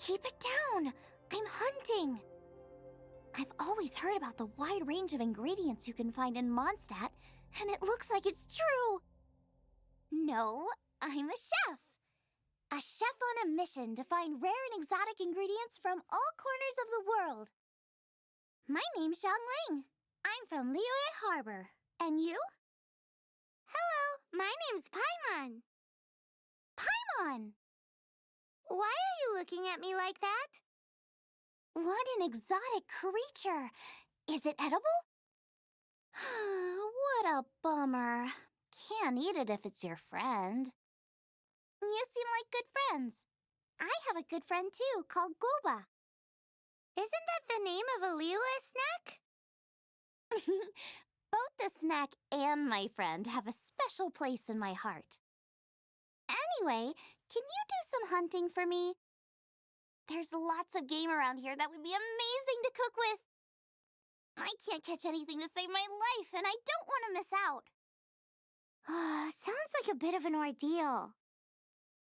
Keep it down! I'm hunting! I've always heard about the wide range of ingredients you can find in Mondstadt, and it looks like it's true! No, I'm a chef! A chef on a mission to find rare and exotic ingredients from all corners of the world. My name's Xiangling. I'm from Liyue Harbor. And you? Hello, my name's Paimon. Paimon! Why are you looking at me like that? What an exotic creature! Is it edible? What a bummer. Can't eat it if it's your friend. You seem like good friends. I have a good friend too, called Goba. Isn't that the name of a Liyue snack? Both the snack and my friend have a special place in my heart. Anyway, can you do some hunting for me? There's lots of game around here that would be amazing to cook with. I can't catch anything to save my life, and I don't want to miss out. Sounds like a bit of an ordeal.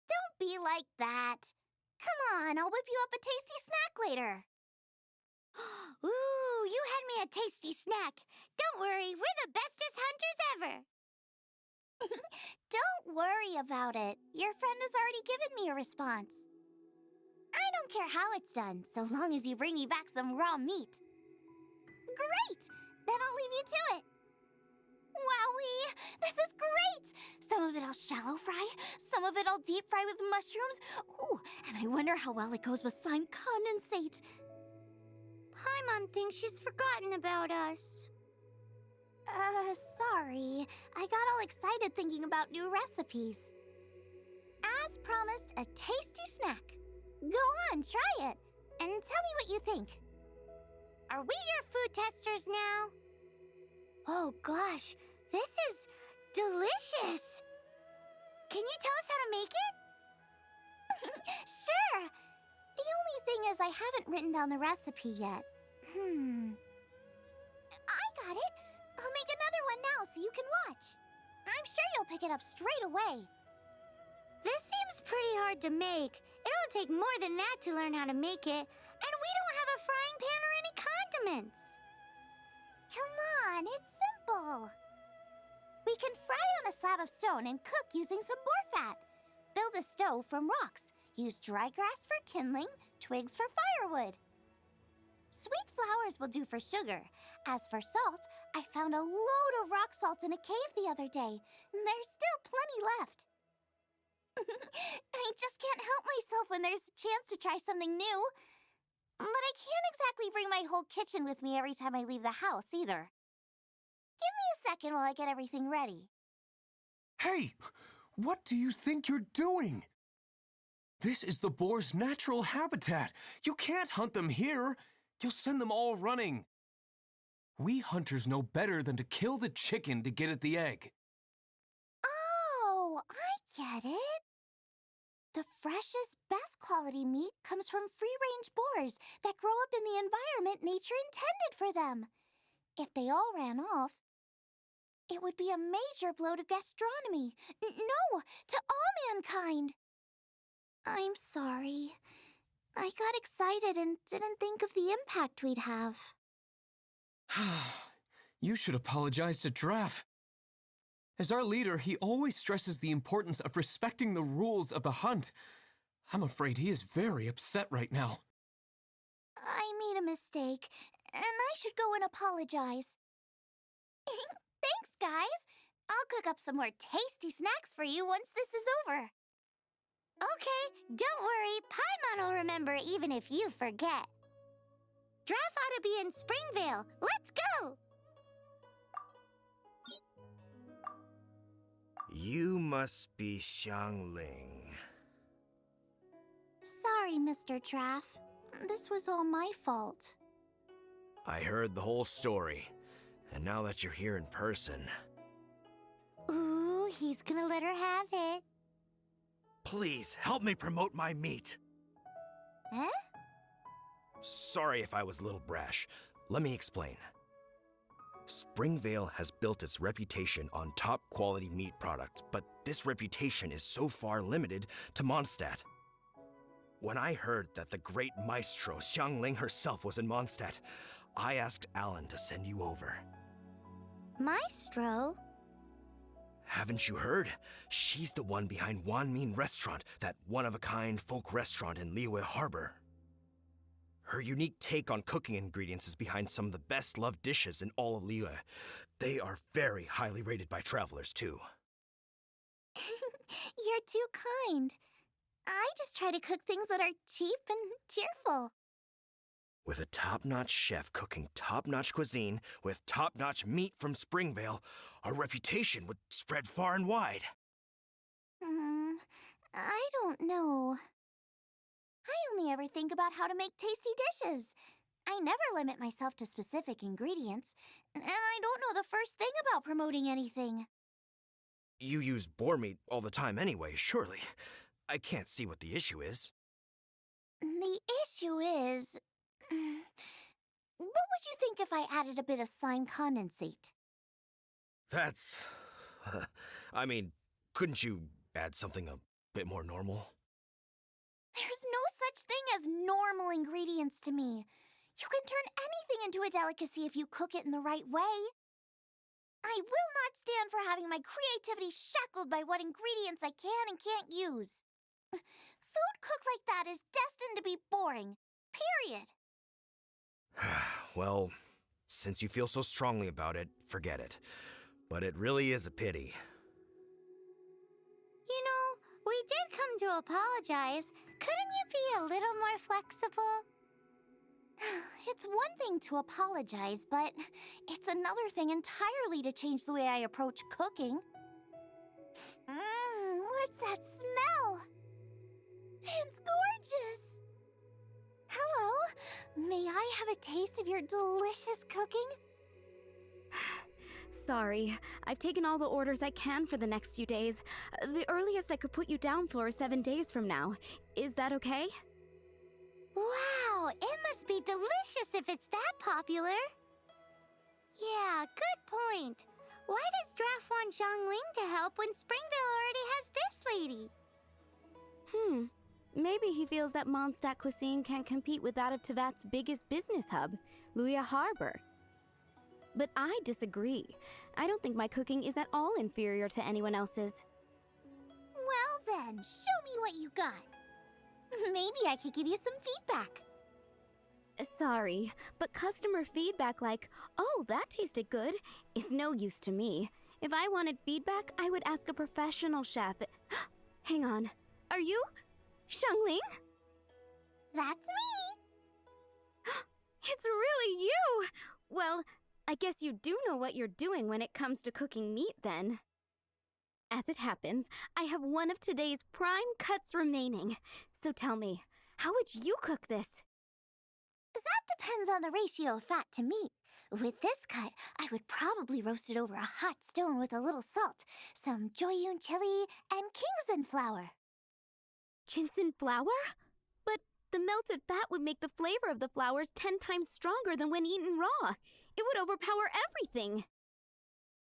Don't be like that. Come on, I'll whip you up a tasty snack later. Ooh, you had me a tasty snack. Don't worry, we're the bestest hunters ever. Don't worry about it. Your friend has already given me a response. I don't care how it's done, so long as you bring me back some raw meat. Great! Then I'll leave you to it. Wowee! This is great! Some of it I'll shallow fry, some of it I'll deep fry with mushrooms. Ooh, and I wonder how well it goes with slime condensate. Paimon thinks she's forgotten about us. Sorry. I got all excited thinking about new recipes. As promised, a tasty snack. Go on, try it, and tell me what you think. Are we your food testers now? Oh gosh, this is delicious! Can you tell us how to make it? Sure! The only thing is I haven't written down the recipe yet. I got it! I'll make another one now so you can watch. I'm sure you'll pick it up straight away. This seems pretty hard to make. It'll take more than that to learn how to make it. And we don't have a frying pan or any condiments. Come on, it's simple. We can fry on a slab of stone and cook using some boar fat. Build a stove from rocks. Use dry grass for kindling, twigs for firewood. Sweet flowers will do for sugar. As for salt, I found a load of rock salt in a cave the other day. There's still plenty left. I just can't help myself when there's a chance to try something new. But I can't exactly bring my whole kitchen with me every time I leave the house, either. Give me a second while I get everything ready. Hey! What do you think you're doing? This is the boar's natural habitat. You can't hunt them here. You'll send them all running. We hunters know better than to kill the chicken to get at the egg. Oh, I get it. The freshest, best quality meat comes from free-range boars that grow up in the environment nature intended for them. If they all ran off, it would be a major blow to gastronomy. No, to all mankind. I'm sorry. I got excited and didn't think of the impact we'd have. You should apologize to Draff. As our leader, he always stresses the importance of respecting the rules of the hunt. I'm afraid he is very upset right now. I made a mistake, and I should go and apologize. Thanks, guys. I'll cook up some more tasty snacks for you once this is over. Okay, don't worry. Paimon will remember even if you forget. Draff ought to be in Springvale. Let's go! You must be Xiangling. Sorry, Mr. Draff. This was all my fault. I heard the whole story, and now that you're here in person... Ooh, he's gonna let her have it. Please, help me promote my meat. Eh? Sorry if I was a little brash. Let me explain. Springvale has built its reputation on top-quality meat products, but this reputation is so far limited to Mondstadt. When I heard that the great maestro Xiangling herself was in Mondstadt, I asked Alan to send you over. Maestro? Haven't you heard? She's the one behind Wanmin Restaurant, that one-of-a-kind folk restaurant in Liyue Harbor. Her unique take on cooking ingredients is behind some of the best-loved dishes in all of Liyue. They are very highly rated by travelers, too. You're too kind. I just try to cook things that are cheap and cheerful. With a top-notch chef cooking top-notch cuisine with top-notch meat from Springvale, our reputation would spread far and wide. I don't know. I only ever think about how to make tasty dishes. I never limit myself to specific ingredients, and I don't know the first thing about promoting anything. You use boar meat all the time anyway, surely. I can't see what the issue is. The issue is... what would you think if I added a bit of slime condensate? That's... I mean, couldn't you add something a bit more normal? There's no such thing as normal ingredients to me. You can turn anything into a delicacy if you cook it in the right way. I will not stand for having my creativity shackled by what ingredients I can and can't use. Food cooked like that is destined to be boring. Period. Well, since you feel so strongly about it, forget it. But it really is a pity. You know, we did come to apologize. Couldn't you be a little more flexible? It's one thing to apologize, but it's another thing entirely to change the way I approach cooking. What's that smell? It's gorgeous! Hello, may I have a taste of your delicious cooking? Sorry, I've taken all the orders I can for the next few days. The earliest I could put you down for is 7 days from now. Is that okay? Wow, it must be delicious if it's that popular. Yeah, good point. Why does Draft want Xiangling to help when Springvale already has this lady? Maybe he feels that Mondstadt cuisine can't compete with that of Tevat's biggest business hub, Liyue Harbor. But I disagree. I don't think my cooking is at all inferior to anyone else's. Well then, show me what you got. Maybe I could give you some feedback. Sorry, but customer feedback like, "Oh, that tasted good," is no use to me. If I wanted feedback, I would ask a professional chef. Hang on. Are you Xiangling? That's me! It's really you! Well, I guess you do know what you're doing when it comes to cooking meat, then. As it happens, I have one of today's prime cuts remaining. So tell me, how would you cook this? That depends on the ratio of fat to meat. With this cut, I would probably roast it over a hot stone with a little salt, some Joyun chili, and Kingston flour. Ginseng flour? But the melted fat would make the flavor of the flowers 10 times stronger than when eaten raw. It would overpower everything.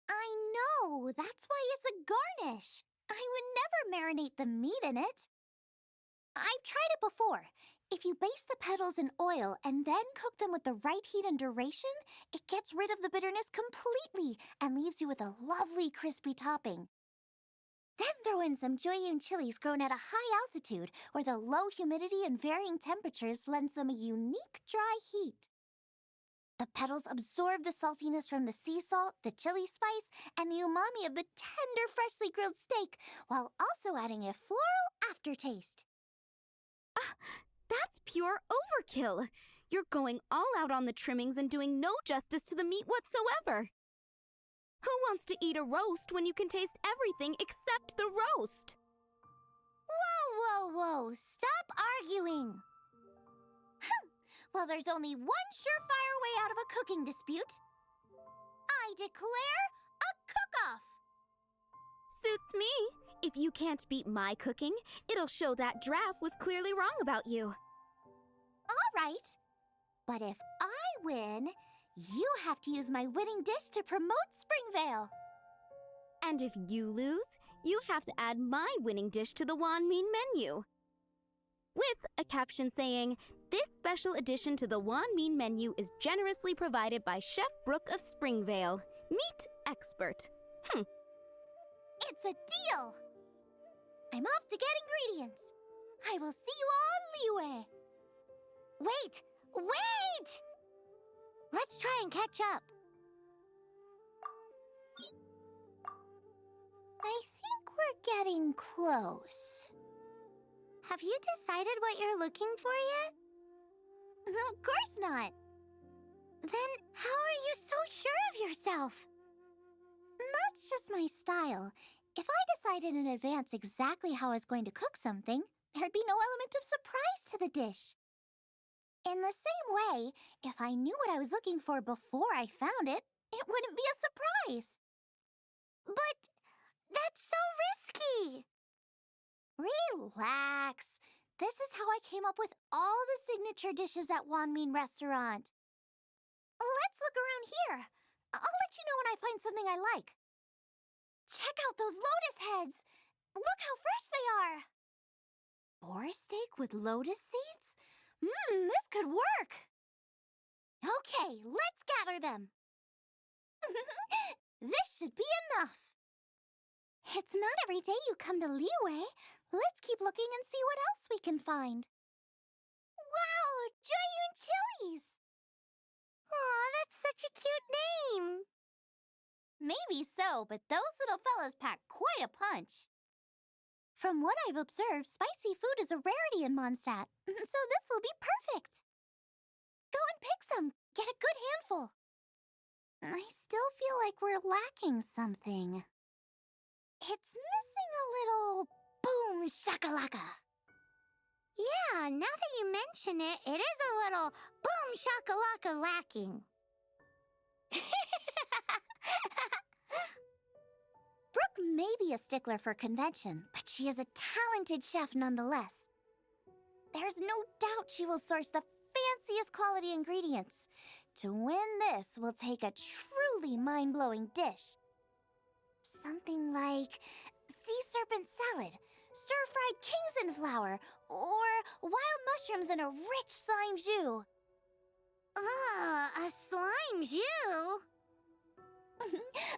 I know, that's why it's a garnish. I would never marinate the meat in it. I've tried it before. If you baste the petals in oil and then cook them with the right heat and duration, it gets rid of the bitterness completely and leaves you with a lovely crispy topping. Then throw in some Joyun chilies grown at a high altitude where the low humidity and varying temperatures lends them a unique dry heat. The petals absorb the saltiness from the sea salt, the chili spice, and the umami of the tender, freshly grilled steak, while also adding a floral aftertaste. That's pure overkill. You're going all out on the trimmings and doing no justice to the meat whatsoever. Who wants to eat a roast when you can taste everything except the roast? Whoa, whoa, whoa! Stop arguing! Well, there's only one surefire way out of a cooking dispute. I declare a cook-off! Suits me. If you can't beat my cooking, it'll show that Draft was clearly wrong about you. All right. But if I win, you have to use my winning dish to promote Springvale. And if you lose, you have to add my winning dish to the Wanmin menu. with a caption saying, "This special addition to the Wan Min menu is generously provided by Chef Brooke of Springvale, meat expert." It's a deal! I'm off to get ingredients. I will see you all in Liyue. Wait! Wait! Let's try and catch up. I think we're getting close. Have you decided what you're looking for yet? Of course not. Then how are you so sure of yourself? That's just my style. If I decided in advance exactly how I was going to cook something, there'd be no element of surprise to the dish. In the same way, if I knew what I was looking for before I found it, it wouldn't be a surprise. But that's so risky! Relax. This is how I came up with all the signature dishes at Wan Min Restaurant. Let's look around here. I'll let you know when I find something I like. Check out those lotus heads. Look how fresh they are. Boar steak with lotus seeds? This could work. Okay, let's gather them. This should be enough. It's not every day you come to Liyue. Let's keep looking and see what else we can find. Wow, Jiayun chilies! Aw, that's such a cute name! Maybe so, but those little fellas pack quite a punch. From what I've observed, spicy food is a rarity in Mondstadt, so this will be perfect. Go and pick some. Get a good handful. I still feel like we're lacking something. It's missing a little boom shakalaka. Yeah, now that you mention it, it is a little boom shakalaka lacking. Brooke may be a stickler for convention, but she is a talented chef nonetheless. There's no doubt she will source the fanciest quality ingredients. To win this, we'll take a truly mind-blowing dish. Something like sea serpent salad, stir-fried kingsland flour, or wild mushrooms in a rich slime jus. A slime jus?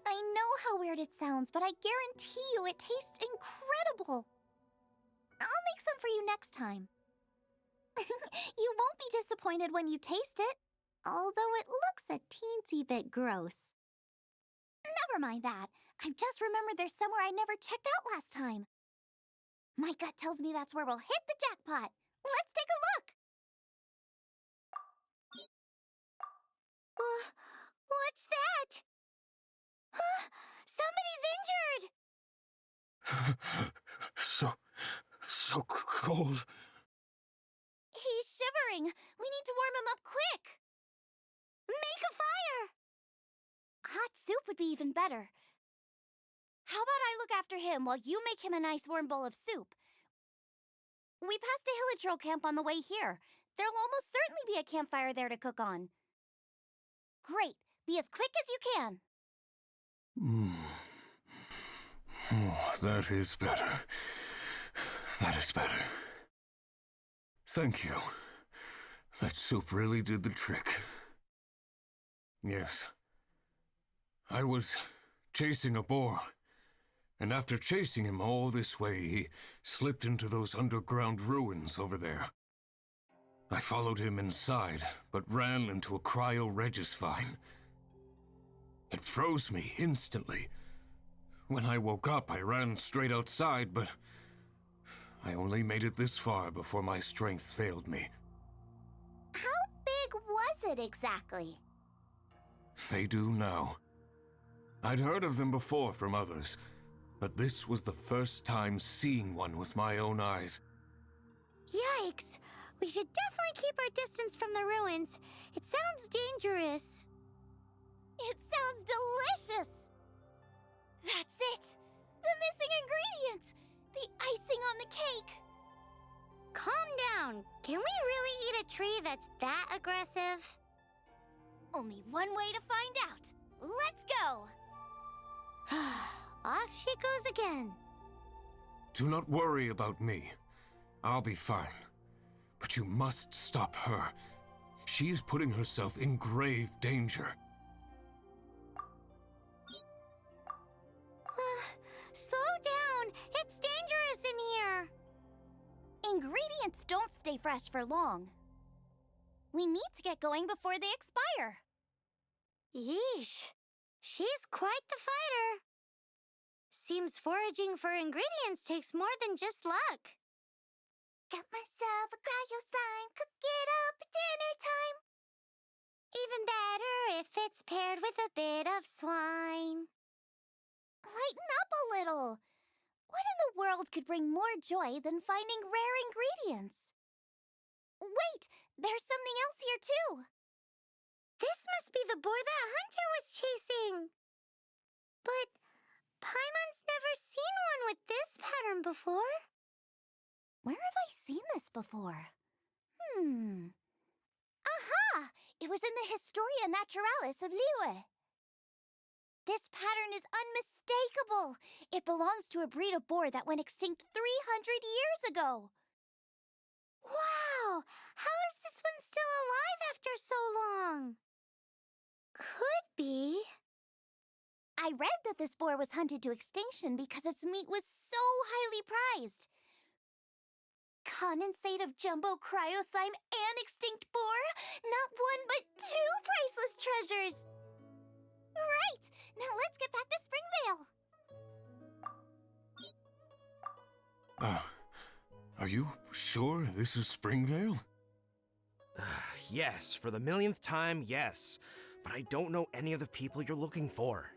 I know how weird it sounds, but I guarantee you it tastes incredible. I'll make some for you next time. You won't be disappointed when you taste it, although it looks a teensy bit gross. Never mind that. I've just remembered there's somewhere I never checked out last time. My gut tells me that's where we'll hit the jackpot. Let's take a look. What's that? Somebody's injured! So cold. He's shivering. We need to warm him up quick. Make a fire! Hot soup would be even better. How about I look after him while you make him a nice warm bowl of soup? We passed a Hilichurl camp on the way here. There'll almost certainly be a campfire there to cook on. Great. Be as quick as you can. Oh, that is better. That is better. Thank you. That soup really did the trick. Yes. I was chasing a boar, and after chasing him all this way, he slipped into those underground ruins over there. I followed him inside, but ran into a cryo-regis vine. It froze me instantly. When I woke up, I ran straight outside, but I only made it this far before my strength failed me. How big was it exactly? They do now. I'd heard of them before from others, but this was the first time seeing one with my own eyes. Yikes! We should definitely keep our distance from the ruins. It sounds dangerous. It sounds delicious! That's it! The missing ingredient! The icing on the cake! Calm down. Can we really eat a tree that's that aggressive? Only one way to find out. Let's go! Off she goes again. Do not worry about me. I'll be fine. But you must stop her. She is putting herself in grave danger. Slow down! It's dangerous in here! Ingredients don't stay fresh for long. We need to get going before they expire. Yeesh. She's quite the fighter. Seems foraging for ingredients takes more than just luck. Got myself a cryo slime, cook it up at dinner time. Even better if it's paired with a bit of swine. Lighten up a little. What in the world could bring more joy than finding rare ingredients? Wait, there's something else here too. This must be the boar that Hunter was chasing. But Paimon's never seen one with this pattern before. Where have I seen this before? Aha! It was in the Historia Naturalis of Liyue. This pattern is unmistakable. It belongs to a breed of boar that went extinct 300 years ago. Wow! How is this one still alive after so long? Could be. I read that this boar was hunted to extinction because its meat was so highly prized. Condensate of jumbo cryo slime and extinct boar? Not one but two priceless treasures! Right! Now let's get back to Springvale. Are you sure this is Springvale? Yes, for the millionth time, yes. But I don't know any of the people you're looking for.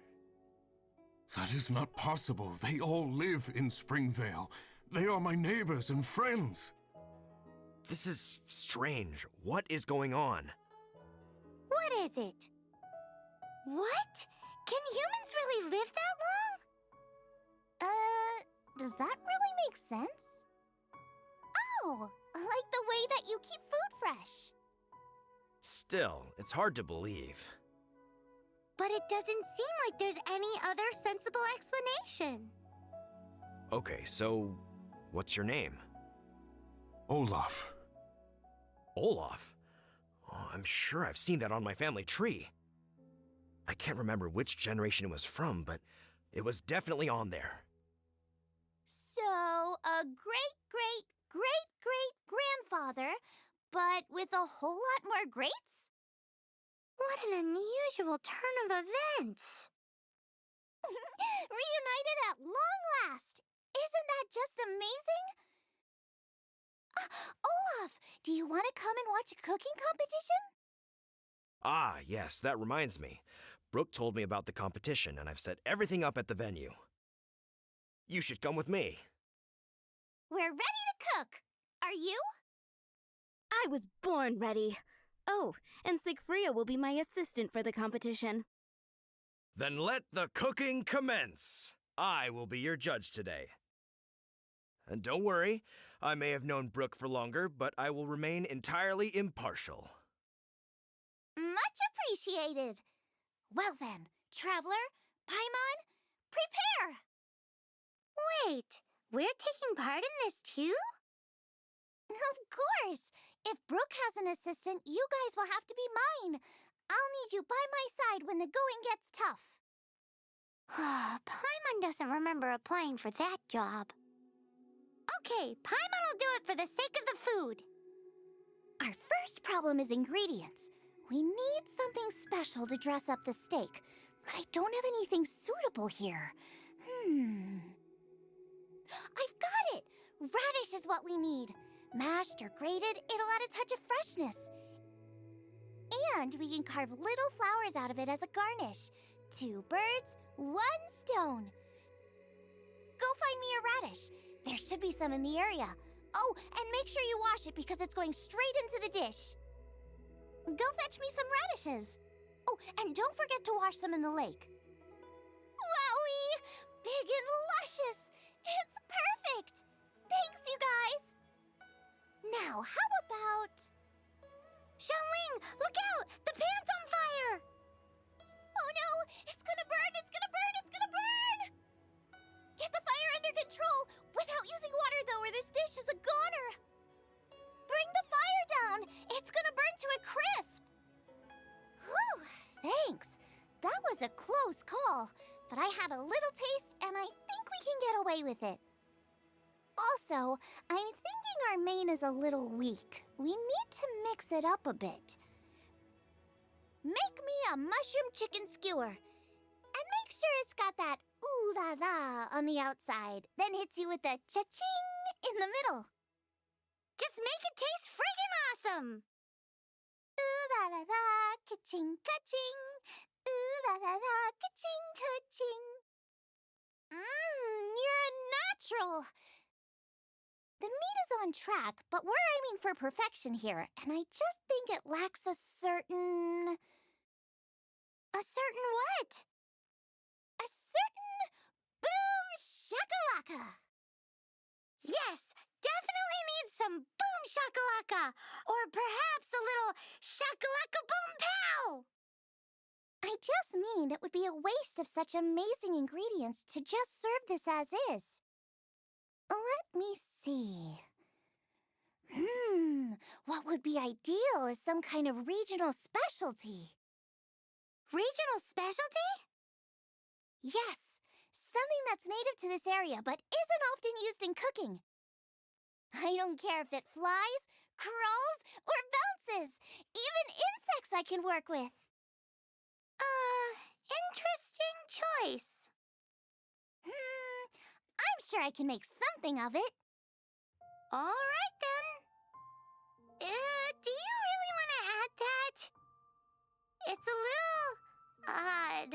That is not possible. They all live in Springvale. They are my neighbors and friends. This is strange. What is going on? What is it? What? Can humans really live that long? Does that really make sense? Oh, like the way that you keep food fresh. Still, it's hard to believe. But it doesn't seem like there's any other sensible explanation. Okay, so what's your name? Olaf. Olaf? Oh, I'm sure I've seen that on my family tree. I can't remember which generation it was from, but it was definitely on there. So, a great-great-great-great-grandfather, but with a whole lot more greats? What an unusual turn of events. Reunited at long last! Isn't that just amazing? Olaf, do you want to come and watch a cooking competition? Ah, yes, that reminds me. Brooke told me about the competition, and I've set everything up at the venue. You should come with me. We're ready to cook. Are you? I was born ready. Oh, and Sigfria will be my assistant for the competition. Then let the cooking commence. I will be your judge today. And don't worry, I may have known Brooke for longer, but I will remain entirely impartial. Much appreciated. Well then, Traveler, Paimon, prepare! Wait, we're taking part in this too? Of course! If Brooke has an assistant, you guys will have to be mine. I'll need you by my side when the going gets tough. Paimon doesn't remember applying for that job. Okay, Paimon will do it for the sake of the food. Our first problem is ingredients. We need something special to dress up the steak, but I don't have anything suitable here. I've got it! Radish is what we need. Mashed or grated, it'll add a touch of freshness. And we can carve little flowers out of it as a garnish. 2 birds, 1 stone. Go find me a radish. There should be some in the area. Oh, and make sure you wash it because it's going straight into the dish. Go fetch me some radishes. Oh, and don't forget to wash them in the lake. Wowie! Big and luscious! It's perfect! Thanks, you guys! Now, how about... Xiangling, look out! The pan's on fire! Oh no! It's gonna burn! It's gonna burn! It's gonna burn! Get the fire under control! Without using water, though, or this dish is a goner! Bring the fire! down, it's gonna burn to a crisp. Whew, thanks. That was a close call, but I had a little taste and I think we can get away with it. Also, I'm thinking our main is a little weak. We need to mix it up a bit. Make me a mushroom chicken skewer. And make sure it's got that ooh la la on the outside, then hits you with a cha-ching in the middle. Just make it taste friggin' awesome! Ooh la la la, ka-ching, ka-ching. Ooh la la la, ka-ching, ka-ching. You're a natural. The meat is on track, but we're aiming for perfection here, and I just think it lacks a certain... A certain what? A certain boom shakalaka! Yes, definitely needs some boom shakalaka! Or perhaps a little shakalaka boom pow! I just mean it would be a waste of such amazing ingredients to just serve this as is. Let me see. What would be ideal is some kind of regional specialty. Regional specialty? Yes, something that's native to this area but isn't often used in cooking. I don't care if it flies, crawls, or bounces. Even insects I can work with. Interesting choice. I'm sure I can make something of it. All right, then. Do you really want to add that? It's a little odd.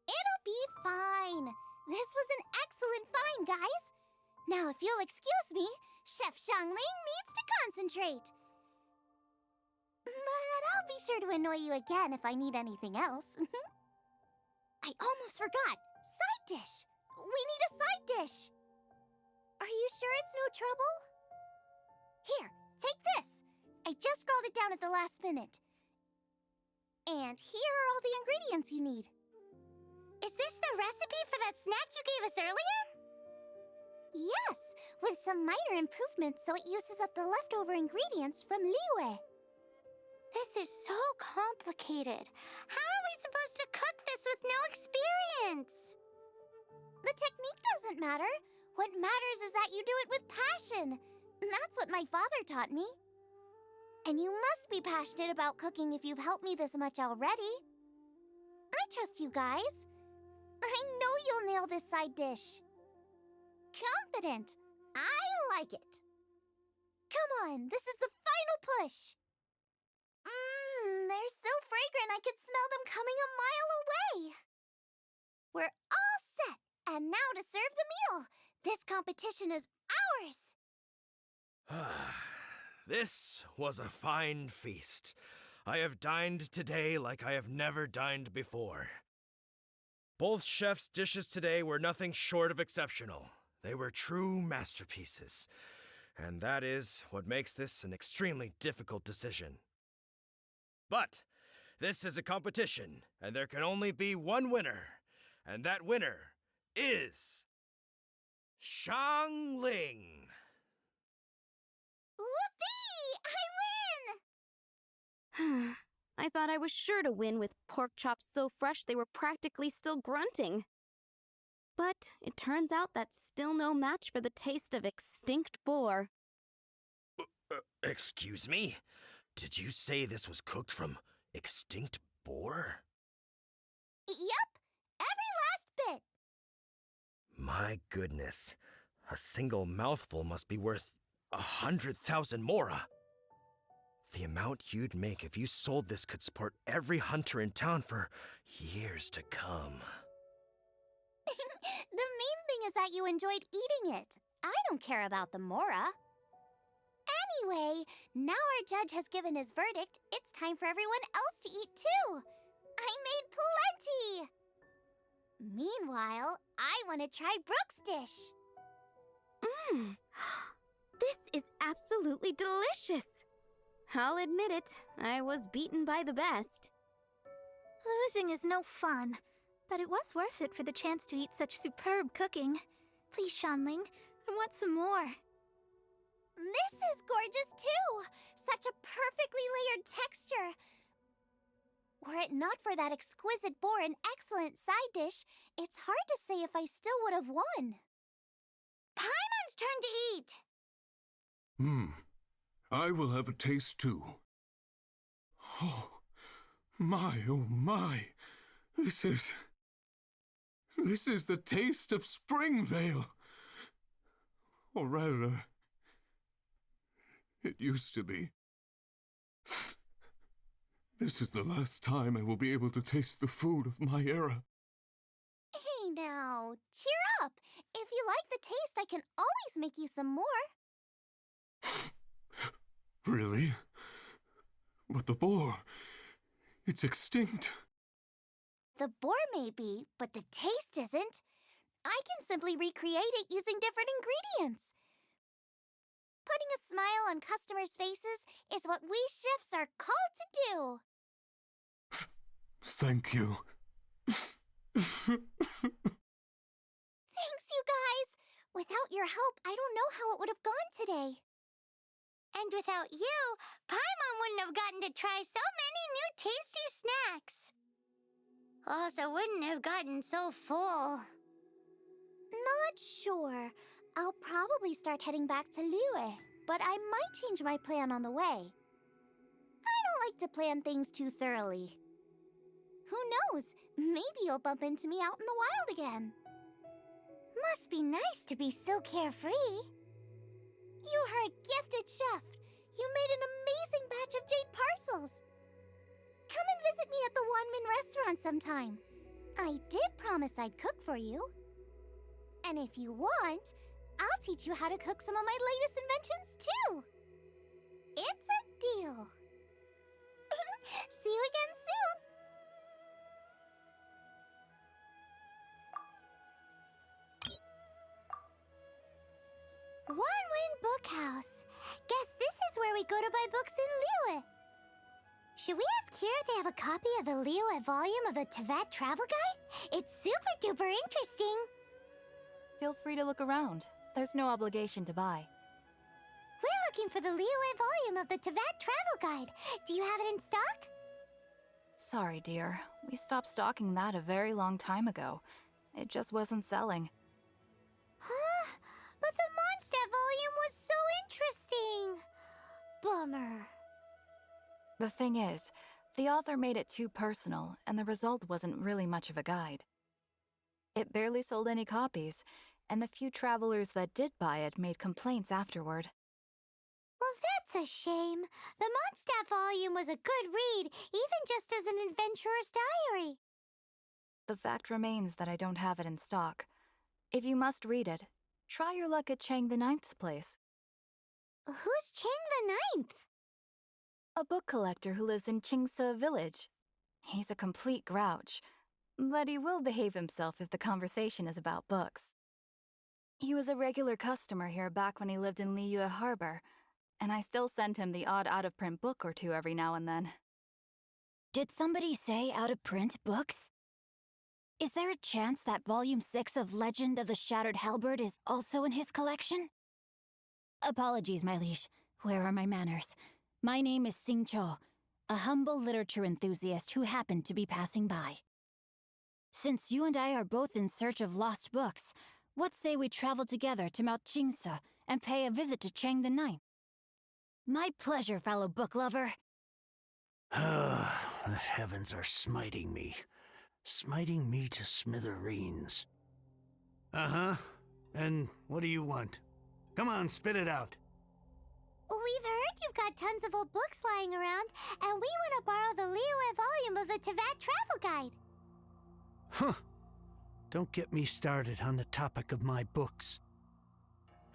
It'll be fine. This was an excellent find, guys. Now, if you'll excuse me, Chef Xiangling needs to concentrate. But I'll be sure to annoy you again if I need anything else. I almost forgot. Side dish. We need a side dish. Are you sure it's no trouble? Here, take this. I just scrawled it down at the last minute. And here are all the ingredients you need. Is this the recipe for that snack you gave us earlier? Yes, with some minor improvements so it uses up the leftover ingredients from Liyue. This is so complicated. How are we supposed to cook this with no experience? The technique doesn't matter. What matters is that you do it with passion. That's what my father taught me. And you must be passionate about cooking if you've helped me this much already. I trust you guys. I know you'll nail this side dish. Confident. I like it. Come on, this is the final push. They're so fragrant I could smell them coming a mile away. We're all set, and now to serve the meal. This competition is ours. This was a fine feast. I have dined today like I have never dined before. Both chefs' dishes today were nothing short of exceptional. They were true masterpieces. And that is what makes this an extremely difficult decision. But this is a competition, and there can only be one winner. And that winner is... Xiangling! Whoopee! I win! I thought I was sure to win with pork chops so fresh they were practically still grunting. But it turns out that's still no match for the taste of extinct boar. Excuse me? Did you say this was cooked from extinct boar? Yep, every last bit. My goodness. A single mouthful must be worth 100,000 mora. The amount you'd make if you sold this could support every hunter in town for years to come. The main thing is that you enjoyed eating it. I don't care about the mora. Anyway, now our judge has given his verdict. It's time for everyone else to eat too. I made plenty. Meanwhile, I want to try Brooke's dish. This is absolutely delicious. I'll admit it, I was beaten by the best. Losing is no fun, but it was worth it for the chance to eat such superb cooking. Please, Shanling, I want some more. This is gorgeous too! Such a perfectly layered texture. Were it not for that exquisite boar and excellent side dish, it's hard to say if I still would have won. Paimon's turn to eat! I will have a taste too. Oh my. This is the taste of Springvale. Or rather, it used to be. This is the last time I will be able to taste the food of my era. Hey now, cheer up! If you like the taste, I can always make you some more. Really? But the boar, it's extinct. The boar may be, but the taste isn't. I can simply recreate it using different ingredients. Putting a smile on customers' faces is what we chefs are called to do. Thank you. Thanks, you guys! Without your help, I don't know how it would have gone today. And without you, Paimon wouldn't have gotten to try so many new tasty snacks. Also wouldn't have gotten so full. Not sure. I'll probably start heading back to Liyue, but I might change my plan on the way. I don't like to plan things too thoroughly. Who knows? Maybe you'll bump into me out in the wild again. Must be nice to be so carefree. You are a gifted chef. You made an amazing batch of jade parcels. Come and visit me at the Wanmin restaurant sometime. I did promise I'd cook for you. And if you want, I'll teach you how to cook some of my latest inventions too. It's a deal. See you again soon. Wanmin Bookhouse. Guess this is where we go to buy books in Liyue. Should we ask here if they have a copy of the Liyue volume of the Teyvat Travel Guide? It's super duper interesting. Feel free to look around. There's no obligation to buy. We're looking for the Liyue volume of the Teyvat Travel Guide. Do you have it in stock? Sorry, dear. We stopped stocking that a very long time ago. It just wasn't selling. Huh? But the Mondstadt volume was so interesting. Bummer. The thing is, the author made it too personal, and the result wasn't really much of a guide. It barely sold any copies, and the few travelers that did buy it made complaints afterward. Well, that's a shame. The Mondstadt volume was a good read, even just as an adventurer's diary. The fact remains that I don't have it in stock. If you must read it, try your luck at Chang the Ninth's place. Who's Chang the Ninth? A book collector who lives in Qingse village. He's a complete grouch, but he will behave himself if the conversation is about books. He was a regular customer here back when he lived in Liyue Harbor, and I still send him the odd out-of-print book or two every now and then. Did somebody say out-of-print books? Is there a chance that Volume 6 of Legend of the Shattered Halberd is also in his collection? Apologies, my liege. Where are my manners? My name is Sing Cho, a humble literature enthusiast who happened to be passing by. Since you and I are both in search of lost books, what say we travel together to Mount Qingse and pay a visit to Chang the Ninth? My pleasure, fellow book lover. The heavens are smiting me to smithereens. Uh-huh. And what do you want? Come on, spit it out. We've heard you've got tons of old books lying around, and we want to borrow the Liyue volume of the Teyvat Travel Guide. Huh. Don't get me started on the topic of my books.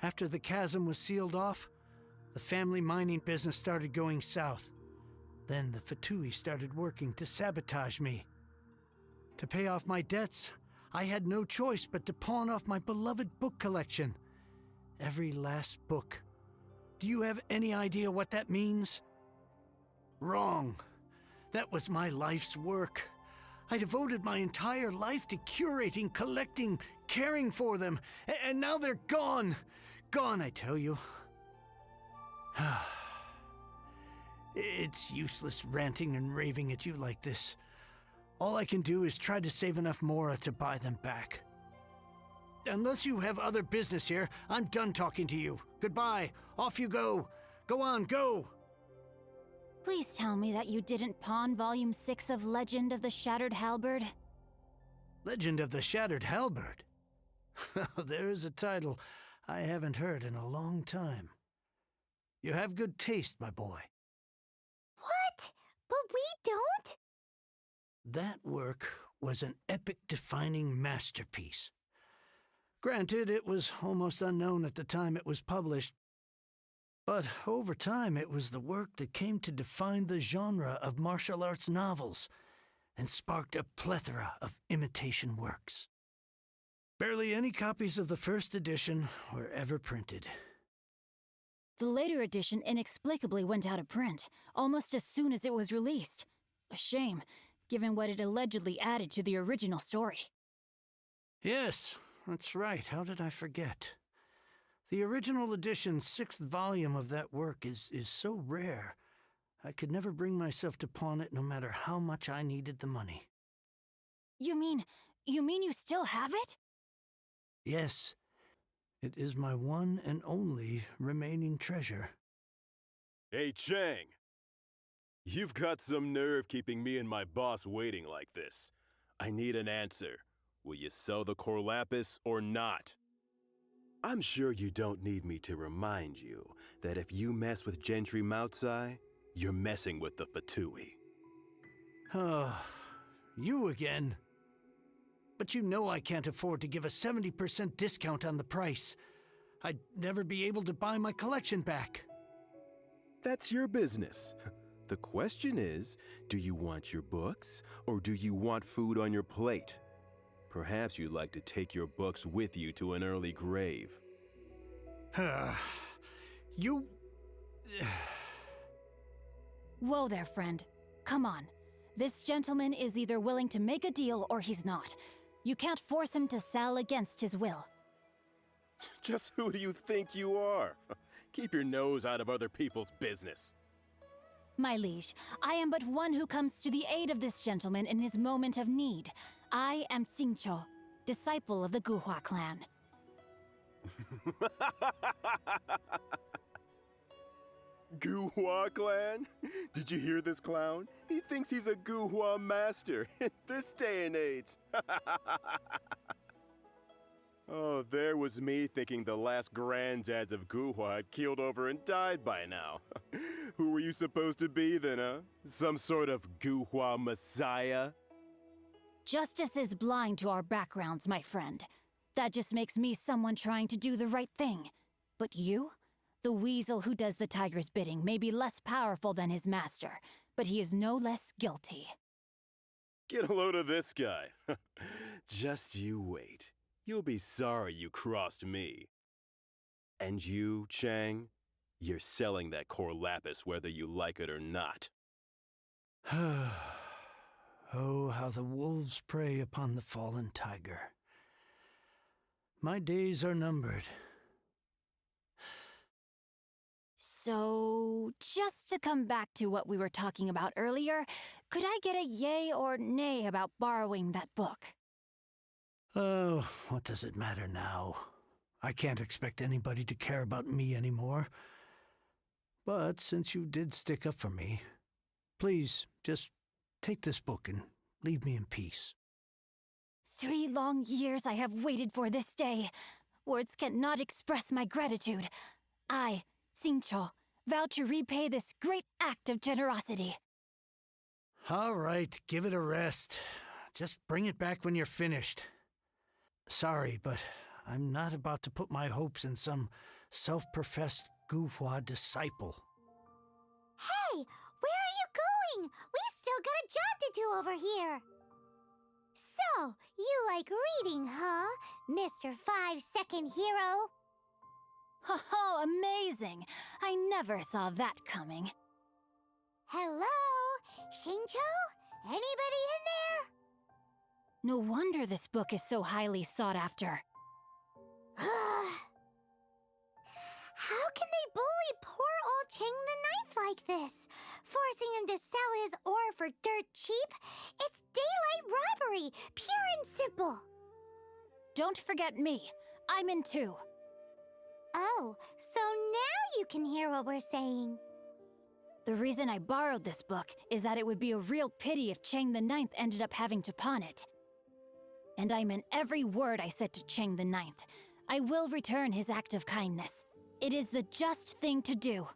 After the chasm was sealed off, the family mining business started going south. Then the Fatui started working to sabotage me. To pay off my debts, I had no choice but to pawn off my beloved book collection. Every last book. Do you have any idea what that means? Wrong. That was my life's work. I devoted my entire life to curating, collecting, caring for them, and now they're gone. Gone, I tell you. It's useless ranting and raving at you like this. All I can do is try to save enough Mora to buy them back. Unless you have other business here, I'm done talking to you. Goodbye. Off you go. Go on, go! Please tell me that you didn't pawn Volume 6 of Legend of the Shattered Halberd. Legend of the Shattered Halberd? There's a title I haven't heard in a long time. You have good taste, my boy. What? But we don't? That work was an epic-defining masterpiece. Granted, it was almost unknown at the time it was published, but over time it was the work that came to define the genre of martial arts novels and sparked a plethora of imitation works. Barely any copies of the first edition were ever printed. The later edition inexplicably went out of print, almost as soon as it was released. A shame, given what it allegedly added to the original story. Yes, that's right. How did I forget? The original edition's 6th volume of that work is so rare, I could never bring myself to pawn it no matter how much I needed the money. You mean you still have it? Yes. It is my one and only remaining treasure. Hey, Chang! You've got some nerve keeping me and my boss waiting like this. I need an answer. Will you sell the core lapis or not? I'm sure you don't need me to remind you that if you mess with Gentry Moutsai, you're messing with the Fatui. Oh, you again. But you know I can't afford to give a 70% discount on the price. I'd never be able to buy my collection back. That's your business. The question is, do you want your books, or do you want food on your plate? Perhaps you'd like to take your books with you to an early grave. You... Whoa there, friend. Come on. This gentleman is either willing to make a deal or he's not. You can't force him to sell against his will. Just who do you think you are? Keep your nose out of other people's business. My liege, I am but one who comes to the aid of this gentleman in his moment of need. I am Xingqiu, disciple of the Guhua clan. Guhua clan? Did you hear this clown? He thinks he's a Guhua master in this day and age. Oh, there was me thinking the last granddads of Guhua had keeled over and died by now. Who were you supposed to be then, huh? Some sort of Guhua messiah? Justice is blind to our backgrounds, my friend. That just makes me someone trying to do the right thing. But you? The weasel who does the tiger's bidding may be less powerful than his master, but he is no less guilty. Get a load of this guy. Just you wait. You'll be sorry you crossed me. And you, Chang, you're selling that core lapis whether you like it or not. Oh, how the wolves prey upon the fallen tiger. My days are numbered. So, just to come back to what we were talking about earlier, could I get a yay or nay about borrowing that book? Oh, what does it matter now? I can't expect anybody to care about me anymore. But since you did stick up for me, please, just take this book and leave me in peace. 3 long years I have waited for this day. Words cannot express my gratitude. I, Xingqiu, vow to repay this great act of generosity. All right, give it a rest. Just bring it back when you're finished. Sorry, but I'm not about to put my hopes in some self-professed Guhua disciple. Hey, where are you going? We've still got a job to do over here. So, you like reading, huh, Mr. 5-second hero? Oh, amazing! I never saw that coming. Hello? Xingqiu? Anybody in there? No wonder this book is so highly sought after. How can they bully poor old like this. Forcing him to sell his ore for dirt cheap? It's daylight robbery, pure and simple. Don't forget me. I'm in too. Oh, so now you can hear what we're saying. The reason I borrowed this book is that it would be a real pity if Chang the Ninth ended up having to pawn it. And I meant every word I said to Chang the Ninth. I will return his act of kindness. It is the just thing to do.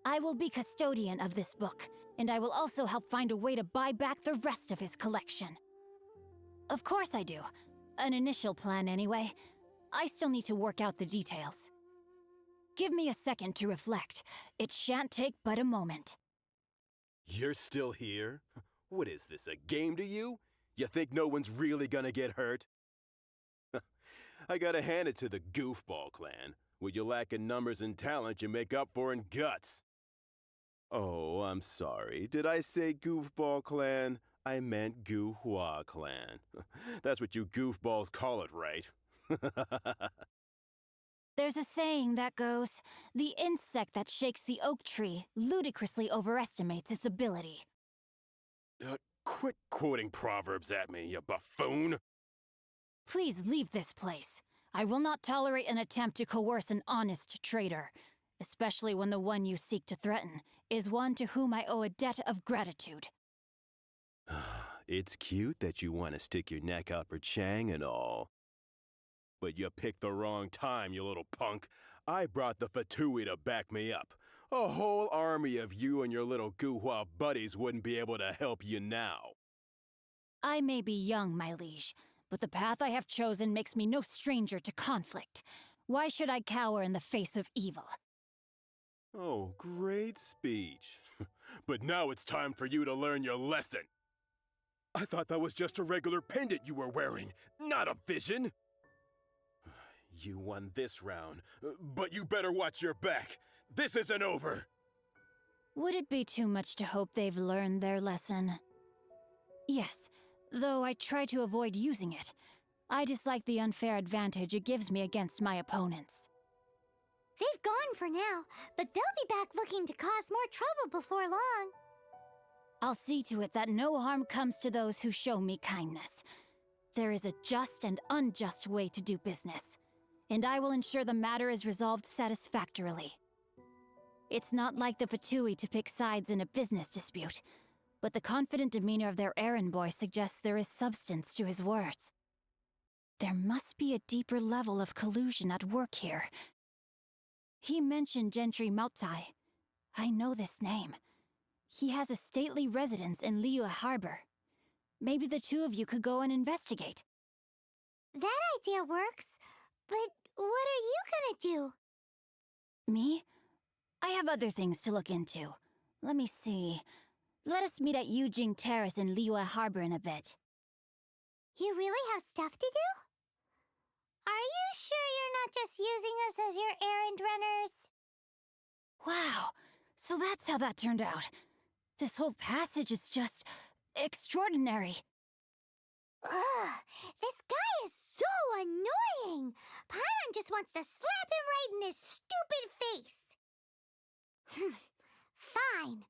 I will be custodian of this book, and I will also help find a way to buy back the rest of his collection. Of course I do. An initial plan anyway. I still need to work out the details. Give me a second to reflect. It shan't take but a moment. You're still here? What is this, a game to you? You think no one's really gonna get hurt? I gotta hand it to the Goofball clan. What you lack in numbers and talent, you make up for in guts. Oh, I'm sorry. Did I say Goofball clan? I meant Gu-Hua clan. That's what you goofballs call it, right? There's a saying that goes, the insect that shakes the oak tree ludicrously overestimates its ability. Quit quoting proverbs at me, you buffoon! Please leave this place. I will not tolerate an attempt to coerce an honest trader, especially when the one you seek to threaten is one to whom I owe a debt of gratitude. It's cute that you want to stick your neck out for Chang and all. But you picked the wrong time, you little punk. I brought the Fatui to back me up. A whole army of you and your little Gu-Hua buddies wouldn't be able to help you now. I may be young, my liege, but the path I have chosen makes me no stranger to conflict. Why should I cower in the face of evil? Oh, great speech. But now it's time for you to learn your lesson. I thought that was just a regular pendant you were wearing, not a vision. You won this round, but you better watch your back. This isn't over. Would it be too much to hope they've learned their lesson? Yes, though I try to avoid using it. I dislike the unfair advantage it gives me against my opponents. They've gone for now, but they'll be back looking to cause more trouble before long. I'll see to it that no harm comes to those who show me kindness. There is a just and unjust way to do business, and I will ensure the matter is resolved satisfactorily. It's not like the Fatui to pick sides in a business dispute, but the confident demeanor of their errand boy suggests there is substance to his words. There must be a deeper level of collusion at work here. He mentioned Gentry Maotai. I know this name. He has a stately residence in Liyue Harbor. Maybe the two of you could go and investigate. That idea works, but what are you gonna do? Me? I have other things to look into. Let me see. Let us meet at Yujing Terrace in Liyue Harbor in a bit. You really have stuff to do? Are you sure you're not just using us as your errand runners? Wow, so that's how that turned out. This whole passage is just extraordinary. Ugh, this guy is so annoying! Paimon just wants to slap him right in his stupid face! Fine,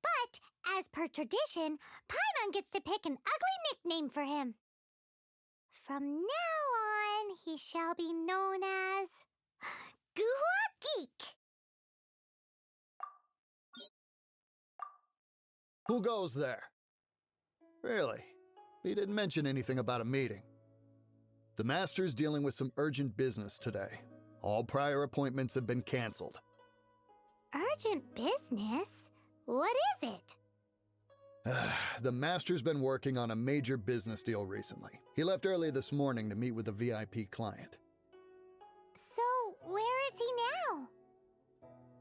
but as per tradition, Paimon gets to pick an ugly nickname for him. From now on, he shall be known as Gu-Hua Geek. Who goes there? Really? He didn't mention anything about a meeting. The Master's dealing with some urgent business today. All prior appointments have been canceled. Urgent business? What is it? The Master's been working on a major business deal recently. He left early this morning to meet with a VIP client. So, where is he now?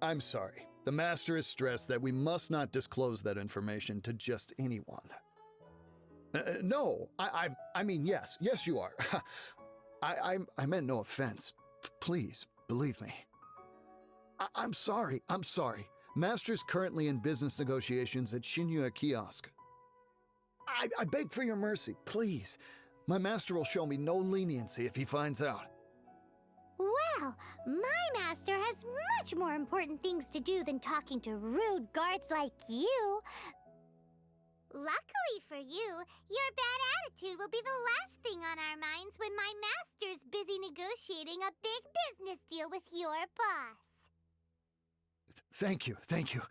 I'm sorry. The Master is stressed that we must not disclose that information to just anyone. No, I mean, yes, you are. I meant no offense. Please, believe me. I'm sorry. Master's currently in business negotiations at Shinya Kiosk. I beg for your mercy, please. My master will show me no leniency if he finds out. Well, my master has has much more important things to do than talking to rude guards like you. Luckily for you, your bad attitude will be the last thing on our minds when my master's busy negotiating a big business deal with your boss. Thank you, thank you.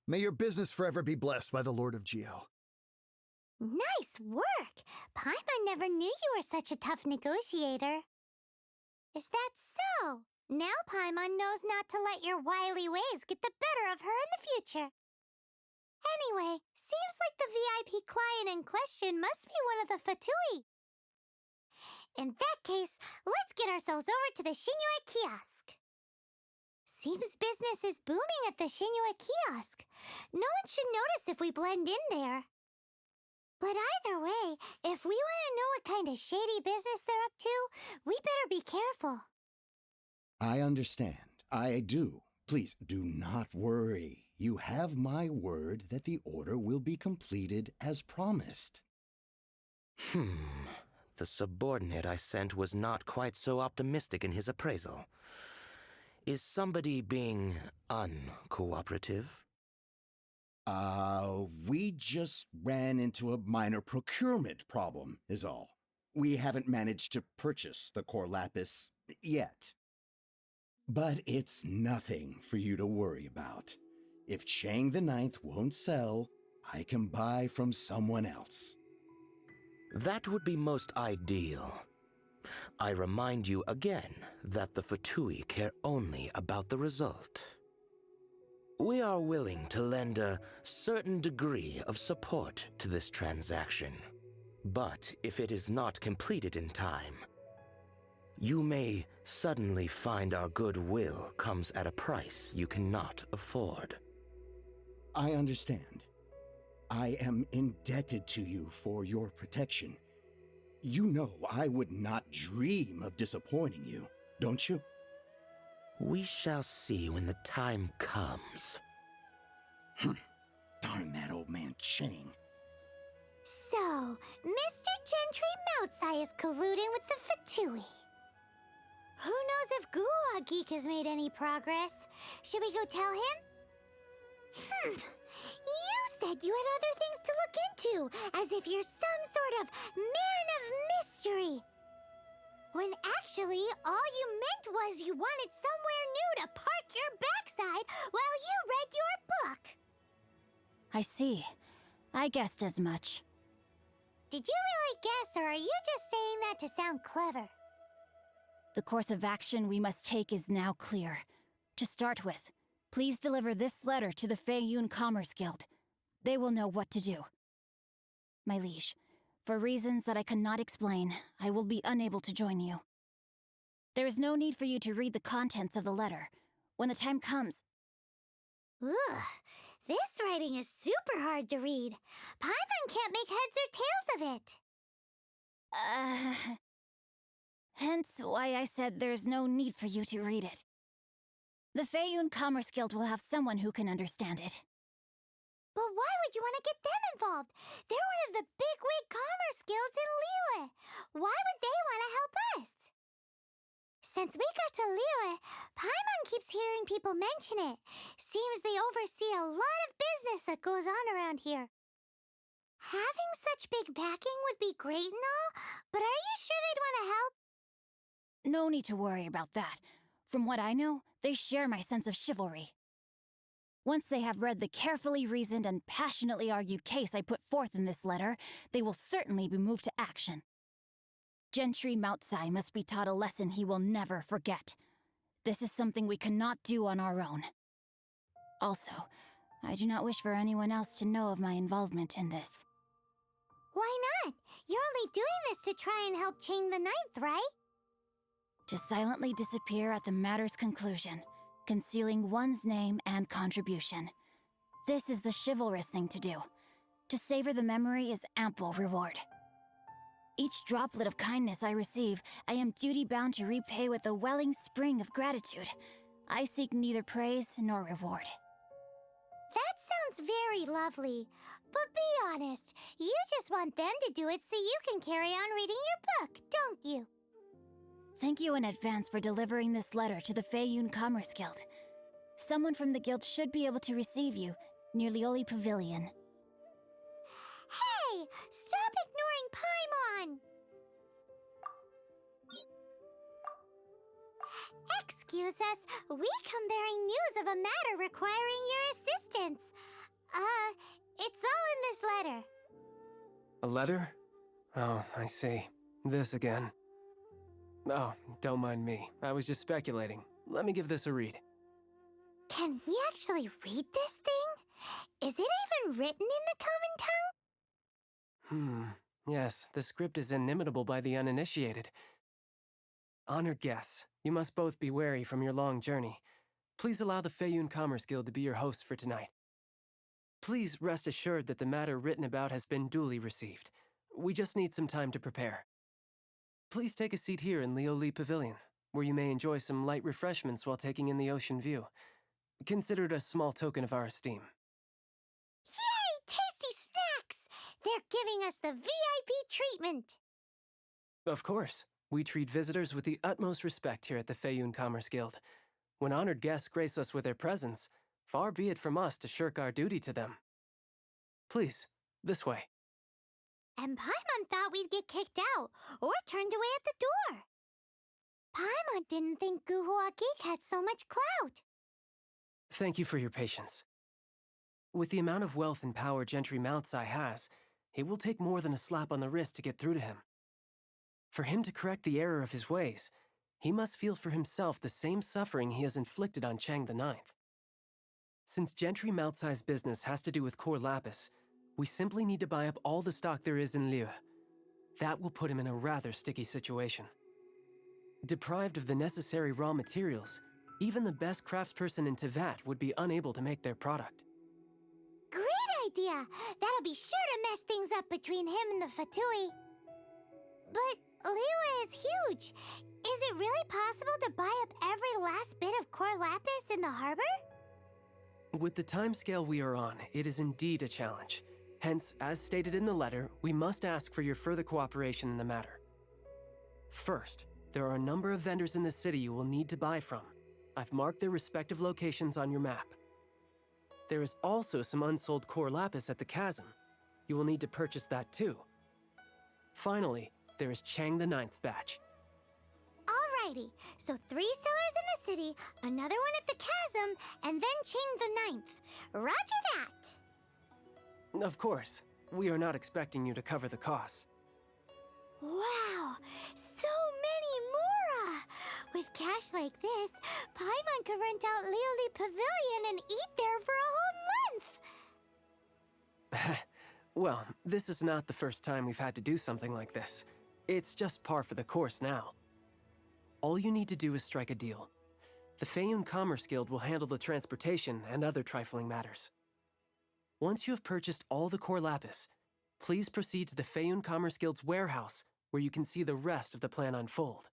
May your business forever be blessed by the Lord of Geo. Nice work! Paimon never knew you were such a tough negotiator. Is that so? Now Paimon knows not to let your wily ways get the better of her in the future. Anyway, seems like the VIP client in question must be one of the Fatui. In that case, let's get ourselves over to the Liyue kiosk. Seems business is booming at the Liyue kiosk. No one should notice if we blend in there. But either way, if we want to know what kind of shady business they're up to, we better be careful. I understand. I do. Please do not worry. You have my word that the order will be completed as promised. The subordinate I sent was not quite so optimistic in his appraisal. Is somebody being uncooperative? We just ran into a minor procurement problem, is all. We haven't managed to purchase the core lapis yet. But it's nothing for you to worry about. If Chang the Ninth won't sell, I can buy from someone else. That would be most ideal. I remind you again that the Fatui care only about the result. We are willing to lend a certain degree of support to this transaction. But if it is not completed in time, you may suddenly find our goodwill comes at a price you cannot afford. I understand. I am indebted to you for your protection. You know I would not dream of disappointing you, don't you? We shall see when the time comes. Darn that old man Chang. So, Mr. Gentry Moutsai is colluding with the Fatui. Who knows if Guwa Geek has made any progress? Should we go tell him? You said you had other things to look into, as if you're some sort of man of mystery. When actually, all you meant was you wanted somewhere new to park your backside while you read your book. I see. I guessed as much. Did you really guess, or are you just saying that to sound clever? The course of action we must take is now clear. To start with, please deliver this letter to the Feiyun Commerce Guild. They will know what to do. My liege, for reasons that I cannot explain, I will be unable to join you. There is no need for you to read the contents of the letter. When the time comes... Ugh, this writing is super hard to read. Paimon can't make heads or tails of it. Hence why I said there's no need for you to read it. The Feiyun Commerce Guild will have someone who can understand it. But why would you want to get them involved? They're one of the bigwig commerce guilds in Liyue. Why would they want to help us? Since we got to Liyue, Paimon keeps hearing people mention it. Seems they oversee a lot of business that goes on around here. Having such big backing would be great and all, but are you sure they'd want to help? No need to worry about that. From what I know, they share my sense of chivalry. Once they have read the carefully reasoned and passionately argued case I put forth in this letter, they will certainly be moved to action. Gentry Moutsai must be taught a lesson he will never forget. This is something we cannot do on our own. Also, I do not wish for anyone else to know of my involvement in this. Why not? You're only doing this to try and help Chang the Ninth, right? To silently disappear at the matter's conclusion, concealing one's name and contribution. This is the chivalrous thing to do. To savor the memory is ample reward. Each droplet of kindness I receive, I am duty-bound to repay with a welling spring of gratitude. I seek neither praise nor reward. That sounds very lovely. But be honest, you just want them to do it so you can carry on reading your book, don't you? Thank you in advance for delivering this letter to the Feiyun Commerce Guild. Someone from the guild should be able to receive you near Liyue Pavilion. Hey! Stop ignoring Paimon! Excuse us, we come bearing news of a matter requiring your assistance. It's all in this letter. A letter? Oh, I see. This again. Oh, don't mind me. I was just speculating. Let me give this a read. Can he actually read this thing? Is it even written in the common tongue? Yes, the script is inimitable by the uninitiated. Honored guests, you must both be wary from your long journey. Please allow the Feiyun Commerce Guild to be your hosts for tonight. Please rest assured that the matter written about has been duly received. We just need some time to prepare. Please take a seat here in Liyue Pavilion, where you may enjoy some light refreshments while taking in the ocean view. Consider it a small token of our esteem. Yay! Tasty snacks! They're giving us the VIP treatment! Of course. We treat visitors with the utmost respect here at the Feiyun Commerce Guild. When honored guests grace us with their presence, far be it from us to shirk our duty to them. Please, this way. And Paimon thought we'd get kicked out, or turned away at the door. Paimon didn't think Guhua Geek had so much clout. Thank you for your patience. With the amount of wealth and power Gentry Moutsai has, it will take more than a slap on the wrist to get through to him. For him to correct the error of his ways, he must feel for himself the same suffering he has inflicted on Chang the Ninth. Since Gentry Moutsai's business has to do with core lapis, we simply need to buy up all the stock there is in Liyue. That will put him in a rather sticky situation. Deprived of the necessary raw materials, even the best craftsperson in Tevat would be unable to make their product. Great idea! That'll be sure to mess things up between him and the Fatui. But Liyue is huge. Is it really possible to buy up every last bit of core lapis in the harbor? With the timescale we are on, it is indeed a challenge. Hence, as stated in the letter, we must ask for your further cooperation in the matter. First, there are a number of vendors in the city you will need to buy from. I've marked their respective locations on your map. There is also some unsold core lapis at the chasm. You will need to purchase that too. Finally, there is Chang the Ninth's batch. Alrighty, so 3 sellers in the city, another one at the chasm, and then Chang the Ninth. Roger that! Of course, we are not expecting you to cover the costs. Wow, so many mora! With cash like this, Paimon could rent out Liyue Pavilion and eat there for a whole month! Well, this is not the first time we've had to do something like this. It's just par for the course now. All you need to do is strike a deal. The Feiyun Commerce Guild will handle the transportation and other trifling matters. Once you have purchased all the core lapis, please proceed to the Feiyun Commerce Guild's warehouse, where you can see the rest of the plan unfold.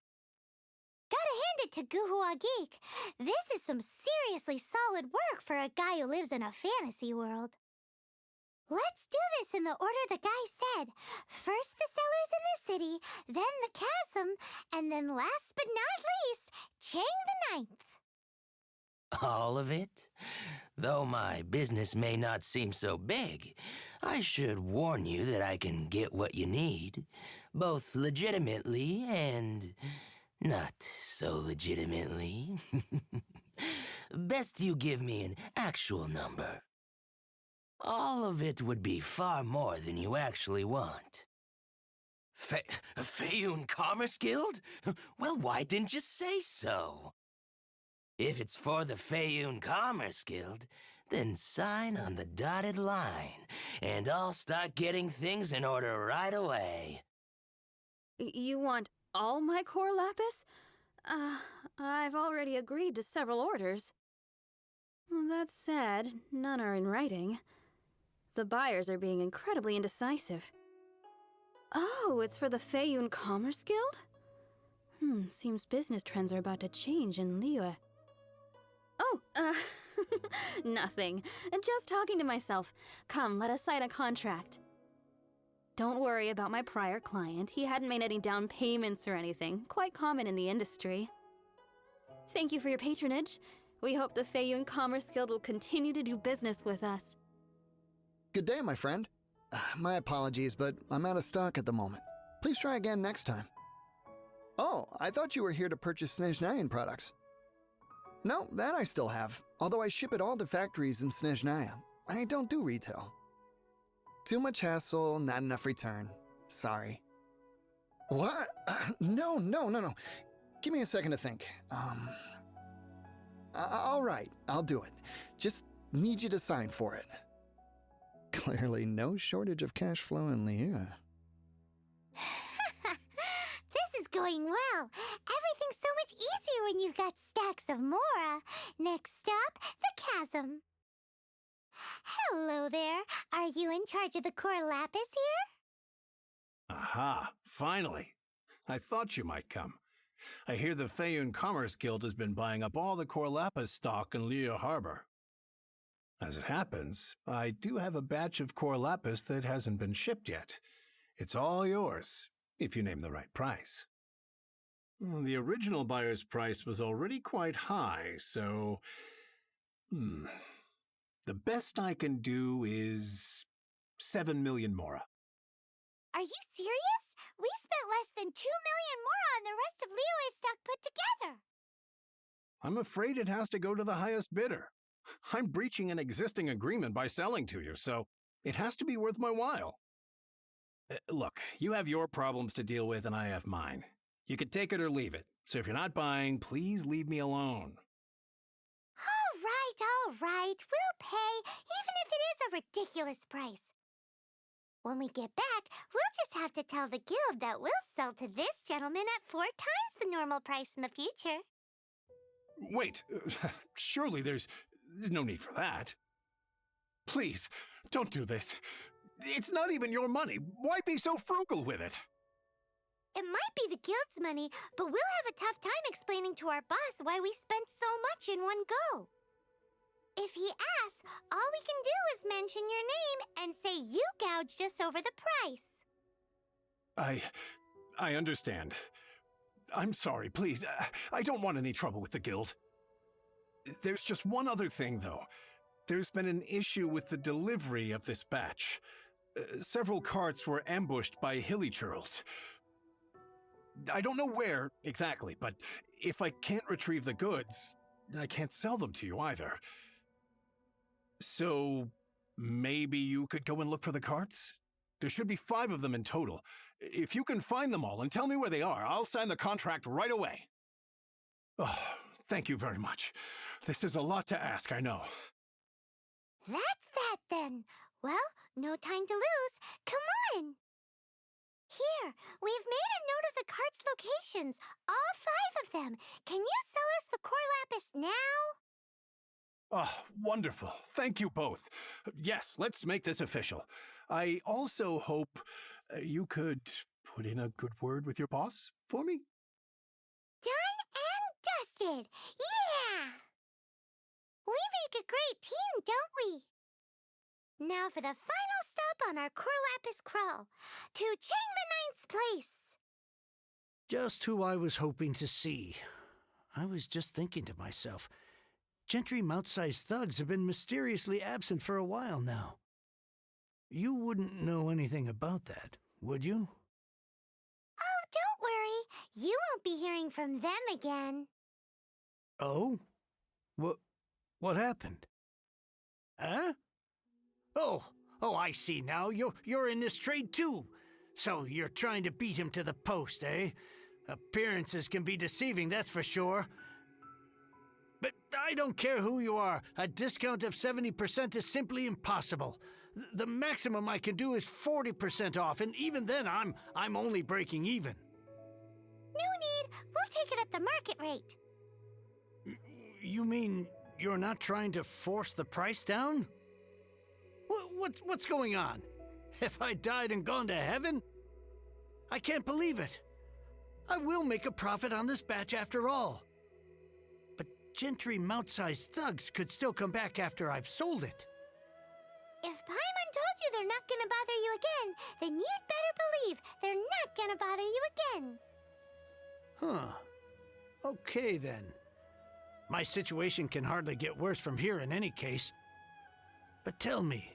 Gotta hand it to Guhua Geek. This is some seriously solid work for a guy who lives in a fantasy world. Let's do this in the order the guy said. First the sellers in the city, then the chasm, and then last but not least, Chang the Ninth. All of it? Though my business may not seem so big, I should warn you that I can get what you need, both legitimately and not so legitimately. Best you give me an actual number. All of it would be far more than you actually want. Feiyun Commerce Guild? Well, why didn't you say so? If it's for the Feiyun Commerce Guild, then sign on the dotted line, and I'll start getting things in order right away. You want all my core lapis? I've already agreed to several orders. Well, that said, none are in writing. The buyers are being incredibly indecisive. Oh, it's for the Feiyun Commerce Guild? Seems business trends are about to change in Liyue. Oh, nothing. Just talking to myself. Come, let us sign a contract. Don't worry about my prior client. He hadn't made any down payments or anything. Quite common in the industry. Thank you for your patronage. We hope the Feiyun Commerce Guild will continue to do business with us. Good day, my friend. My apologies, but I'm out of stock at the moment. Please try again next time. Oh, I thought you were here to purchase Snezhnayan products. No, that I still have, although I ship it all to factories in Snezhnaya. I don't do retail. Too much hassle, not enough return. Sorry. What? No. Give me a second to think. All right, I'll do it. Just need you to sign for it. Clearly no shortage of cash flow in Liyue. This is going well. Everything's so much easier when you've got stacks of Mora. Next stop, the chasm. Hello there. Are you in charge of the core lapis here? Aha, finally. I thought you might come. I hear the Feiyun Commerce Guild has been buying up all the core lapis stock in Liyue Harbor. As it happens, I do have a batch of core lapis that hasn't been shipped yet. It's all yours, if you name the right price. The original buyer's price was already quite high, so... The best I can do is 7 million Mora. Are you serious? We spent less than 2 million Mora on the rest of Liyue's stock put together. I'm afraid it has to go to the highest bidder. I'm breaching an existing agreement by selling to you, so it has to be worth my while. Look, you have your problems to deal with and I have mine. You could take it or leave it, so if you're not buying, please leave me alone. All right, we'll pay, even if it is a ridiculous price. When we get back, we'll just have to tell the guild that we'll sell to this gentleman at 4 times the normal price in the future. Wait, surely there's no need for that. Please, don't do this. It's not even your money. Why be so frugal with it? It might be the guild's money, but we'll have a tough time explaining to our boss why we spent so much in one go. If he asks, all we can do is mention your name and say you gouged us over the price. I understand. I'm sorry, please. I don't want any trouble with the guild. There's just one other thing, though. There's been an issue with the delivery of this batch. Several carts were ambushed by hilly-churls. I don't know where exactly, but if I can't retrieve the goods, I can't sell them to you either. So, maybe you could go and look for the carts? There should be 5 of them in total. If you can find them all and tell me where they are, I'll sign the contract right away. Oh, thank you very much. This is a lot to ask, I know. That's that then. Well, no time to lose. Come on. Here, we've made a note of the carts' locations. All 5 of them. Can you sell us the core lapis now? Oh, wonderful. Thank you both. Yes, let's make this official. I also hope you could put in a good word with your boss for me. Done and dusted. Yeah! We make a great team, don't we? Now for the final stop on our core lapis crawl. To Chang the 9th's place. Just who I was hoping to see. I was just thinking to myself, Gentry mouth-sized thugs have been mysteriously absent for a while now. You wouldn't know anything about that, would you? Oh, don't worry. You won't be hearing from them again. Oh? What happened? Huh? Oh, I see now. You're in this trade too. So you're trying to beat him to the post, eh? Appearances can be deceiving, that's for sure. But I don't care who you are. A discount of 70% is simply impossible. The maximum I can do is 40% off, and even then I'm only breaking even. No need. We'll take it at the market rate. You mean you're not trying to force the price down? What's going on? Have I died and gone to heaven? I can't believe it. I will make a profit on this batch after all. But Gentry mouth-sized thugs could still come back after I've sold it. If Paimon told you they're not gonna bother you again, then you'd better believe they're not gonna bother you again. Huh. Okay, then. My situation can hardly get worse from here in any case. But tell me,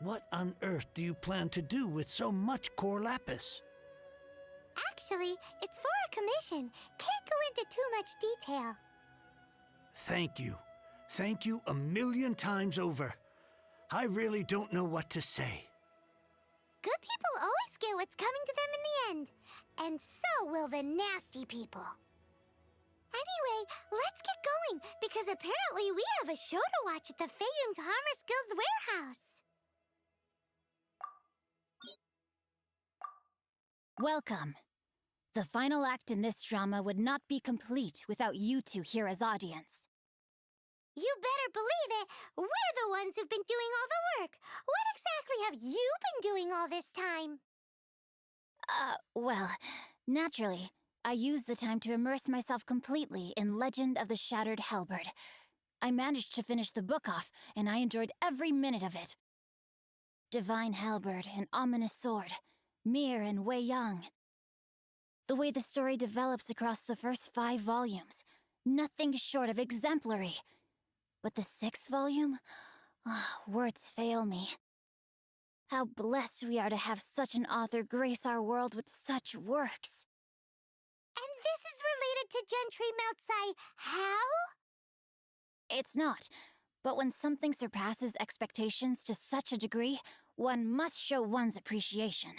what on earth do you plan to do with so much core lapis? Actually, it's for a commission. Can't go into too much detail. Thank you. Thank you a million times over. I really don't know what to say. Good people always get what's coming to them in the end. And so will the nasty people. Anyway, let's get going, because apparently we have a show to watch at the Feiyun Commerce Guild's warehouse. Welcome. The final act in this drama would not be complete without you two here as audience. You better believe it. We're the ones who've been doing all the work. What exactly have you been doing all this time? Well, naturally, I used the time to immerse myself completely in Legend of the Shattered Halberd. I managed to finish the book off, and I enjoyed every minute of it. Divine Halberd, an ominous sword, Mir and Wei Yang. The way the story develops across the first 5 volumes, nothing short of exemplary. But the 6th volume? Words fail me. How blessed we are to have such an author grace our world with such works. And this is related to Gentry Meltsai how? It's not, but when something surpasses expectations to such a degree, one must show one's appreciation.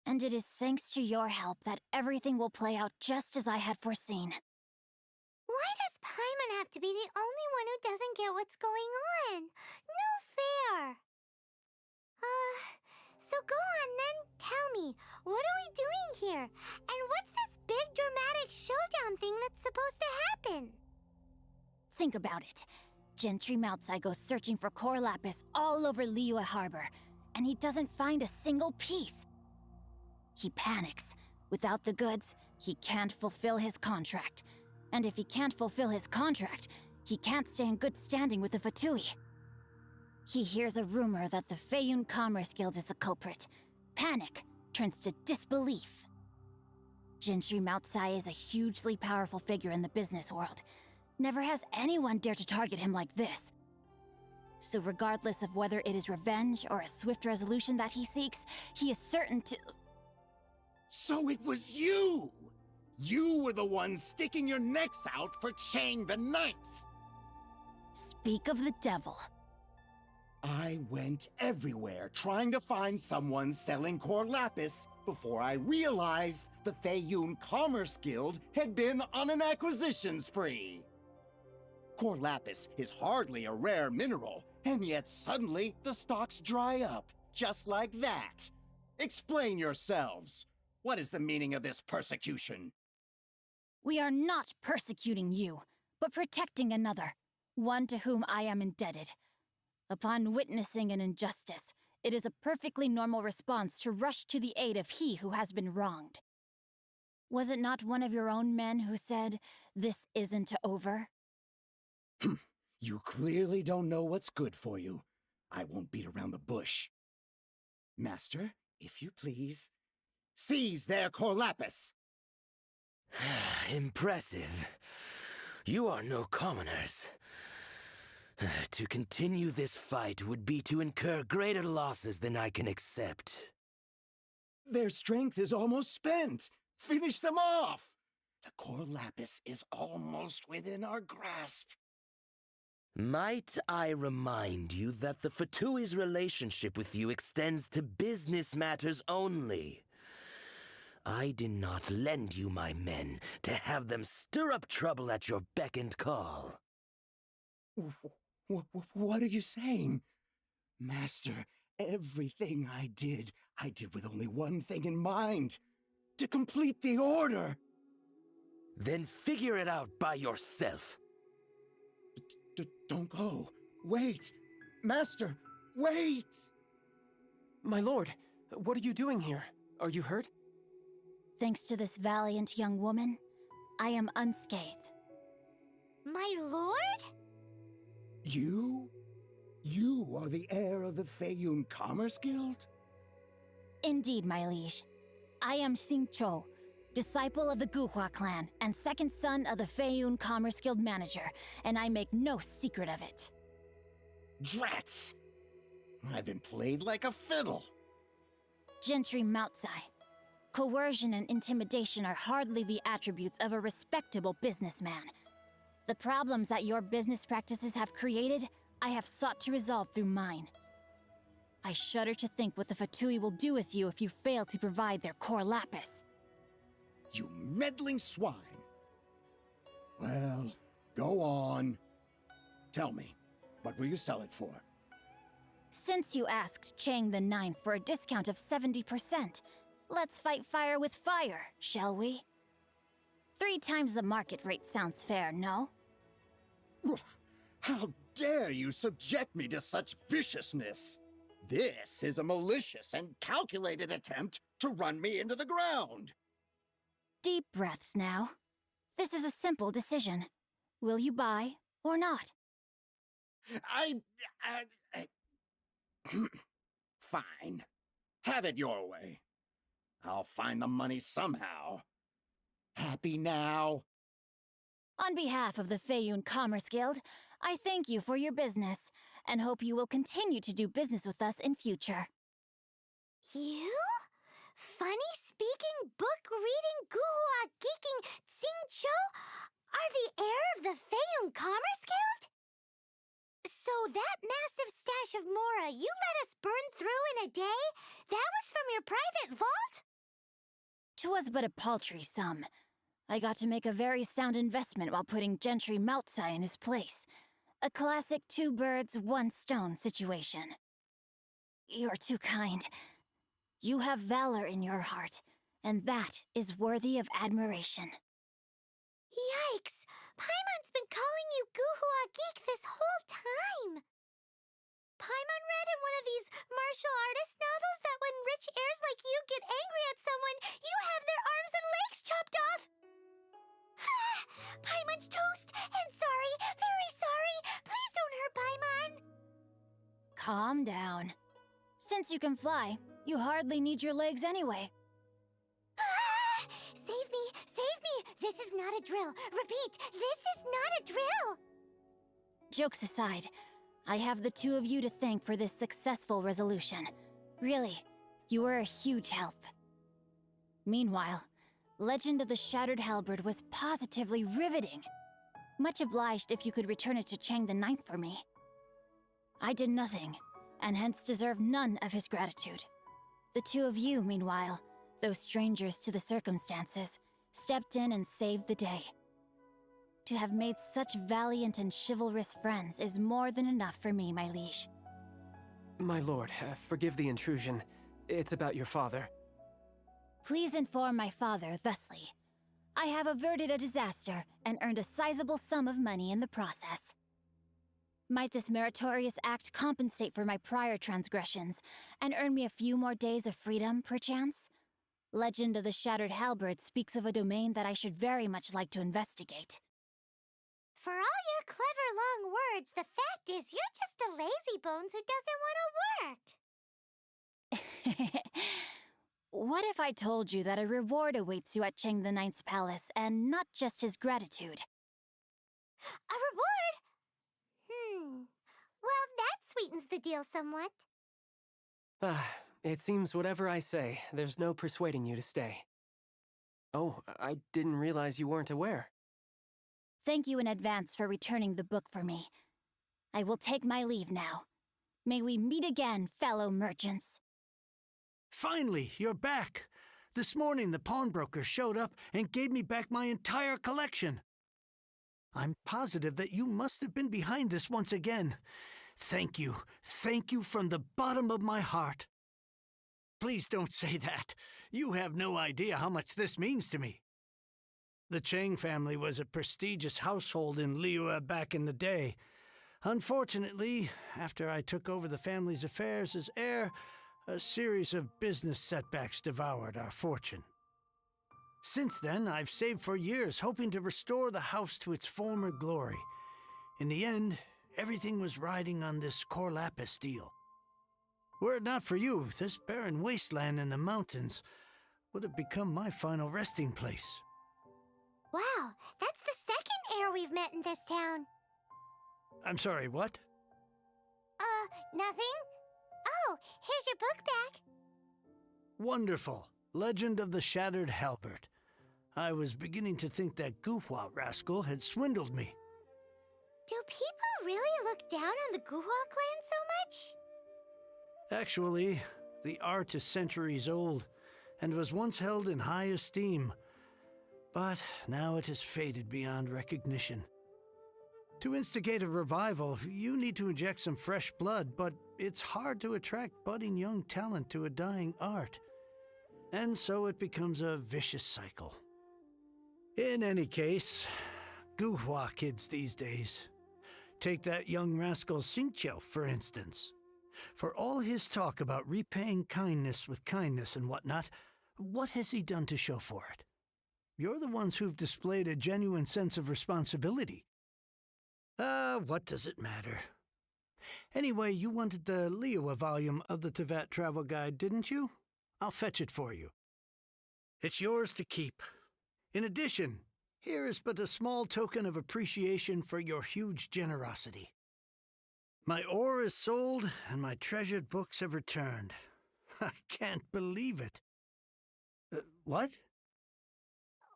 And it is thanks to your help that everything will play out just as I had foreseen. Why does Paimon have to be the only one who doesn't get what's going on? No fair! So go on then, tell me, what are we doing here? And what's this big dramatic showdown thing that's supposed to happen? Think about it. Gentry Meltsai goes searching for core lapis all over Liyue Harbor, and he doesn't find a single piece. He panics. Without the goods, he can't fulfill his contract. And if he can't fulfill his contract, he can't stay in good standing with the Fatui. He hears a rumor that the Feiyun Commerce Guild is the culprit. Panic turns to disbelief. Gentry Meltsai is a hugely powerful figure in the business world. Never has anyone dared to target him like this. So regardless of whether it is revenge or a swift resolution that he seeks, he is certain to... So it was you! You were the one sticking your necks out for Chang the Ninth! Speak of the devil. I went everywhere trying to find someone selling core lapis before I realized the Feiyun Commerce Guild had been on an acquisition spree. Core lapis is hardly a rare mineral, and yet suddenly the stocks dry up, just like that. Explain yourselves. What is the meaning of this persecution? We are not persecuting you, but protecting another, one to whom I am indebted. Upon witnessing an injustice, it is a perfectly normal response to rush to the aid of he who has been wronged. Was it not one of your own men who said, "This isn't over"? You clearly don't know what's good for you. I won't beat around the bush. Master, if you please, seize their core lapis! Impressive. You are no commoners. To continue this fight would be to incur greater losses than I can accept. Their strength is almost spent. Finish them off! The core lapis is almost within our grasp. Might I remind you that the Fatui's relationship with you extends to business matters only? I did not lend you my men to have them stir up trouble at your beck and call. What are you saying? Master, everything I did with only one thing in mind. To complete the order. Then figure it out by yourself. Don't go. Wait. Master, wait! My lord, what are you doing here? Are you hurt? Thanks to this valiant young woman, I am unscathed. My lord? You? You are the heir of the Feiyun Commerce Guild? Indeed, my liege. I am Xingqiu, disciple of the Guhua clan and second son of the Feiyun Commerce Guild manager, and I make no secret of it. Drats! I've been played like a fiddle. Gentry Moutsai. Coercion and intimidation are hardly the attributes of a respectable businessman. The problems that your business practices have created, I have sought to resolve through mine. I shudder to think what the Fatui will do with you if you fail to provide their core lapis. You meddling swine. Well, go on. Tell me, what will you sell it for? Since you asked Chang the Ninth for a discount of 70%, let's fight fire with fire, shall we? 3 times the market rate sounds fair, no? How dare you subject me to such viciousness? This is a malicious and calculated attempt to run me into the ground. Deep breaths now. This is a simple decision. Will you buy or not? Fine. Have it your way. I'll find the money somehow. Happy now? On behalf of the Feiyun Commerce Guild, I thank you for your business and hope you will continue to do business with us in future. You? Funny-speaking, book-reading, guhua geeking Xingqiu are the heir of the Feiyun Commerce Guild? So that massive stash of Mora you let us burn through in a day, that was from your private vault? 'Twas but a paltry sum. I got to make a very sound investment while putting Gentry Moutsai in his place. A classic 2 birds, 1 stone situation. You're too kind. You have valor in your heart, and that is worthy of admiration. Yikes! Paimon's been calling you Guhua Geek this whole time! Paimon read in one of these martial artist novels that when rich heirs like you get angry at someone, you have their arms and legs chopped off! Paimon's toast! And sorry, very sorry! Please don't hurt Paimon! Calm down. Since you can fly, you hardly need your legs anyway. Save me! Save me! This is not a drill! Repeat, this is not a drill! Jokes aside, I have the 2 of you to thank for this successful resolution. Really, you were a huge help. Meanwhile, Legend of the Shattered Halberd was positively riveting. Much obliged if you could return it to Chang the Ninth for me. I did nothing, and hence deserve none of his gratitude. The 2 of you, meanwhile, though strangers to the circumstances, stepped in and saved the day. To have made such valiant and chivalrous friends is more than enough for me, my liege. My lord, forgive the intrusion. It's about your father. Please inform my father thusly. I have averted a disaster and earned a sizable sum of money in the process. Might this meritorious act compensate for my prior transgressions and earn me a few more days of freedom, perchance? Legend of the Shattered Halberd speaks of a domain that I should very much like to investigate. For all your clever long words, the fact is you're just a lazy bones who doesn't want to work. What if I told you that a reward awaits you at Chang the Ninth's palace, and not just his gratitude? A reward? Well, that sweetens the deal somewhat. It seems whatever I say, there's no persuading you to stay. Oh, I didn't realize you weren't aware. Thank you in advance for returning the book for me. I will take my leave now. May we meet again, fellow merchants. Finally, you're back. This morning, the pawnbroker showed up and gave me back my entire collection. I'm positive that you must have been behind this once again. Thank you from the bottom of my heart. Please don't say that. You have no idea how much this means to me. The Chang family was a prestigious household in Liyue back in the day. Unfortunately, after I took over the family's affairs as heir, a series of business setbacks devoured our fortune. Since then, I've saved for years, hoping to restore the house to its former glory. In the end, everything was riding on this Corlapis deal. Were it not for you, this barren wasteland in the mountains would have become my final resting place. Wow, that's the second heir we've met in this town. I'm sorry, what? Nothing? Oh, here's your book back. Wonderful. Legend of the Shattered Halberd. I was beginning to think that Guhua rascal had swindled me. Do people really look down on the Guhua clan so much? Actually, the art is centuries old and was once held in high esteem, but now it has faded beyond recognition. To instigate a revival, you need to inject some fresh blood, but it's hard to attract budding young talent to a dying art. And so it becomes a vicious cycle. In any case, Guhua kids these days. Take that young rascal Xingqiu, for instance. For all his talk about repaying kindness with kindness and whatnot, what has he done to show for it? You're the ones who've displayed a genuine sense of responsibility. What does it matter? Anyway, you wanted the Liyue volume of the Teyvat Travel Guide, didn't you? I'll fetch it for you. It's yours to keep. In addition, here is but a small token of appreciation for your huge generosity. My ore is sold, and my treasured books have returned. I can't believe it. What?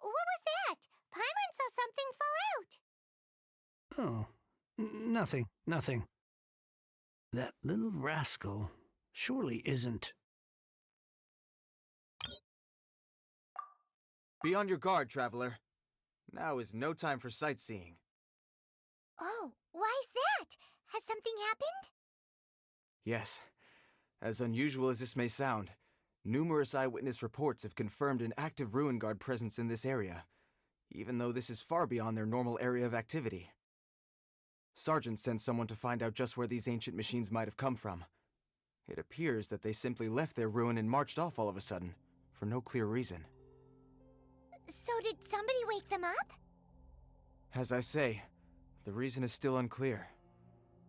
What was that? Paimon saw something fall out. Oh, nothing. That little rascal surely isn't. Be on your guard, traveler. Now is no time for sightseeing. Oh, why's that? Has something happened? Yes. As unusual as this may sound, numerous eyewitness reports have confirmed an active Ruin Guard presence in this area, even though this is far beyond their normal area of activity. Sergeant sent someone to find out just where these ancient machines might have come from. It appears that they simply left their ruin and marched off all of a sudden, for no clear reason. So did somebody wake them up? As I say, the reason is still unclear.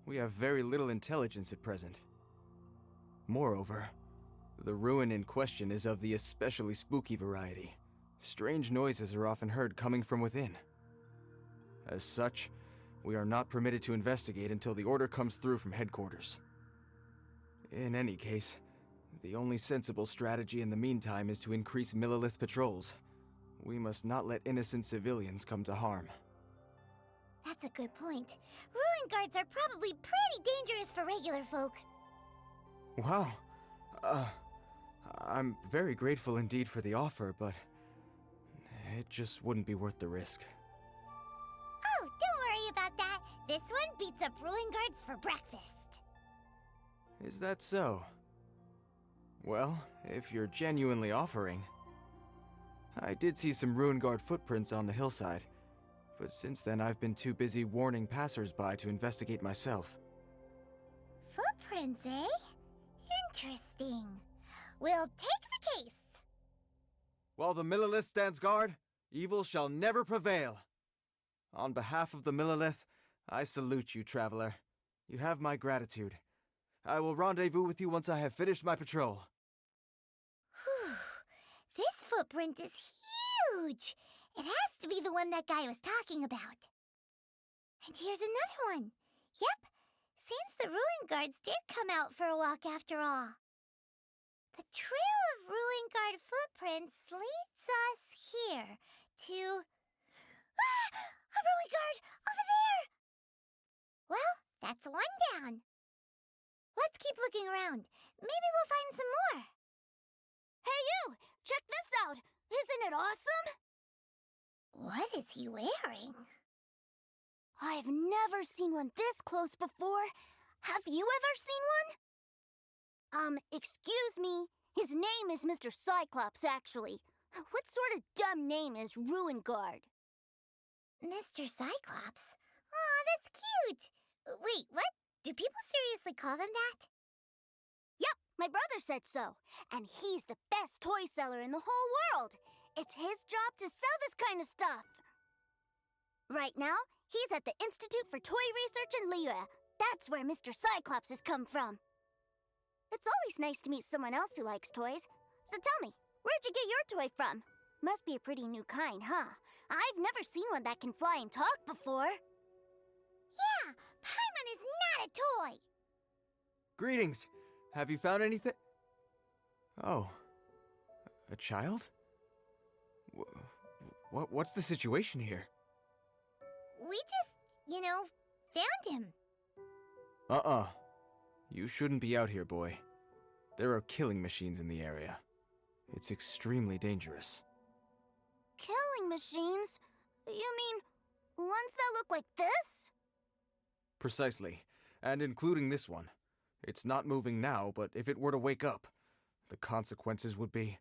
We have very little intelligence at present. Moreover, the ruin in question is of the especially spooky variety. Strange noises are often heard coming from within. As such, we are not permitted to investigate until the order comes through from headquarters. In any case, the only sensible strategy in the meantime is to increase Millilith patrols. We must not let innocent civilians come to harm. That's a good point. Ruin guards are probably pretty dangerous for regular folk. Wow. I'm very grateful indeed for the offer, but it just wouldn't be worth the risk. Oh, don't worry about that. This one beats up Ruin guards for breakfast. Is that so? Well, if you're genuinely offering. I did see some Ruin Guard footprints on the hillside, but since then I've been too busy warning passers-by to investigate myself. Footprints, eh? Interesting. We'll take the case. While the Millilith stands guard, evil shall never prevail. On behalf of the Millilith, I salute you, traveler. You have my gratitude. I will rendezvous with you once I have finished my patrol. Whew. This footprint is huge. It has to be the one that guy was talking about. And here's another one. Yep. Seems the Ruin Guards did come out for a walk after all. The trail of Ruin Guard footprints leads us here to... Ah! A Ruin Guard! Over there! Well, that's one down. Let's keep looking around. Maybe we'll find some more. Hey you! Check this out! Isn't it awesome? What is he wearing? I've never seen one this close before. Have you ever seen one? Excuse me. His name is Mr. Cyclops, actually. What sort of dumb name is Ruin Guard? Mr. Cyclops? Aw, that's cute. Wait, what? Do people seriously call them that? Yep, my brother said so. And he's the best toy seller in the whole world. It's his job to sell this kind of stuff. Right now, he's at the Institute for Toy Research in Liyue. That's where Mr. Cyclops has come from. It's always nice to meet someone else who likes toys. So tell me, where'd you get your toy from? Must be a pretty new kind, huh? I've never seen one that can fly and talk before. Yeah, Paimon is not a toy! Greetings! Have you found anything? Oh. A child? What's the situation here? We just, found him. You shouldn't be out here, boy. There are killing machines in the area. It's extremely dangerous. Killing machines? You mean ones that look like this? Precisely. And including this one. It's not moving now, but if it were to wake up, the consequences would be...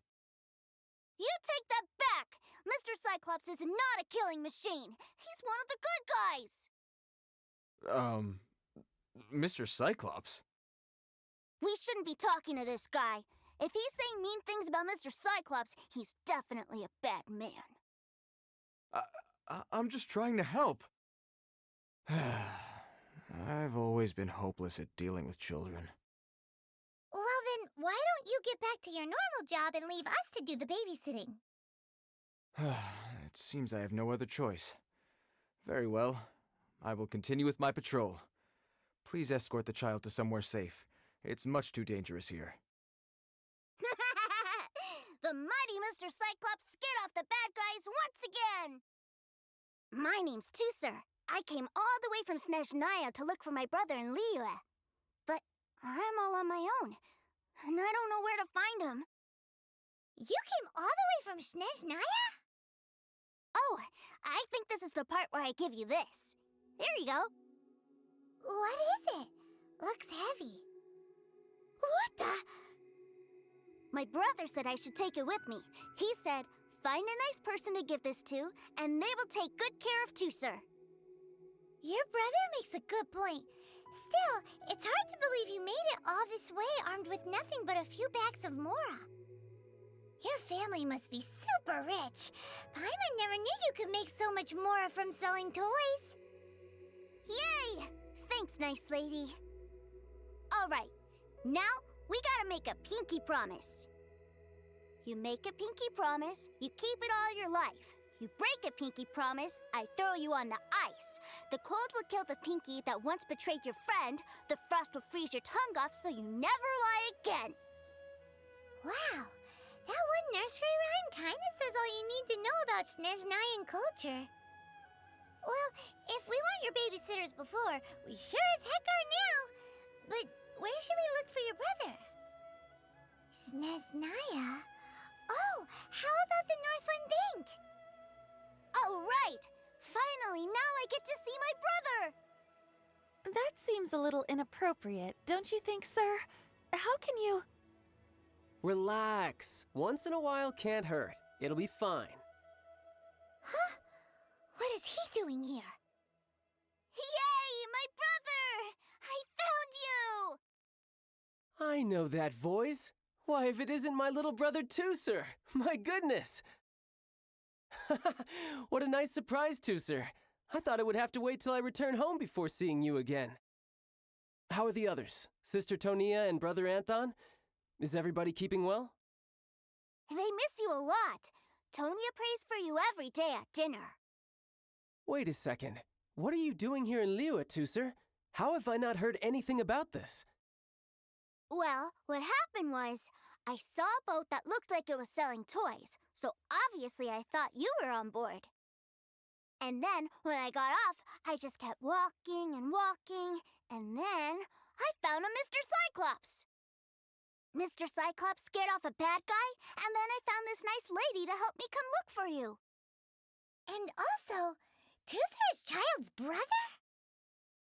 You take that back! Mr. Cyclops is not a killing machine! He's one of the good guys! Mr. Cyclops? We shouldn't be talking to this guy. If he's saying mean things about Mr. Cyclops, he's definitely a bad man. I'm just trying to help. I've always been hopeless at dealing with children. Well then, why don't you get back to your normal job and leave us to do the babysitting? It seems I have no other choice. Very well. I will continue with my patrol. Please escort the child to somewhere safe. It's much too dangerous here. The mighty Mr. Cyclops scared off the bad guys once again! My name's Tusser. I came all the way from Snezhnaya to look for my brother in Liyue. But I'm all on my own, and I don't know where to find him. You came all the way from Snezhnaya? Oh, I think this is the part where I give you this. Here you go. What is it? Looks heavy. What the? My brother said I should take it with me. He said, find a nice person to give this to, and they will take good care of Tusser. Your brother makes a good point. Still, it's hard to believe you made it all this way armed with nothing but a few bags of Mora. Your family must be super rich. Paimon never knew you could make so much Mora from selling toys. Yay! Thanks, nice lady. All right, now we gotta make a pinky promise. You make a pinky promise, you keep it all your life. You break a pinky promise, I throw you on the ice. The cold will kill the pinky that once betrayed your friend. The frost will freeze your tongue off so you never lie again. Wow, that one nursery rhyme kinda says all you need to know about Snezhnayan culture. Well, if we weren't your babysitters before, we sure as heck are now. But where should we look for your brother? Snezhnaya? Oh, how about the Northland Bank? Oh, right! Finally, now I get to see my brother! That seems a little inappropriate, don't you think, sir? How can you... Relax. Once in a while can't hurt. It'll be fine. Huh? What is he doing here? Yay, my brother! I found you! I know that voice. Why, if it isn't my little brother Tusser! My goodness! What a nice surprise, Tusser. I thought I would have to wait till I return home before seeing you again. How are the others? Sister Tonia and Brother Anthon? Is everybody keeping well? They miss you a lot. Tonia prays for you every day at dinner. Wait a second. What are you doing here in Liyue, Tusser? How have I not heard anything about this? Well, what happened was, I saw a boat that looked like it was selling toys, so obviously I thought you were on board. And then, when I got off, I just kept walking and walking, and then I found a Mr. Cyclops. Mr. Cyclops scared off a bad guy, and then I found this nice lady to help me come look for you. And also, Tusser is Child's brother?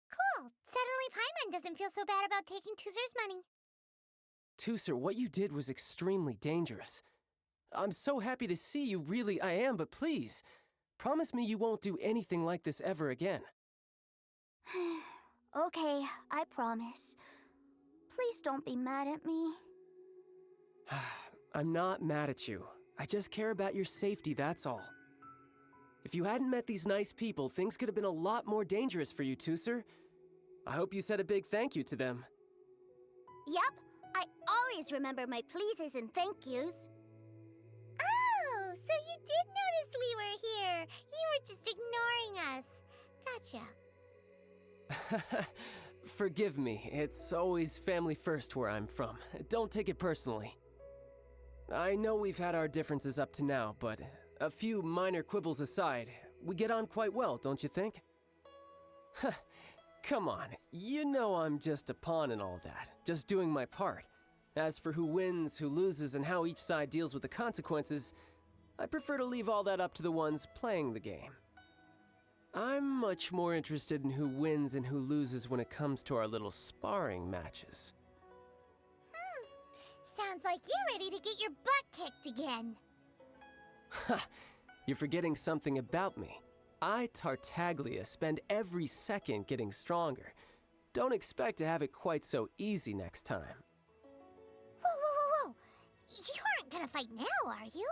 Cool. Suddenly Paimon doesn't feel so bad about taking Tusser's money. Tusser, what you did was extremely dangerous. I'm so happy to see you, really I am, but please, promise me you won't do anything like this ever again. Okay, I promise. Please don't be mad at me. I'm not mad at you. I just care about your safety, that's all. If you hadn't met these nice people, things could have been a lot more dangerous for you, Tusser. I hope you said a big thank you to them. Yep, I always remember my pleases and thank yous. Oh, so you did notice we were here. You were just ignoring us. Gotcha. Forgive me, it's always family first where I'm from. Don't take it personally. I know we've had our differences up to now, but a few minor quibbles aside, we get on quite well, don't you think? Come on, you know I'm just a pawn and all that, just doing my part. As for who wins, who loses, and how each side deals with the consequences, I prefer to leave all that up to the ones playing the game. I'm much more interested in who wins and who loses when it comes to our little sparring matches. Sounds like you're ready to get your butt kicked again. Ha! You're forgetting something about me. I, Tartaglia, spend every second getting stronger. Don't expect to have it quite so easy next time. Whoa. You aren't gonna fight now, are you?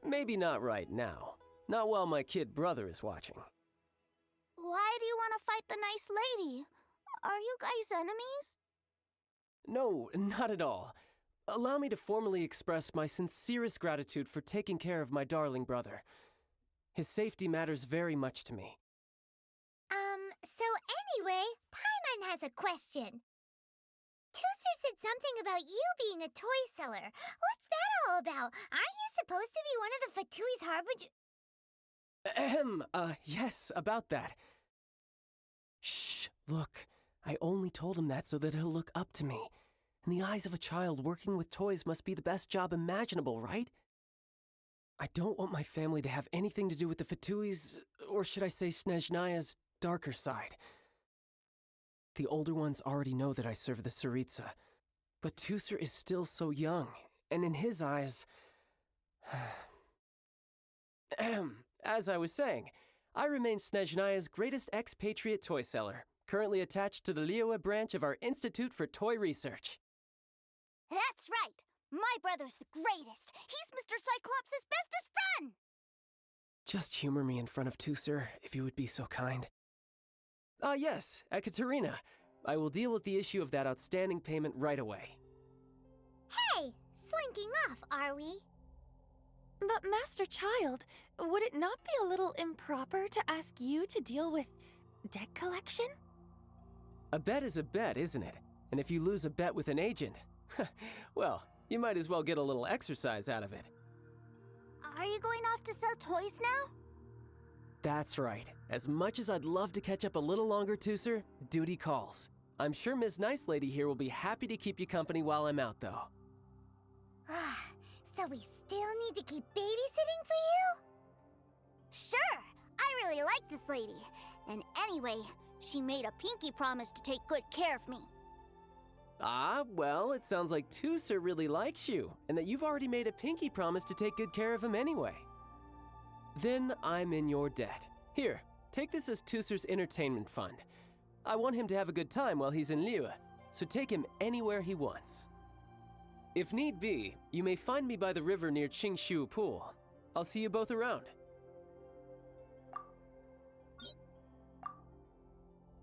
Maybe not right now. Not while my kid brother is watching. Why do you want to fight the nice lady? Are you guys enemies? No, not at all. Allow me to formally express my sincerest gratitude for taking care of my darling brother. His safety matters very much to me. So anyway, Paimon has a question. Tooser said something about you being a toy seller. What's that all about? Aren't you supposed to be one of the Fatui's harbinger? Yes, about that. Shh, look. I only told him that so that he'll look up to me. In the eyes of a child, working with toys must be the best job imaginable, right? I don't want my family to have anything to do with the Fatui's, or should I say Snezhnaya's, darker side. The older ones already know that I serve the Tsaritsa, but Tooser is still so young, and in his eyes... As I was saying, I remain Snezhnaya's greatest expatriate toy seller, currently attached to the Liyue branch of our Institute for Toy Research. That's right! My brother's the greatest! He's Mr. Cyclops' bestest friend! Just humor me in front of Tooser, if you would be so kind. Yes, Ekaterina. I will deal with the issue of that outstanding payment right away. Hey! Slinking off, are we? But Master Child, would it not be a little improper to ask you to deal with debt collection? A bet is a bet, isn't it? And if you lose a bet with an agent, well, you might as well get a little exercise out of it. Are you going off to sell toys now? That's right. As much as I'd love to catch up a little longer, Tooser, duty calls. I'm sure Miss Nice Lady here will be happy to keep you company while I'm out, though. So we still need to keep babysitting for you? Sure! I really like this lady. And anyway, she made a pinky promise to take good care of me. Well, it sounds like Tooser really likes you, and that you've already made a pinky promise to take good care of him anyway. Then I'm in your debt. Here, take this as Tooser's entertainment fund. I want him to have a good time while he's in Liyue, so take him anywhere he wants. If need be, you may find me by the river near Qingshu Pool. I'll see you both around.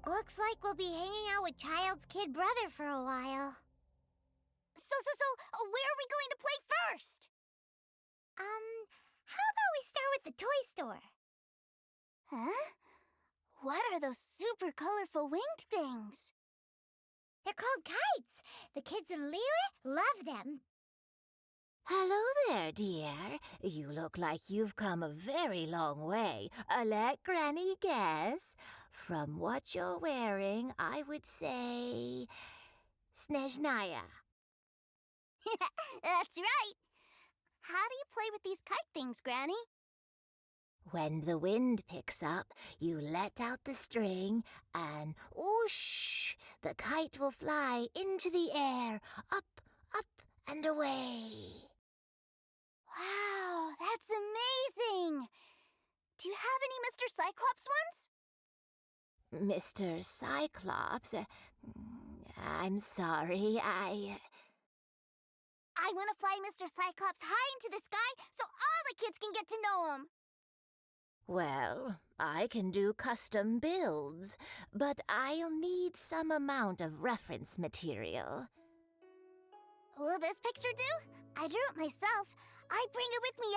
Looks like we'll be hanging out with Child's kid brother for a while. So, where are we going to play first? How about we start with the toy store? Huh? What are those super colorful winged things? They're called kites. The kids in Liyue love them. Hello there, dear. You look like you've come a very long way. Let Granny guess. From what you're wearing, I would say... Snezhnaya. That's right. How do you play with these kite things, Granny? When the wind picks up, you let out the string and whoosh! The kite will fly into the air, up, and away. Wow, that's amazing! Do you have any Mr. Cyclops ones? Mr. Cyclops? I'm sorry, I want to fly Mr. Cyclops high into the sky so all the kids can get to know him. Well, I can do custom builds, but I'll need some amount of reference material. Will this picture do? I drew it myself. I bring it with me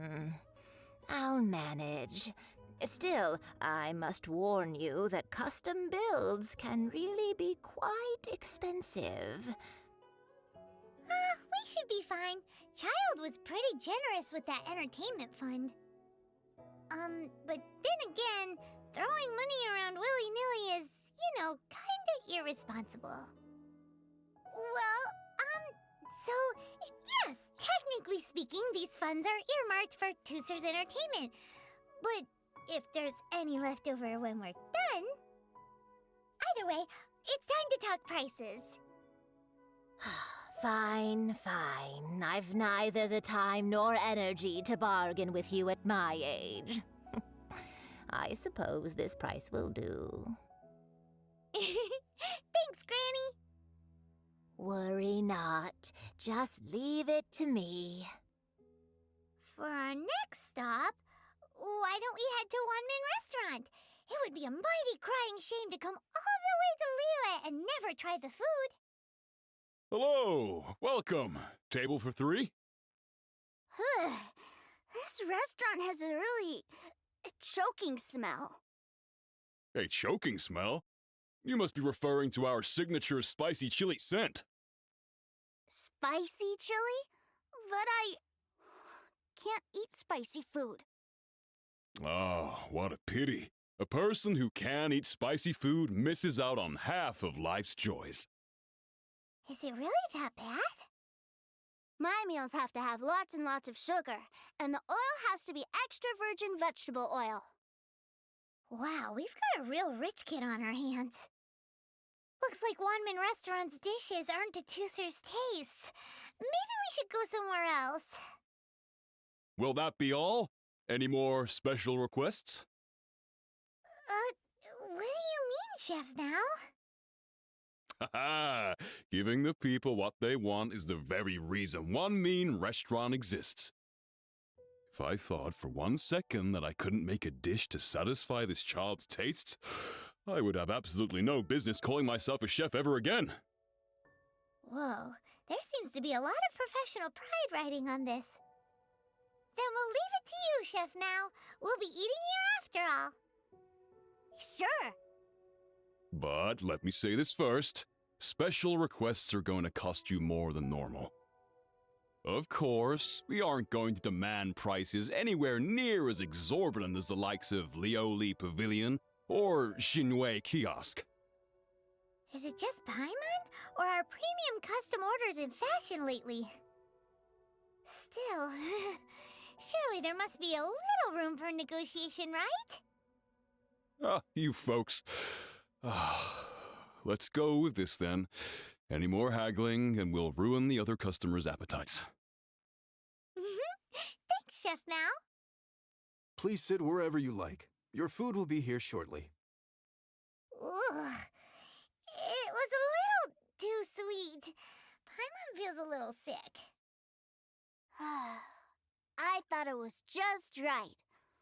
everywhere. I'll manage. Still, I must warn you that custom builds can really be quite expensive. We should be fine. Child was pretty generous with that entertainment fund. But then again, throwing money around willy-nilly is, kinda irresponsible. Well, so, yes, technically speaking, these funds are earmarked for Tooser's entertainment. But if there's any left over when we're done... Either way, it's time to talk prices. Fine. I've neither the time nor energy to bargain with you at my age. I suppose this price will do. Thanks, Granny. Worry not. Just leave it to me. For our next stop, why don't we head to One-Man Restaurant? It would be a mighty crying shame to come all the way to Liyue and never try the food. Hello! Welcome! Table for 3? This restaurant has a really choking smell. A choking smell? You must be referring to our signature spicy chili scent. Spicy chili? But I can't eat spicy food. Oh, what a pity. A person who can eat spicy food misses out on half of life's joys. Is it really that bad? My meals have to have lots and lots of sugar, and the oil has to be extra virgin vegetable oil. Wow, we've got a real rich kid on our hands. Looks like One-Man Restaurant's dishes aren't to Tooser's taste. Maybe we should go somewhere else. Will that be all? Any more special requests? What do you mean, Chef Now? Haha! Giving the people what they want is the very reason One Mean Restaurant exists. If I thought for 1 second that I couldn't make a dish to satisfy this child's tastes, I would have absolutely no business calling myself a chef ever again. Whoa, there seems to be a lot of professional pride riding on this. Then we'll leave it to you, Chef Now. We'll be eating here after all. Sure. But let me say this first. Special requests are going to cost you more than normal. Of course, we aren't going to demand prices anywhere near as exorbitant as the likes of Liyue Pavilion or Xinwei Kiosk. Is it just Paimon, or are premium custom orders in fashion lately? Still, surely there must be a little room for negotiation, right? Ah, you folks. Let's go with this then. Any more haggling and we'll ruin the other customers' appetites. Thanks, Chef Now. Please sit wherever you like. Your food will be here shortly. Ugh. It was a little too sweet. Paimon feels a little sick. I thought it was just right.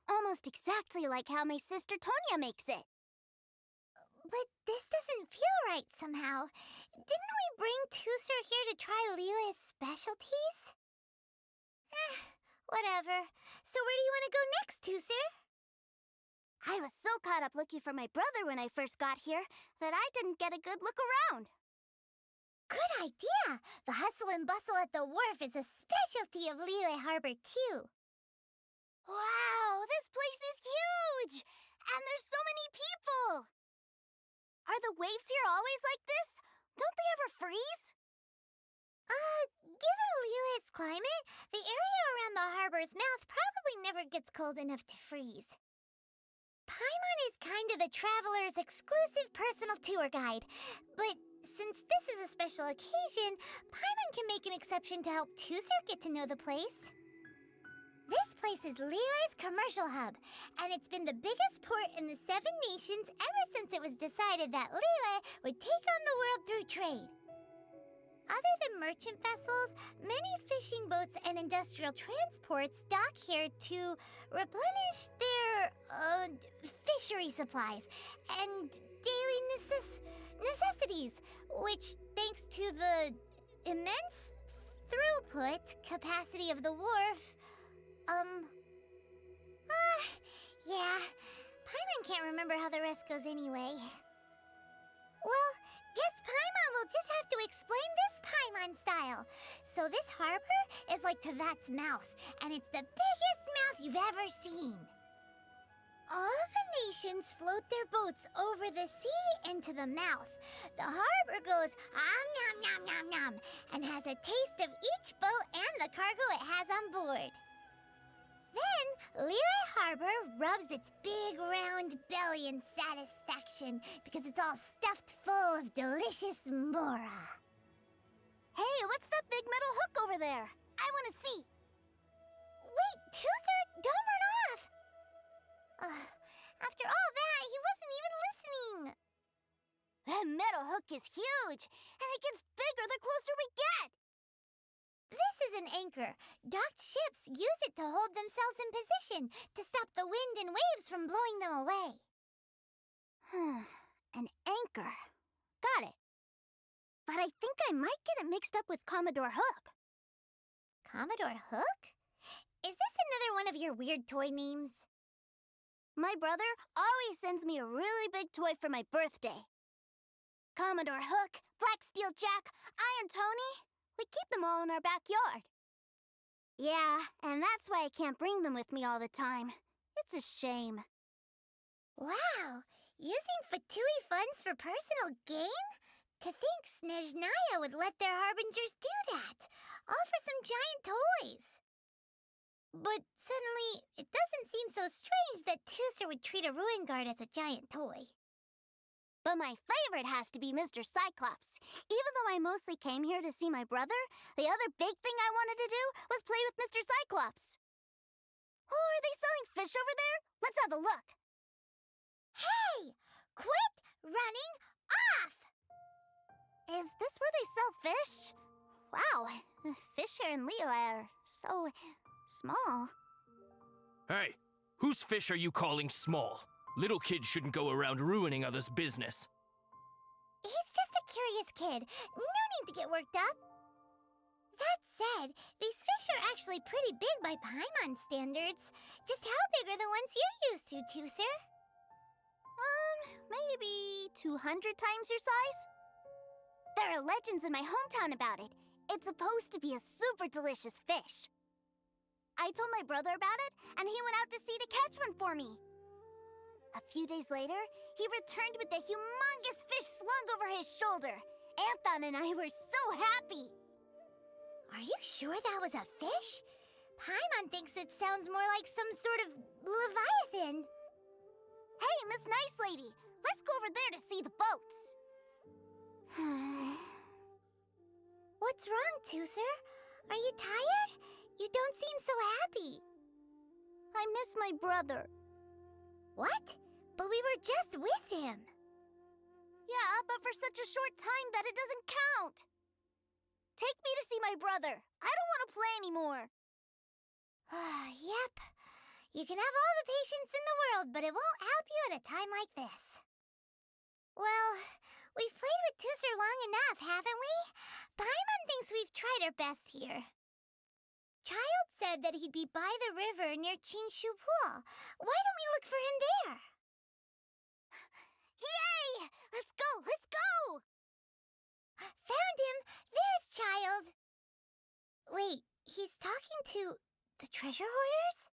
Almost exactly like how my sister Tonya makes it. But this doesn't feel right somehow. Didn't we bring Tooser here to try Liyue's specialties? Whatever. So where do you want to go next, Tooser? I was so caught up looking for my brother when I first got here that I didn't get a good look around. Good idea! The hustle and bustle at the wharf is a specialty of Liyue Harbor, too. Wow, this place is huge! And there's so many people! Are the waves here always like this? Don't they ever freeze? Given Liyue's climate, the area around the harbor's mouth probably never gets cold enough to freeze. Paimon is kind of the traveler's exclusive personal tour guide, but since this is a special occasion, Paimon can make an exception to help Tooser get to know the place. This place is Liyue's commercial hub, and it's been the biggest port in the 7 nations ever since it was decided that Liyue would take on the world through trade. Other than merchant vessels, many fishing boats and industrial transports dock here to replenish their fishery supplies and daily necessities, which, thanks to the immense throughput capacity of the wharf, yeah, Paimon can't remember how the rest goes anyway. Well, guess Paimon will just have to explain this Paimon style. So this harbor is like Tevat's mouth, and it's the biggest mouth you've ever seen. All the nations float their boats over the sea into the mouth. The harbor goes nom nom nom nom and has a taste of each boat and the cargo it has on board. Then, Liyue Harbor rubs its big round belly in satisfaction because it's all stuffed full of delicious mora. Hey, what's that big metal hook over there? I want to see. Wait, Tooser, don't run off! After all that, he wasn't even listening. That metal hook is huge, and it gets bigger the closer we get. This is an anchor. Docked ships use it to hold themselves in position to stop the wind and waves from blowing them away. An anchor. Got it. But I think I might get it mixed up with Commodore Hook. Commodore Hook? Is this another one of your weird toy names? My brother always sends me a really big toy for my birthday. Commodore Hook, Black Steel Jack, Iron Tony. We keep them all in our backyard. Yeah, and that's why I can't bring them with me all the time. It's a shame. Wow, using Fatui funds for personal gain? To think Snezhnaya would let their harbingers do that, all for some giant toys. But suddenly, it doesn't seem so strange that Tooser would treat a ruin guard as a giant toy. But my favorite has to be Mr. Cyclops. Even though I mostly came here to see my brother, the other big thing I wanted to do was play with Mr. Cyclops. Oh, are they selling fish over there? Let's have a look. Hey! Quit running off! Is this where they sell fish? Wow, the fish here in Liyue are so small. Hey, whose fish are you calling small? Little kids shouldn't go around ruining others' business. He's just a curious kid. No need to get worked up. That said, these fish are actually pretty big by Paimon standards. Just how big are the ones you're used to, Tooser? Maybe 200 times your size? There are legends in my hometown about it. It's supposed to be a super delicious fish. I told my brother about it, and he went out to sea to catch one for me. A few days later, he returned with a humongous fish slung over his shoulder. Anthon and I were so happy. Are you sure that was a fish? Paimon thinks it sounds more like some sort of leviathan. Hey, Miss Nice Lady, let's go over there to see the boats. What's wrong, Tooser? Are you tired? You don't seem so happy. I miss my brother. What? But we were just with him. Yeah, but for such a short time that it doesn't count. Take me to see my brother. I don't want to play anymore. Yep. You can have all the patience in the world, but it won't help you at a time like this. Well, we've played with Tooser long enough, haven't we? Paimon thinks we've tried our best here. Child said that he'd be by the river near Qingshu Pool. Why don't we look for him there? Yay! Let's go! Let's go! Found him! There's Child! Wait, he's talking to the treasure hoarders?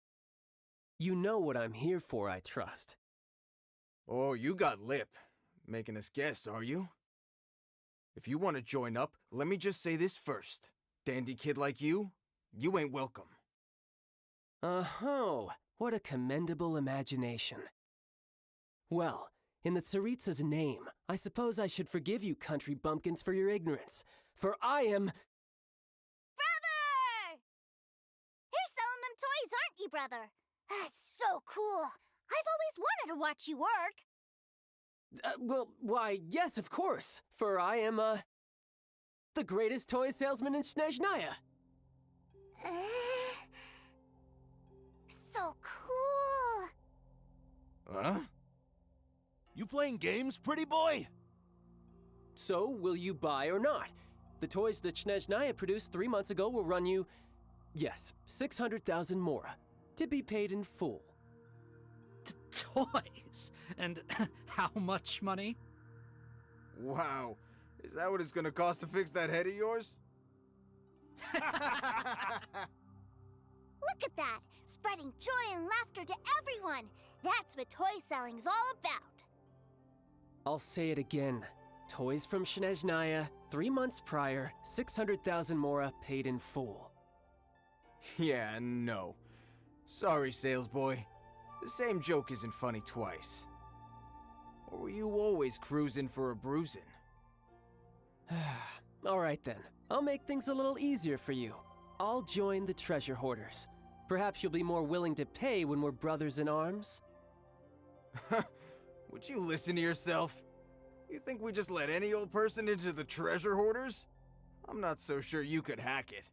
You know what I'm here for, I trust. Oh, you got lip. Making us guess, are you? If you want to join up, let me just say this first. Dandy kid like you ain't welcome. Oh, what a commendable imagination. Well, in the Tsaritsa's name, I suppose I should forgive you country bumpkins for your ignorance, for I am... Brother! You're selling them toys, aren't you, brother? That's so cool. I've always wanted to watch you work. Well, why, yes, of course, for I am, the greatest toy salesman in Snezhnaya. So cool! Huh? You playing games, pretty boy? So, will you buy or not? The toys that Snezhnaya produced 3 months ago will run you, yes, 600,000 mora, to be paid in full. Toys? And how much money? Wow. Is that what it's gonna cost to fix that head of yours? Look at that! Spreading joy and laughter to everyone! That's what toy selling's all about! I'll say it again. Toys from Snezhnaya, 3 months prior, 600,000 mora paid in full. Yeah, no. Sorry, sales boy. The same joke isn't funny twice. Or were you always cruising for a bruising? All right then. I'll make things a little easier for you. I'll join the treasure hoarders. Perhaps you'll be more willing to pay when we're brothers in arms? Would you listen to yourself? You think we just let any old person into the treasure hoarders? I'm not so sure you could hack it.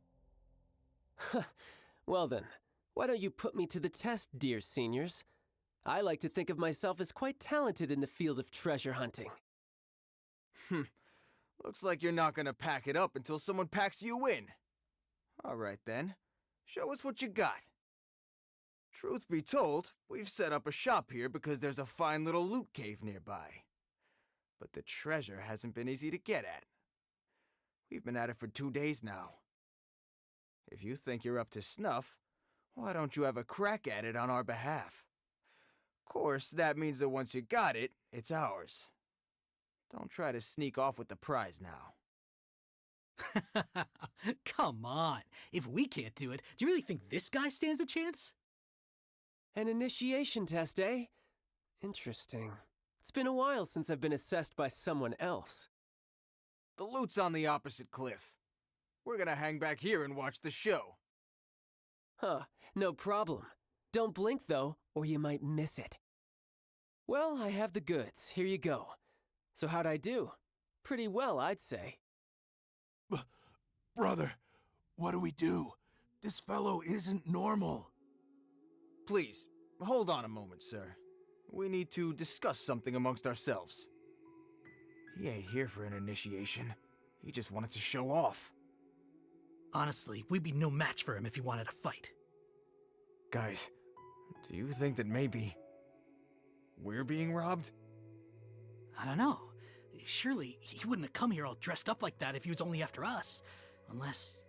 Well then, why don't you put me to the test, dear seniors? I like to think of myself as quite talented in the field of treasure hunting. Looks like you're not gonna pack it up until someone packs you in. All right then, show us what you got. Truth be told, we've set up a shop here because there's a fine little loot cave nearby. But the treasure hasn't been easy to get at. We've been at it for 2 days now. If you think you're up to snuff, why don't you have a crack at it on our behalf? Of course, that means that once you got it, it's ours. Don't try to sneak off with the prize now. Come on. If we can't do it, do you really think this guy stands a chance? An initiation test, eh? Interesting. It's been a while since I've been assessed by someone else. The loot's on the opposite cliff. We're gonna hang back here and watch the show. Huh, no problem. Don't blink, though, or you might miss it. Well, I have the goods. Here you go. So how'd I do? Pretty well, I'd say. Brother, what do we do? This fellow isn't normal. Please, hold on a moment, sir. We need to discuss something amongst ourselves. He ain't here for an initiation. He just wanted to show off. Honestly, we'd be no match for him if he wanted to fight. Guys, do you think that maybe we're being robbed? I don't know. Surely he wouldn't have come here all dressed up like that if he was only after us. Unless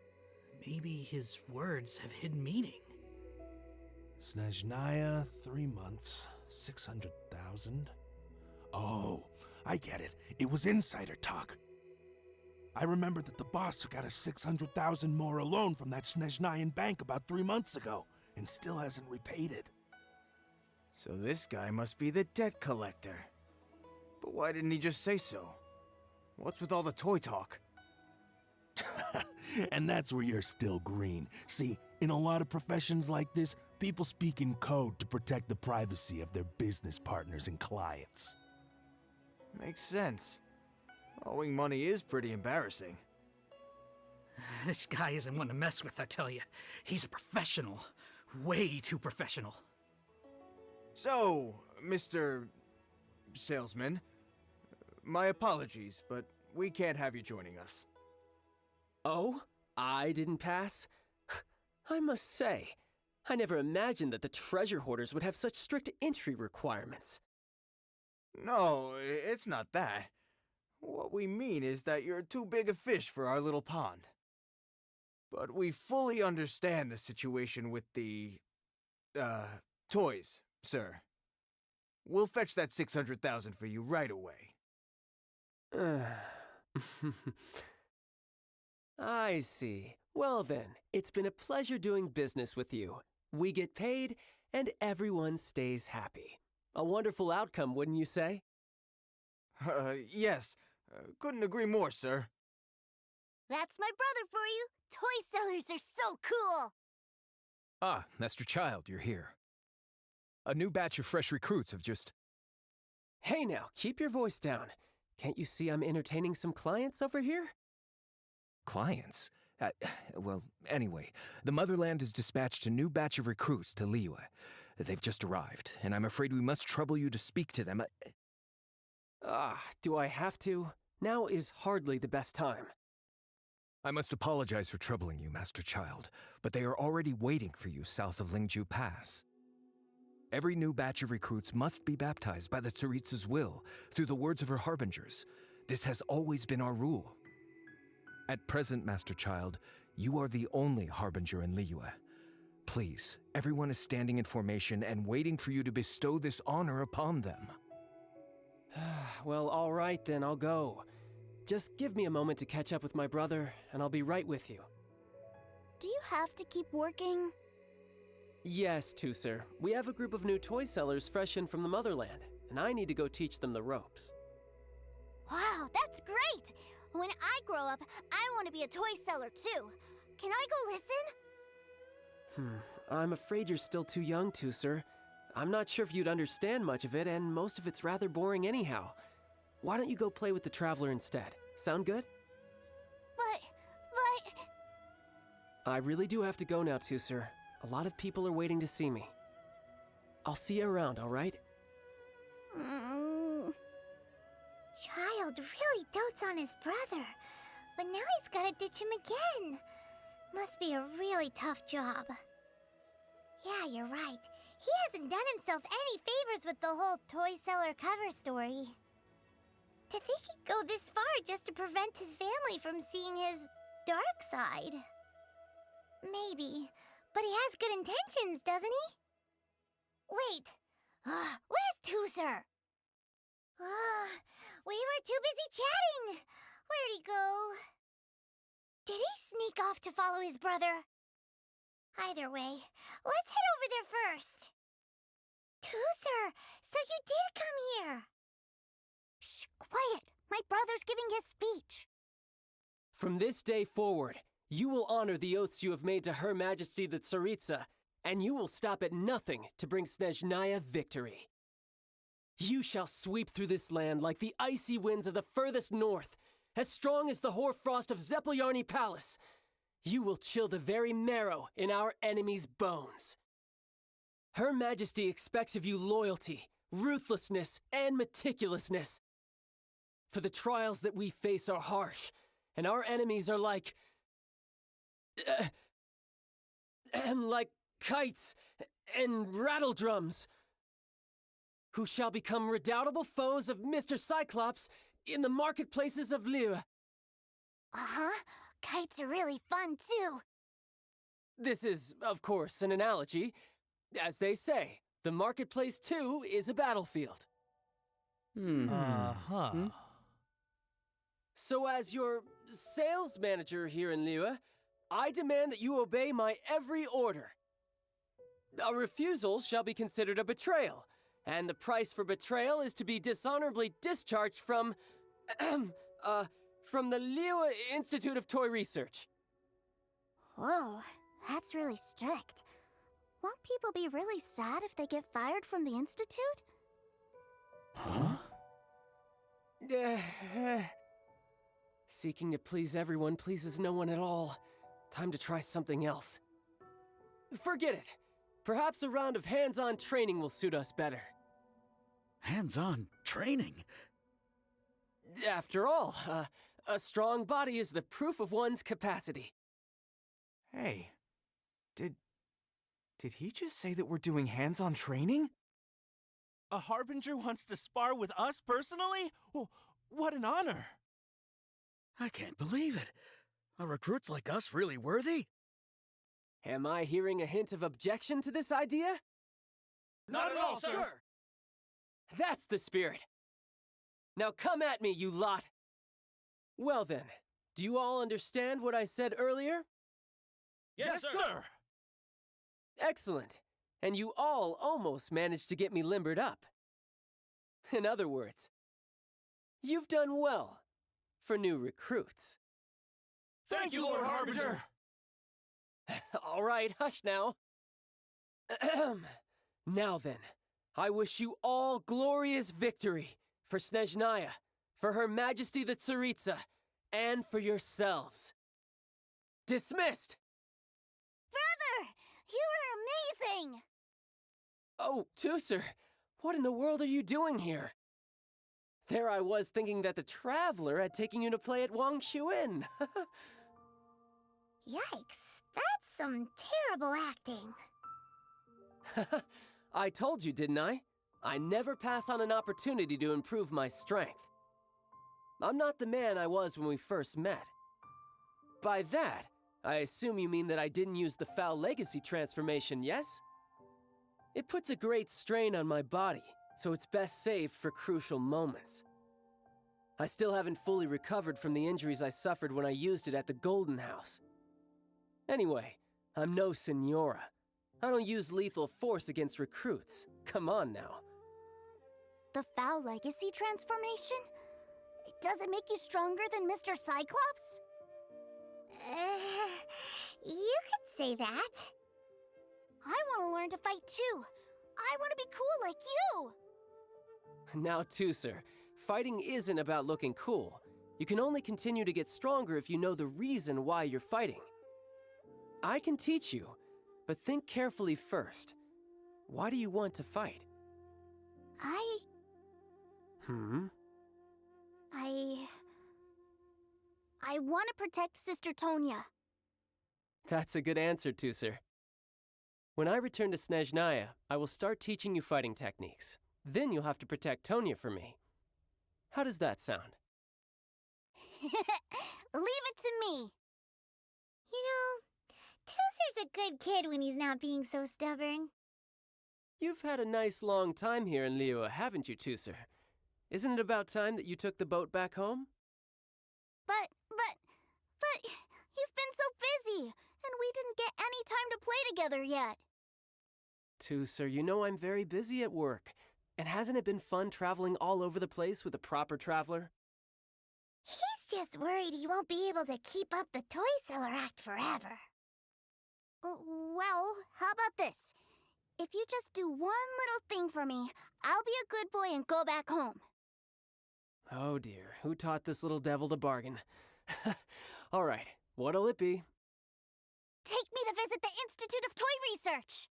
maybe his words have hidden meaning. Snezhnaya, 3 months, 600,000. Oh, I get it. It was insider talk. I remember that the boss took out a 600,000 more loan from that Snezhnayan bank about 3 months ago, and still hasn't repaid it. So this guy must be the debt collector. But why didn't he just say so? What's with all the toy talk? And that's where you're still green. See, in a lot of professions like this, people speak in code to protect the privacy of their business partners and clients. Makes sense. Owing money is pretty embarrassing. This guy isn't one to mess with, I tell you. He's a professional. Way too professional. So, Mr. Salesman, my apologies, but we can't have you joining us. Oh? I didn't pass? I must say, I never imagined that the treasure hoarders would have such strict entry requirements. No, it's not that. What we mean is that you're too big a fish for our little pond. But we fully understand the situation with the, toys, sir. We'll fetch that 600,000 for you right away. I see. Well then, it's been a pleasure doing business with you. We get paid, and everyone stays happy. A wonderful outcome, wouldn't you say? Yes. Couldn't agree more, sir. That's my brother for you! Toy sellers are so cool! Ah, Master Child, you're here. A new batch of fresh recruits have just... Hey now, keep your voice down. Can't you see I'm entertaining some clients over here? Clients? Well, anyway, the Motherland has dispatched a new batch of recruits to Liyue. They've just arrived, and I'm afraid we must trouble you to speak to them. Do I have to? Now is hardly the best time. I must apologize for troubling you, Master Child, but they are already waiting for you south of Lingju Pass. Every new batch of recruits must be baptized by the Tsaritsa's will, through the words of her harbingers. This has always been our rule. At present, Master Child, you are the only harbinger in Liyue. Please, everyone is standing in formation and waiting for you to bestow this honor upon them. Well, all right then, I'll go. Just give me a moment to catch up with my brother, and I'll be right with you. Do you have to keep working? Yes, Tusser. We have a group of new toy sellers fresh in from the Motherland, and I need to go teach them the ropes. Wow, that's great! When I grow up, I want to be a toy seller too. Can I go listen? I'm afraid you're still too young, Tusser. I'm not sure if you'd understand much of it, and most of it's rather boring anyhow. Why don't you go play with the Traveler instead? Sound good? But... I really do have to go now, Tusser. A lot of people are waiting to see me. I'll see you around, all right? Child really dotes on his brother, but now he's gotta ditch him again. Must be a really tough job. Yeah, you're right. He hasn't done himself any favors with the whole toy seller cover story. To think he'd go this far just to prevent his family from seeing his dark side. Maybe, but he has good intentions, doesn't he? Wait, where's Tusser? We were too busy chatting. Where'd he go? Did he sneak off to follow his brother? Either way, let's head over there first. Tusser, so you did come here. Shh, quiet. My brother's giving his speech. From this day forward, you will honor the oaths you have made to Her Majesty the Tsaritsa, and you will stop at nothing to bring Snezhnaya victory. You shall sweep through this land like the icy winds of the furthest north, as strong as the hoarfrost of Zepelyarny Palace. You will chill the very marrow in our enemies' bones. Her Majesty expects of you loyalty, ruthlessness, and meticulousness. For the trials that we face are harsh, and our enemies are like kites and rattledrums, who shall become redoubtable foes of Mr. Cyclops in the marketplaces of Liyue. Kites are really fun, too. This is, of course, an analogy. As they say, the marketplace, too, is a battlefield. So as your sales manager here in Liyue, I demand that you obey my every order. A refusal shall be considered a betrayal, and the price for betrayal is to be dishonorably discharged from the Liyue Institute of Toy Research. Whoa, that's really strict. Won't people be really sad if they get fired from the Institute? Seeking to please everyone pleases no one at all. Time to try something else. Forget it. Perhaps a round of hands-on training will suit us better. Hands-on training? After all, a strong body is the proof of one's capacity. Hey, did he just say that we're doing hands-on training? A harbinger wants to spar with us personally? Oh, what an honor! I can't believe it. Are recruits like us really worthy? Am I hearing a hint of objection to this idea? Not at all, sir! That's the spirit. Now come at me, you lot. Well then, do you all understand what I said earlier? Yes, sir! Excellent. And you all almost managed to get me limbered up. In other words, you've done well for new recruits. Thank you, Lord Harbinger! All right, hush now. Now then, I wish you all glorious victory for Snezhnaya, for Her Majesty the Tsaritsa, and for yourselves. Dismissed! Brother! You were amazing! Oh, Tooser, what in the world are you doing here? There I was thinking that the Traveler had taken you to play at Wang Shuin. Yikes, that's some terrible acting. I told you, didn't I? I never pass on an opportunity to improve my strength. I'm not the man I was when we first met. By that, I assume you mean that I didn't use the Foul Legacy transformation, yes? It puts a great strain on my body, so it's best saved for crucial moments. I still haven't fully recovered from the injuries I suffered when I used it at the Golden House. Anyway, I'm no Senora. I don't use lethal force against recruits. Come on now. The Foul Legacy transformation? Does it make you stronger than Mr. Cyclops? You could say that. I want to learn to fight too. I want to be cool like you. Now, Tooser, fighting isn't about looking cool. You can only continue to get stronger if you know the reason why you're fighting. I can teach you, but think carefully first. Why do you want to fight? I want to protect Sister Tonya. That's a good answer, Tooser. When I return to Snezhnaya, I will start teaching you fighting techniques. Then you'll have to protect Tonya for me. How does that sound? Leave it to me. You know, Tooser's a good kid when he's not being so stubborn. You've had a nice long time here in Liyue, haven't you, Tooser? Isn't it about time that you took the boat back home? But, you've been so busy, and we didn't get any time to play together yet. Tooser, you know I'm very busy at work. And hasn't it been fun traveling all over the place with a proper traveler? He's just worried he won't be able to keep up the toy seller act forever. Well, how about this? If you just do one little thing for me, I'll be a good boy and go back home. Oh dear, who taught this little devil to bargain? All right, what'll it be? Take me to visit the Institute of Toy Research!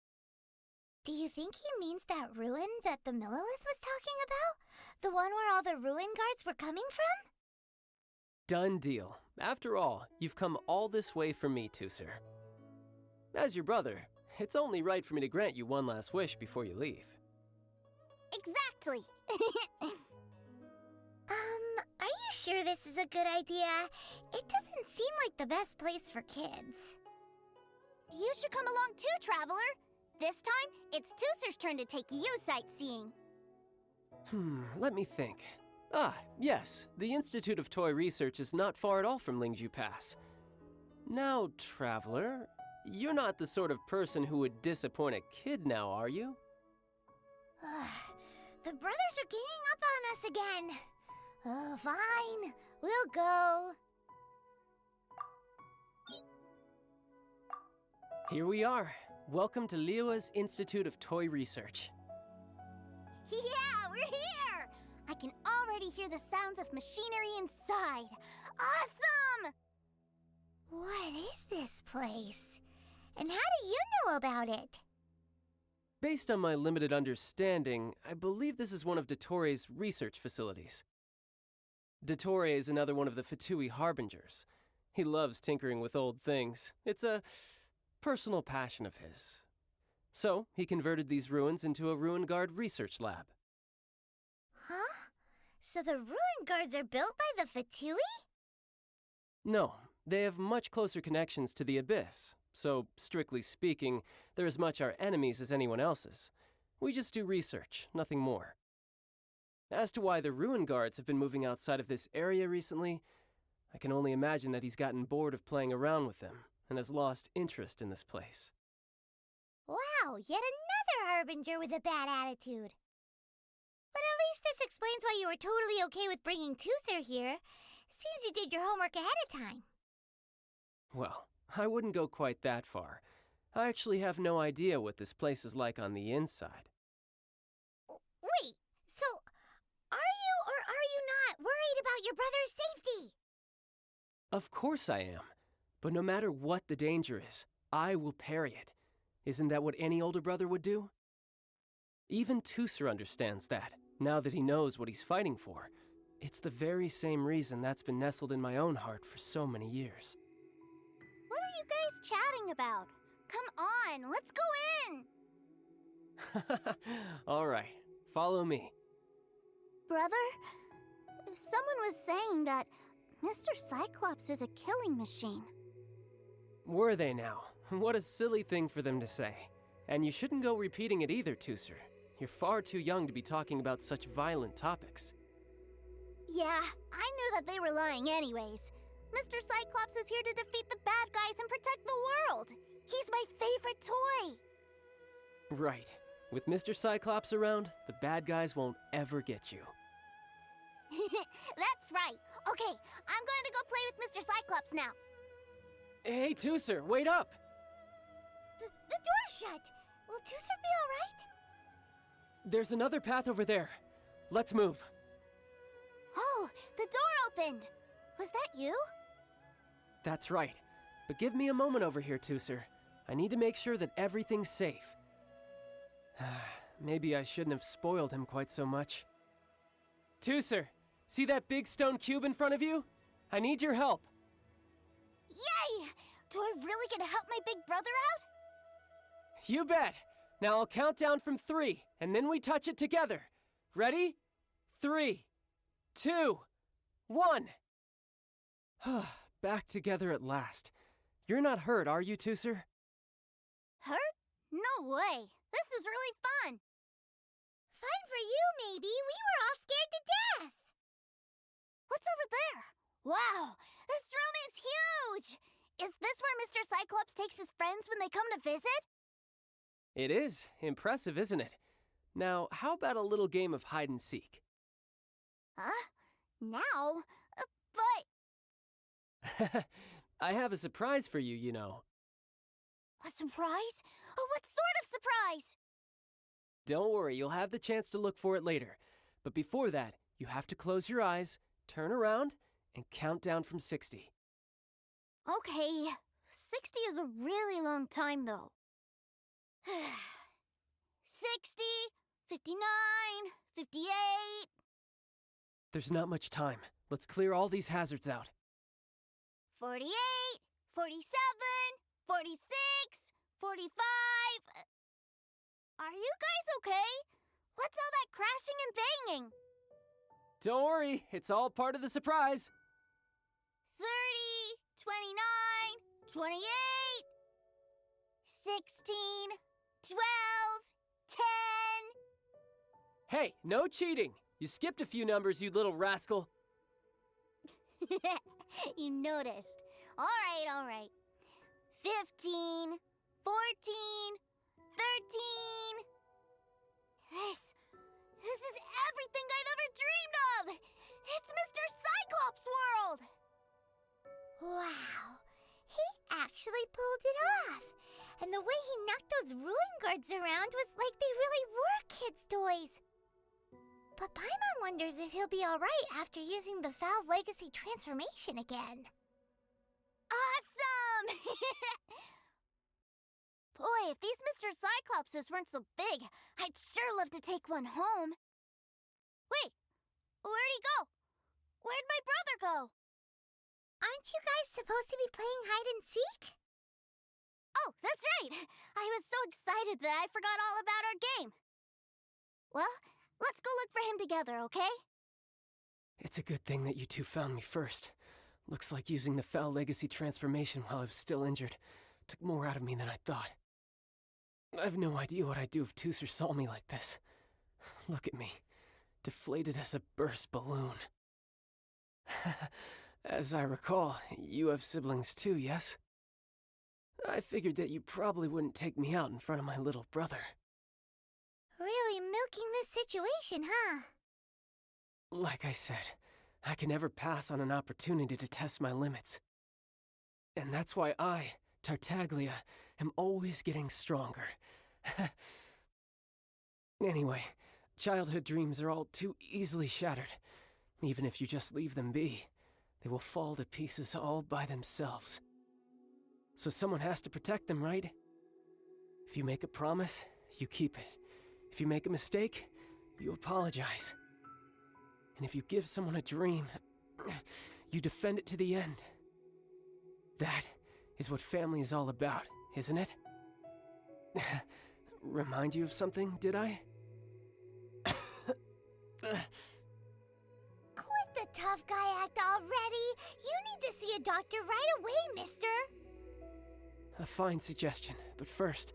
Do you think he means that ruin that the Millilith was talking about? The one where all the ruin guards were coming from? Done deal. After all, you've come all this way for me, Tooser. As your brother, it's only right for me to grant you one last wish before you leave. Exactly! Are you sure this is a good idea? It doesn't seem like the best place for kids. You should come along too, Traveler! This time, it's Tooser's turn to take you sightseeing. Let me think. Ah, yes, the Institute of Toy Research is not far at all from Lingju Pass. Now, Traveler, you're not the sort of person who would disappoint a kid now, are you? The brothers are ganging up on us again. Oh, fine. We'll go. Here we are. Welcome to Liyue's Institute of Toy Research. Yeah, we're here! I can already hear the sounds of machinery inside. Awesome! What is this place? And how do you know about it? Based on my limited understanding, I believe this is one of Dottoro's research facilities. Dottore is another one of the Fatui Harbingers. He loves tinkering with old things. It's a personal passion of his. So, he converted these ruins into a Ruin Guard research lab. Huh? So the ruin guards are built by the Fatui? No, they have much closer connections to the Abyss. So, strictly speaking, they're as much our enemies as anyone else's. We just do research, nothing more. As to why the Ruin Guards have been moving outside of this area recently, I can only imagine that he's gotten bored of playing around with them and has lost interest in this place. Wow, yet another Harbinger with a bad attitude. But at least this explains why you were totally okay with bringing Tooser here. Seems you did your homework ahead of time. Well, I wouldn't go quite that far. I actually have no idea what this place is like on the inside. Wait, so are you or are you not worried about your brother's safety? Of course I am. But no matter what the danger is, I will parry it. Isn't that what any older brother would do? Even Tooser understands that, now that he knows what he's fighting for. It's the very same reason that's been nestled in my own heart for so many years. What are you guys chatting about? Come on, let's go in! All right, follow me. Brother, someone was saying that Mr. Cyclops is a killing machine. Were they now? What a silly thing for them to say. And you shouldn't go repeating it either, Tooser. You're far too young to be talking about such violent topics. Yeah, I knew that they were lying anyways. Mr. Cyclops is here to defeat the bad guys and protect the world. He's my favorite toy. Right. With Mr. Cyclops around, the bad guys won't ever get you. That's right. Okay, I'm going to go play with Mr. Cyclops now. Hey, Tooser, wait up! The door's shut. Will Tooser be all right? There's another path over there. Let's move. Oh, the door opened. Was that you? That's right. But give me a moment over here, Tooser. I need to make sure that everything's safe. Maybe I shouldn't have spoiled him quite so much. Tooser, see that big stone cube in front of you? I need your help. Yay! Do I really get to help my big brother out? You bet. Now I'll count down from 3, and then we touch it together. Ready? 3, 2, 1. Back together at last. You're not hurt, are you, Tooser? Hurt? No way. This is really fun. Fun for you, maybe. We were all scared to death. What's over there? Wow, this room is huge. Is this where Mr. Cyclops takes his friends when they come to visit? It is. Impressive, isn't it? Now, how about a little game of hide and seek? Huh? Now? But... I have a surprise for you, you know. A surprise? Oh, what sort of surprise? Don't worry, you'll have the chance to look for it later. But before that, you have to close your eyes, turn around, and count down from 60. Okay, 60 is a really long time, though. 60, 59, 58... There's not much time. Let's clear all these hazards out. 48, 47, 46, 45... Are you guys okay? What's all that crashing and banging? Don't worry, it's all part of the surprise. 30, 29, 28, 16, 12, 10... Hey, no cheating! You skipped a few numbers, you little rascal. You noticed. All right. 15, 14, 13... This is everything I've ever dreamed of! It's Mr. Cyclops' world! Wow, he actually pulled it off. And the way he knocked those ruin guards around was like they really were kids' toys. But Paimon wonders if he'll be alright after using the Valve Legacy transformation again. Awesome! Boy, if these Mr. Cyclopses weren't so big, I'd sure love to take one home. Wait, where'd he go? Where'd my brother go? Aren't you guys supposed to be playing hide and seek? Oh, that's right! I was so excited that I forgot all about our game. Well, let's go look for him together, okay? It's a good thing that you two found me first. Looks like using the Foul Legacy transformation while I was still injured took more out of me than I thought. I have no idea what I'd do if Tooser saw me like this. Look at me, deflated as a burst balloon. As I recall, you have siblings too, yes? I figured that you probably wouldn't take me out in front of my little brother. Really milking this situation, huh? Like I said, I can never pass on an opportunity to test my limits. And that's why I, Tartaglia, am always getting stronger. Anyway, childhood dreams are all too easily shattered. Even if you just leave them be, they will fall to pieces all by themselves. So someone has to protect them, right? If you make a promise, you keep it. If you make a mistake, you apologize. And if you give someone a dream, you defend it to the end. That is what family is all about, isn't it? Remind you of something, did I? Quit the tough guy act already! You need to see a doctor right away, mister! A fine suggestion, but first,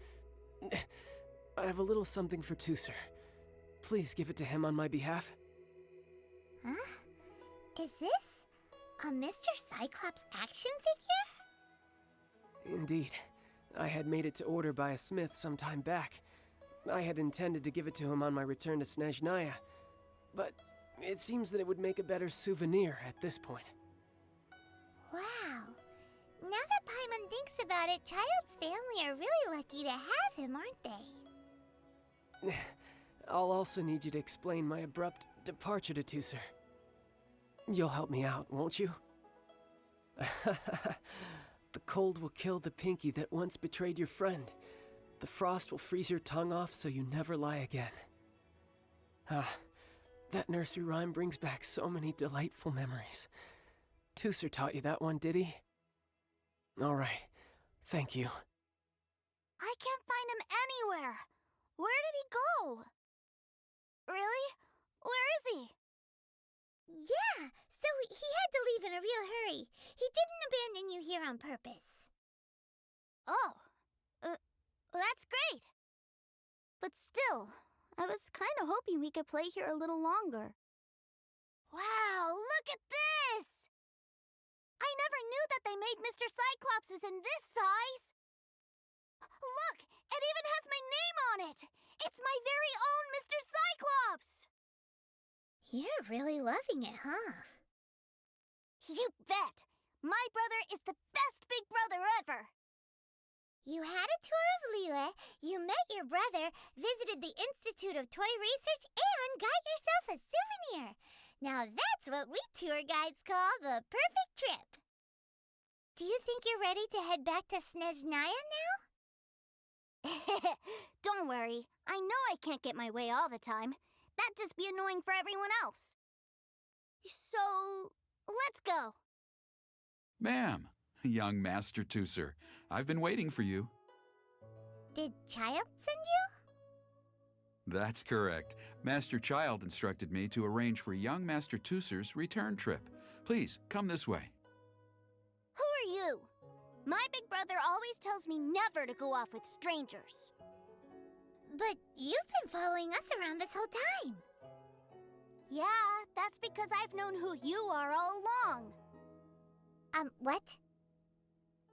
I have a little something for Tooser. Please give it to him on my behalf. Huh? Is this a Mr. Cyclops action figure? Indeed. I had made it to order by a smith some time back. I had intended to give it to him on my return to Snezhnaya, but it seems that it would make a better souvenir at this point. Wow. Now that Paimon thinks about it, Child's family are really lucky to have him, aren't they? I'll also need you to explain my abrupt departure to Tooser. You'll help me out, won't you? The cold will kill the pinky that once betrayed your friend. The frost will freeze your tongue off so you never lie again. That nursery rhyme brings back so many delightful memories. Tooser taught you that one, did he? All right, thank you. I can't find him anywhere. Where did he go? Really? Where is he? Yeah, so he had to leave in a real hurry. He didn't abandon you here on purpose. Oh, that's great. But still, I was kind of hoping we could play here a little longer. Wow, look at this! I never knew that they made Mr. Cyclopses in this size! Look, it even has my name on it! It's my very own Mr. Cyclops! You're really loving it, huh? You bet! My brother is the best big brother ever! You had a tour of Liyue, you met your brother, visited the Institute of Toy Research, and got yourself a souvenir! Now that's what we tour guides call the perfect trip! Do you think you're ready to head back to Snezhnaya now? Don't worry, I know I can't get my way all the time. That'd just be annoying for everyone else. So, let's go. Ma'am, young Master Tooser, I've been waiting for you. Did Child send you? That's correct. Master Child instructed me to arrange for young Master Tooser's return trip. Please, come this way. Who are you? My big brother always tells me never to go off with strangers. But you've been following us around this whole time. Yeah, that's because I've known who you are all along. What?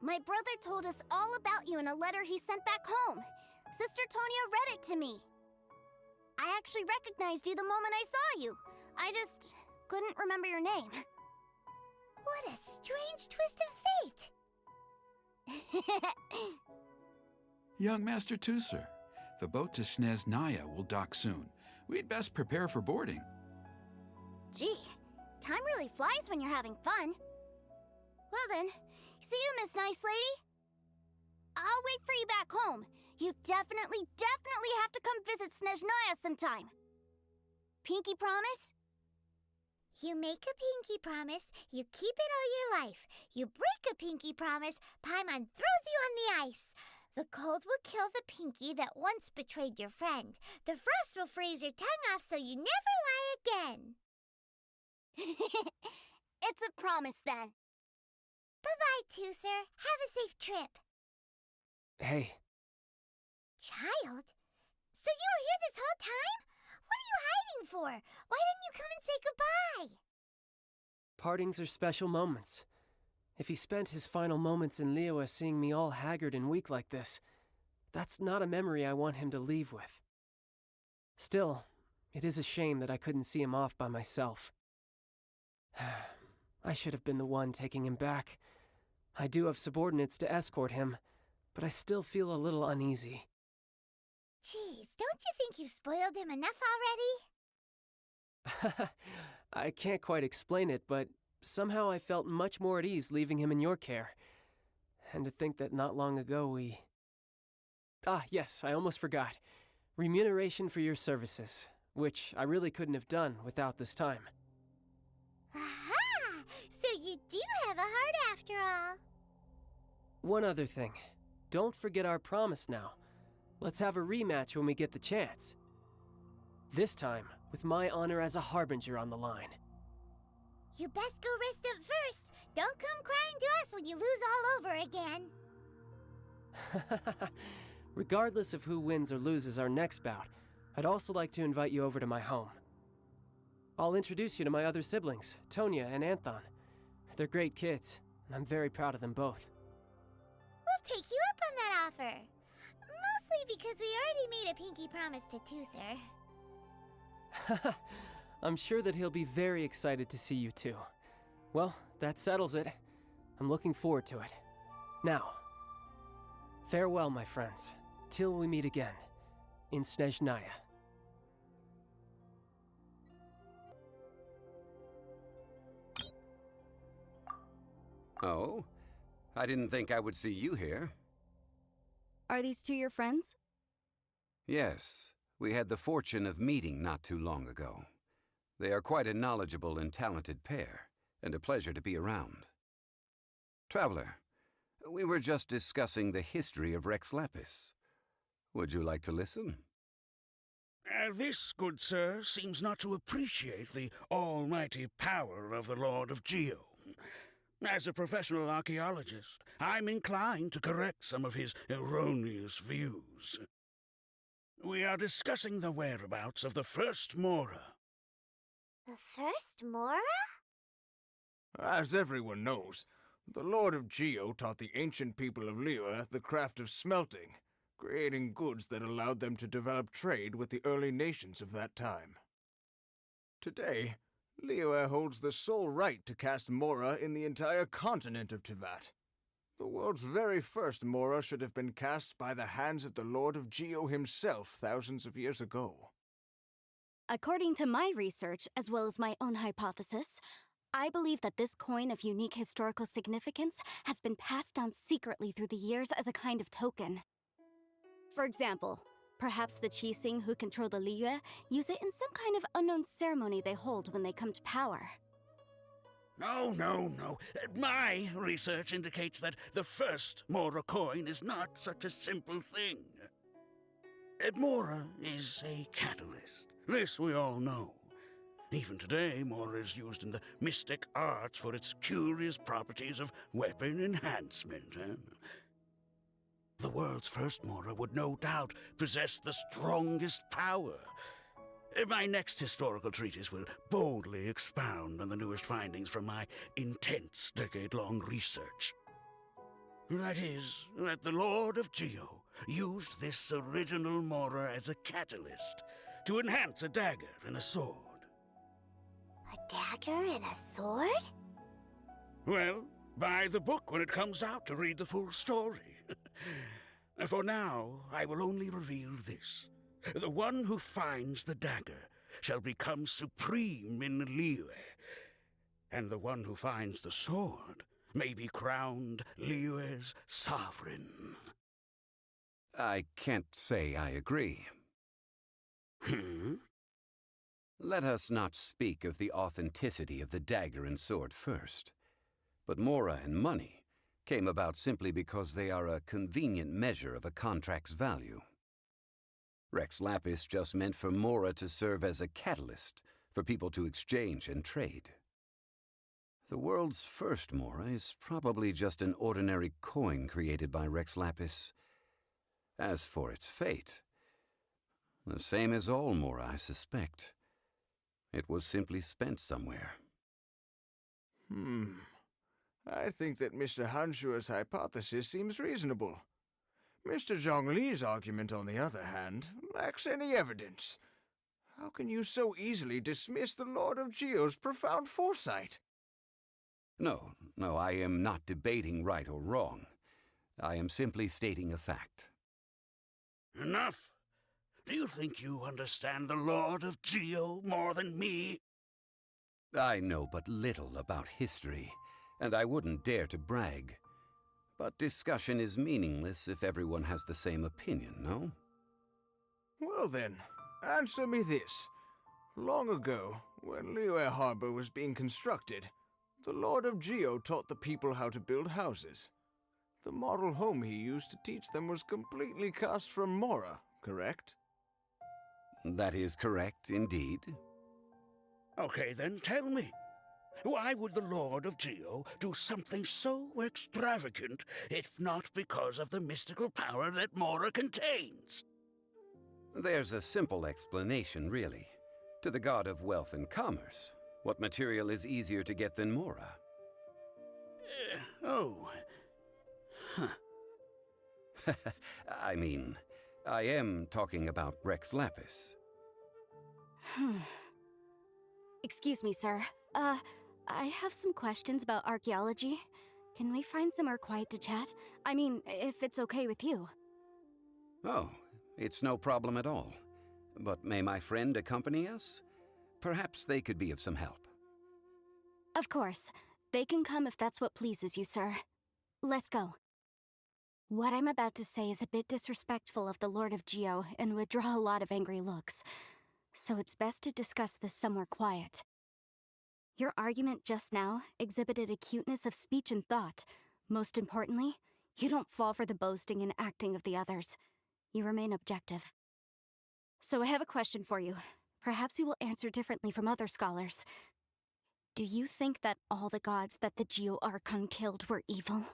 My brother told us all about you in a letter he sent back home. Sister Tonya read it to me. I actually recognized you the moment I saw you. I just couldn't remember your name. What a strange twist of fate. Young Master Tooser, the boat to Snezhnaya will dock soon. We'd best prepare for boarding. Gee, time really flies when you're having fun. Well then, see you, Miss Nice Lady. I'll wait for you back home. You definitely have to come visit Snezhnaya sometime. Pinky promise? You make a pinky promise, you keep it all your life. You break a pinky promise, Paimon throws you on the ice. The cold will kill the pinky that once betrayed your friend. The frost will freeze your tongue off so you never lie again. It's a promise then. Bye-bye, Tooser. Have a safe trip. Hey. Child? So you were here this whole time? What are you hiding for? Why didn't you come and say goodbye? Partings are special moments. If he spent his final moments in Liyue seeing me all haggard and weak like this, that's not a memory I want him to leave with. Still, it is a shame that I couldn't see him off by myself. I should have been the one taking him back. I do have subordinates to escort him, but I still feel a little uneasy. Jeez, don't you think you've spoiled him enough already? I can't quite explain it, but somehow I felt much more at ease leaving him in your care. And to think that not long ago we... Ah, yes, I almost forgot. Remuneration for your services, which I really couldn't have done without this time. Aha! So you do have a heart after all. One other thing. Don't forget our promise now. Let's have a rematch when we get the chance. This time, with my honor as a harbinger on the line. You best go rest up first. Don't come crying to us when you lose all over again. Regardless of who wins or loses our next bout, I'd also like to invite you over to my home. I'll introduce you to my other siblings, Tonya and Anthon. They're great kids, and I'm very proud of them both. We'll take you up on that offer. Mostly because we already made a pinky promise to Tooser. I'm sure that he'll be very excited to see you too. Well, that settles it. I'm looking forward to it. Now, farewell, my friends, till we meet again in Snezhnaya. Oh? I didn't think I would see you here. Are these two your friends? Yes, we had the fortune of meeting not too long ago. They are quite a knowledgeable and talented pair, and a pleasure to be around. Traveler, we were just discussing the history of Rex Lapis. Would you like to listen? This, good sir, seems not to appreciate the almighty power of the Lord of Geo. As a professional archaeologist, I'm inclined to correct some of his erroneous views. We are discussing the whereabouts of the first Mora. The first Mora? As everyone knows, the Lord of Geo taught the ancient people of Liyue the craft of smelting, creating goods that allowed them to develop trade with the early nations of that time. Today, Liyue holds the sole right to cast Mora in the entire continent of Teyvat. The world's very first Mora should have been cast by the hands of the Lord of Geo himself thousands of years ago. According to my research, as well as my own hypothesis, I believe that this coin of unique historical significance has been passed down secretly through the years as a kind of token. For example, perhaps the Qixing who control the Liyue use it in some kind of unknown ceremony they hold when they come to power. No. My research indicates that the first Mora coin is not such a simple thing. Mora is a catalyst. This we all know. Even today, Mora is used in the mystic arts for its curious properties of weapon enhancement. The world's first Mora would no doubt possess the strongest power. My next historical treatise will boldly expound on the newest findings from my intense decade-long research. That is, that the Lord of Geo used this original Mora as a catalyst to enhance a dagger and a sword. A dagger and a sword? Well, buy the book when it comes out to read the full story. For now, I will only reveal this. The one who finds the dagger shall become supreme in Liyue, and the one who finds the sword may be crowned Liyue's sovereign. I can't say I agree. Let us not speak of the authenticity of the dagger and sword first. But Mora and money came about simply because they are a convenient measure of a contract's value. Rex Lapis just meant for Mora to serve as a catalyst for people to exchange and trade. The world's first Mora is probably just an ordinary coin created by Rex Lapis. As for its fate, the same as all Mora, I suspect. It was simply spent somewhere. I think that Mr. Hanshua's hypothesis seems reasonable. Mr. Zhongli's argument, on the other hand, lacks any evidence. How can you so easily dismiss the Lord of Geo's profound foresight? No, I am not debating right or wrong. I am simply stating a fact. Enough! Do you think you understand the Lord of Geo more than me? I know but little about history, and I wouldn't dare to brag. But discussion is meaningless if everyone has the same opinion, no? Well then, answer me this. Long ago, when Liyue Harbor was being constructed, the Lord of Geo taught the people how to build houses. The model home he used to teach them was completely cast from Mora, correct? That is correct, indeed. Okay, then tell me. Why would the Lord of Geo do something so extravagant if not because of the mystical power that Mora contains? There's a simple explanation, really. To the god of wealth and commerce, what material is easier to get than Mora? I mean, I am talking about Rex Lapis. Excuse me, sir. I have some questions about archaeology. Can we find somewhere quiet to chat? I mean, if it's okay with you. Oh, it's no problem at all. But may my friend accompany us? Perhaps they could be of some help. Of course. They can come if that's what pleases you, sir. Let's go. What I'm about to say is a bit disrespectful of the Lord of Geo and would draw a lot of angry looks. So it's best to discuss this somewhere quiet. Your argument just now exhibited acuteness of speech and thought. Most importantly, you don't fall for the boasting and acting of the others. You remain objective. So I have a question for you. Perhaps you will answer differently from other scholars. Do you think that all the gods that the Geo Archon killed were evil?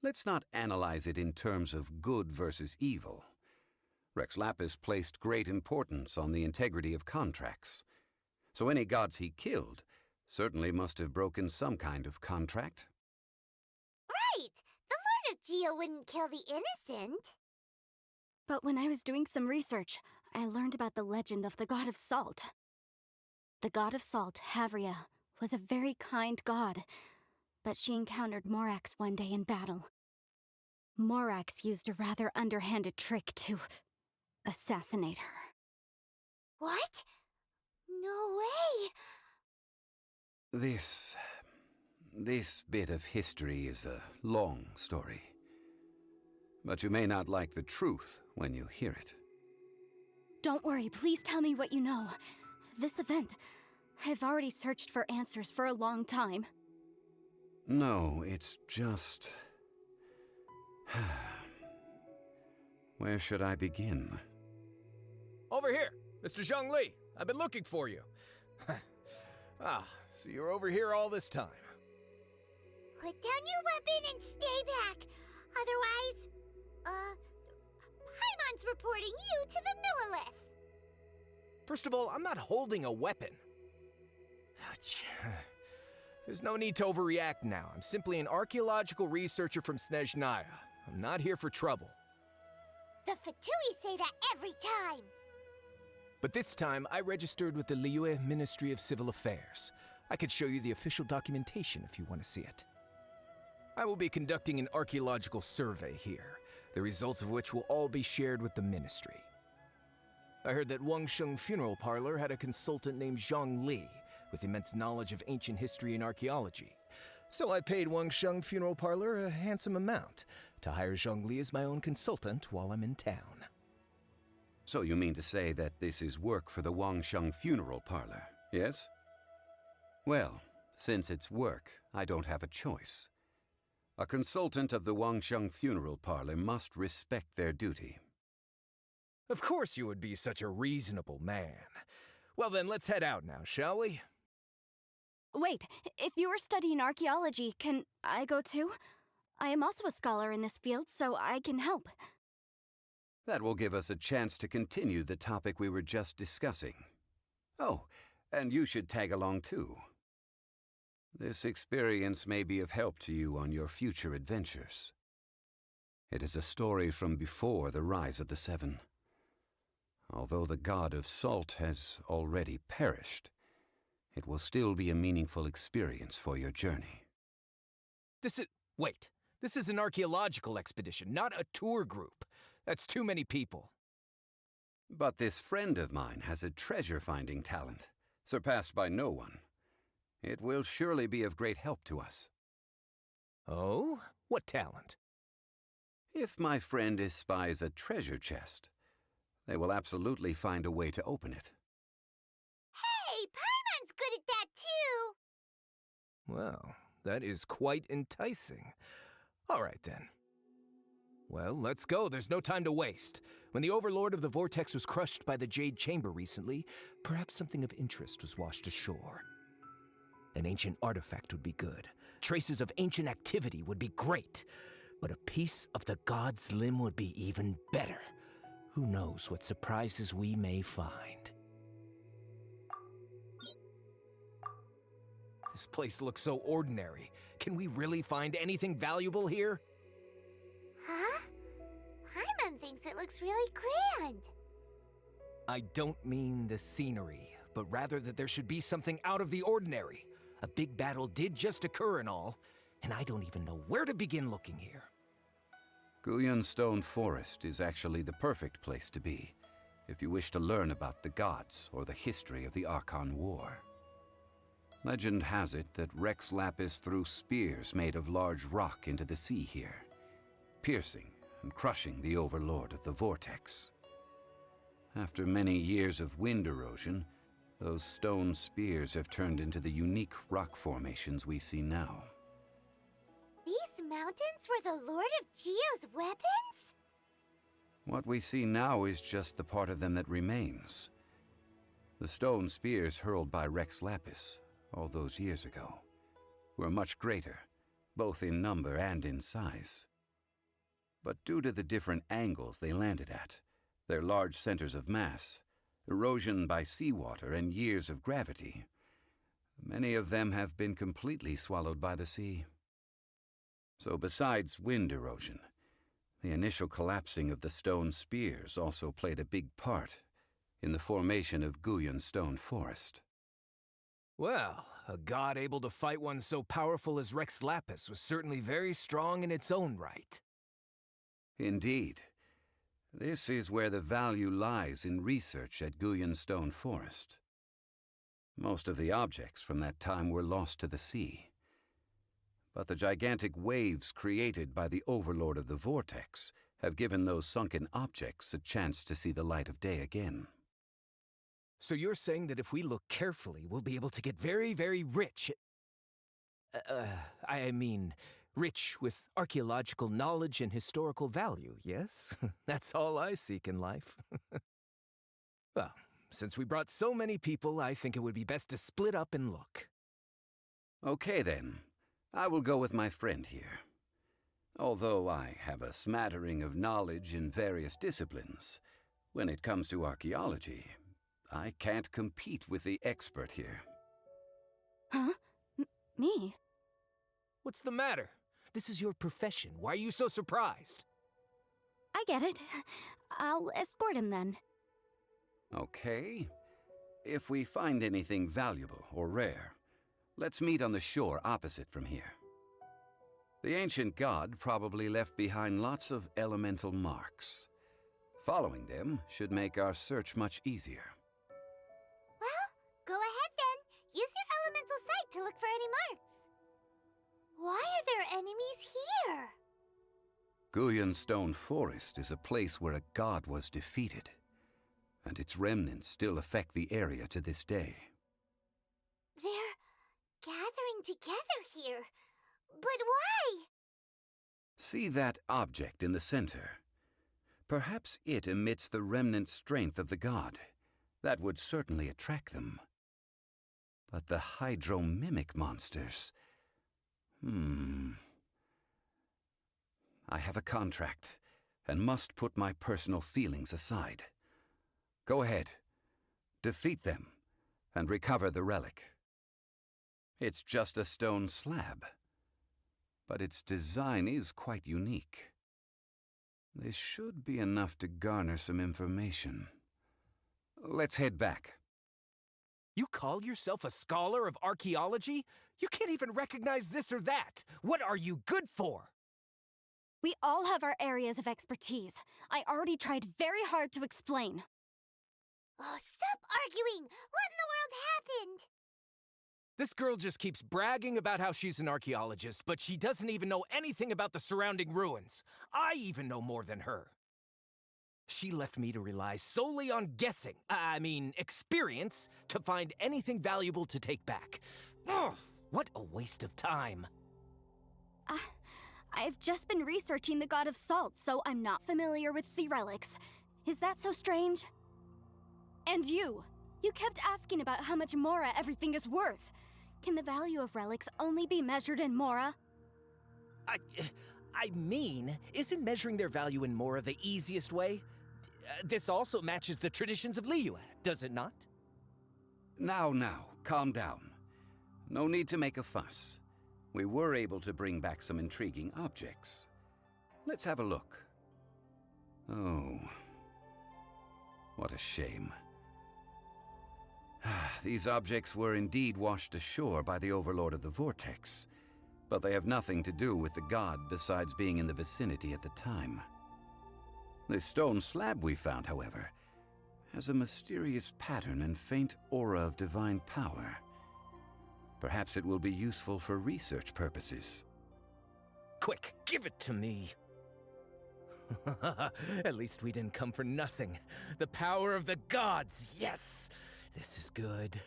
Let's not analyze it in terms of good versus evil. Rex Lapis placed great importance on the integrity of contracts. So any gods he killed certainly must have broken some kind of contract. Right! The Lord of Geo wouldn't kill the innocent. But when I was doing some research, I learned about the legend of the god of salt. The god of salt, Havria, was a very kind god, but she encountered Morax one day in battle. Morax used a rather underhanded trick to assassinate her. What? No way! This bit of history is a long story. But you may not like the truth when you hear it. Don't worry, please tell me what you know. This event, I've already searched for answers for a long time. No, it's just... Where should I begin? Over here, Mr. Zhongli. I've been looking for you. So you're over here all this time. Put down your weapon and stay back. Otherwise, Paimon's reporting you to the Millilith. First of all, I'm not holding a weapon. There's no need to overreact now. I'm simply an archaeological researcher from Snezhnaya. I'm not here for trouble. The Fatui say that every time. But this time, I registered with the Liyue Ministry of Civil Affairs. I could show you the official documentation if you want to see it. I will be conducting an archaeological survey here, the results of which will all be shared with the ministry. I heard that Wangsheng Funeral Parlor had a consultant named Zhang Li, with immense knowledge of ancient history and archaeology. So I paid Wangsheng Funeral Parlor a handsome amount to hire Zhang Li as my own consultant while I'm in town. So you mean to say that this is work for the Wangsheng Funeral Parlor, yes? Well, since it's work, I don't have a choice. A consultant of the Wangsheng Funeral Parlor must respect their duty. Of course you would be such a reasonable man. Well then, let's head out now, shall we? Wait, if you are studying archaeology, can I go too? I am also a scholar in this field, so I can help. That will give us a chance to continue the topic we were just discussing. Oh, and you should tag along too. This experience may be of help to you on your future adventures. It is a story from before the rise of the Seven. Although the god of salt has already perished, it will still be a meaningful experience for your journey. Wait. This is an archaeological expedition, not a tour group. That's too many people. But this friend of mine has a treasure-finding talent, surpassed by no one. It will surely be of great help to us. Oh? What talent? If my friend espies a treasure chest, they will absolutely find a way to open it. Hey, Paimon's good at that too! Well, that is quite enticing. All right, then. Well, let's go. There's no time to waste. When the Overlord of the Vortex was crushed by the Jade Chamber recently, perhaps something of interest was washed ashore. An ancient artifact would be good. Traces of ancient activity would be great. But a piece of the god's limb would be even better. Who knows what surprises we may find. This place looks so ordinary. Can we really find anything valuable here? Huh? Paimon thinks it looks really grand. I don't mean the scenery, but rather that there should be something out of the ordinary. A big battle did just occur and all, and I don't even know where to begin looking here. Guyan Stone Forest is actually the perfect place to be, if you wish to learn about the gods or the history of the Archon War. Legend has it that Rex Lapis threw spears made of large rock into the sea here, piercing and crushing the Overlord of the Vortex. After many years of wind erosion, those stone spears have turned into the unique rock formations we see now. These mountains were the Lord of Geo's weapons? What we see now is just the part of them that remains. The stone spears hurled by Rex Lapis all those years ago were much greater, both in number and in size. But due to the different angles they landed at, their large centers of mass, erosion by seawater, and years of gravity, many of them have been completely swallowed by the sea. So besides wind erosion, the initial collapsing of the stone spears also played a big part in the formation of Guyan Stone Forest. Well, a god able to fight one so powerful as Rex Lapis was certainly very strong in its own right. Indeed. This is where the value lies in research at Guyan Stone Forest. Most of the objects from that time were lost to the sea. But the gigantic waves created by the Overlord of the Vortex have given those sunken objects a chance to see the light of day again. So you're saying that if we look carefully, we'll be able to get very, very rich. I mean, rich with archaeological knowledge and historical value, yes? That's all I seek in life. Well, since we brought so many people, I think it would be best to split up and look. Okay then, I will go with my friend here. Although I have a smattering of knowledge in various disciplines, when it comes to archaeology, I can't compete with the expert here. Huh? Me? What's the matter? This is your profession. Why are you so surprised? I get it. I'll escort him then. Okay. If we find anything valuable or rare, let's meet on the shore opposite from here. The ancient god probably left behind lots of elemental marks. Following them should make our search much easier. Well, go ahead then. Use your elemental sight to look for any marks. Why are there enemies here? Guyan Stone Forest is a place where a god was defeated, and its remnants still affect the area to this day. They're gathering together here. But why? See that object in the center? Perhaps it emits the remnant strength of the god. That would certainly attract them. But the hydromimic monsters... I have a contract, and must put my personal feelings aside. Go ahead. Defeat them, and recover the relic. It's just a stone slab, but its design is quite unique. This should be enough to garner some information. Let's head back. You call yourself a scholar of archaeology? You can't even recognize this or that. What are you good for? We all have our areas of expertise. I already tried very hard to explain. Oh, stop arguing! What in the world happened? This girl just keeps bragging about how she's an archaeologist, but she doesn't even know anything about the surrounding ruins. I even know more than her. She left me to rely solely on guessing, experience, to find anything valuable to take back. Ugh, what a waste of time. I've just been researching the God of Salt, so I'm not familiar with sea relics. Is that so strange? And you kept asking about how much Mora everything is worth. Can the value of relics only be measured in Mora? Isn't measuring their value in Mora the easiest way? This also matches the traditions of Liyue, does it not? Now, calm down. No need to make a fuss. We were able to bring back some intriguing objects. Let's have a look. Oh, what a shame. These objects were indeed washed ashore by the Overlord of the Vortex, but they have nothing to do with the god besides being in the vicinity at the time. This stone slab we found, however, has a mysterious pattern and faint aura of divine power. Perhaps it will be useful for research purposes. Quick, give it to me. At least we didn't come for nothing. The power of the gods, yes! This is good.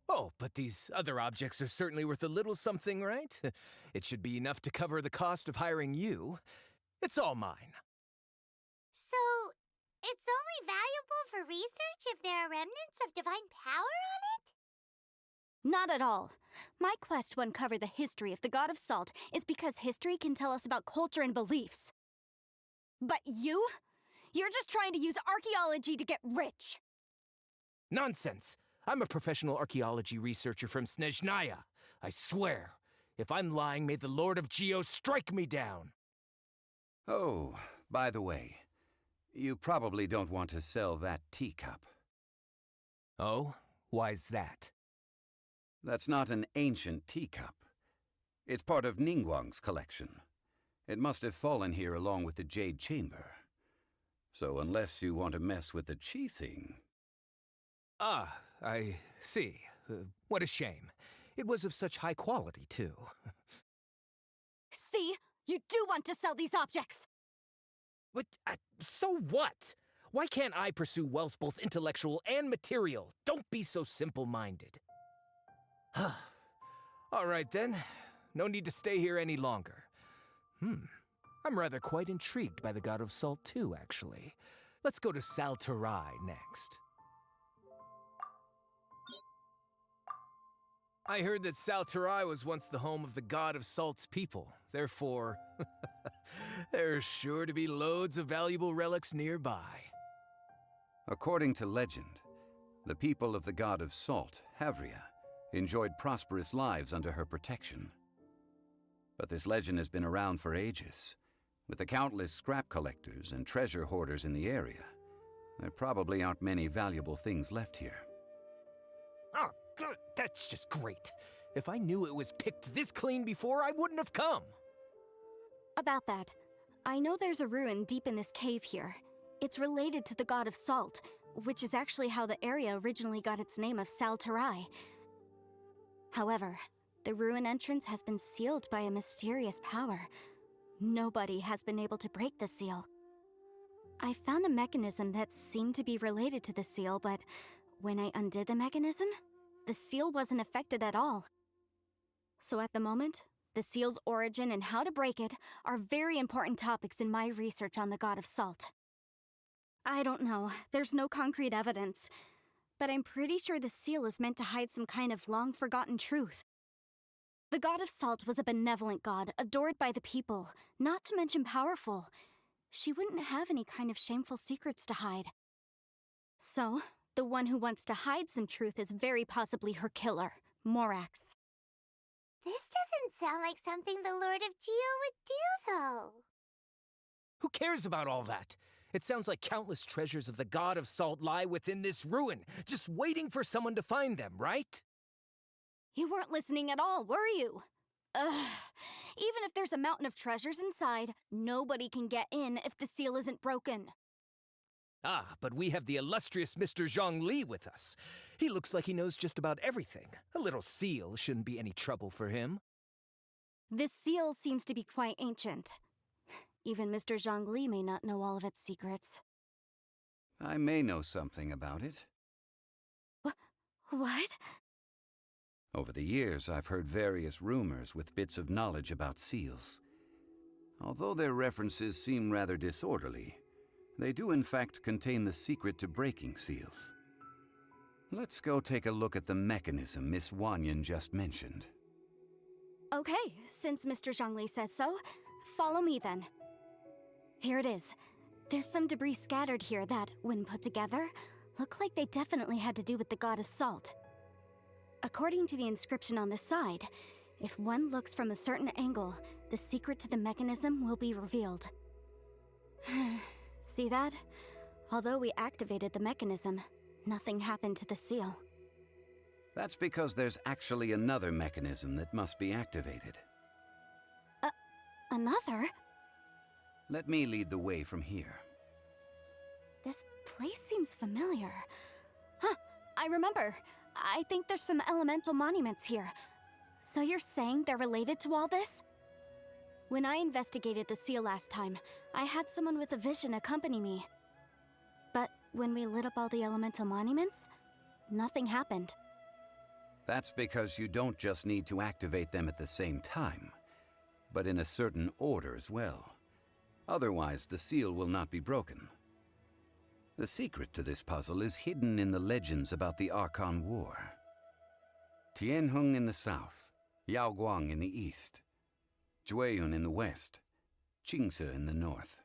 Oh, but these other objects are certainly worth a little something, right? It should be enough to cover the cost of hiring you. It's all mine. So, it's only valuable for research if there are remnants of divine power on it? Not at all. My quest to uncover the history of the God of Salt is because history can tell us about culture and beliefs. But you're just trying to use archaeology to get rich. Nonsense! I'm a professional archaeology researcher from Snezhnaya. I swear, if I'm lying, may the Lord of Geo strike me down. Oh, by the way, you probably don't want to sell that teacup. Oh? Why's that? That's not an ancient teacup. It's part of Ningguang's collection. It must have fallen here along with the Jade Chamber. So unless you want to mess with the Qixing... Ah, I see. What a shame. It was of such high quality, too. See? You do want to sell these objects! But, so what? Why can't I pursue wealth both intellectual and material? Don't be so simple-minded. All right, then. No need to stay here any longer. I'm rather quite intrigued by the God of Salt, too, actually. Let's go to Salterai next. I heard that Salterai was once the home of the God of Salt's people. Therefore, there's sure to be loads of valuable relics nearby. According to legend, the people of the God of Salt, Havria, enjoyed prosperous lives under her protection. But this legend has been around for ages. With the countless scrap collectors and treasure hoarders in the area, there probably aren't many valuable things left here. Oh, good. That's just great. If I knew it was picked this clean before, I wouldn't have come. About that, I know there's a ruin deep in this cave here. It's related to the God of Salt, which is actually how the area originally got its name of Salterai. However, the ruin entrance has been sealed by a mysterious power. Nobody has been able to break the seal. I found a mechanism that seemed to be related to the seal, but when I undid the mechanism, the seal wasn't affected at all. So at the moment, the seal's origin and how to break it are very important topics in my research on the God of Salt. I don't know, there's no concrete evidence, but I'm pretty sure the seal is meant to hide some kind of long-forgotten truth. The God of Salt was a benevolent god, adored by the people, not to mention powerful. She wouldn't have any kind of shameful secrets to hide. So, the one who wants to hide some truth is very possibly her killer, Morax. This doesn't sound like something the Lord of Geo would do, though. Who cares about all that? It sounds like countless treasures of the God of Salt lie within this ruin, just waiting for someone to find them, right? You weren't listening at all, were you? Ugh. Even if there's a mountain of treasures inside, nobody can get in if the seal isn't broken. Ah, but we have the illustrious Mr. Zhongli with us. He looks like he knows just about everything. A little seal shouldn't be any trouble for him. This seal seems to be quite ancient. Even Mr. Zhongli may not know all of its secrets. I may know something about it. What? Over the years, I've heard various rumors with bits of knowledge about seals. Although their references seem rather disorderly, they do in fact contain the secret to breaking seals. Let's go take a look at the mechanism Miss Wanyan just mentioned. Okay, since Mr. Zhongli says so, follow me then. Here it is. There's some debris scattered here that, when put together, look like they definitely had to do with the god of salt. According to the inscription on the side, if one looks from a certain angle, the secret to the mechanism will be revealed. See that? Although we activated the mechanism, nothing happened to the seal. That's because there's actually another mechanism that must be activated. Another? Let me lead the way from here. This place seems familiar. Huh, I remember. I think there's some elemental monuments here. So you're saying they're related to all this? When I investigated the seal last time, I had someone with a vision accompany me. But when we lit up all the elemental monuments, nothing happened. That's because you don't just need to activate them at the same time, but in a certain order as well. Otherwise, the seal will not be broken. The secret to this puzzle is hidden in the legends about the Archon War. Tianheng in the south, Yaoguang in the east, Jueyun in the west, Qingce in the north.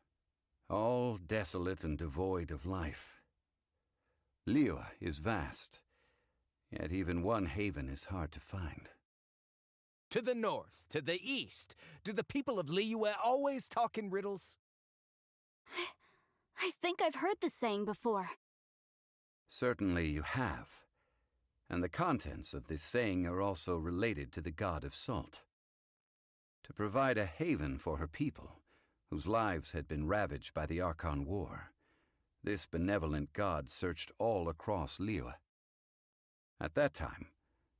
All desolate and devoid of life. Liyue is vast, yet even one haven is hard to find. To the north, to the east. Do the people of Liyue always talk in riddles? I think I've heard this saying before. Certainly you have. And the contents of this saying are also related to the god of salt. To provide a haven for her people, whose lives had been ravaged by the Archon War, this benevolent god searched all across Liyue. At that time,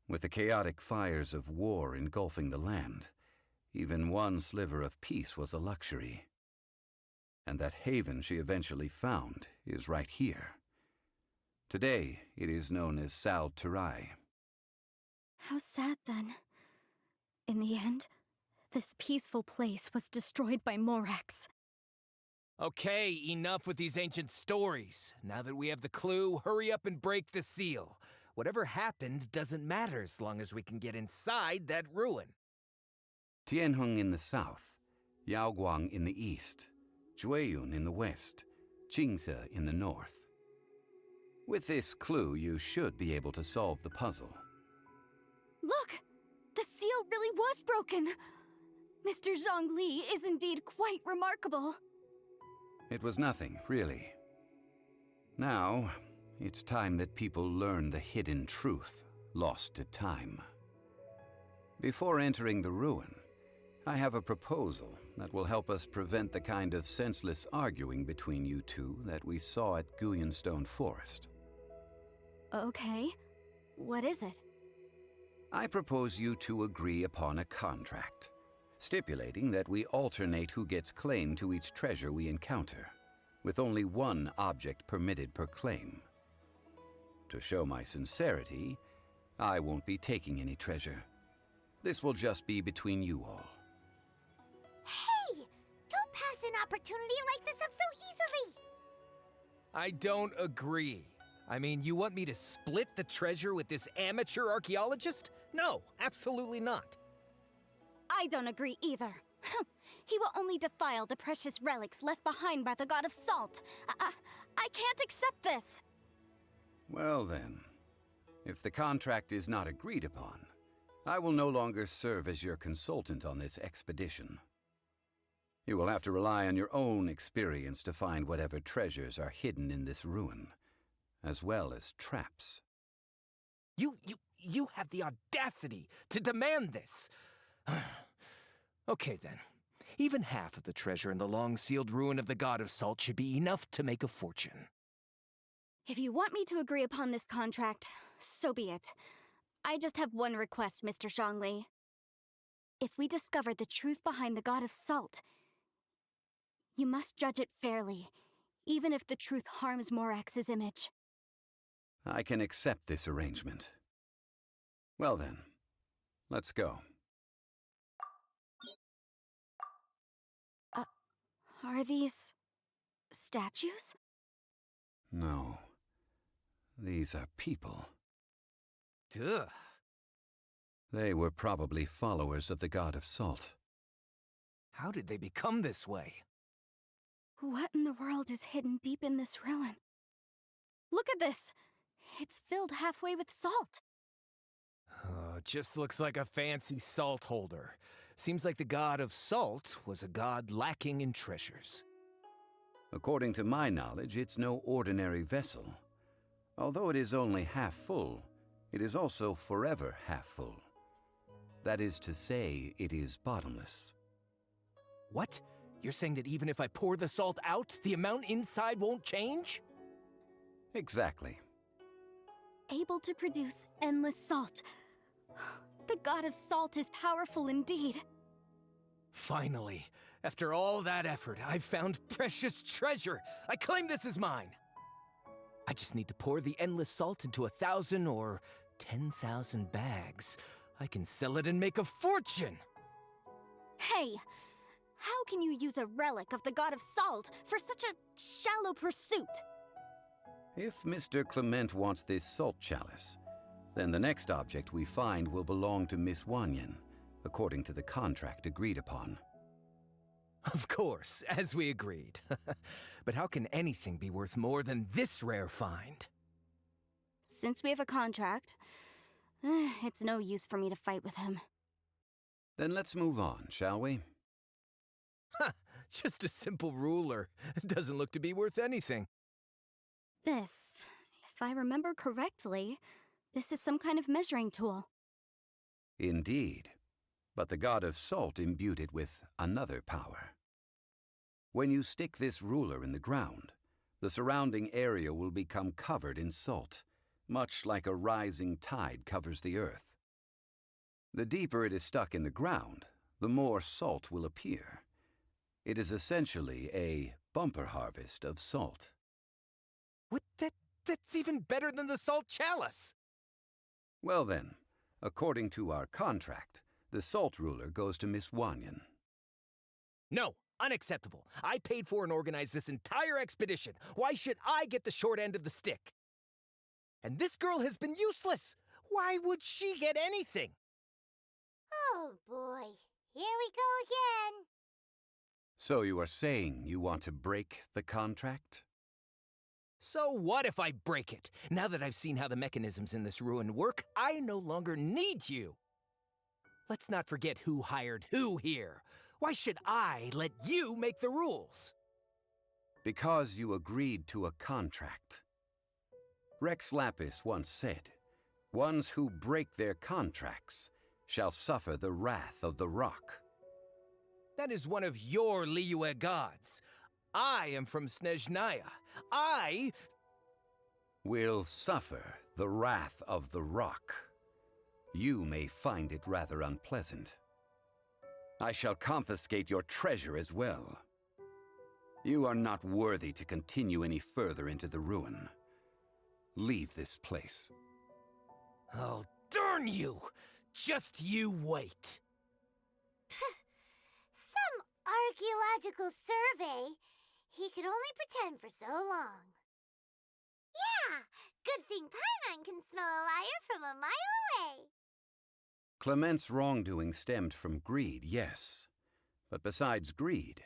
with the chaotic fires of war engulfing the land, even one sliver of peace was a luxury. And that haven she eventually found is right here. Today, it is known as Sal Turai. How sad, then. In the end, this peaceful place was destroyed by Morax. Okay, enough with these ancient stories. Now that we have the clue, hurry up and break the seal. Whatever happened doesn't matter as long as we can get inside that ruin. Tianheng in the south, Yaoguang in the east, Jueyun in the west, Qingce in the north. With this clue, you should be able to solve the puzzle. Look! The seal really was broken! Mr. Zhongli is indeed quite remarkable. It was nothing, really. Now, it's time that people learn the hidden truth lost to time. Before entering the ruin, I have a proposal that will help us prevent the kind of senseless arguing between you two that we saw at Guyenstone Forest. Okay. What is it? I propose you two agree upon a contract, stipulating that we alternate who gets claim to each treasure we encounter, with only one object permitted per claim. To show my sincerity, I won't be taking any treasure. This will just be between you all. Hey! Don't pass an opportunity like this up so easily! I don't agree. I mean, you want me to split the treasure with this amateur archaeologist? No, absolutely not. I don't agree either. He will only defile the precious relics left behind by the god of salt. I can't accept this. Well then, if the contract is not agreed upon, I will no longer serve as your consultant on this expedition. You will have to rely on your own experience to find whatever treasures are hidden in this ruin, as well as traps. You have the audacity to demand this! Okay then. Even half of the treasure in the long-sealed ruin of the god of salt should be enough to make a fortune. If you want me to agree upon this contract, so be it. I just have one request, Mr. Zhongli. If we discover the truth behind the God of Salt, you must judge it fairly, even if the truth harms Morax's image. I can accept this arrangement. Well then, let's go. Are these statues? No. These are people. Duh. They were probably followers of the God of Salt. How did they become this way? What in the world is hidden deep in this ruin? Look at this! It's filled halfway with salt. Just looks like a fancy salt holder. Seems like the God of Salt was a god lacking in treasures. According to my knowledge, it's no ordinary vessel. Although it is only half full, it is also forever half full. That is to say, it is bottomless. What? You're saying that even if I pour the salt out, the amount inside won't change? Exactly. Able to produce endless salt. The God of Salt is powerful indeed. Finally, after all that effort, I've found precious treasure. I claim this as mine. I just need to pour the endless salt into 1,000 or 10,000 bags. I can sell it and make a fortune. Hey, how can you use a relic of the God of Salt for such a shallow pursuit? If Mr. Clement wants this salt chalice, then the next object we find will belong to Miss Wanyan, according to the contract agreed upon. Of course, as we agreed. But how can anything be worth more than this rare find? Since we have a contract, it's no use for me to fight with him. Then let's move on, shall we? Just a simple ruler. Doesn't look to be worth anything. This, if I remember correctly, this is some kind of measuring tool. Indeed. But the God of Salt imbued it with another power. When you stick this ruler in the ground, the surrounding area will become covered in salt, much like a rising tide covers the earth. The deeper it is stuck in the ground, the more salt will appear. It is essentially a bumper harvest of salt. What? That's even better than the salt chalice! Well then, according to our contract, the salt ruler goes to Miss Wanyan. No, unacceptable. I paid for and organized this entire expedition. Why should I get the short end of the stick? And this girl has been useless. Why would she get anything? Oh boy, here we go again. So you are saying you want to break the contract? So what if I break it? Now that I've seen how the mechanisms in this ruin work, I no longer need you. Let's not forget who hired who here. Why should I let you make the rules? Because you agreed to a contract. Rex Lapis once said, "Ones who break their contracts shall suffer the wrath of the rock." That is one of your Liyue gods. I am from Snezhnaya. I will suffer the wrath of the rock. You may find it rather unpleasant. I shall confiscate your treasure as well. You are not worthy to continue any further into the ruin. Leave this place. Oh, darn you! Just you wait. Some archaeological survey. He could only pretend for so long. Yeah, good thing Paimon can smell a liar from a mile away. Clement's wrongdoing stemmed from greed, yes. But besides greed,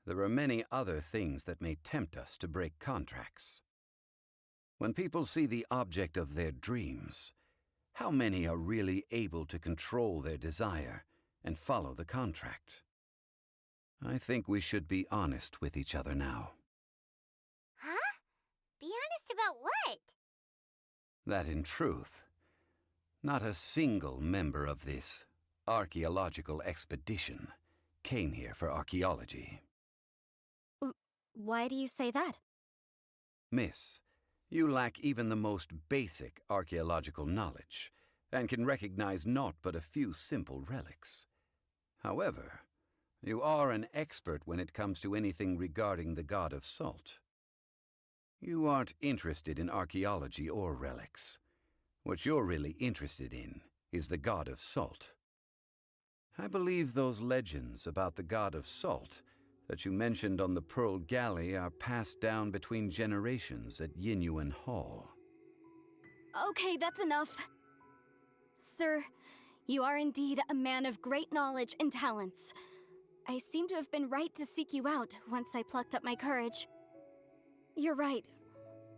there are many other things that may tempt us to break contracts. When people see the object of their dreams, how many are really able to control their desire and follow the contract? I think we should be honest with each other now. Huh? Be honest about what? That in truth, not a single member of this archaeological expedition came here for archaeology. Why do you say that? Miss, You lack even the most basic archaeological knowledge, and can recognize naught but a few simple relics. However, you are an expert when it comes to anything regarding the god of salt. You aren't interested in archaeology or relics. What you're really interested in is the god of salt. I believe those legends about the god of salt that you mentioned on the Pearl Galley are passed down between generations at Liyue Hall. Okay, that's enough. Sir, you are indeed a man of great knowledge and talents. I seem to have been right to seek you out once I plucked up my courage. You're right.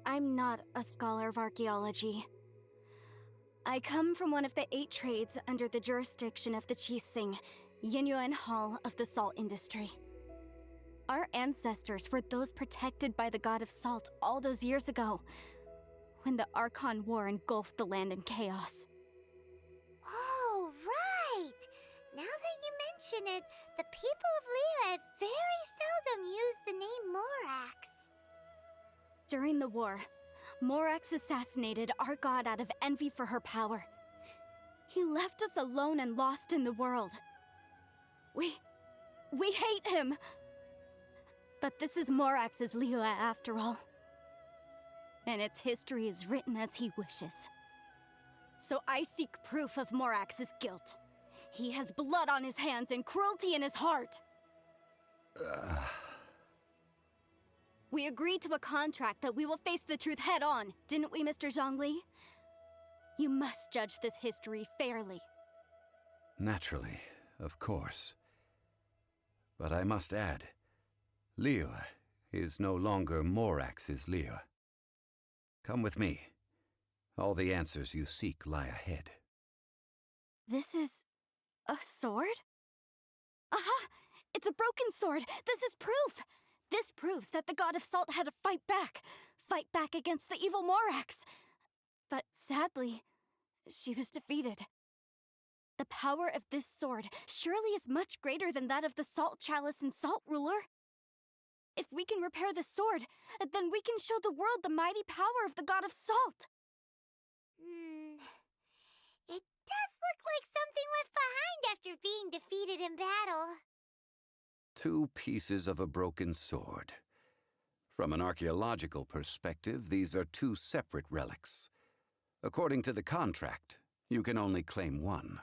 I'm not a scholar of archaeology. I come from one of the 8 trades under the jurisdiction of the Chising, Liyue Hall of the salt industry. Our ancestors were those protected by the god of salt all those years ago, when the Archon War engulfed the land in chaos. Oh, right! Now that you mention it, the people of Liyue very seldom use the name Morax. During the war, Morax assassinated our god out of envy for her power. He left us alone and lost in the world. We hate him! But this is Morax's Liyue after all. And its history is written as he wishes. So I seek proof of Morax's guilt. He has blood on his hands and cruelty in his heart. We agreed to a contract that we will face the truth head on, didn't we, Mr. Zhongli? You must judge this history fairly. Naturally, of course. But I must add, Liyue is no longer Morax's Liyue. Come with me. All the answers you seek lie ahead. This is a sword? Aha! It's a broken sword! This is proof! This proves that the god of salt had to fight back against the evil Morax. But sadly, she was defeated. The power of this sword surely is much greater than that of the Salt Chalice and Salt Ruler. If we can repair the sword, then we can show the world the mighty power of the god of salt. It does look like something left behind after being defeated in battle. 2 pieces of a broken sword. From an archaeological perspective, these are 2 separate relics. According to the contract, you can only claim one.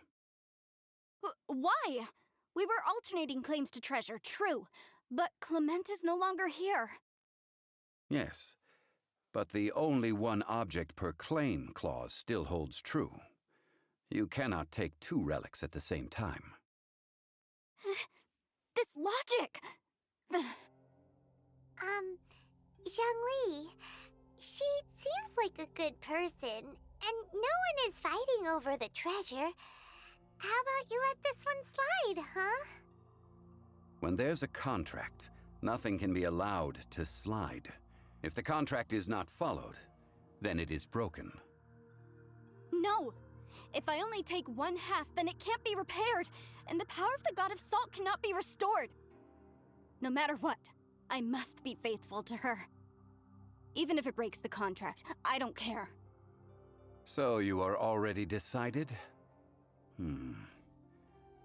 Why? We were alternating claims to treasure, true, but Clement is no longer here. Yes, but the only one object per claim clause still holds true. You cannot take 2 relics at the same time. This logic! Zhongli, she seems like a good person, and no one is fighting over the treasure. How about you let this one slide, huh? When there's a contract, nothing can be allowed to slide. If the contract is not followed, then it is broken. No! If I only take 1/2, then it can't be repaired, and the power of the god of salt cannot be restored. No matter what, I must be faithful to her. Even if it breaks the contract, I don't care. So you are already decided?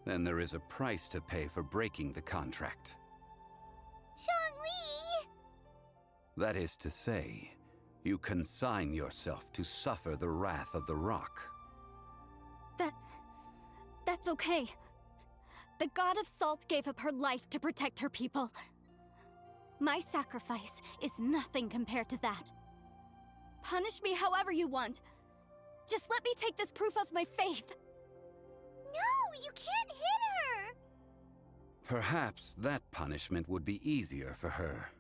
Then there is a price to pay for breaking the contract. Zhongli! That is to say, you consign yourself to suffer the wrath of the rock. That's okay. The god of salt gave up her life to protect her people. My sacrifice is nothing compared to that. Punish me however you want. Just let me take this proof of my faith. No, you can't hit her! Perhaps that punishment would be easier for her.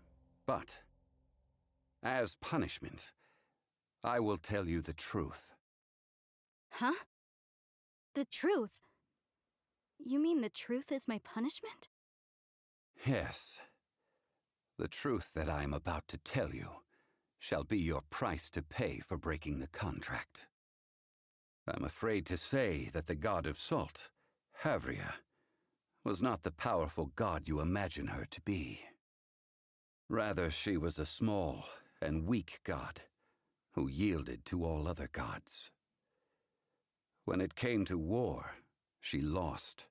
But, as punishment, I will tell you the truth. Huh? The truth? You mean the truth is my punishment? Yes. The truth that I am about to tell you shall be your price to pay for breaking the contract. I'm afraid to say that the god of salt, Havria, was not the powerful god you imagine her to be. Rather, she was a small and weak god, who yielded to all other gods. When it came to war, she lost,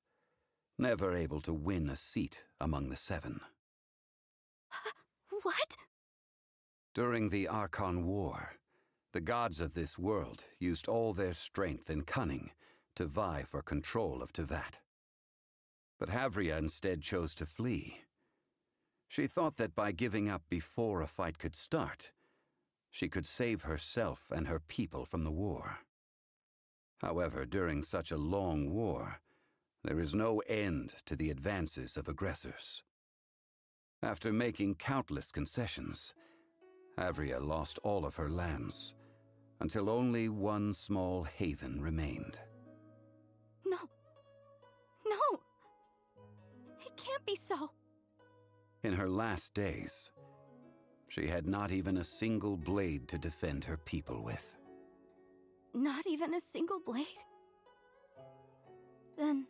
never able to win a seat among the seven. What? During the Archon War, the gods of this world used all their strength and cunning to vie for control of Tevat. But Havria instead chose to flee. She thought that by giving up before a fight could start, she could save herself and her people from the war. However, during such a long war, there is no end to the advances of aggressors. After making countless concessions, Havria lost all of her lands, until only one small haven remained. No. No! It can't be so. In her last days, she had not even a single blade to defend her people with. Not even a single blade? Then,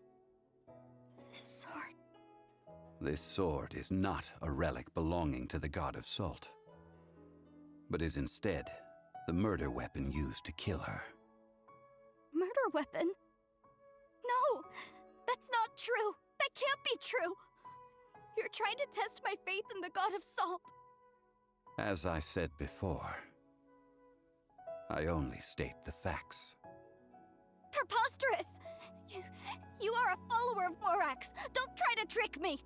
this sword... This sword is not a relic belonging to the god of salt, but is instead the murder weapon used to kill her. Murder weapon? No! That's not true! That can't be true! You're trying to test my faith in the god of salt! As I said before, I only state the facts. Preposterous! You are a follower of Morax! Don't try to trick me!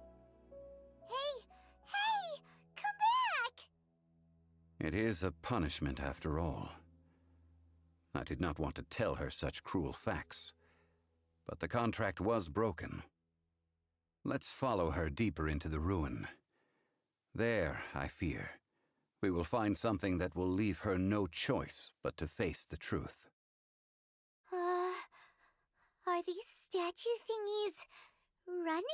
Hey! Come back! It is a punishment after all. I did not want to tell her such cruel facts, but the contract was broken. Let's follow her deeper into the ruin. There, I fear, we will find something that will leave her no choice but to face the truth. Are these statue thingies running?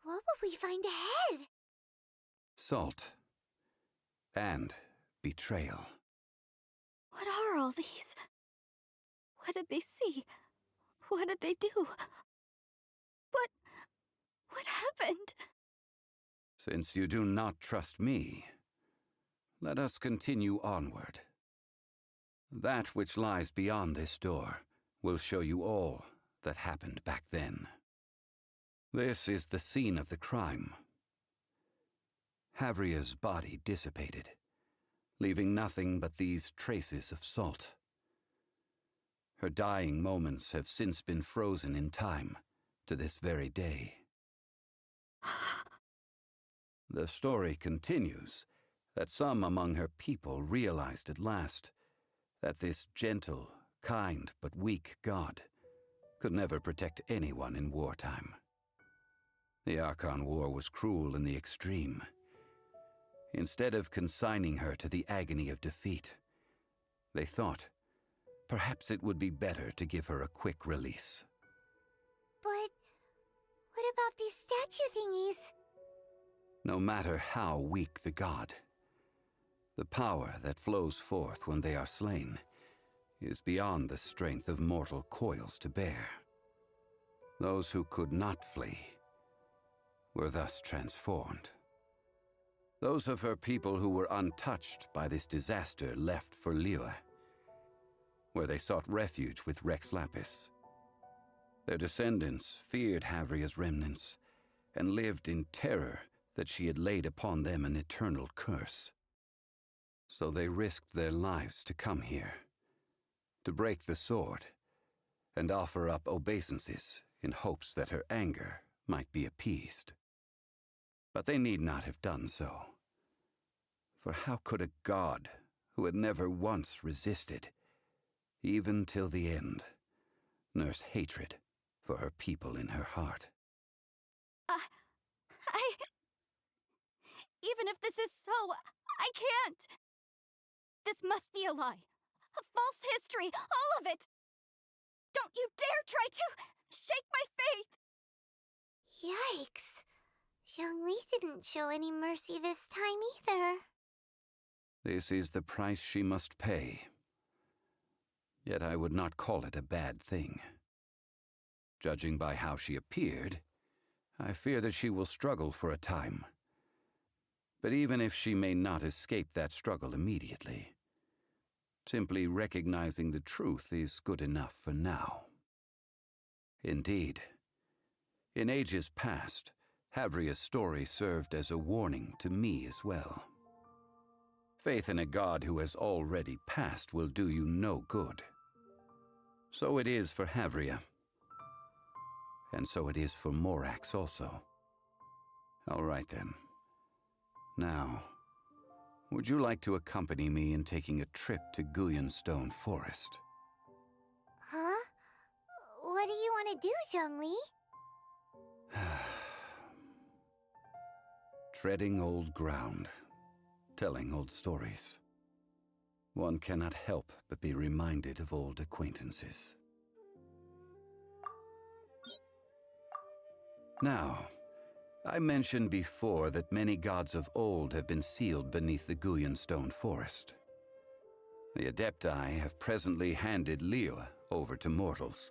What will we find ahead? Salt. And betrayal. What are all these? What did they see? What did they do? What happened? Since you do not trust me, let us continue onward. That which lies beyond this door will show you all that happened back then. This is the scene of the crime. Havria's body dissipated, leaving nothing but these traces of salt. Her dying moments have since been frozen in time to this very day. The story continues that some among her people realized at last that this gentle, kind, but weak god could never protect anyone in wartime. The Archon War was cruel in the extreme. Instead of consigning her to the agony of defeat, they thought perhaps it would be better to give her a quick release. But what about these statue thingies? No matter how weak the god, the power that flows forth when they are slain is beyond the strength of mortal coils to bear. Those who could not flee were thus transformed. Those of her people who were untouched by this disaster left for Liyue, where they sought refuge with Rex Lapis. Their descendants feared Havria's remnants and lived in terror that she had laid upon them an eternal curse. So they risked their lives to come here, to break the sword, and offer up obeisances in hopes that her anger might be appeased. But they need not have done so. For how could a god who had never once resisted, even till the end, nurse hatred for her people in her heart? Even if this is so, I can't! This must be a lie. A false history, all of it! Don't you dare try to shake my faith! Yikes. Zhongli didn't show any mercy this time either. This is the price she must pay. Yet I would not call it a bad thing. Judging by how she appeared, I fear that she will struggle for a time. But even if she may not escape that struggle immediately, Simply recognizing the truth is good enough for now. Indeed, in ages past, Havria's story served as a warning to me as well. Faith in a god who has already passed will do you no good. So it is for Havria. And so it is for Morax also. All right then. Now, would you like to accompany me in taking a trip to Guyonstone Forest? Huh? What do you want to do, Zhongli? Treading old ground, telling old stories. One cannot help but be reminded of old acquaintances. Now, I mentioned before that many gods of old have been sealed beneath the Guyonstone Forest. The Adepti have presently handed Liyue over to mortals,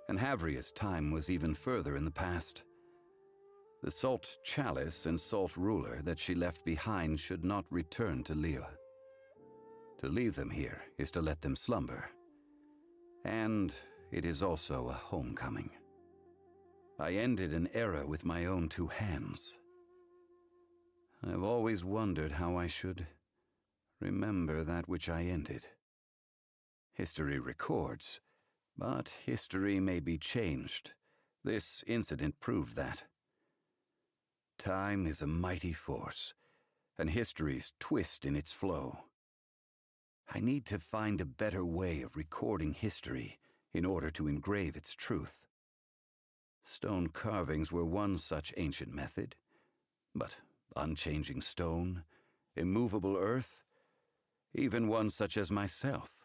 and Havria's time was even further in the past. The Salt Chalice and Salt Ruler that she left behind should not return to Liyue. To leave them here is to let them slumber. And it is also a homecoming. I ended an era with my own two hands. I've always wondered how I should remember that which I ended. History records, but history may be changed. This incident proved that. Time is a mighty force, and history's twist in its flow. I need to find a better way of recording history in order to engrave its truth. Stone carvings were one such ancient method, but unchanging stone, immovable earth, even one such as myself.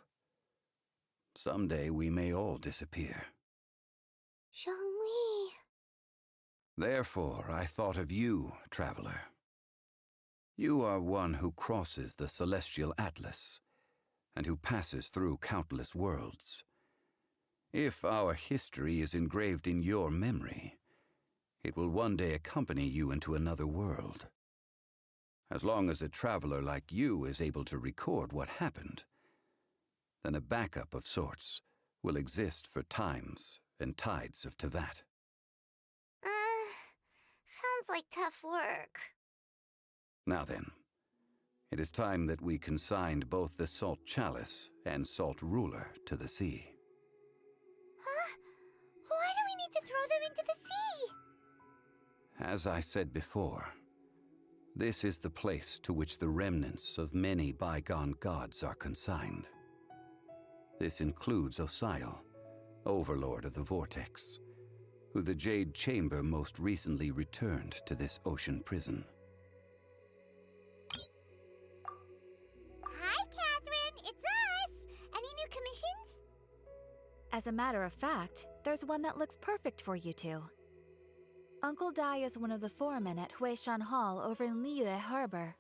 Someday we may all disappear. Zhongli. Therefore, I thought of you, traveler. You are one who crosses the celestial atlas, and who passes through countless worlds. If our history is engraved in your memory, it will one day accompany you into another world. As long as a traveler like you is able to record what happened, then a backup of sorts will exist for times and tides of Teyvat. Sounds like tough work. Now then, it is time that we consigned both the Salt Chalice and Salt Ruler to the sea. Huh? Why do we need to throw them into the sea? As I said before, this is the place to which the remnants of many bygone gods are consigned. This includes Osial, overlord of the Vortex, who the Jade Chamber most recently returned to this ocean prison. Hi, Catherine! It's us! Any new commissions? As a matter of fact, there's one that looks perfect for you two. Uncle Dai is one of the foremen at Huishan Hall over in Liyue Harbor.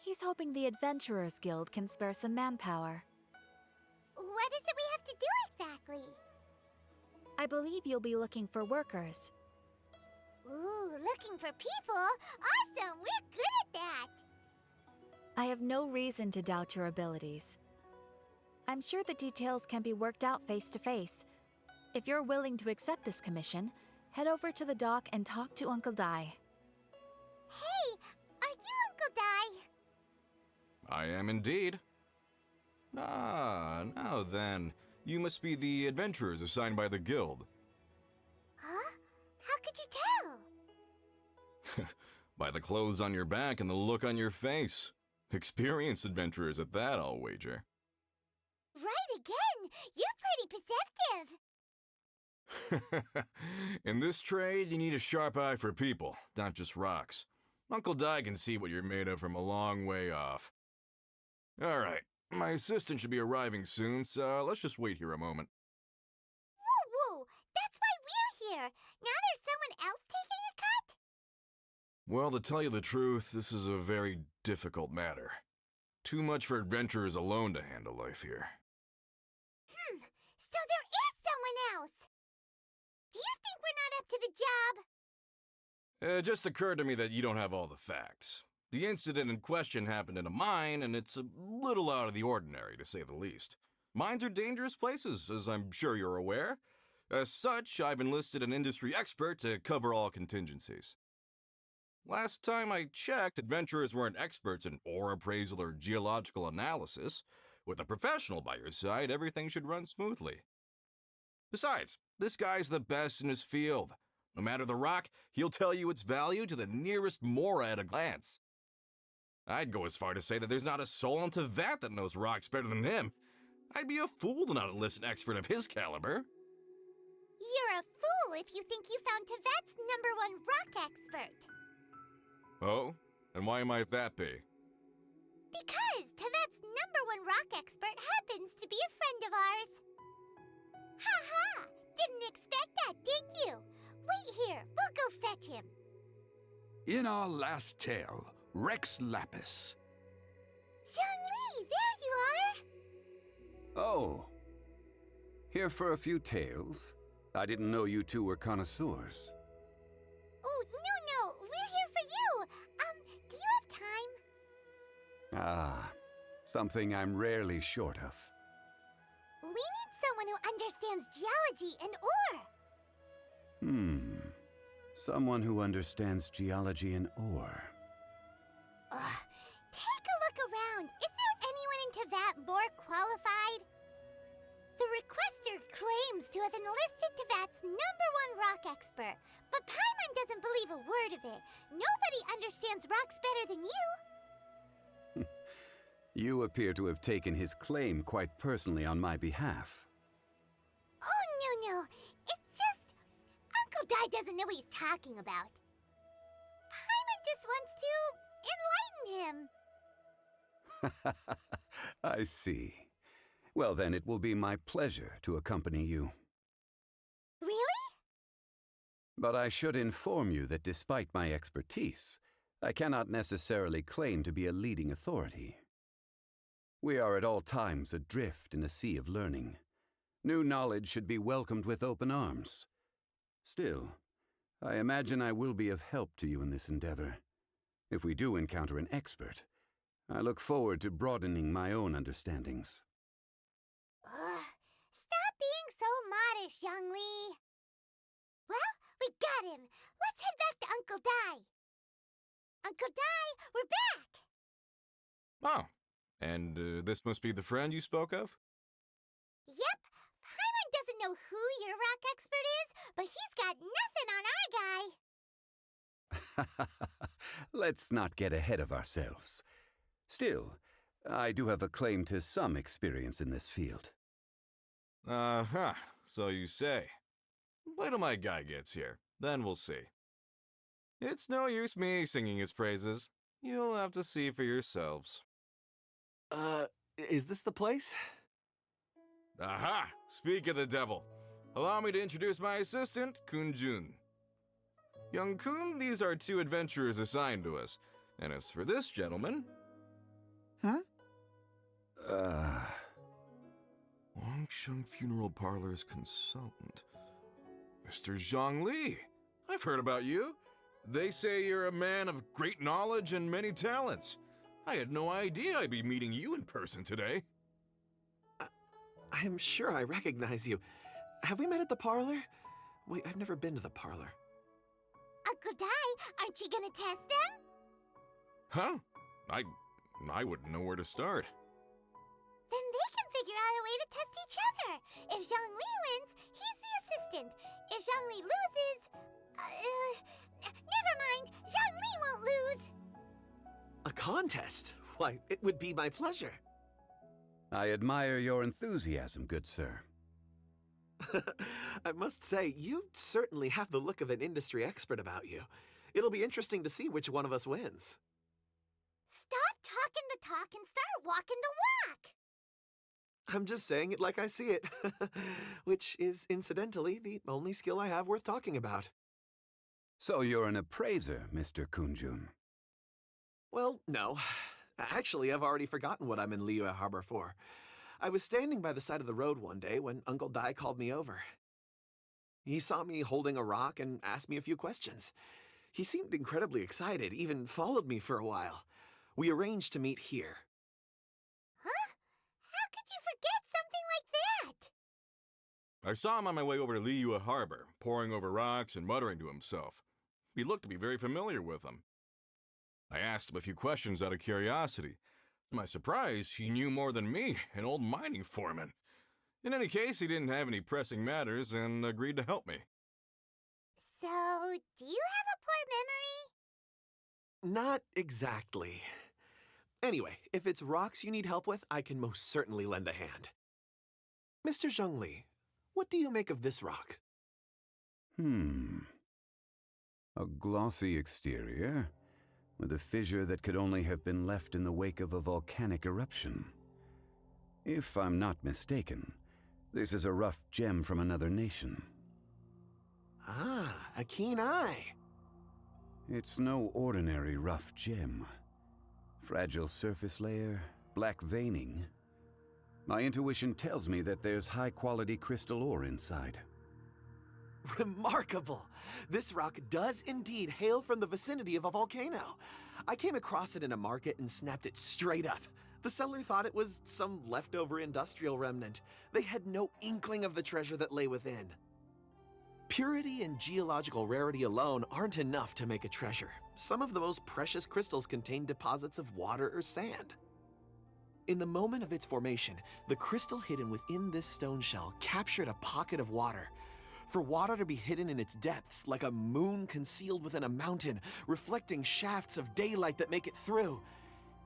He's hoping the Adventurers Guild can spare some manpower. What is it we have to do exactly? I believe you'll be looking for workers. Ooh, looking for people? Awesome! We're good at that! I have no reason to doubt your abilities. I'm sure the details can be worked out face to face. If you're willing to accept this commission, head over to the dock and talk to Uncle Dai. Hey, are you Uncle Dai? I am indeed. Ah, now then. You must be the adventurers assigned by the guild. Huh? How could you tell? By the clothes on your back and the look on your face. Experienced adventurers at that, I'll wager. Right again! You're pretty perceptive! In this trade, you need a sharp eye for people, not just rocks. Uncle Dai can see what you're made of from a long way off. Alright, my assistant should be arriving soon, so let's just wait here a moment. Woo-woo! That's why we're here! Now there's someone else taking a cut? Well, to tell you the truth, this is a very difficult matter. Too much for adventurers alone to handle life here. So there is someone else! Do you think we're not up to the job? It just occurred to me that you don't have all the facts. The incident in question happened in a mine, and it's a little out of the ordinary, to say the least. Mines are dangerous places, as I'm sure you're aware. As such, I've enlisted an industry expert to cover all contingencies. Last time I checked, adventurers weren't experts in ore appraisal or geological analysis. With a professional by your side, everything should run smoothly. Besides, this guy's the best in his field. No matter the rock, he'll tell you its value to the nearest mora at a glance. I'd go as far to say that there's not a soul on Tevat that knows rocks better than him. I'd be a fool to not enlist an expert of his caliber. You're a fool if you think you found Tevat's #1 rock expert. Oh? And why might that be? Because Tevat's #1 rock expert happens to be a friend of ours. Ha! Didn't expect that, did you? Wait here, we'll go fetch him. In our last tale, Rex Lapis. Zhongli, there you are! Oh. Here for a few tales? I didn't know you two were connoisseurs. Oh, no, we're here for you. Do you have time? Ah, something I'm rarely short of. We need someone who understands geology and ore. Someone who understands geology and ore. Take a look around. Is there anyone in Tevat more qualified? The requester claims to have enlisted Tevat's #1 rock expert, but Paimon doesn't believe a word of it. Nobody understands rocks better than you. You appear to have taken his claim quite personally on my behalf. Oh, no. It's just Uncle Dai doesn't know what he's talking about. Paimon just wants to enlighten him. I see. Well, then it will be my pleasure to accompany you. Really? But I should inform you that despite my expertise, I cannot necessarily claim to be a leading authority. We are at all times adrift in a sea of learning. New knowledge should be welcomed with open arms. Still, I imagine I will be of help to you in this endeavor. If we do encounter an expert, I look forward to broadening my own understandings. Stop being so modest, Zhongli. Well, we got him. Let's head back to Uncle Dai. Uncle Dai, we're back. Oh, and this must be the friend you spoke of? Yep. Paimon doesn't know who your rock expert is, but he's got nothing on our guy. Let's not get ahead of ourselves. Still, I do have a claim to some experience in this field. So you say. Wait till my guy gets here, then we'll see. It's no use me singing his praises. You'll have to see for yourselves. Is this the place? Aha! Speak of the devil. Allow me to introduce my assistant, Kunjun. Young Kun, these are 2 adventurers assigned to us. And as for this gentleman... Wangsheng Funeral Parlor's consultant. Mr. Zhongli. I've heard about you. They say you're a man of great knowledge and many talents. I had no idea I'd be meeting you in person today. I'm sure I recognize you. Have we met at the parlor? Wait, I've never been to the parlor. Uncle Dai, aren't you gonna test them? Huh? I wouldn't know where to start. Then they can figure out a way to test each other. If Zhongli wins, he's the assistant. If Zhongli loses... never mind. Zhongli won't lose. A contest? Why, it would be my pleasure. I admire your enthusiasm, good sir. I must say, you certainly have the look of an industry expert about you. It'll be interesting to see which one of us wins. Stop talking the talk and start walking the walk! I'm just saying it like I see it, which is, incidentally, the only skill I have worth talking about. So you're an appraiser, Mr. Kunjun. Well, no. Actually, I've already forgotten what I'm in Liyue Harbor for. I was standing by the side of the road one day when Uncle Dai called me over. He saw me holding a rock and asked me a few questions. He seemed incredibly excited, even followed me for a while. We arranged to meet here. Huh? How could you forget something like that? I saw him on my way over to Liyue Harbor, poring over rocks and muttering to himself. He looked to be very familiar with them. I asked him a few questions out of curiosity. To my surprise, he knew more than me, an old mining foreman. In any case, he didn't have any pressing matters and agreed to help me. So, do you have a poor memory? Not exactly. Anyway, if it's rocks you need help with, I can most certainly lend a hand. Mr. Zhongli, what do you make of this rock? A glossy exterior, with a fissure that could only have been left in the wake of a volcanic eruption. If I'm not mistaken, this is a rough gem from another nation. Ah, a keen eye. It's no ordinary rough gem. Fragile surface layer, black veining. My intuition tells me that there's high-quality crystal ore inside. Remarkable! This rock does indeed hail from the vicinity of a volcano. I came across it in a market and snapped it straight up. The seller thought it was some leftover industrial remnant. They had no inkling of the treasure that lay within. Purity and geological rarity alone aren't enough to make a treasure. Some of the most precious crystals contain deposits of water or sand. In the moment of its formation, the crystal hidden within this stone shell captured a pocket of water. For water to be hidden in its depths, like a moon concealed within a mountain, reflecting shafts of daylight that make it through.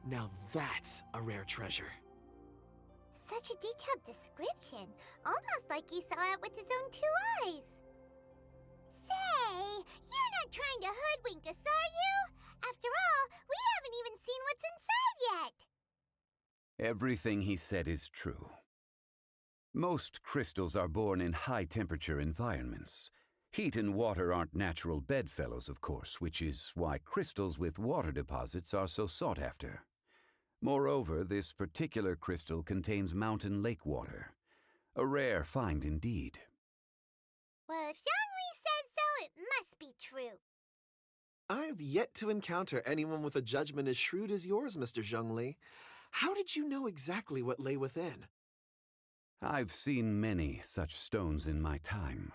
Now that's a rare treasure. Such a detailed description, almost like he saw it with his own 2 eyes. Say, you're not trying to hoodwink us, are you? After all, we haven't even seen what's inside yet. Everything he said is true. Most crystals are born in high-temperature environments. Heat and water aren't natural bedfellows, of course, which is why crystals with water deposits are so sought after. Moreover, this particular crystal contains mountain lake water. A rare find indeed. Well, if Zhongli says so, it must be true. I've yet to encounter anyone with a judgment as shrewd as yours, Mr. Zhongli. How did you know exactly what lay within? I've seen many such stones in my time.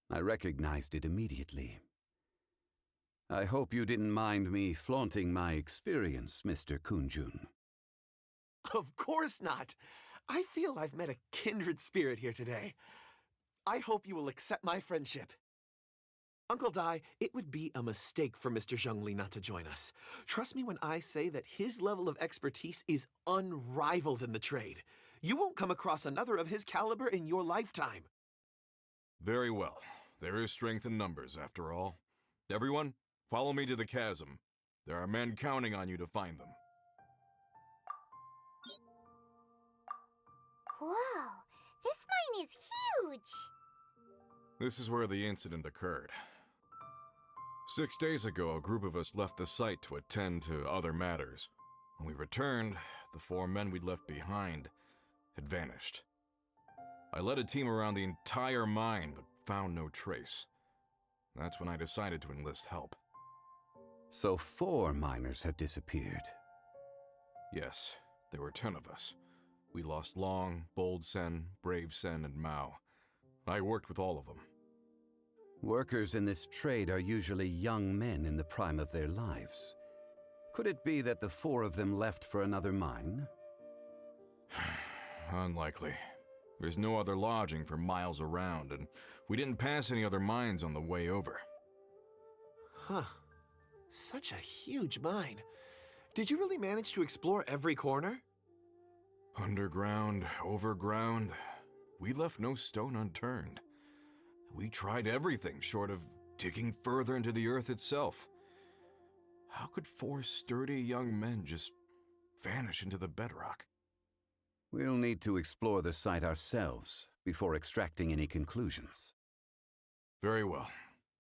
I recognized it immediately. I hope you didn't mind me flaunting my experience, Mr. Kunjun. Of course not. I feel I've met a kindred spirit here today. I hope you will accept my friendship. Uncle Dai, it would be a mistake for Mr. Zhongli not to join us. Trust me when I say that his level of expertise is unrivaled in the trade. You won't come across another of his caliber in your lifetime. Very well. There is strength in numbers, after all. Everyone, follow me to the chasm. There are men counting on you to find them. Whoa, this mine is huge! This is where the incident occurred. 6 days ago, a group of us left the site to attend to other matters. When we returned, the 4 men we'd left behind had vanished. I led a team around the entire mine, but found no trace. That's when I decided to enlist help. So 4 miners have disappeared. Yes, there were 10 of us. We lost Long, Bold Sen, Brave Sen, and Mao. I worked with all of them. Workers in this trade are usually young men in the prime of their lives. Could it be that the 4 of them left for another mine? Unlikely. There's no other lodging for miles around, and we didn't pass any other mines on the way over. Huh. Such a huge mine. Did you really manage to explore every corner? Underground, overground, we left no stone unturned. We tried everything short of digging further into the earth itself. How could 4 sturdy young men just vanish into the bedrock? We'll need to explore the site ourselves before extracting any conclusions. Very well.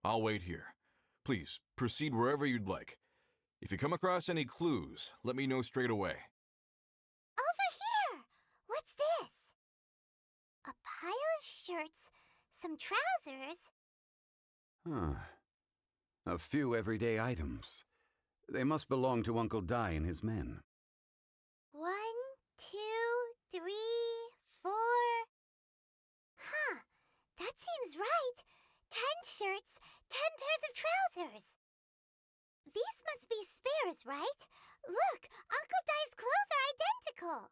I'll wait here. Please, proceed wherever you'd like. If you come across any clues, let me know straight away. Over here! What's this? A pile of shirts, some trousers. A few everyday items. They must belong to Uncle Dai and his men. 1, 2, 3, 4. Huh, that seems right. 10 shirts, 10 pairs of trousers. These must be spares, right? Look, Uncle Dai's clothes are identical.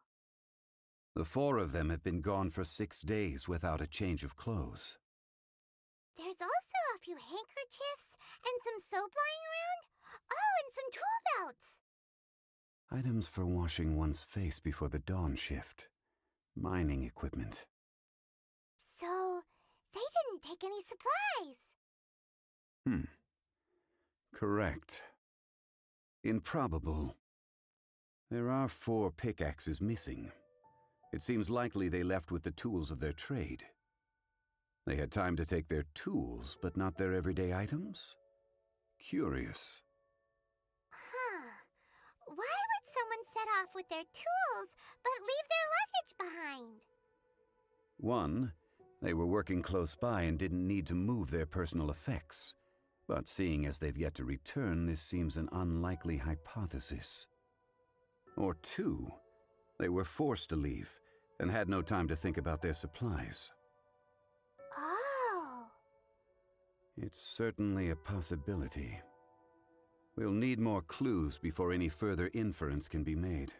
The 4 of them have been gone for 6 days without a change of clothes. There's also a few handkerchiefs and some soap lying around. Oh, and some tool belts. Items for washing one's face before the dawn shift. Mining equipment. So, they didn't take any supplies. Correct. Improbable. There are 4 pickaxes missing. It seems likely they left with the tools of their trade. They had time to take their tools, but not their everyday items? Curious. Huh. Why would someone set off with their tools, but leave their luggage behind? 1, they were working close by and didn't need to move their personal effects. But seeing as they've yet to return, this seems an unlikely hypothesis. Or 2, they were forced to leave and had no time to think about their supplies. Oh. It's certainly a possibility. We'll need more clues before any further inference can be made.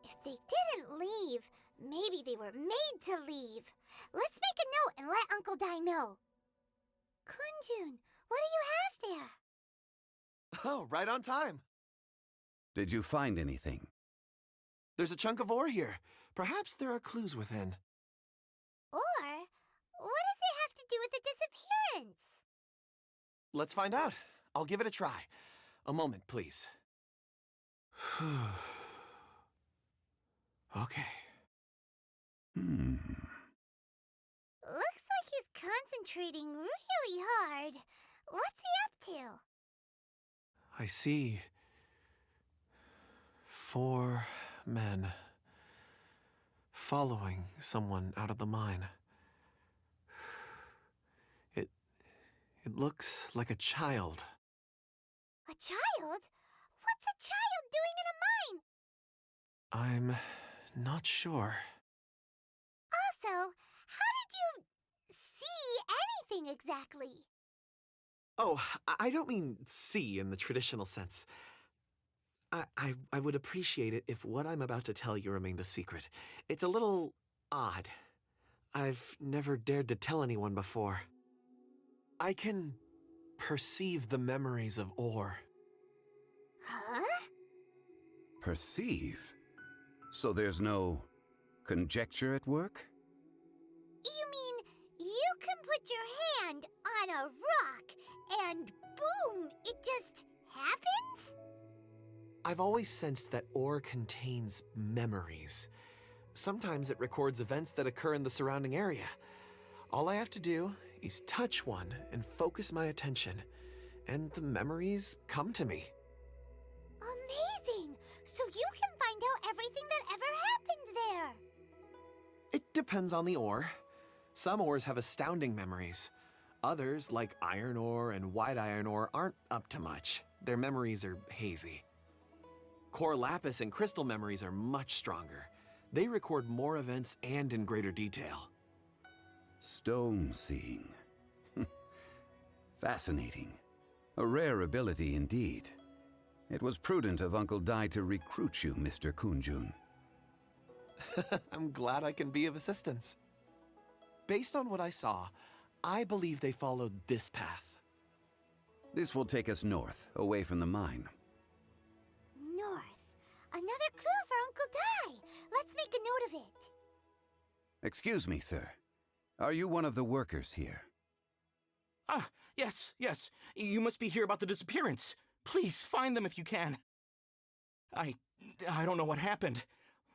If they didn't leave, maybe they were made to leave. Let's make a note and let Uncle Dai know. Kunjun, what do you have there? Oh, right on time. Did you find anything? There's a chunk of ore here. Perhaps there are clues within. Or, what does it have to do with the disappearance? Let's find out. I'll give it a try. A moment, please. Okay. Looks like he's concentrating really hard. What's he up to? I see 4 men following someone out of the mine. It looks like a child. A child? What's a child doing in a mine? I'm not sure. Also, how did you see anything exactly? Oh, I don't mean see in the traditional sense. I would appreciate it if what I'm about to tell you remained a secret. It's a little odd. I've never dared to tell anyone before. I can perceive the memories of ore. Huh? Perceive? So there's no conjecture at work? You mean you can put your hand on a rock and boom, it just happens? I've always sensed that ore contains memories. Sometimes it records events that occur in the surrounding area. All I have to do is touch one and focus my attention, and the memories come to me. Amazing! So you can find out everything that ever happened there. It depends on the ore. Some ores have astounding memories. Others, like iron ore and white iron ore, aren't up to much. Their memories are hazy. Core lapis and crystal memories are much stronger. They record more events and in greater detail. Stone seeing. Fascinating. A rare ability indeed. It was prudent of Uncle Dai to recruit you, Mr. Kunjun. I'm glad I can be of assistance. Based on what I saw, I believe they followed this path. This will take us north, away from the mine. North. Another clue for Uncle Dai. Let's make a note of it. Excuse me, sir. Are you one of the workers here? Ah, yes. You must be here about the disappearance. Please, find them if you can. I don't know what happened.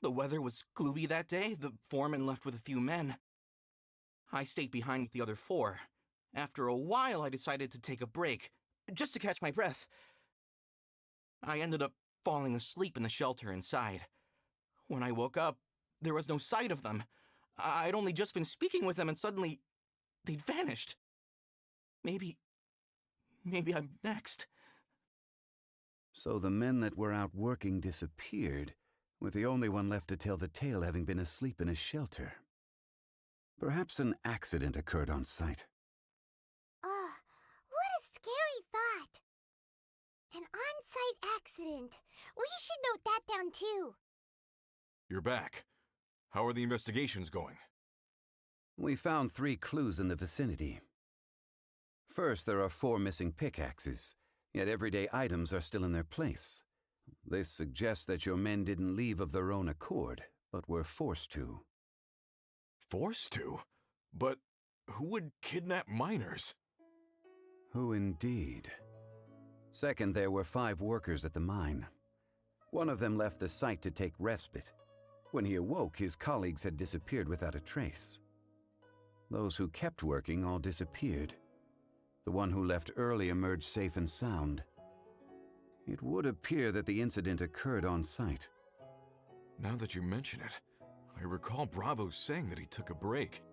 The weather was gloomy that day. The foreman left with a few men. I stayed behind with the other 4. After a while, I decided to take a break, just to catch my breath. I ended up falling asleep in the shelter inside. When I woke up, there was no sight of them. I'd only just been speaking with them and suddenly they'd vanished. Maybe Maybe I'm next. So the men that were out working disappeared, with the only one left to tell the tale having been asleep in a shelter. Perhaps an accident occurred on site. What a scary thought. An on-site accident. We should note that down too. You're back. How are the investigations going? We found 3 clues in the vicinity. First, there are 4 missing pickaxes, yet everyday items are still in their place. This suggests that your men didn't leave of their own accord, but were forced to. Forced to? But who would kidnap miners? Who indeed? Second, there were 5 workers at the mine. One of them left the site to take respite. When he awoke, his colleagues had disappeared without a trace. Those who kept working all disappeared. The one who left early emerged safe and sound. It would appear that the incident occurred on site. Now that you mention it, I recall Bravo saying that he took a break.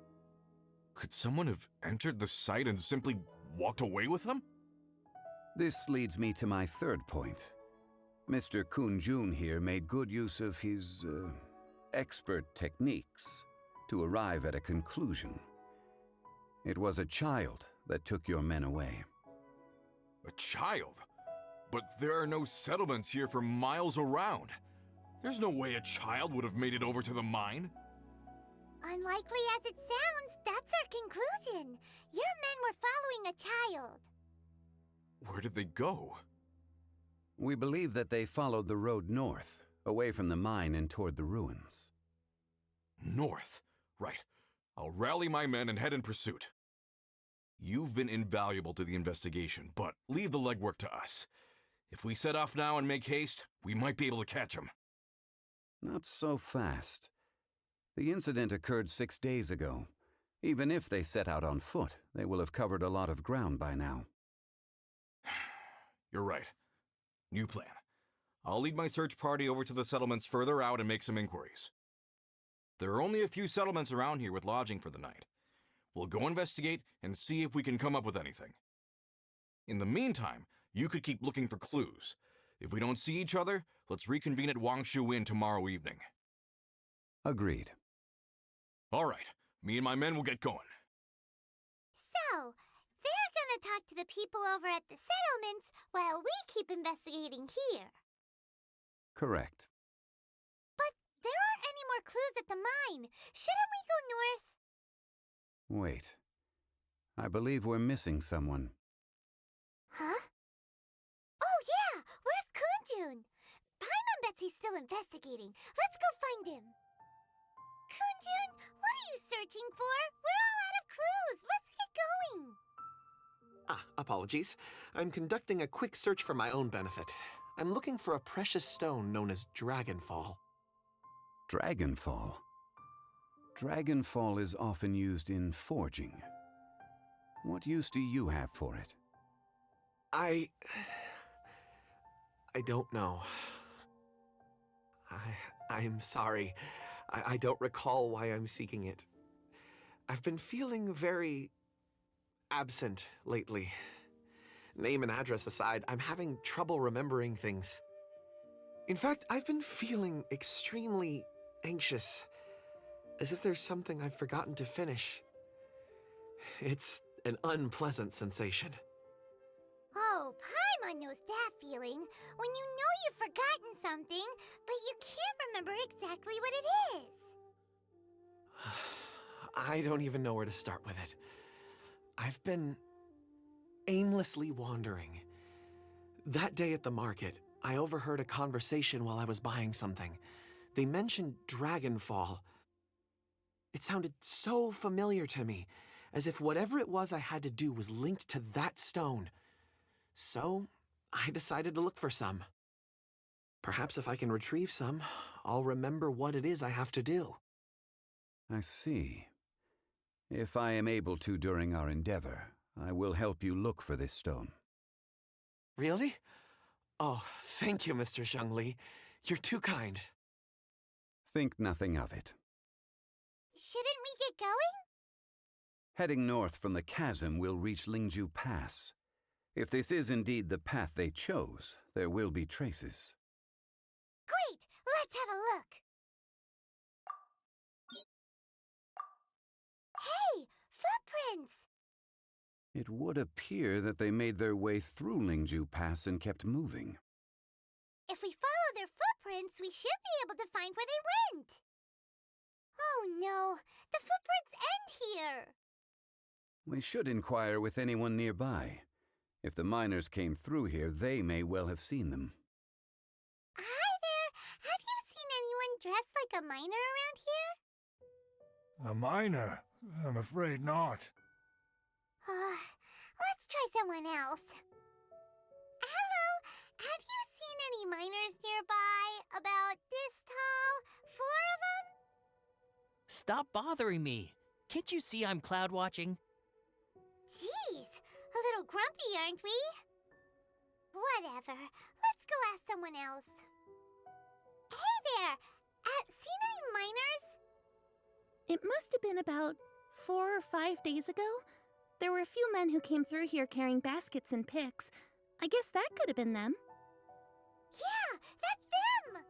Could someone have entered the site and simply walked away with him? This leads me to my 3rd point. Mr. Kun-jun here made good use of his, expert techniques to arrive at a conclusion. It was a child that took your men away. A child? But there are no settlements here for miles around. There's no way a child would have made it over to the mine. Unlikely as it sounds, that's our conclusion. Your men were following a child. Where did they go? We believe that they followed the road north, away from the mine and toward the ruins. North? Right. I'll rally my men and head in pursuit. You've been invaluable to the investigation, but leave the legwork to us. If we set off now and make haste, we might be able to catch him. Not so fast. The incident occurred 6 days ago. Even if they set out on foot, they will have covered a lot of ground by now. You're right. New plan. I'll lead my search party over to the settlements further out and make some inquiries. There are only a few settlements around here with lodging for the night. We'll go investigate and see if we can come up with anything. In the meantime, you could keep looking for clues. If we don't see each other, let's reconvene at Wangshu Inn tomorrow evening. Agreed. All right. Me and my men will get going. So, they're gonna talk to the people over at the settlements while we keep investigating here. Correct. But there aren't any more clues at the mine. Shouldn't we go north? Wait. I believe we're missing someone. Huh? Oh yeah! Where's Kun-jun? Paimon bets he's still investigating. Let's go find him. Kun-jun, what are you searching for? We're all out of clues. Let's get going. Apologies. I'm conducting a quick search for my own benefit. I'm looking for a precious stone known as Dragonfall. Dragonfall? Dragonfall is often used in forging. What use do you have for it? I don't know. I'm sorry. I don't recall why I'm seeking it. I've been feeling very absent lately. Name and address aside, I'm having trouble remembering things. In fact, I've been feeling extremely anxious, as if there's something I've forgotten to finish. It's an unpleasant sensation. Oh, Paimon knows that feeling. When you know you've forgotten something, but you can't remember exactly what it is. I don't even know where to start with it. I've been aimlessly wandering. That day at the market, I overheard a conversation while I was buying something. They mentioned Dragonfall. It sounded so familiar to me, as if whatever it was I had to do was linked to that stone. So, I decided to look for some. Perhaps if I can retrieve some, I'll remember what it is I have to do. I see. If I am able to during our endeavor, I will help you look for this stone. Really? Oh, thank you, Mr. Zhengli. You're too kind. Think nothing of it. Shouldn't we get going? Heading north from the chasm, we'll reach Lingju Pass. If this is indeed the path they chose, there will be traces. Great! Let's have a look. Hey! Footprints! It would appear that they made their way through Lingju Pass and kept moving. If we follow their footprints, we should be able to find where they went. Oh no, the footprints end here. We should inquire with anyone nearby. If the miners came through here, they may well have seen them. Hi there, have you seen anyone dressed like a miner around here? A miner? I'm afraid not. Let's try someone else. Hello, have you seen any miners nearby? About this tall? 4 of them? Stop bothering me. Can't you see I'm cloud watching? Jeez, a little grumpy, aren't we? Whatever, let's go ask someone else. Hey there, seen any miners? It must have been about 4 or 5 days ago. There were a few men who came through here carrying baskets and picks. I guess that could have been them. Yeah, that's them!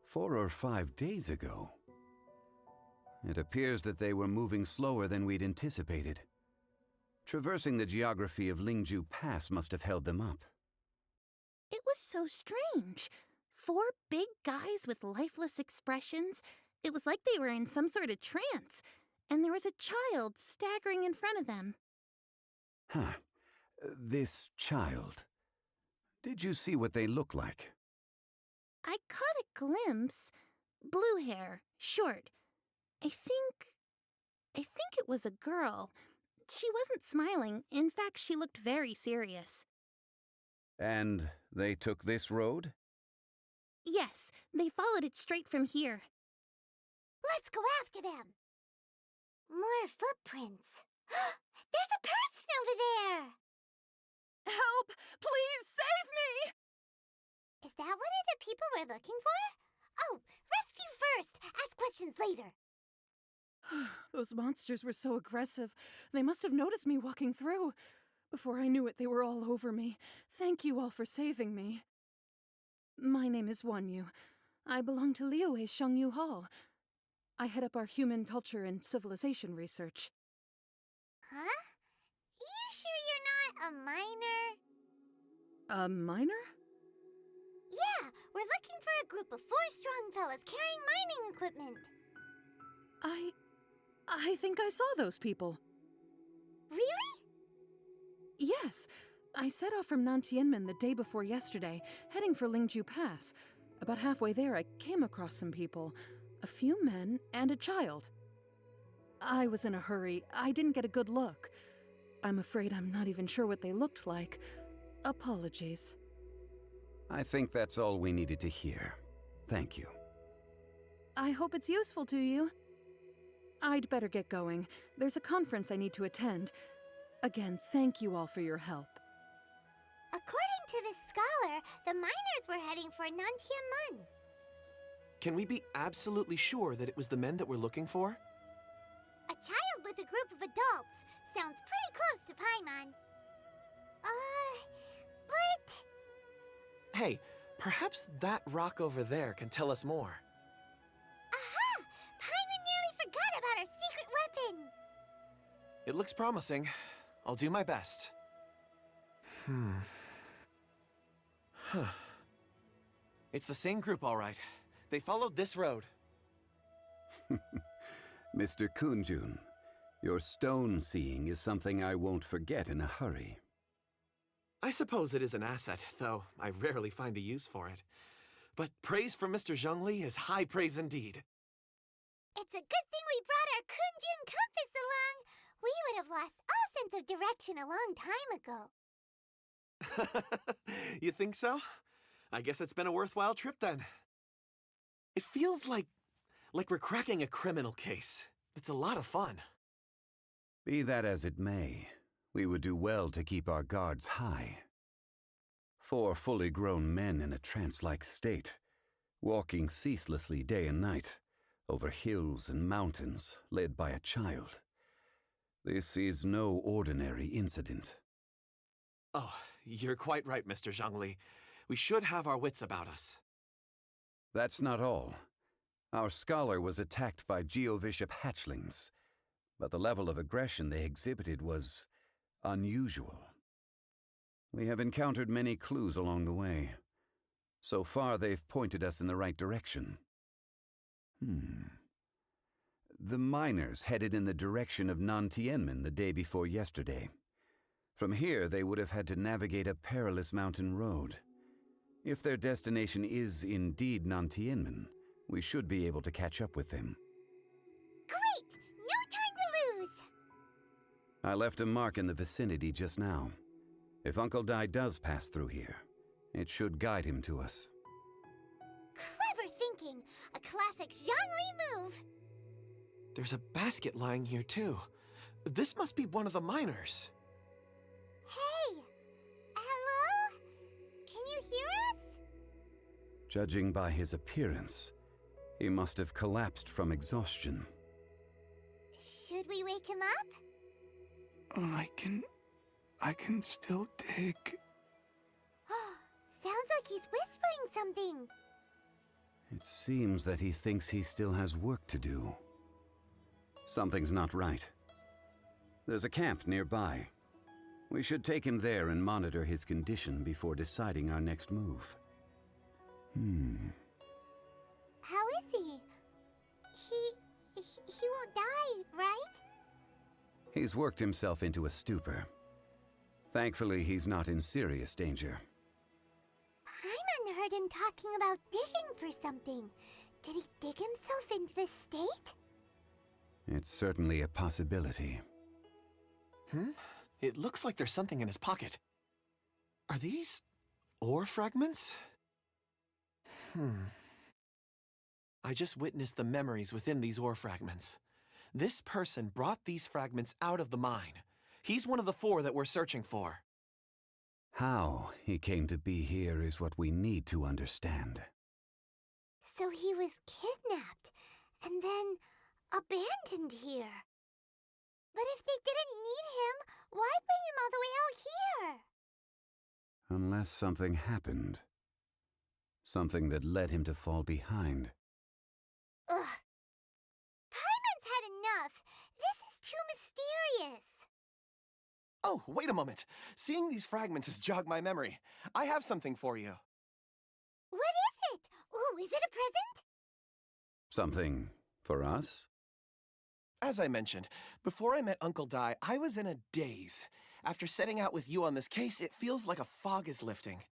4 or 5 days ago. It appears that they were moving slower than we'd anticipated. Traversing the geography of Lingju Pass must have held them up. It was so strange. 4 big guys with lifeless expressions. It was like they were in some sort of trance. And there was a child staggering in front of them. Huh. This child. Did you see what they look like? I caught a glimpse. Blue hair, short. I think it was a girl. She wasn't smiling. In fact, she looked very serious. And they took this road? Yes, they followed it straight from here. Let's go after them. More footprints. There's a person over there! Help! Please save me! Is that one of the people we're looking for? Oh, rescue first! Ask questions later. Those monsters were so aggressive. They must have noticed me walking through. Before I knew it, they were all over me. Thank you all for saving me. My name is Wanyu. I belong to Liyue's Shengyu Hall. I head up our human culture and civilization research. Huh? You sure you're not a miner? A miner? Yeah, we're looking for a group of 4 strong fellas carrying mining equipment. I think I saw those people. Really? Yes. I set off from Nantianmen the day before yesterday, heading for Lingju Pass. About halfway there, I came across some people. A few men and a child. I was in a hurry. I didn't get a good look. I'm afraid I'm not even sure what they looked like. Apologies. I think that's all we needed to hear. Thank you. I hope it's useful to you. I'd better get going. There's a conference I need to attend. Again, thank you all for your help. According to this scholar, the miners were heading for Nantianmen. Can we be absolutely sure that it was the men that we're looking for? A child with a group of adults. Sounds pretty close to Paimon. But... Hey, perhaps that rock over there can tell us more. Aha! Paimon nearly forgot about our secret weapon! It looks promising. I'll do my best. It's the same group, all right. They followed this road. Mr. Kunjun, your stone seeing is something I won't forget in a hurry. I suppose it is an asset, though I rarely find a use for it. But praise from Mr. Zhongli is high praise indeed. It's a good thing we brought our Kunjun compass along. We would have lost all sense of direction a long time ago. You think so? I guess it's been a worthwhile trip then. It feels like we're cracking a criminal case. It's a lot of fun. Be that as it may, we would do well to keep our guards high. 4 fully grown men in a trance-like state, walking ceaselessly day and night, over hills and mountains, led by a child. This is no ordinary incident. Oh, you're quite right, Mr. Zhongli. We should have our wits about us. That's not all. Our scholar was attacked by Geovishap hatchlings, but the level of aggression they exhibited was unusual. We have encountered many clues along the way. So far, they've pointed us in the right direction. The miners headed in the direction of Nantianmen the day before yesterday. From here, they would have had to navigate a perilous mountain road. If their destination is indeed Nantianmen, we should be able to catch up with them. Great! No time to lose! I left a mark in the vicinity just now. If Uncle Dai does pass through here, it should guide him to us. Clever thinking! A classic Zhongli move! There's a basket lying here, too. This must be one of the miners. Hey! Hello? Can you hear us? Judging by his appearance, he must have collapsed from exhaustion. Should we wake him up? I can still dig. Sounds like he's whispering something. It seems that he thinks he still has work to do. Something's not right. There's a camp nearby. We should take him there and monitor his condition before deciding our next move. How is he? He won't die, right? He's worked himself into a stupor. Thankfully, he's not in serious danger. Paimon heard him talking about digging for something. Did he dig himself into this state? It's certainly a possibility. It looks like there's something in his pocket. Are these ore fragments? I just witnessed the memories within these ore fragments. This person brought these fragments out of the mine. He's one of the 4 that we're searching for. How he came to be here is what we need to understand. So he was kidnapped, and then abandoned here. But if they didn't need him, why bring him all the way out here? Unless something happened. Something that led him to fall behind. Ugh. Paimon's had enough. This is too mysterious. Oh, wait a moment. Seeing these fragments has jogged my memory. I have something for you. What is it? Ooh, is it a present? Something for us? As I mentioned, before I met Uncle Dai, I was in a daze. After setting out with you on this case, it feels like a fog is lifting.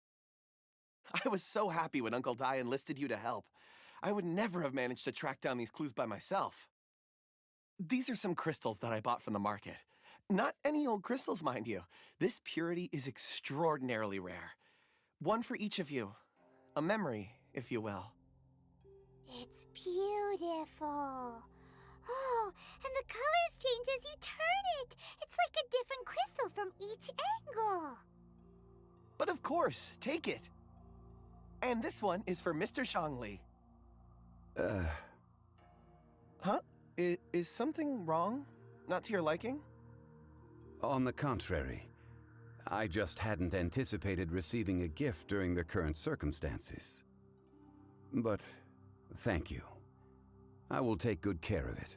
I was so happy when Uncle Dai enlisted you to help. I would never have managed to track down these clues by myself. These are some crystals that I bought from the market. Not any old crystals, mind you. This purity is extraordinarily rare. One for each of you. A memory, if you will. It's beautiful. Oh, and the colors change as you turn it. It's like a different crystal from each angle. But of course, take it. And this one is for Mr. Zhongli. Huh? Is something wrong? Not to your liking? On the contrary, I just hadn't anticipated receiving a gift during the current circumstances. But thank you. I will take good care of it.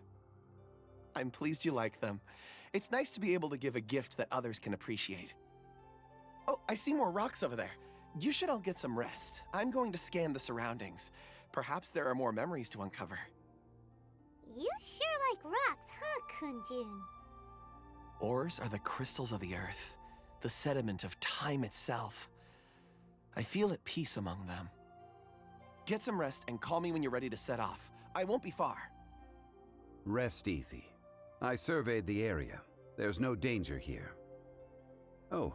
I'm pleased you like them. It's nice to be able to give a gift that others can appreciate. Oh, I see more rocks over there. You should all get some rest. I'm going to scan the surroundings. Perhaps there are more memories to uncover. You sure like rocks, huh, Kunjun? Ores are the crystals of the earth, the sediment of time itself. I feel at peace among them. Get some rest and call me when you're ready to set off. I won't be far. Rest easy. I surveyed the area. There's no danger here. Oh,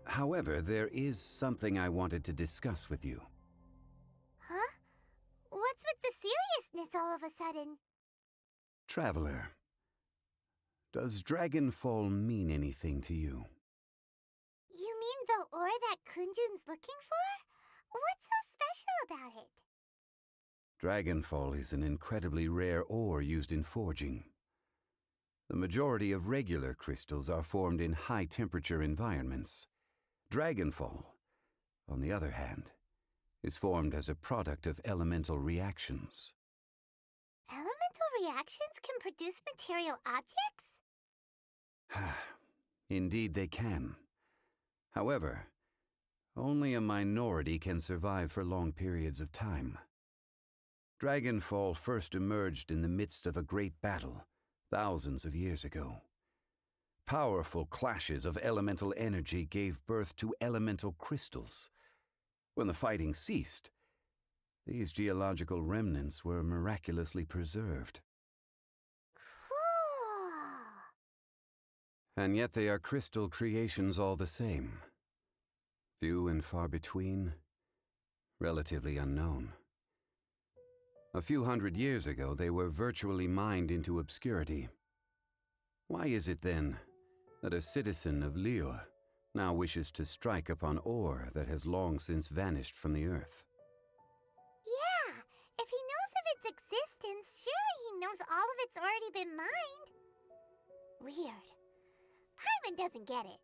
however, there is something I wanted to discuss with you. Huh? What's with the seriousness all of a sudden? Traveler, does Dragonfall mean anything to you? You mean the ore that Kunjun's looking for? What's so special about it? Dragonfall is an incredibly rare ore used in forging. The majority of regular crystals are formed in high-temperature environments. Dragonfall, on the other hand, is formed as a product of elemental reactions. Elemental reactions can produce material objects? Indeed they can. However, only a minority can survive for long periods of time. Dragonfall first emerged in the midst of a great battle, thousands of years ago. Powerful clashes of elemental energy gave birth to elemental crystals. When the fighting ceased, these geological remnants were miraculously preserved. And yet they are crystal creations all the same. Few and far between, relatively unknown. A few hundred years ago, they were virtually mined into obscurity. Why is it, then, that a citizen of Liyue now wishes to strike upon ore that has long since vanished from the earth? Yeah, if he knows of its existence, surely he knows all of it's already been mined. Weird. Paimon doesn't get it.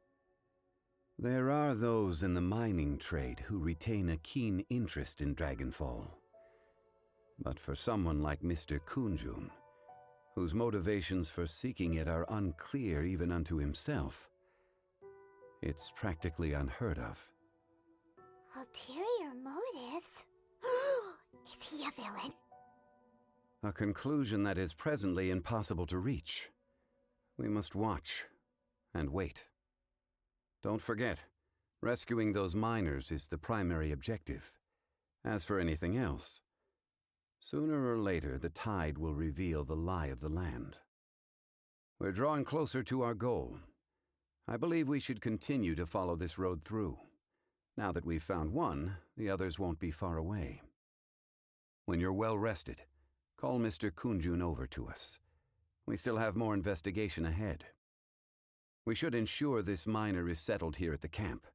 There are those in the mining trade who retain a keen interest in Dragonfall. But for someone like Mr. Kunjun, whose motivations for seeking it are unclear even unto himself, it's practically unheard of. Ulterior motives? Is he a villain? A conclusion that is presently impossible to reach. We must watch and wait. Don't forget, rescuing those miners is the primary objective. As for anything else, sooner or later the tide will reveal the lie of the land. We're drawing closer to our goal. I believe we should continue to follow this road through. Now that we've found one, the others won't be far away. When you're well rested, call Mr. Kunjun over to us. We still have more investigation ahead. We should ensure this miner is settled here at the camp.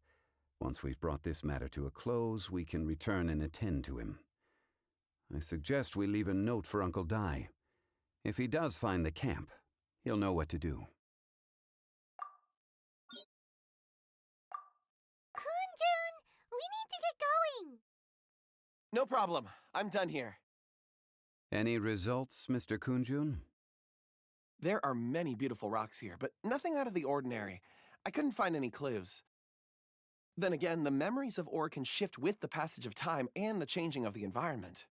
Once we've brought this matter to a close, we can return and attend to him. I suggest we leave a note for Uncle Dai. If he does find the camp, he'll know what to do. Kunjun, we need to get going. No problem. I'm done here. Any results, Mr. Kunjun? There are many beautiful rocks here, but nothing out of the ordinary. I couldn't find any clues. Then again, the memories of ore can shift with the passage of time and the changing of the environment.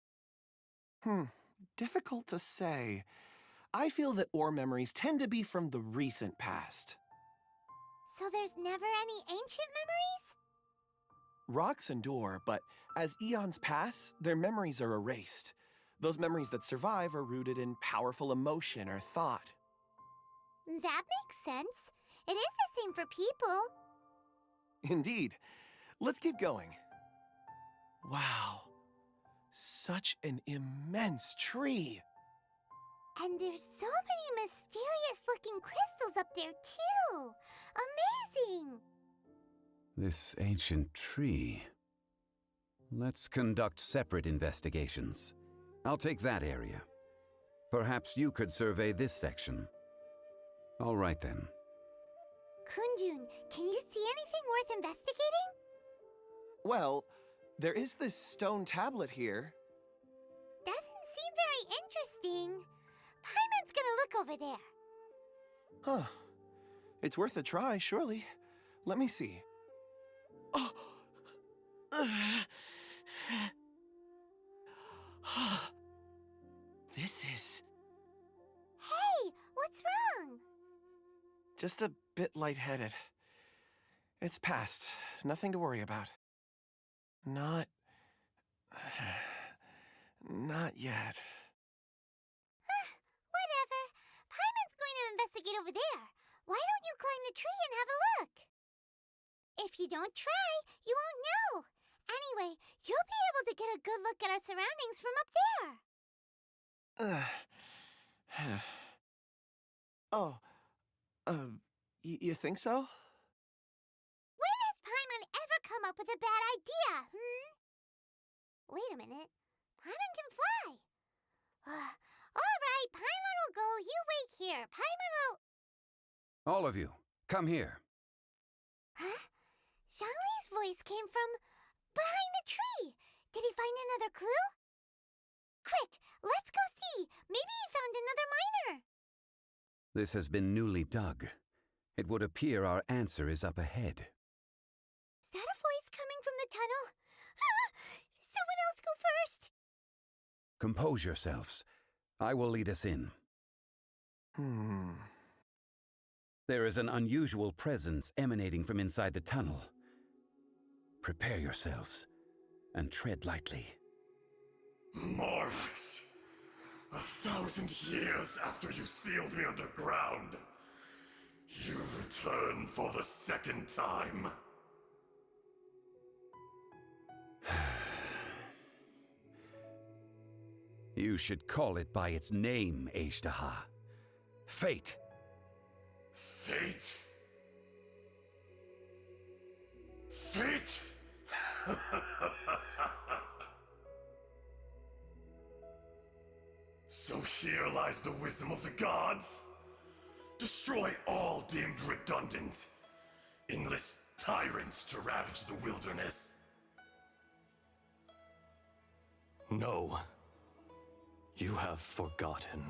Difficult to say. I feel that ore memories tend to be from the recent past. So there's never any ancient memories? Rocks endure, but as eons pass, their memories are erased. Those memories that survive are rooted in powerful emotion or thought. That makes sense. It is the same for people. Indeed. Let's keep going. Wow. Such an immense tree. And there's so many mysterious-looking crystals up there, too. Amazing! This ancient tree. Let's conduct separate investigations. I'll take that area. Perhaps you could survey this section. All right, then. Kunjun, can you see anything worth investigating? Well, there is this stone tablet here. Doesn't seem very interesting. Paimon's gonna look over there. Huh. It's worth a try, surely. Let me see. Oh! This is... Hey, what's wrong? just a bit lightheaded. It's past. Nothing to worry about. Not yet. Whatever. Paimon's going to investigate over there. Why don't you climb the tree and have a look? If you don't try, you won't know. Anyway, you'll be able to get a good look at our surroundings from up there. You think so? When has Paimon ever come up with a bad idea, Wait a minute. Paimon can fly. All right, Paimon will go. You wait here. Paimon will... All of you, come here. Huh? Xiangli this voice came from behind the tree. Did he find another clue? Quick, let's go see. Maybe he found another miner. This has been newly dug. It would appear our answer is up ahead. Is that a voice coming from the tunnel? Someone else go first. Compose yourselves. I will lead us in. There is an unusual presence emanating from inside the tunnel. Prepare yourselves and tread lightly. Morax, 1,000 years after you sealed me underground, you return for the second time. You should call it by its name, Ajdaha. Fate. Fate? Fate? So here lies the wisdom of the gods. Destroy all deemed redundant. Enlist tyrants to ravage the wilderness. No. You have forgotten.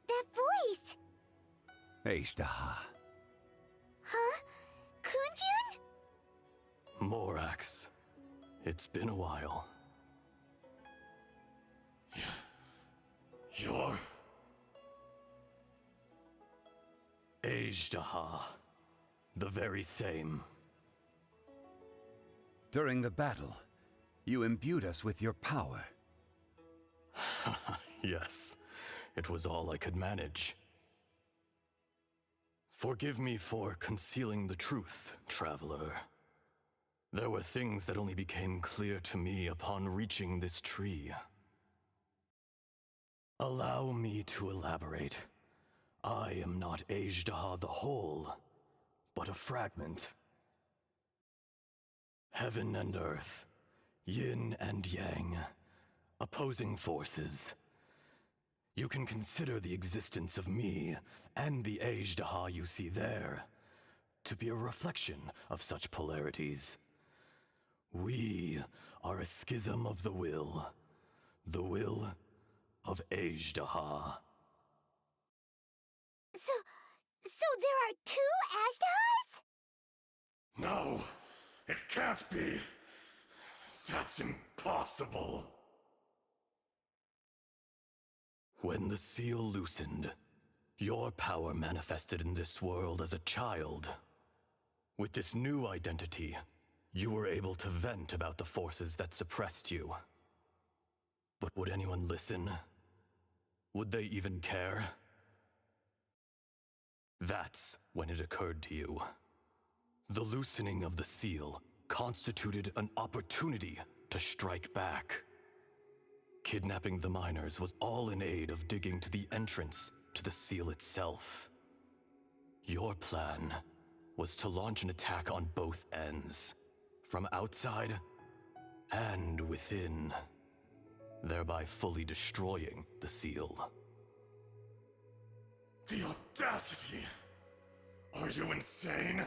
That voice! Ajdaha. Huh? Kunjun? Morax. It's been a while. You're... Ajdaha. The very same. During the battle, you imbued us with your power. Yes, it was all I could manage. Forgive me for concealing the truth, traveler. There were things that only became clear to me upon reaching this tree. Allow me to elaborate. I am not Ajdaha the whole, but a fragment. Heaven and earth, yin and yang, opposing forces. You can consider the existence of me and the Ajdaha you see there to be a reflection of such polarities. We are a schism of the will of Ajdaha. So there are two Ajdahas? No, it can't be. That's impossible. When the seal loosened, your power manifested in this world as a child. With this new identity, you were able to vent about the forces that suppressed you. But would anyone listen? Would they even care? That's when it occurred to you. The loosening of the seal constituted an opportunity to strike back. Kidnapping the miners was all in aid of digging to the entrance to the seal itself. Your plan was to launch an attack on both ends, from outside and within, thereby fully destroying the seal. The audacity! Are you insane?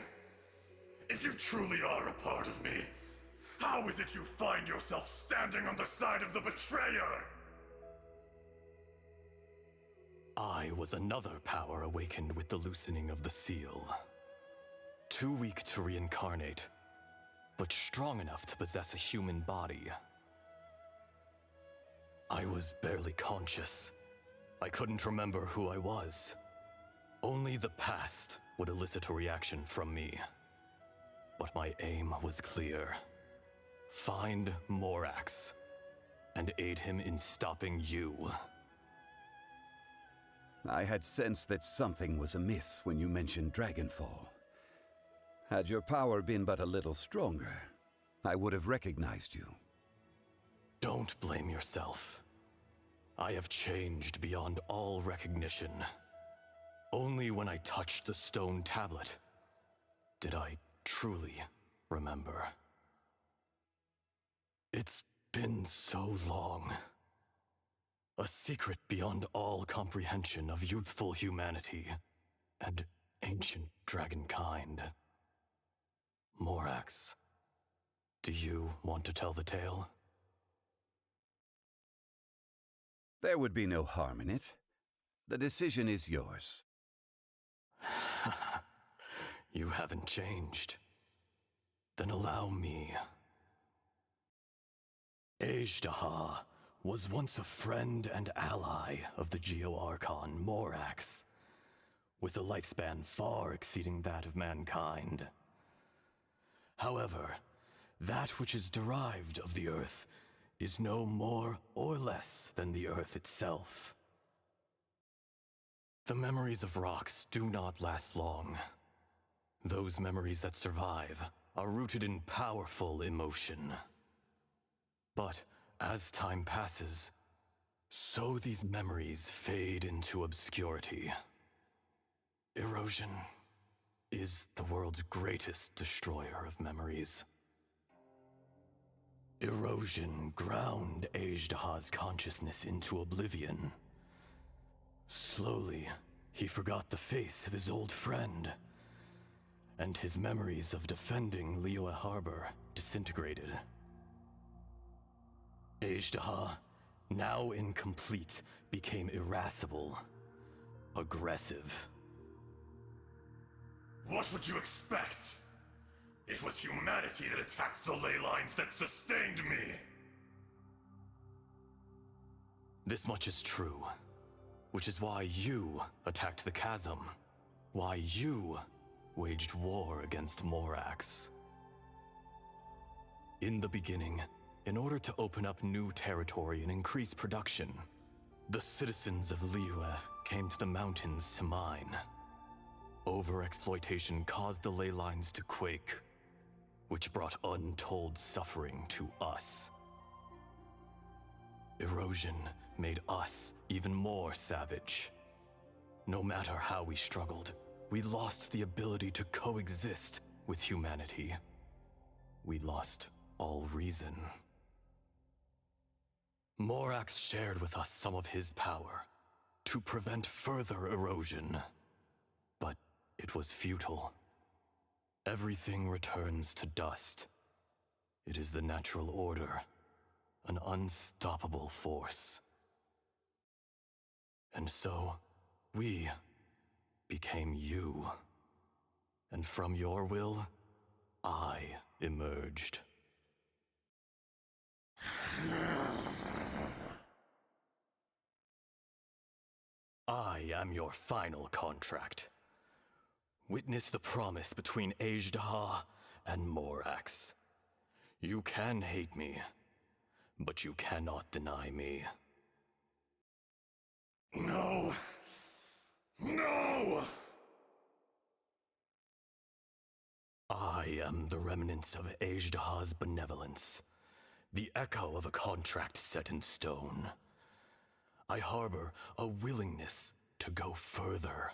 If you truly are a part of me, how is it you find yourself standing on the side of the betrayer? I was another power awakened with the loosening of the seal. Too weak to reincarnate, but strong enough to possess a human body. I was barely conscious. I couldn't remember who I was. Only the past would elicit a reaction from me. But my aim was clear. Find Morax, and aid him in stopping you. I had sensed that something was amiss when you mentioned Dragonfall. Had your power been but a little stronger, I would have recognized you. Don't blame yourself. I have changed beyond all recognition. Only when I touched the stone tablet did I truly remember. It's been so long. A secret beyond all comprehension of youthful humanity and ancient dragonkind. Morax, do you want to tell the tale? There would be no harm in it. The decision is yours. You haven't changed. Then allow me. Ajdaha was once a friend and ally of the Geo-Archon Morax, with a lifespan far exceeding that of mankind. However, that which is derived of the Earth is no more or less than the Earth itself. The memories of rocks do not last long. Those memories that survive are rooted in powerful emotion. But as time passes, so these memories fade into obscurity. Erosion is the world's greatest destroyer of memories. Erosion ground Ajdaha's consciousness into oblivion. Slowly, he forgot the face of his old friend, and his memories of defending Liyue Harbor disintegrated. Ajdaha, now incomplete, became irascible, aggressive. What would you expect? It was humanity that attacked the ley lines that sustained me! This much is true, which is why you attacked the chasm, why you waged war against Morax. In the beginning, in order to open up new territory and increase production, the citizens of Liyue came to the mountains to mine. Overexploitation caused the ley lines to quake, which brought untold suffering to us. Erosion made us even more savage. No matter how we struggled, we lost the ability to coexist with humanity. We lost all reason. Morax shared with us some of his power to prevent further erosion, but it was futile. Everything returns to dust. It is the natural order, an unstoppable force. And so, we became you. And from your will, I emerged. I am your final contract. Witness the promise between Ajdaha and Morax. You can hate me, but you cannot deny me. No! No! I am the remnants of Ajdaha's benevolence, the echo of a contract set in stone. I harbor a willingness to go further.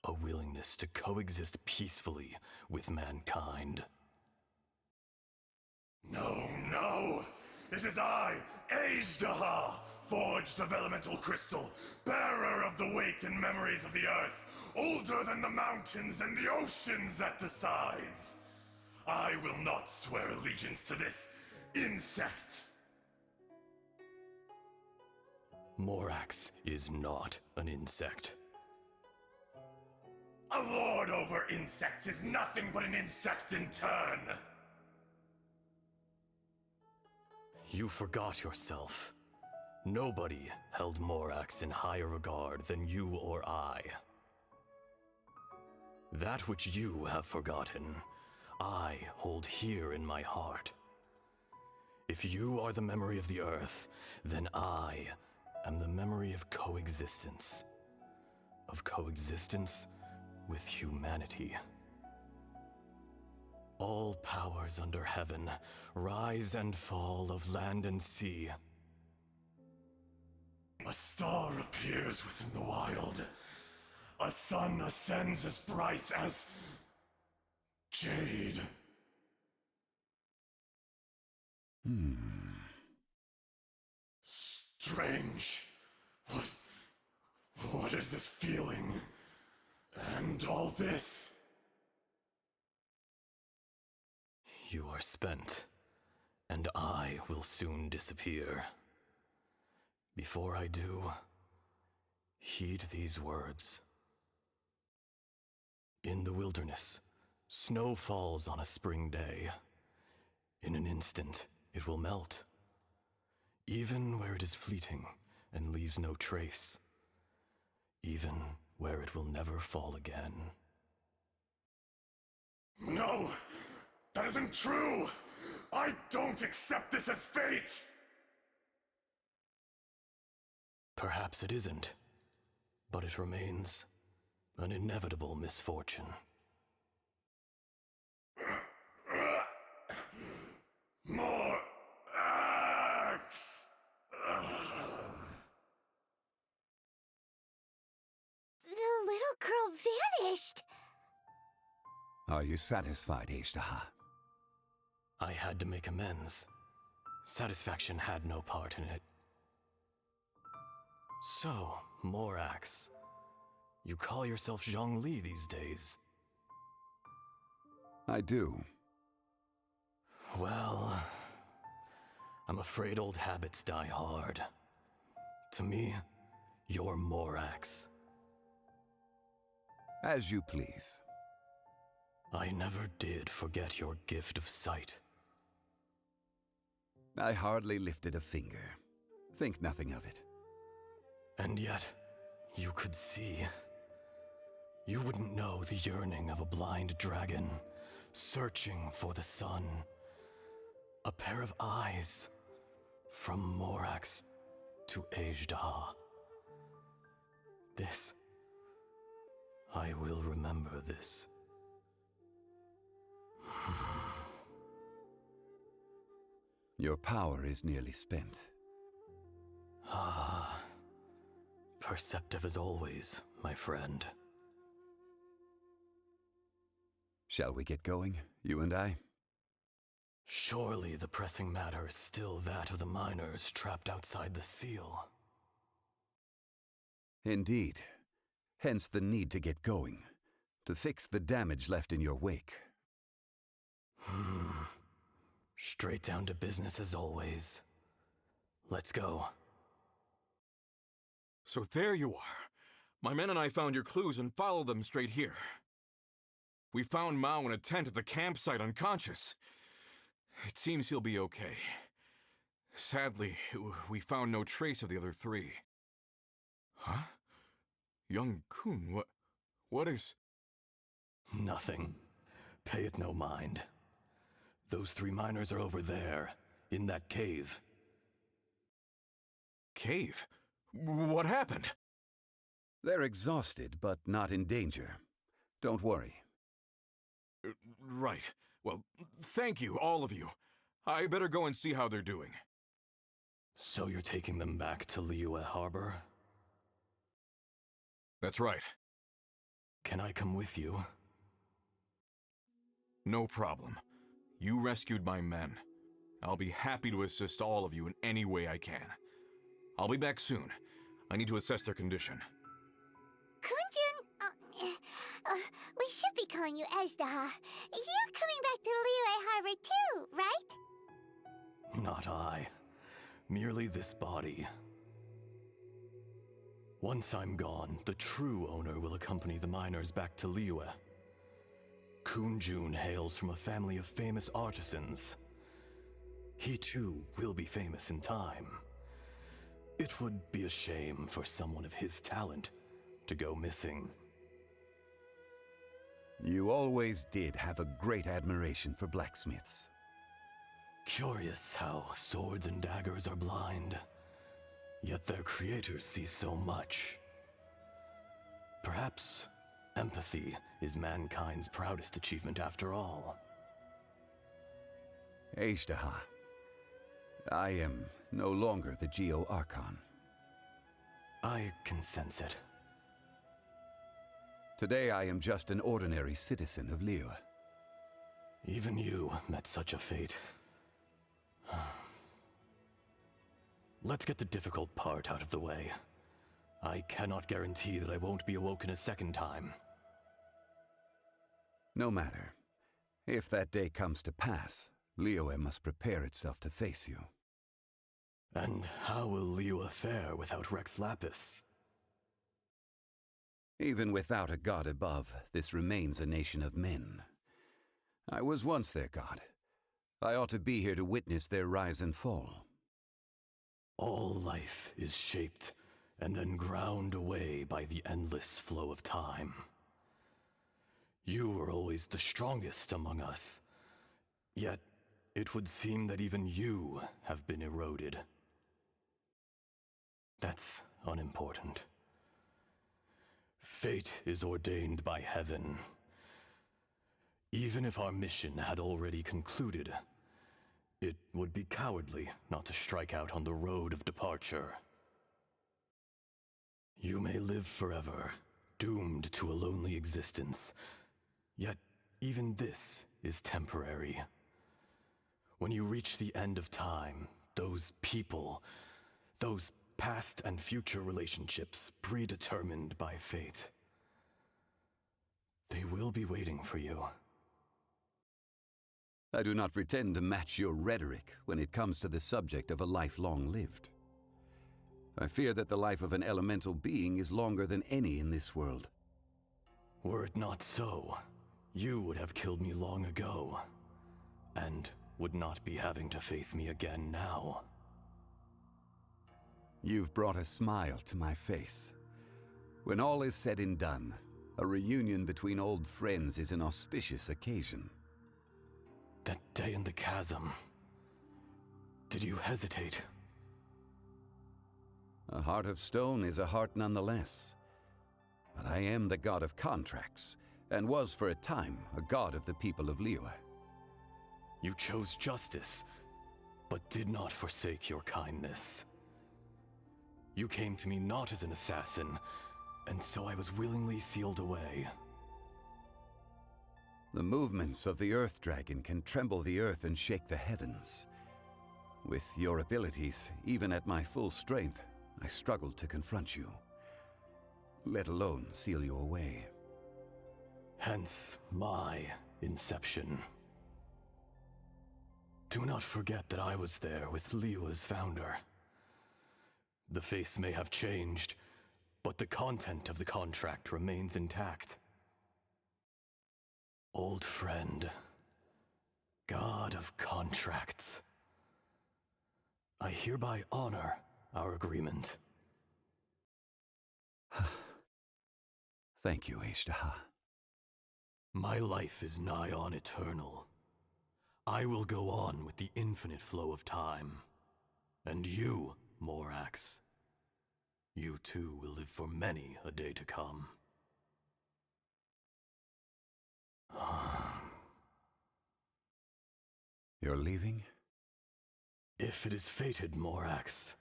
A willingness to coexist peacefully with mankind. No, no! It is I, Ajdaha, forged of elemental crystal, bearer of the weight and memories of the earth, older than the mountains and the oceans at the sides. I will not swear allegiance to this insect. Morax is not an insect. A lord over insects is nothing but an insect in turn. You forgot yourself. Nobody held Morax in higher regard than you or I. That which you have forgotten, I hold here in my heart. If you are the memory of the Earth, then I am the memory of coexistence. Of coexistence with humanity. All powers under heaven, rise and fall of land and sea. A star appears within the wild. A sun ascends as bright as jade. Strange. What is this feeling? And all this? You are spent, and I will soon disappear. Before I do, heed these words. In the wilderness, snow falls on a spring day. In an instant, it will melt, even where it is fleeting and leaves no trace, even where it will never fall again. No! That isn't true! I don't accept this as fate! Perhaps it isn't, but it remains an inevitable misfortune. More axe! The little girl vanished! Are you satisfied, Ashtaha? I had to make amends. Satisfaction had no part in it. So, Morax, you call yourself Zhongli these days? I do. Well, I'm afraid old habits die hard. To me, you're Morax. As you please. I never did forget your gift of sight. I hardly lifted a finger. Think nothing of it. And yet, you could see. You wouldn't know the yearning of a blind dragon, searching for the sun. A pair of eyes, from Morax to Ajdah. This, I will remember this. Your power is nearly spent. Ah, perceptive as always, my friend. Shall we get going, you and I? Surely the pressing matter is still that of the miners trapped outside the seal. Indeed. Hence the need to get going, to fix the damage left in your wake. Straight down to business as always. Let's go. So there you are. My men and I found your clues and followed them straight here. We found Mao in a tent at the campsite unconscious. It seems he'll be okay. Sadly, we found no trace of the other three. Huh? Young Kun, what is... Nothing. Pay it no mind. Those three miners are over there, in that cave. Cave? What happened? They're exhausted, but not in danger. Don't worry. Right. Well, thank you, all of you. I better go and see how they're doing. So you're taking them back to Liyue Harbor? That's right. Can I come with you? No problem. You rescued my men. I'll be happy to assist all of you in any way I can. I'll be back soon. I need to assess their condition. Kunjun, we should be calling you Ajdah. You're coming back to Liyue Harbor too, right? Not I. Merely this body. Once I'm gone, the true owner will accompany the miners back to Liyue. Kunjun hails from a family of famous artisans. He too will be famous in time. It would be a shame for someone of his talent to go missing. You always did have a great admiration for blacksmiths. Curious how swords and daggers are blind, yet their creators see so much. Perhaps empathy is mankind's proudest achievement after all. Ashtaha, I am no longer the Geo-Archon. I can sense it. Today I am just an ordinary citizen of Liyue. Even you met such a fate. Let's get the difficult part out of the way. I cannot guarantee that I won't be awoken a second time. No matter. If that day comes to pass, Liyue must prepare itself to face you. And how will Liyue fare without Rex Lapis? Even without a god above, this remains a nation of men. I was once their god. I ought to be here to witness their rise and fall. All life is shaped and then ground away by the endless flow of time. You were always the strongest among us, yet it would seem that even you have been eroded. That's unimportant. Fate is ordained by heaven. Even if our mission had already concluded, it would be cowardly not to strike out on the road of departure. You may live forever, doomed to a lonely existence. Yet, even this is temporary. When you reach the end of time, those people, those past and future relationships predetermined by fate, they will be waiting for you. I do not pretend to match your rhetoric when it comes to the subject of a life long lived. I fear that the life of an elemental being is longer than any in this world. Were it not so, you would have killed me long ago, and would not be having to face me again now. You've brought a smile to my face. When all is said and done, a reunion between old friends is an auspicious occasion. That day in the chasm, did you hesitate? A heart of stone is a heart nonetheless. But I am the god of contracts, and was for a time a god of the people of Liyue. You chose justice, but did not forsake your kindness. You came to me not as an assassin, and so I was willingly sealed away. The movements of the Earth Dragon can tremble the earth and shake the heavens. With your abilities, even at my full strength, I struggled to confront you, let alone seal you away. Hence my inception. Do not forget that I was there with Liyue's founder. The face may have changed, but the content of the contract remains intact. Old friend, god of contracts, I hereby honor our agreement. Thank you, Ashtaha. My life is nigh on eternal. I will go on with the infinite flow of time. And you, Morax, you too will live for many a day to come. You're leaving? If it is fated, Morax,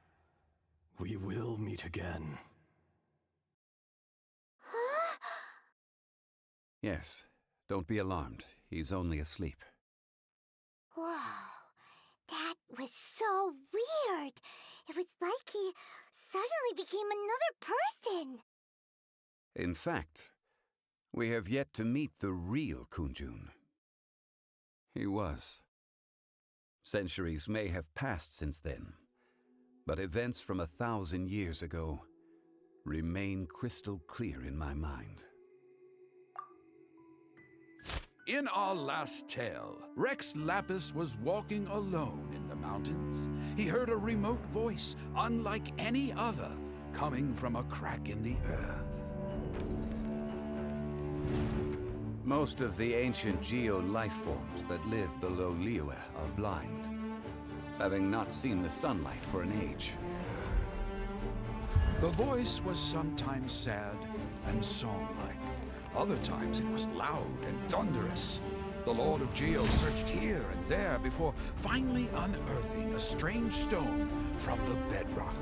we will meet again. Yes. Don't be alarmed. He's only asleep. Whoa, that was so weird. It was like he suddenly became another person. In fact, we have yet to meet the real Kunjun. He was. Centuries may have passed since then, but events from 1,000 years ago remain crystal clear in my mind. In our last tale, Rex Lapis was walking alone in the mountains. He heard a remote voice, unlike any other, coming from a crack in the earth. Most of the ancient geo-life forms that live below Liyue are blind, having not seen the sunlight for an age. The voice was sometimes sad and song-like. Other times it was loud and thunderous. The Lord of Geo searched here and there before finally unearthing a strange stone from the bedrock.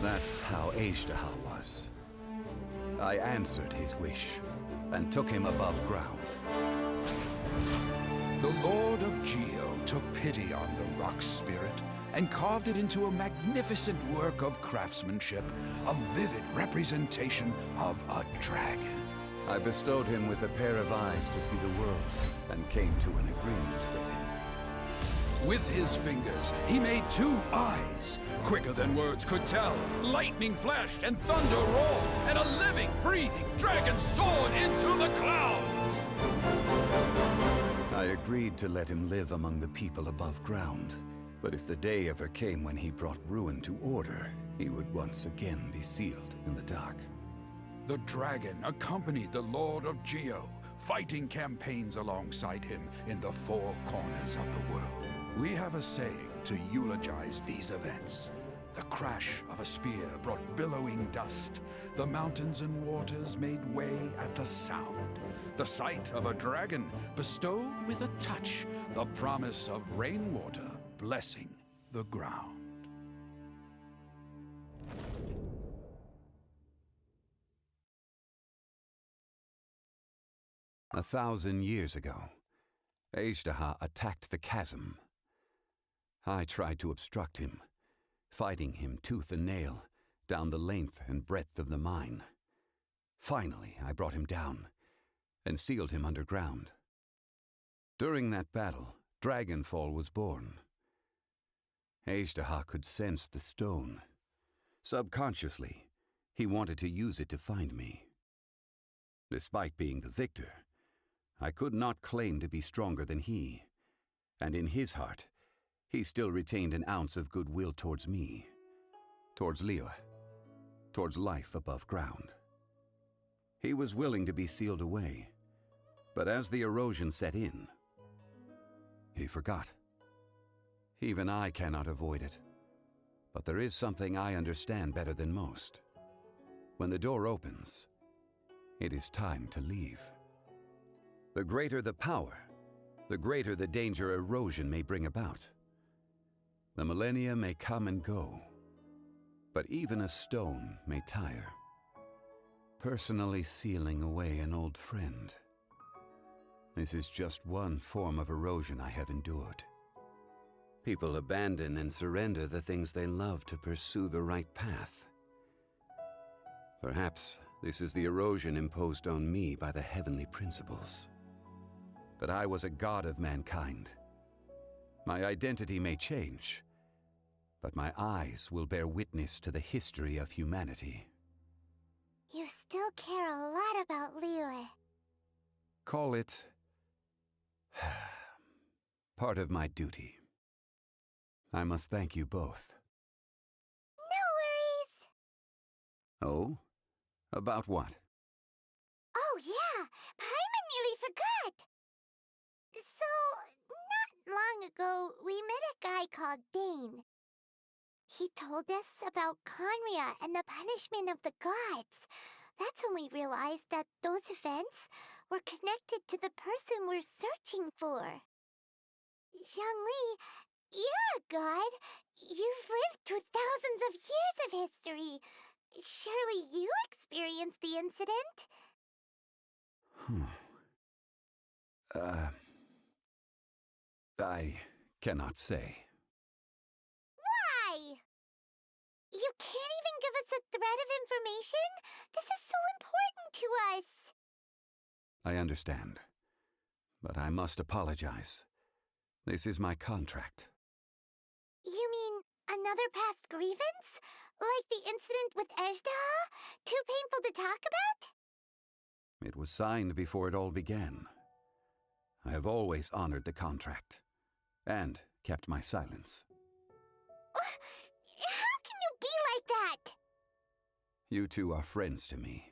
That's how Ashtaha was. I answered his wish and took him above ground. The Lord of Geo took pity on the rock spirit and carved it into a magnificent work of craftsmanship, a vivid representation of a dragon. I bestowed him with a pair of eyes to see the world, and came to an agreement with him. With his fingers, he made 2 eyes, quicker than words could tell. Lightning flashed and thunder roared, and a living, breathing dragon soared into the clouds. I agreed to let him live among the people above ground. But if the day ever came when he brought ruin to order, he would once again be sealed in the dark. The dragon accompanied the Lord of Geo, fighting campaigns alongside him in the 4 corners of the world. We have a saying to eulogize these events. The crash of a spear brought billowing dust. The mountains and waters made way at the sound. The sight of a dragon bestowed with a touch the promise of rainwater blessing the ground. A 1,000 years ago, Azhdaha attacked the chasm. I tried to obstruct him, fighting him tooth and nail down the length and breadth of the mine. Finally, I brought him down and sealed him underground. During that battle, Dragonfall was born. Azhdaha could sense the stone. Subconsciously, he wanted to use it to find me. Despite being the victor, I could not claim to be stronger than he, and in his heart, he still retained an ounce of goodwill towards me, towards Liyue, towards life above ground. He was willing to be sealed away, but as the erosion set in, he forgot. Even I cannot avoid it, but there is something I understand better than most. When the door opens, it is time to leave. The greater the power, the greater the danger erosion may bring about. The millennia may come and go, but even a stone may tire. Personally sealing away an old friend. This is just one form of erosion I have endured. People abandon and surrender the things they love to pursue the right path. Perhaps this is the erosion imposed on me by the heavenly principles. But I was a god of mankind. My identity may change, but my eyes will bear witness to the history of humanity. You still care a lot about Liyue. Call it part of my duty. I must thank you both. No worries. Oh? About what? Oh yeah, Paimon nearly forgot. So, not long ago, we met a guy called Dane. He told us about Conria and the punishment of the gods. That's when we realized that those events were connected to the person we're searching for. Zhongli, you're a god. You've lived through thousands of years of history. Surely you experienced the incident? I cannot say. Why? You can't even give us a thread of information? This is so important to us. I understand, but I must apologize. This is my contract. You mean another past grievance? Like the incident with Azhdaha? Too painful to talk about? It was signed before it all began. I have always honored the contract, and kept my silence. How can you be like that? You two are friends to me.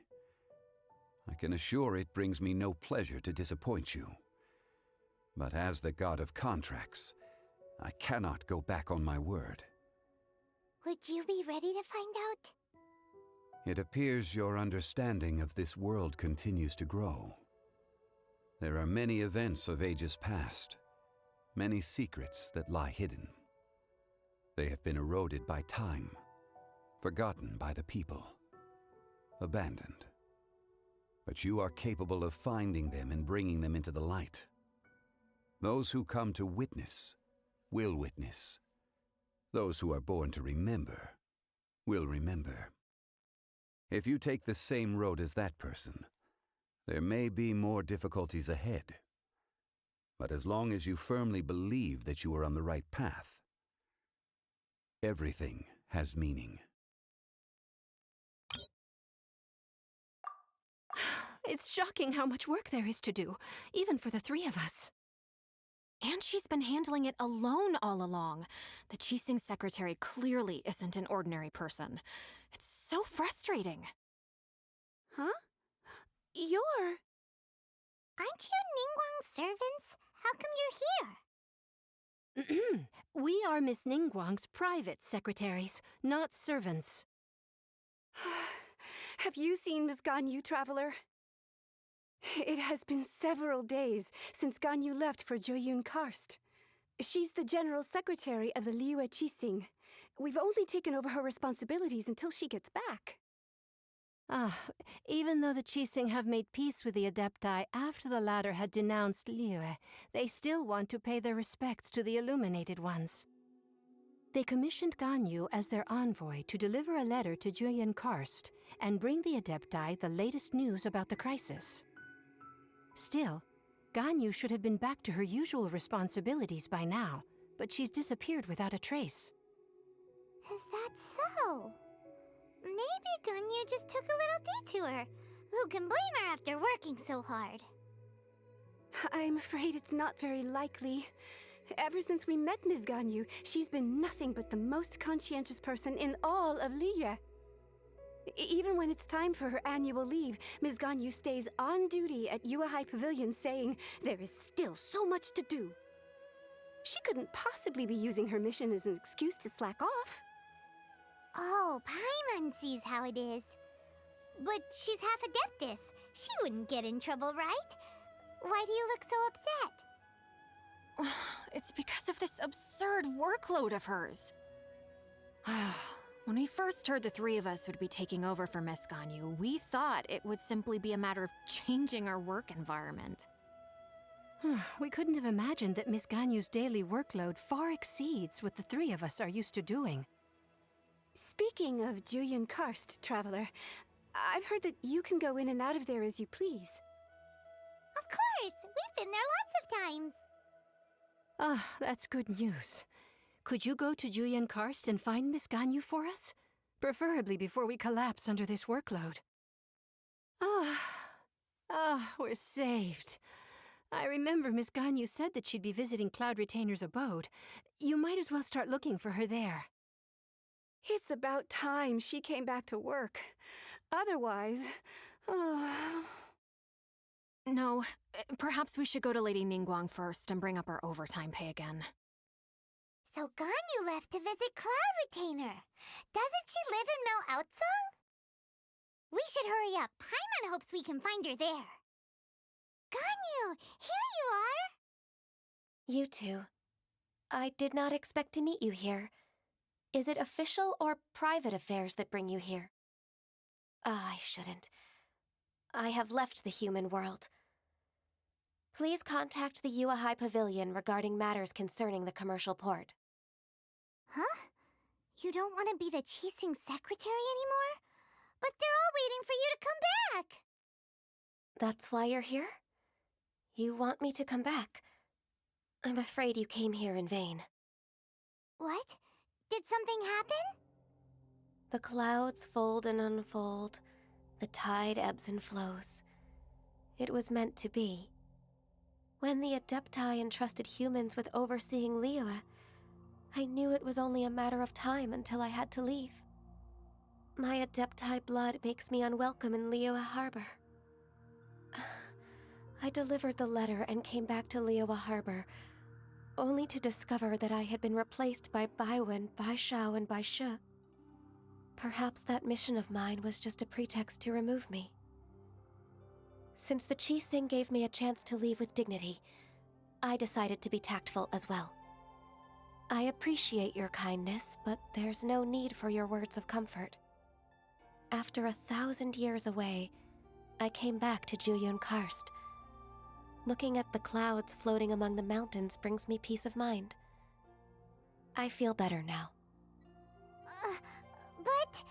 I can assure it brings me no pleasure to disappoint you. But as the god of contracts, I cannot go back on my word. Would you be ready to find out? It appears your understanding of this world continues to grow. There are many events of ages past, many secrets that lie hidden. They have been eroded by time, forgotten by the people, abandoned. But you are capable of finding them and bringing them into the light. Those who come to witness will witness. Those who are born to remember will remember. If you take the same road as that person, There may be more difficulties ahead, but as long as you firmly believe that you are on the right path, everything has meaning. It's shocking how much work there is to do, even for the three of us. And she's been handling it alone all along. The Qixing secretary clearly isn't an ordinary person. It's so frustrating. Huh? You're... Aren't you Ningguang's servants? How come you're here? We are Miss Ningguang's private secretaries, not servants. Have you seen Miss Ganyu, Traveler? It has been several days since Ganyu left for Joyun Karst. She's the general secretary of the Liyue Qixing. We've only taken over her responsibilities until she gets back. Even though the Qixing have made peace with the Adepti after the latter had denounced Liyue, they still want to pay their respects to the Illuminated Ones. They commissioned Ganyu as their envoy to deliver a letter to Joyun Karst and bring the Adepti the latest news about the crisis. Still, Ganyu should have been back to her usual responsibilities by now, but she's disappeared without a trace. Is that so? Maybe Ganyu just took a little detour. Who can blame her after working so hard? I'm afraid it's not very likely. Ever since we met Ms. Ganyu, she's been nothing but the most conscientious person in all of Liyue. Even when it's time for her annual leave, Ms. Ganyu stays on duty at Yuehai Pavilion saying there is still so much to do. She couldn't possibly be using her mission as an excuse to slack off. Oh, Paimon sees how it is. But she's half Adeptus. She wouldn't get in trouble, right? Why do you look so upset? It's because of this absurd workload of hers. When we first heard the three of us would be taking over for Miss Ganyu, we thought it would simply be a matter of changing our work environment. We couldn't have imagined that Miss Ganyu's daily workload far exceeds what the three of us are used to doing. Speaking of Joyun Karst, Traveler, I've heard that you can go in and out of there as you please. Of course! We've been there lots of times! That's good news. Could you go to Joyun Karst and find Miss Ganyu for us? Preferably before we collapse under this workload. We're saved. I remember Miss Ganyu said that she'd be visiting Cloud Retainer's abode. You might as well start looking for her there. It's about time she came back to work. Otherwise... No, perhaps we should go to Lady Ningguang first and bring up our overtime pay again. So Ganyu left to visit Cloud Retainer. Doesn't she live in Mel Outsung? We should hurry up. Paimon hopes we can find her there. Ganyu, here you are! You two. I did not expect to meet you here. Is it official or private affairs that bring you here? I shouldn't. I have left the human world. Please contact the Yuehai Pavilion regarding matters concerning the commercial port. Huh? You don't want to be the Qixing secretary anymore? But they're all waiting for you to come back! That's why you're here? You want me to come back? I'm afraid you came here in vain. What? Did something happen? The clouds fold and unfold. The tide ebbs and flows. It was meant to be. When the Adepti entrusted humans with overseeing Liyue, I knew it was only a matter of time until I had to leave. My Adepti blood makes me unwelcome in Liyue Harbor. I delivered the letter and came back to Liyue Harbor, only to discover that I had been replaced by Baiwen, Baishao, and Baishe. Perhaps that mission of mine was just a pretext to remove me. Since the Qixing gave me a chance to leave with dignity, I decided to be tactful as well. I appreciate your kindness, but there's no need for your words of comfort. After 1,000 years away, I came back to Joyun Karst. Looking at the clouds floating among the mountains brings me peace of mind. I feel better now. But...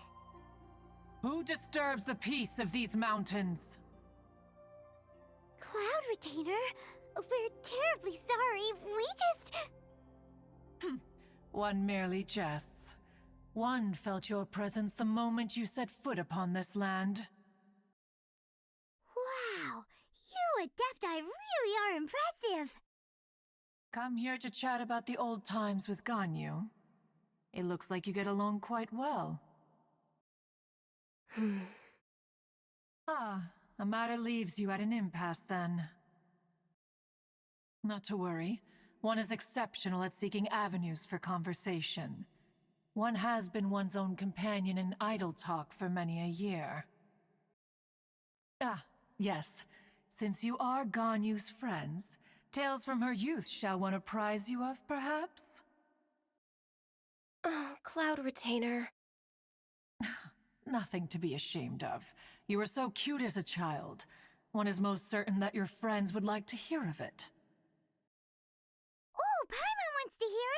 Who disturbs the peace of these mountains? Retainer. We're terribly sorry. We just... One merely jests. One felt your presence the moment you set foot upon this land. Wow! You Adepti really are impressive! Come here to chat about the old times with Ganyu. It looks like you get along quite well. A matter leaves you at an impasse then. Not to worry. One is exceptional at seeking avenues for conversation. One has been one's own companion in idle talk for many a year. Yes. Since you are Ganyu's friends, tales from her youth shall one apprise you of, perhaps? Oh, Cloud Retainer. Nothing to be ashamed of. You were so cute as a child. One is most certain that your friends would like to hear of it. Oh, Paimon wants to hear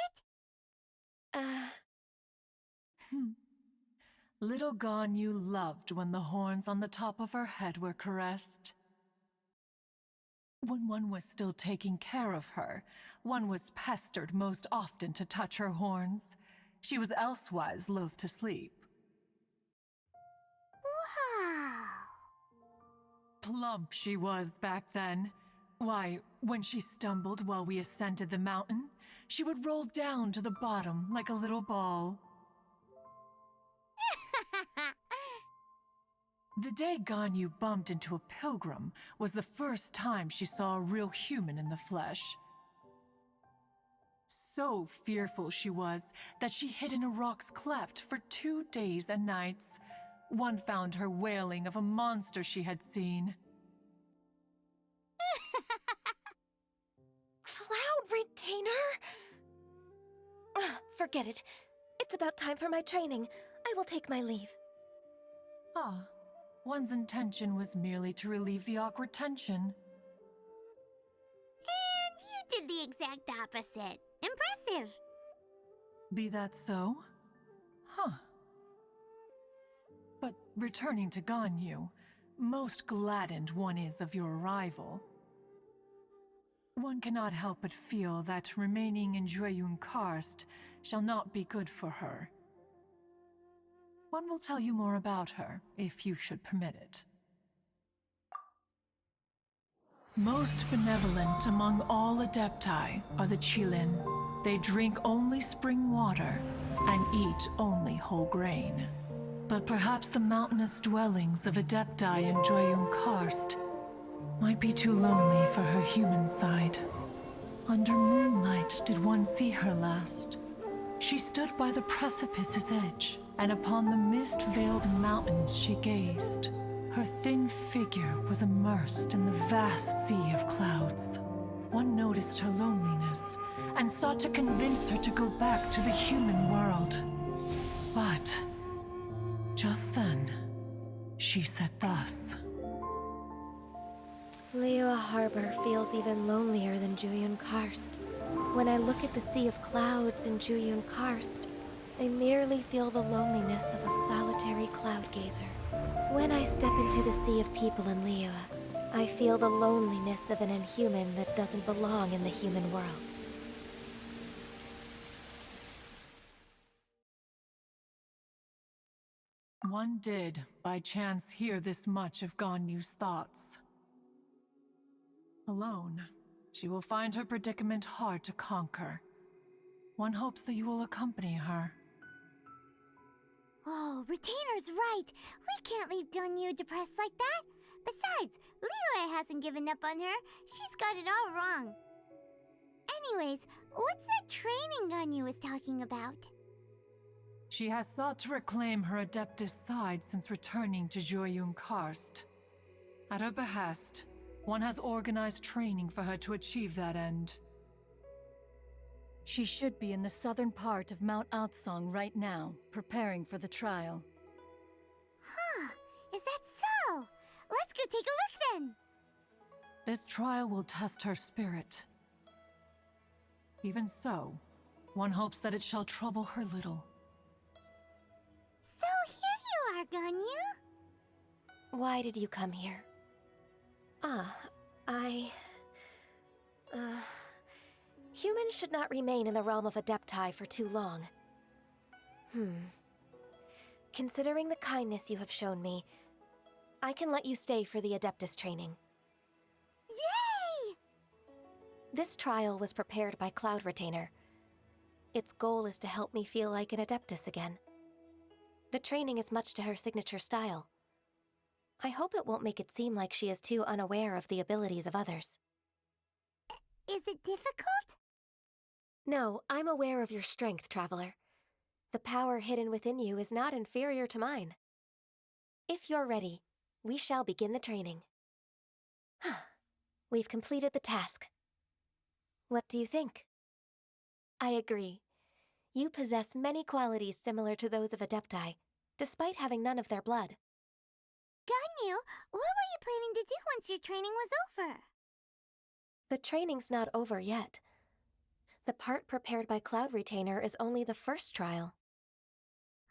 it! Little Ganyu loved when the horns on the top of her head were caressed. When one was still taking care of her, one was pestered most often to touch her horns. She was elsewise loath to sleep. Wow! Plump she was back then. Why, when she stumbled while we ascended the mountain, she would roll down to the bottom like a little ball. The day Ganyu bumped into a pilgrim was the first time she saw a real human in the flesh. So fearful she was that she hid in a rock's cleft for 2 days and nights. One found her wailing of a monster she had seen. Cloud Retainer? Forget it. It's about time for my training. I will take my leave. One's intention was merely to relieve the awkward tension. And you did the exact opposite. Impressive! Be that so? But returning to Ganyu, most gladdened one is of your arrival. One cannot help but feel that remaining in Jueyun Karst shall not be good for her. One will tell you more about her, if you should permit it. Most benevolent among all Adepti are the Qilin. They drink only spring water and eat only whole grain. But perhaps the mountainous dwellings of Adepti in Jueyun Karst might be too lonely for her human side. Under moonlight did one see her last. She stood by the precipice's edge, and upon the mist-veiled mountains she gazed. Her thin figure was immersed in the vast sea of clouds. One noticed her loneliness, and sought to convince her to go back to the human world. But just then, she said thus. Liyue Harbor feels even lonelier than Jueyun Karst. When I look at the sea of clouds in Jueyun Karst, I merely feel the loneliness of a solitary cloud gazer. When I step into the sea of people in Liyue, I feel the loneliness of an inhuman that doesn't belong in the human world. One did, by chance, hear this much of Ganyu's thoughts. Alone, she will find her predicament hard to conquer. One hopes that you will accompany her. Oh, Retainer's right. We can't leave Ganyu depressed like that. Besides, Liyue hasn't given up on her. She's got it all wrong. Anyways, what's that training Ganyu is talking about? She has sought to reclaim her Adeptus side since returning to Jueyun Karst. At her behest, one has organized training for her to achieve that end. She should be in the southern part of Mount Aotsong right now, preparing for the trial. Huh, is that so? Let's go take a look then! This trial will test her spirit. Even so, one hopes that it shall trouble her little. So here you are, Ganyu. Why did you come here? Humans should not remain in the realm of Adepti for too long. Considering the kindness you have shown me, I can let you stay for the Adeptus training. Yay! This trial was prepared by Cloud Retainer. Its goal is to help me feel like an Adeptus again. The training is much to her signature style. I hope it won't make it seem like she is too unaware of the abilities of others. Is it difficult? No, I'm aware of your strength, Traveler. The power hidden within you is not inferior to mine. If you're ready, we shall begin the training. We've completed the task. What do you think? I agree. You possess many qualities similar to those of Adepti, despite having none of their blood. Ganyu, what were you planning to do once your training was over? The training's not over yet. The part prepared by Cloud Retainer is only the first trial.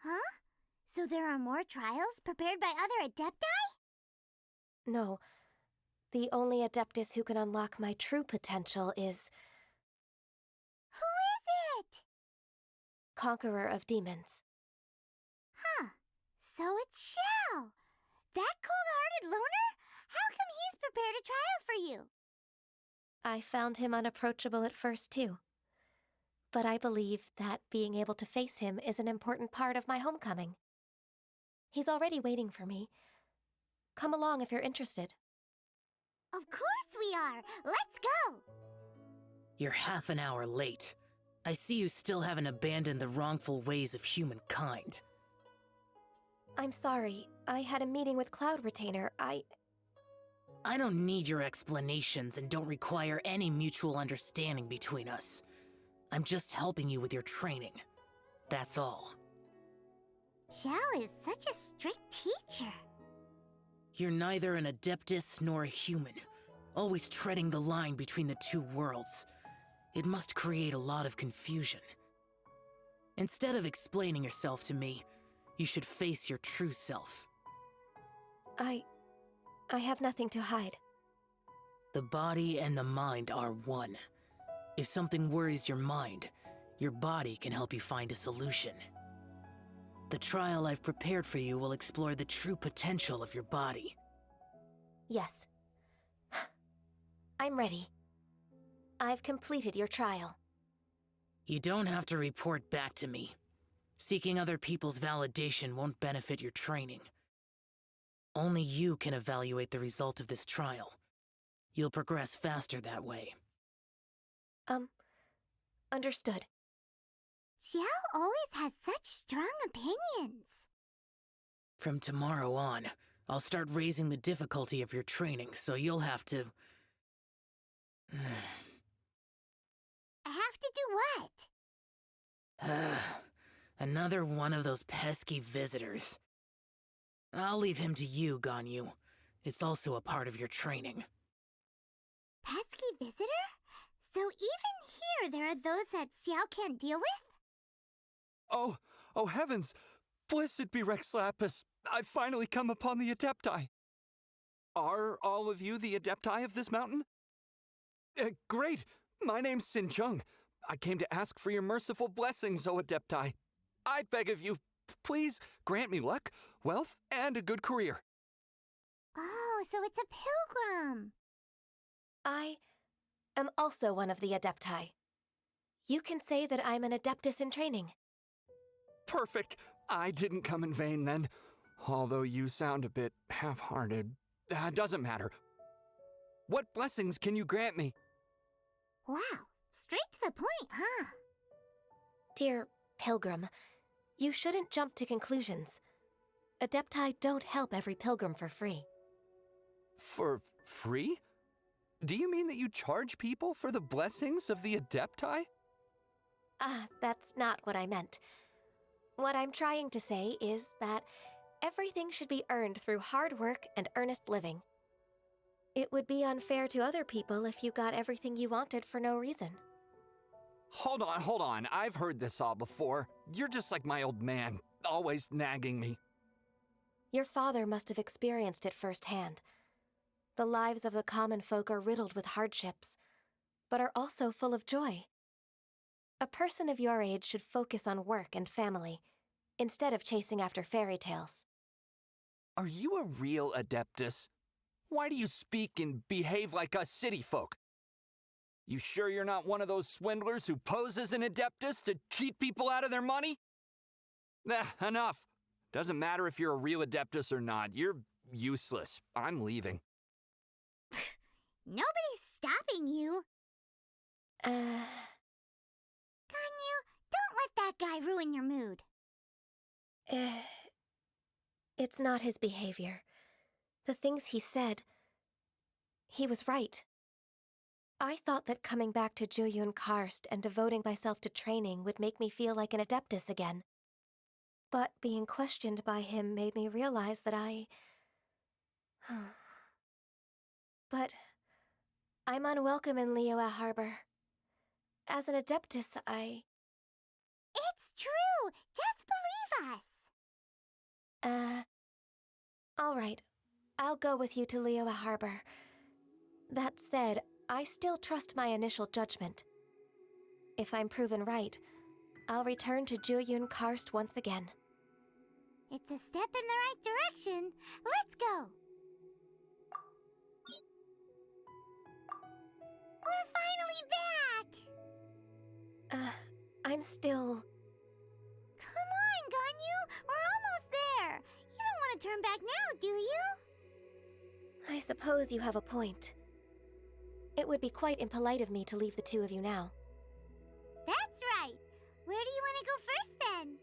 Huh? So there are more trials prepared by other Adepti? No. The only Adeptus who can unlock my true potential is... Who is it? Conqueror of Demons. Huh. So it's Xiao. That cold-hearted loner? How come he's prepared a trial for you? I found him unapproachable at first, too. But I believe that being able to face him is an important part of my homecoming. He's already waiting for me. Come along if you're interested. Of course we are! Let's go! You're half an hour late. I see you still haven't abandoned the wrongful ways of humankind. I'm sorry. I had a meeting with Cloud Retainer. I don't need your explanations and don't require any mutual understanding between us. I'm just helping you with your training. That's all. Xiao is such a strict teacher. You're neither an Adeptus nor a human, always treading the line between the two worlds. It must create a lot of confusion. Instead of explaining yourself to me, you should face your true self. I have nothing to hide. The body and the mind are one. If something worries your mind, your body can help you find a solution. The trial I've prepared for you will explore the true potential of your body. Yes. I'm ready. I've completed your trial. You don't have to report back to me. Seeking other people's validation won't benefit your training. Only you can evaluate the result of this trial. You'll progress faster that way. Understood. Xiao always has such strong opinions. From tomorrow on, I'll start raising the difficulty of your training, so you'll have to... I have to do what? Another one of those pesky visitors. I'll leave him to you, Ganyu. It's also a part of your training. Pesky visitor? So even here there are those that Xiao can't deal with? Oh heavens! Blessed be Rex Lapis! I've finally come upon the Adepti! Are all of you the Adepti of this mountain? Great! My name's Sin Chung. I came to ask for your merciful blessings, O Adepti. I beg of you, please grant me luck, wealth, and a good career. Oh, so it's a pilgrim. I am also one of the Adepti. You can say that I'm an Adeptus in training. Perfect. I didn't come in vain then. Although you sound a bit half-hearted. Doesn't matter. What blessings can you grant me? Wow, straight to the point, huh? Dear Pilgrim, you shouldn't jump to conclusions. Adepti don't help every pilgrim for free. For free? Do you mean that you charge people for the blessings of the Adepti? That's not what I meant. What I'm trying to say is that everything should be earned through hard work and earnest living. It would be unfair to other people if you got everything you wanted for no reason. Hold on. I've heard this all before. You're just like my old man, always nagging me. Your father must have experienced it firsthand. The lives of the common folk are riddled with hardships, but are also full of joy. A person of your age should focus on work and family, instead of chasing after fairy tales. Are you a real Adeptus? Why do you speak and behave like us city folk? You sure you're not one of those swindlers who pose as an Adeptus to cheat people out of their money? Enough. Doesn't matter if you're a real Adeptus or not. You're useless. I'm leaving. Nobody's stopping you. Ganyu, don't let that guy ruin your mood. It's not his behavior. The things he said, he was right. I thought that coming back to Jueyun Karst and devoting myself to training would make me feel like an Adeptus again. But being questioned by him made me realize that But I'm unwelcome in Liyue Harbor. As an Adeptus, It's true! Just believe us! All right. I'll go with you to Liyue Harbor. That said, I still trust my initial judgment. If I'm proven right, I'll return to Jueyun Karst once again. It's a step in the right direction. Let's go! We're finally back! I'm still... Come on, Ganyu! We're almost there! You don't want to turn back now, do you? I suppose you have a point. It would be quite impolite of me to leave the two of you now. That's right! Where do you want to go first, then?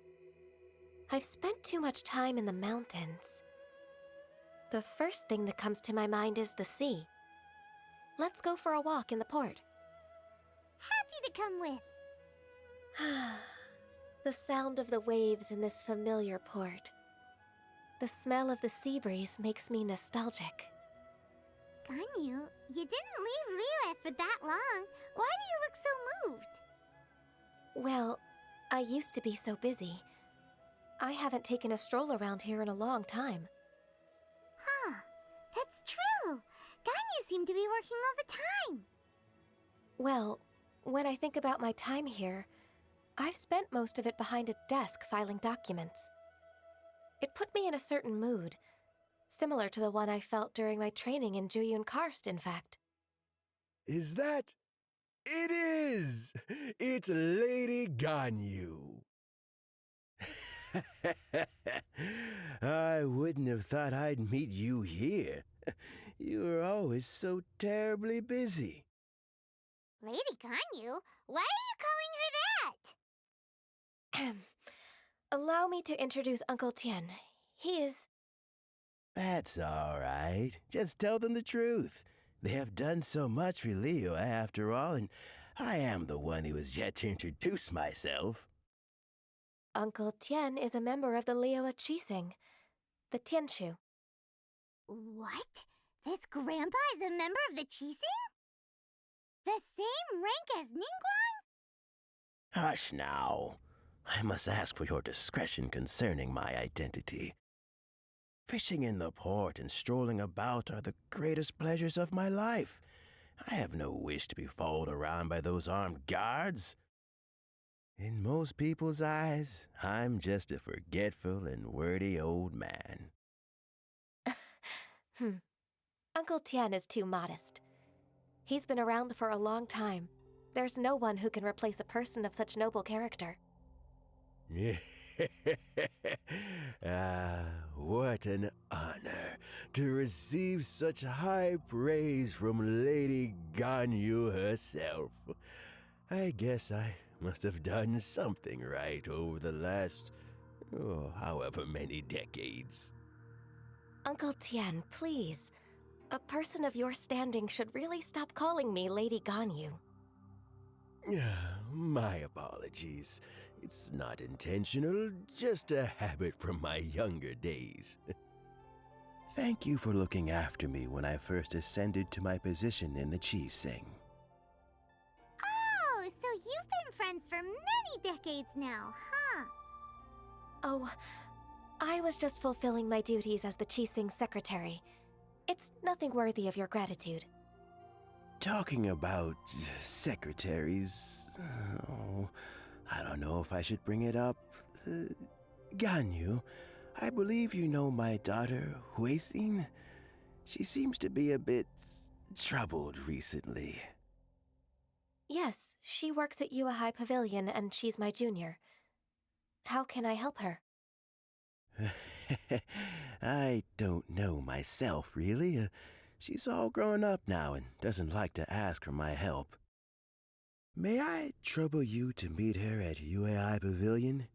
I've spent too much time in the mountains. The first thing that comes to my mind is the sea. Let's go for a walk in the port. Happy to come with. The sound of the waves in this familiar port. The smell of the sea breeze makes me nostalgic. Ganyu, you didn't leave Liyue for that long. Why do you look so moved? Well, I used to be so busy. I haven't taken a stroll around here in a long time. Huh, that's true. Ganyu seemed to be working all the time. Well, when I think about my time here, I've spent most of it behind a desk filing documents. It put me in a certain mood, similar to the one I felt during my training in Jueyun Karst, in fact. Is that? It is! It's Lady Ganyu. I wouldn't have thought I'd meet you here. You were always so terribly busy. Lady Ganyu? Why are you calling her that? Allow me to introduce Uncle Tien. He is... That's all right. Just tell them the truth. They have done so much for Liyue after all, and I am the one who has yet to introduce myself. Uncle Tien is a member of the Liyue Qixing, the Tianshu. What? This grandpa is a member of the Qixing? The same rank as Ningguang? Hush now. I must ask for your discretion concerning my identity. Fishing in the port and strolling about are the greatest pleasures of my life. I have no wish to be followed around by those armed guards. In most people's eyes, I'm just a forgetful and wordy old man. Uncle Tien is too modest. He's been around for a long time. There's no one who can replace a person of such noble character. What an honor to receive such high praise from Lady Ganyu herself. I guess I must have done something right over the last, however many decades. Uncle Tien, please. A person of your standing should really stop calling me Lady Ganyu. My apologies. It's not intentional, just a habit from my younger days. Thank you for looking after me when I first ascended to my position in the Qixing. Oh, so you've been friends for many decades now, huh? Oh, I was just fulfilling my duties as the Qixing secretary. It's nothing worthy of your gratitude. talking about secretaries, oh, I don't know if I should bring it up. Ganyu, I believe you know my daughter, Huixin. She seems to be a bit troubled recently. Yes, she works at Yue High Pavilion and she's my junior. How can I help her? I don't know myself, really. She's all grown up now and doesn't like to ask for my help. May I trouble you to meet her at Yue High Pavilion?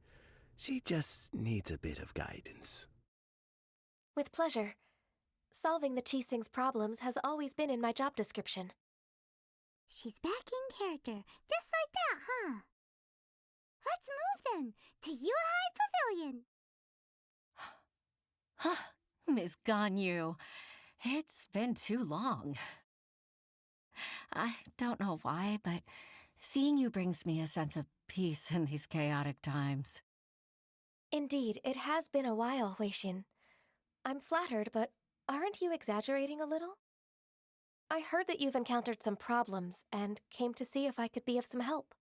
She just needs a bit of guidance. With pleasure. Solving the Qixing's problems has always been in my job description. She's back in character, just like that, huh? Let's move then, to Yue High Pavilion. Miss Ganyu, it's been too long. I don't know why, but seeing you brings me a sense of peace in these chaotic times. Indeed, it has been a while, Huixin. I'm flattered, but aren't you exaggerating a little? I heard that you've encountered some problems and came to see if I could be of some help.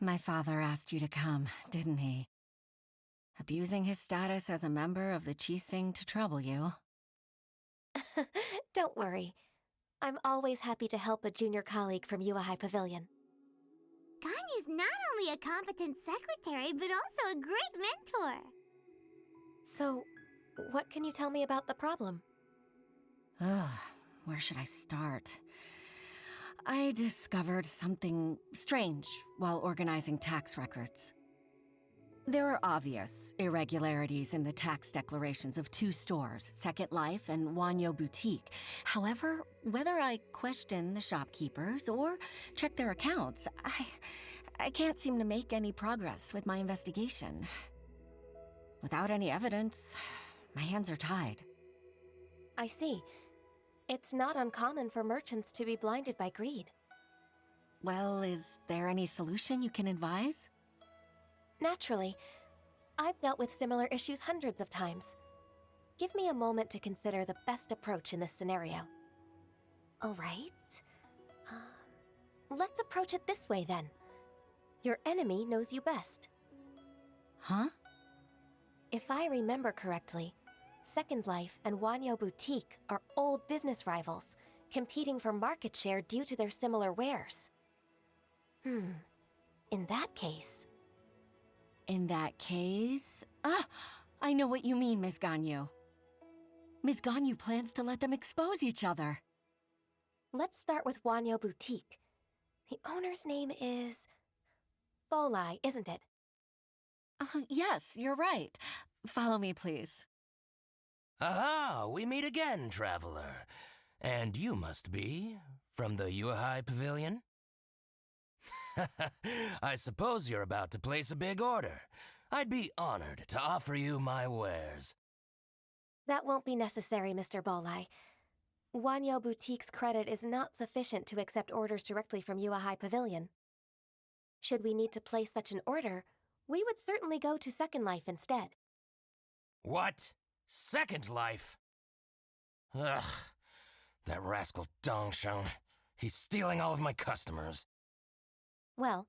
My father asked you to come, didn't he? Abusing his status as a member of the Qixing to trouble you. Don't worry. I'm always happy to help a junior colleague from Yue High Pavilion. Ganyu's not only a competent secretary, but also a great mentor. So, what can you tell me about the problem? Ugh, where should I start? I discovered something strange while organizing tax records. There are obvious irregularities in the tax declarations of two stores, Second Life and Wanyo Boutique. However, whether I question the shopkeepers or check their accounts, I can't seem to make any progress with my investigation. Without any evidence, my hands are tied. I see. It's not uncommon for merchants to be blinded by greed. Well, is there any solution you can advise? Naturally. I've dealt with similar issues hundreds of times. Give me a moment to consider the best approach in this scenario. All right. Let's approach it this way, then. Your enemy knows you best. Huh? If I remember correctly, Second Life and Wanyo Boutique are old business rivals, competing for market share due to their similar wares. In that case... In that case... I know what you mean, Miss Ganyu. Miss Ganyu plans to let them expose each other. Let's start with Wanyo Boutique. The owner's name is... Bolai, isn't it? Yes, you're right. Follow me, please. Aha! We meet again, traveler. And you must be from the Yue High Pavilion? I suppose you're about to place a big order. I'd be honored to offer you my wares. That won't be necessary, Mr. Bolai. Wanyo Boutique's credit is not sufficient to accept orders directly from Yue High Pavilion. Should we need to place such an order, we would certainly go to Second Life instead. What? Second Life? Ugh, that rascal Dongsheng. He's stealing all of my customers. Well,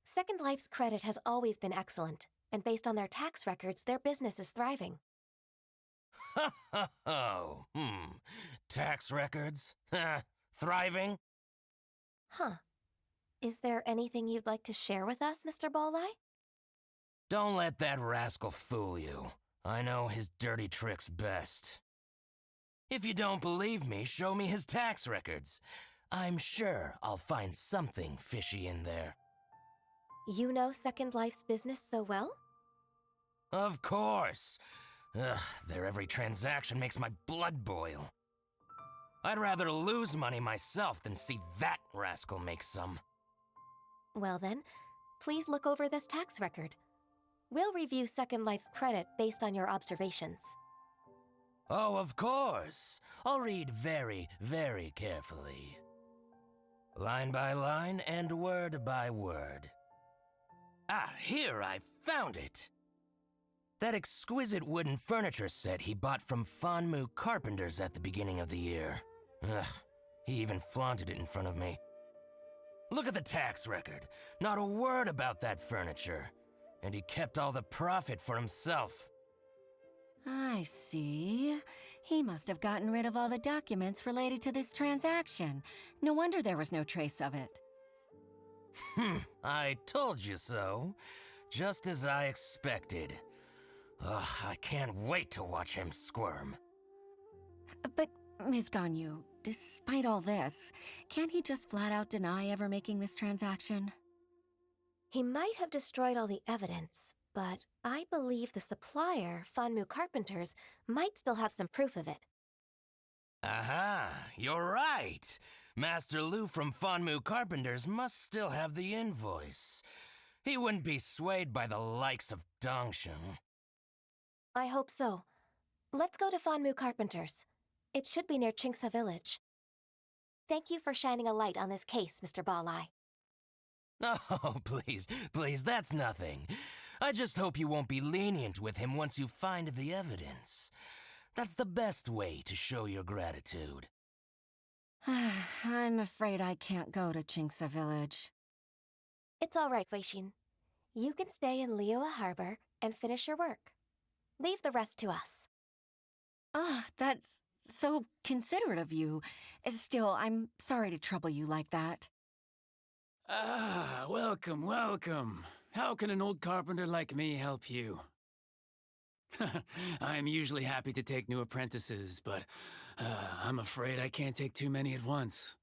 Second Life's credit has always been excellent, and based on their tax records, their business is thriving. Tax records? Thriving? Huh. Is there anything you'd like to share with us, Mr. Bolai? Don't let that rascal fool you. I know his dirty tricks best. If you don't believe me, show me his tax records. I'm sure I'll find something fishy in there. You know Second Life's business so well? Of course. Ugh, their every transaction makes my blood boil. I'd rather lose money myself than see that rascal make some. Well then, please look over this tax record. We'll review Second Life's credit based on your observations. Oh, of course. I'll read very, very carefully. Line by line and word by word. Ah, here, I found it. That exquisite wooden furniture set he bought from Fanmu Carpenters at the beginning of the year. Ugh, he even flaunted it in front of me. Look at the tax record. Not a word about that furniture. And he kept all the profit for himself. I see. He must have gotten rid of all the documents related to this transaction. No wonder there was no trace of it. I told you so. Just as I expected. Ugh, I can't wait to watch him squirm. But, Ms. Ganyu, despite all this, can't he just flat out deny ever making this transaction? He might have destroyed all the evidence, but I believe the supplier, Fanmu Carpenters, might still have some proof of it. Aha, you're right. Master Lu from Fanmu Carpenters must still have the invoice. He wouldn't be swayed by the likes of Dongsheng. I hope so. Let's go to Fanmu Carpenters. It should be near Qingsa Village. Thank you for shining a light on this case, Mr. Balai. Oh, please, that's nothing. I just hope you won't be lenient with him once you find the evidence. That's the best way to show your gratitude. I'm afraid I can't go to Qingsa Village. It's all right, Weixin. You can stay in Liyue Harbor and finish your work. Leave the rest to us. That's so considerate of you. Still, I'm sorry to trouble you like that. Welcome, welcome. How can an old carpenter like me help you? I'm usually happy to take new apprentices, but I'm afraid I can't take too many at once.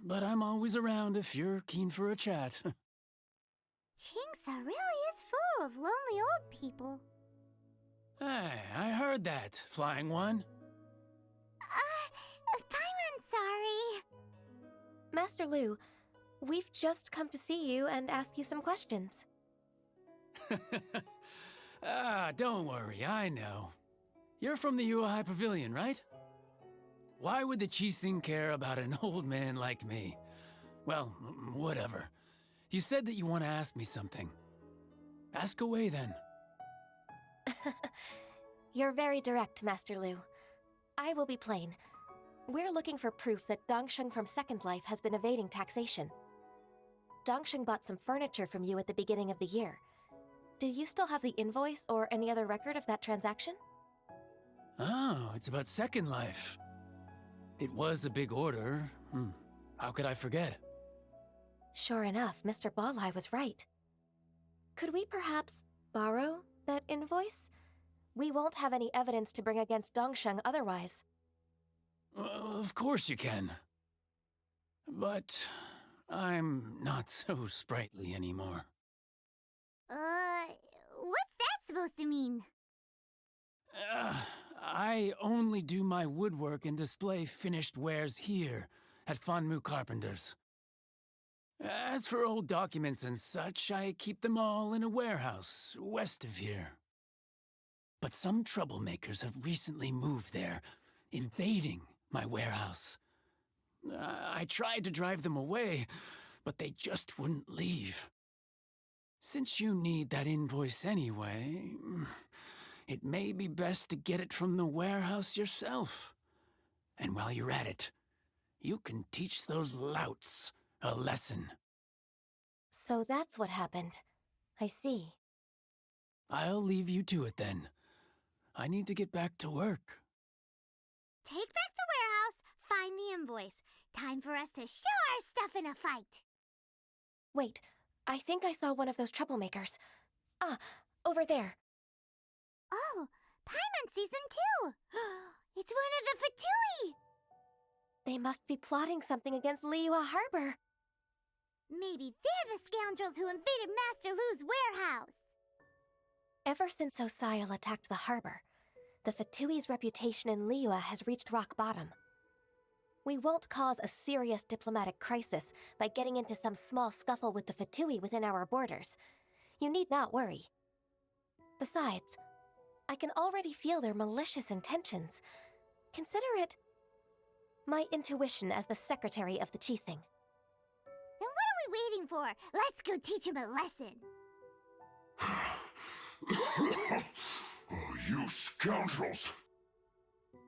But I'm always around if you're keen for a chat. Qingsa really is full of lonely old people. Hey, I heard that, Flying One. Paimon's sorry. Master Lu, we've just come to see you and ask you some questions. Don't worry, I know. You're from the Yuehai Pavilion, right? Why would the Qixing care about an old man like me? Well, whatever. You said that you want to ask me something. Ask away, then. You're very direct, Master Lu. I will be plain. We're looking for proof that Dongsheng from Second Life has been evading taxation. Dongsheng bought some furniture from you at the beginning of the year. Do you still have the invoice or any other record of that transaction? Oh, it's about Second Life. It was a big order. How could I forget? Sure enough, Mr. Balai was right. Could we perhaps borrow that invoice? We won't have any evidence to bring against Dongsheng otherwise. Of course you can. But I'm not so sprightly anymore. What's that supposed to mean? I only do my woodwork and display finished wares here at Fanmu Carpenters. As for old documents and such, I keep them all in a warehouse west of here. But some troublemakers have recently moved there, invading my warehouse. I tried to drive them away, but they just wouldn't leave. Since you need that invoice anyway, it may be best to get it from the warehouse yourself. And while you're at it, you can teach those louts a lesson. So that's what happened. I see. I'll leave you to it then. I need to get back to work. Take back the warehouse, find the invoice. Time for us to show our stuff in a fight. Wait, I think I saw one of those troublemakers. Over there. Oh, Paimon sees them too. It's one of the Fatui. They must be plotting something against Liyue Harbor. Maybe they're the scoundrels who invaded Master Lu's warehouse. Ever since Osial attacked the harbor, the Fatui's reputation in Liyue has reached rock bottom. We won't cause a serious diplomatic crisis by getting into some small scuffle with the Fatui within our borders. You need not worry. Besides, I can already feel their malicious intentions. Consider it my intuition as the secretary of the Qixing. Then what are we waiting for? Let's go teach him a lesson. Oh, you scoundrels!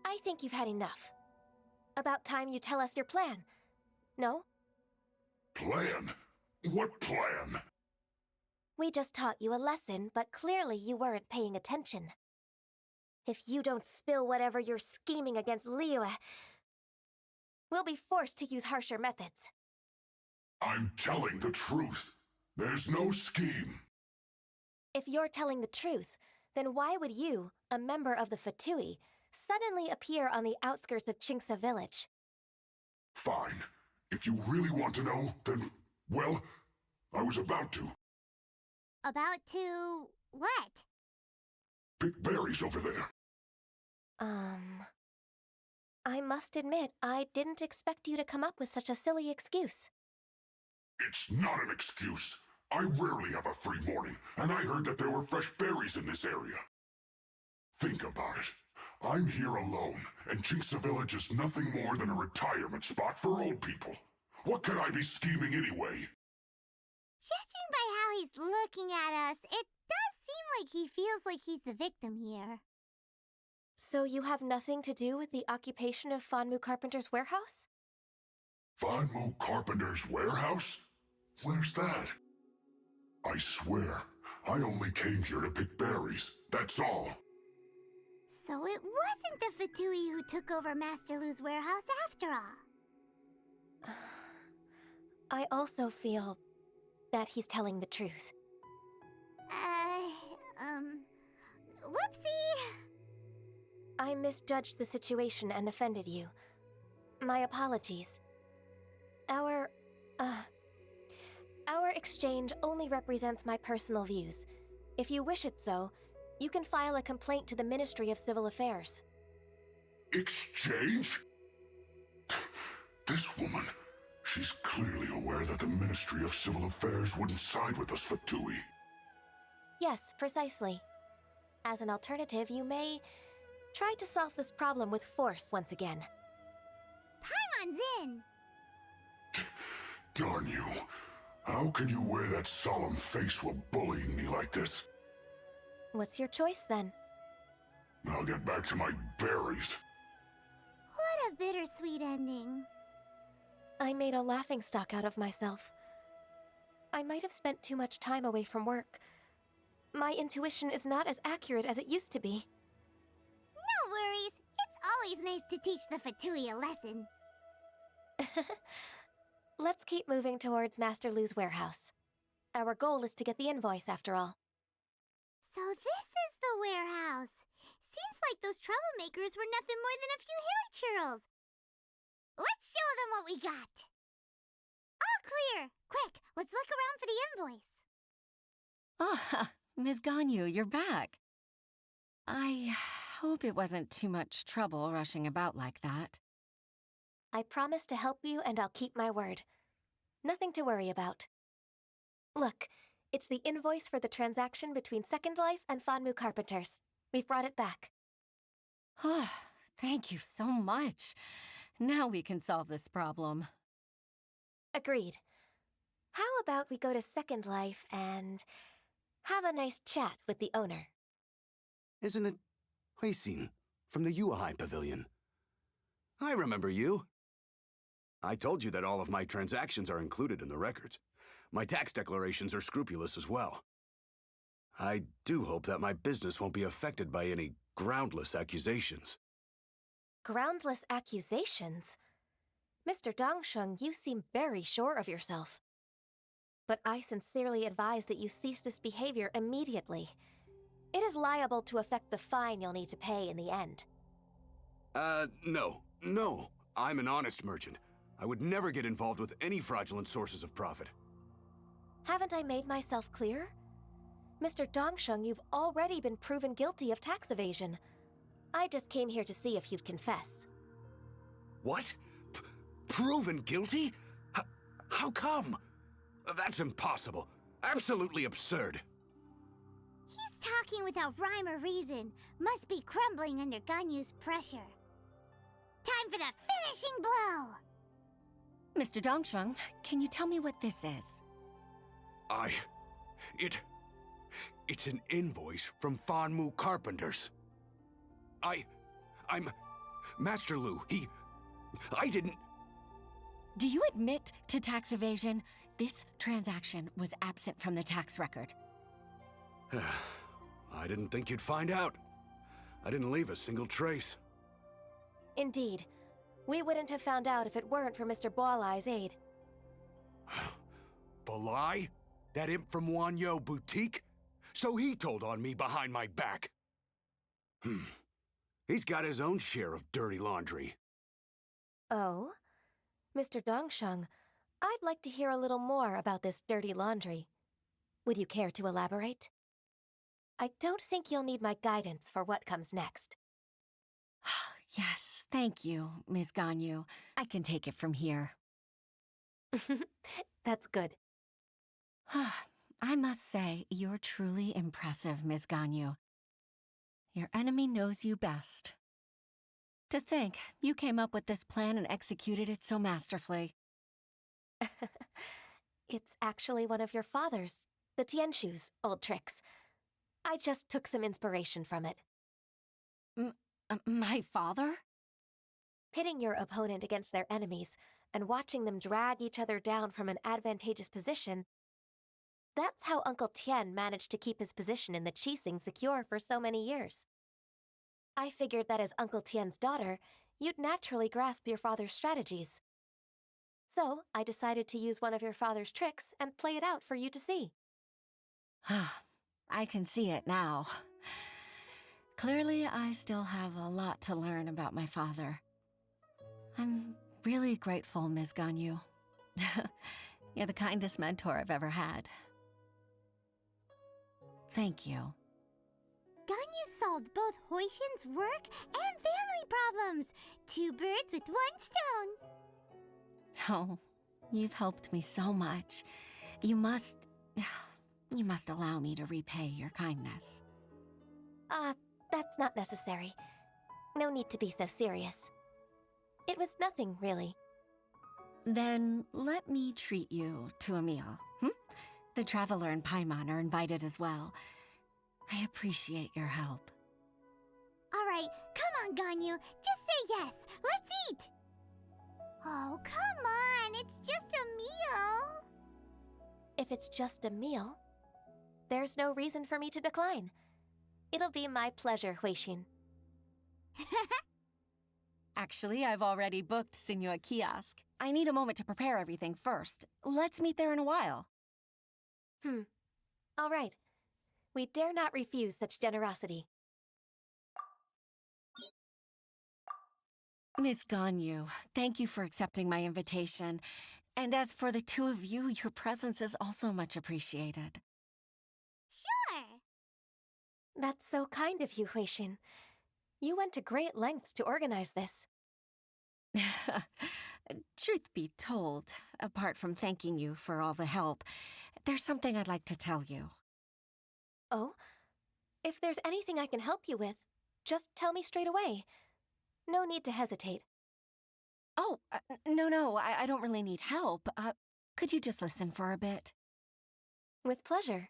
I think you've had enough. About time you tell us your plan. No? Plan? What plan? We just taught you a lesson, but clearly you weren't paying attention. If you don't spill whatever you're scheming against Liyue, we'll be forced to use harsher methods. I'm telling the truth. There's no scheme. If you're telling the truth, then why would you, a member of the Fatui, suddenly appear on the outskirts of Qingce village? Fine. If you really want to know, then, well, I was about to. About to what? Pick berries over there. I must admit, I didn't expect you to come up with such a silly excuse. It's not an excuse. I rarely have a free morning, and I heard that there were fresh berries in this area. Think about it. I'm here alone, and Qingce Village is nothing more than a retirement spot for old people. What could I be scheming anyway? Judging by how he's looking at us, it does seem like he feels like he's the victim here. So you have nothing to do with the occupation of Fanmu Carpenter's warehouse? Fanmu Carpenter's warehouse? Where's that? I swear, I only came here to pick berries, that's all. So it wasn't the Fatui who took over Master Lu's warehouse after all. I also feel that he's telling the truth. Whoopsie! I misjudged the situation and offended you. My apologies. Our exchange only represents my personal views. If you wish it so, you can file a complaint to the Ministry of Civil Affairs. Exchange? This woman, she's clearly aware that the Ministry of Civil Affairs wouldn't side with us Fatui. Yes, precisely. As an alternative, you may try to solve this problem with force once again. Paimon's in! Darn you. How can you wear that solemn face while bullying me like this? What's your choice, then? I'll get back to my berries. What a bittersweet ending. I made a laughingstock out of myself. I might have spent too much time away from work. My intuition is not as accurate as it used to be. No worries. It's always nice to teach the Fatui a lesson. Let's keep moving towards Master Lu's warehouse. Our goal is to get the invoice, after all. So this is the warehouse. Seems like those troublemakers were nothing more than a few hilly churls. Let's show them what we got. All clear. Quick, let's look around for the invoice. Ah, Ms. Ganyu, you're back. I hope it wasn't too much trouble rushing about like that. I promise to help you, and I'll keep my word. Nothing to worry about. Look, it's the invoice for the transaction between Second Life and Fanmu Carpenters. We've brought it back. Oh, thank you so much. Now we can solve this problem. Agreed. How about we go to Second Life and have a nice chat with the owner? Isn't it Huixin from the Yuehai Pavilion? I remember you. I told you that all of my transactions are included in the records. My tax declarations are scrupulous as well. I do hope that my business won't be affected by any groundless accusations. Groundless accusations? Mr. Dongsheng, you seem very sure of yourself. But I sincerely advise that you cease this behavior immediately. It is liable to affect the fine you'll need to pay in the end. No. I'm an honest merchant. I would never get involved with any fraudulent sources of profit. Haven't I made myself clear? Mr. Dongsheng, you've already been proven guilty of tax evasion. I just came here to see if you'd confess. What? Proven guilty? How come? That's impossible. Absolutely absurd. He's talking without rhyme or reason. Must be crumbling under Ganyu's pressure. Time for the finishing blow! Mr. Dongsheng, can you tell me what this is? It's an invoice from Fanmu Carpenters. I'm Master Lu, I didn't... Do you admit to tax evasion? This transaction was absent from the tax record. I didn't think you'd find out. I didn't leave a single trace. Indeed. We wouldn't have found out if it weren't for Mr. Boalai's aid. Balai? That imp from Wanyo Boutique? So he told on me behind my back. He's got his own share of dirty laundry. Oh? Mr. Dongsheng, I'd like to hear a little more about this dirty laundry. Would you care to elaborate? I don't think you'll need my guidance for what comes next. Yes, thank you, Ms. Ganyu. I can take it from here. That's good. I must say, you're truly impressive, Ms. Ganyu. Your enemy knows you best. To think, you came up with this plan and executed it so masterfully. It's actually one of your father's, the Tianshu's, old tricks. I just took some inspiration from it. My father? Pitting your opponent against their enemies and watching them drag each other down from an advantageous position. That's how Uncle Tian managed to keep his position in the Qixing secure for so many years. I figured that as Uncle Tian's daughter, you'd naturally grasp your father's strategies. So I decided to use one of your father's tricks and play it out for you to see. I can see it now. Clearly, I still have a lot to learn about my father. I'm really grateful, Ms. Ganyu. You're the kindest mentor I've ever had. Thank you. Ganyu solved both Huixin's work and family problems. 2 birds with 1 stone. Oh, you've helped me so much. You must allow me to repay your kindness. That's not necessary. No need to be so serious. It was nothing, really. Then let me treat you to a meal. The Traveler and Paimon are invited as well. I appreciate your help. All right, come on, Ganyu. Just say yes. Let's eat. Oh, come on. It's just a meal. If it's just a meal, there's no reason for me to decline. It'll be my pleasure, Huixin. Actually, I've already booked Senor Kiosk. I need a moment to prepare everything first. Let's meet there in a while. All right. We dare not refuse such generosity. Miss Ganyu, thank you for accepting my invitation. And as for the 2 of you, your presence is also much appreciated. Sure. That's so kind of you, Huixin. You went to great lengths to organize this. Truth be told, apart from thanking you for all the help, there's something I'd like to tell you. Oh? If there's anything I can help you with, just tell me straight away. No need to hesitate. Oh, no, I don't really need help. Could you just listen for a bit? With pleasure.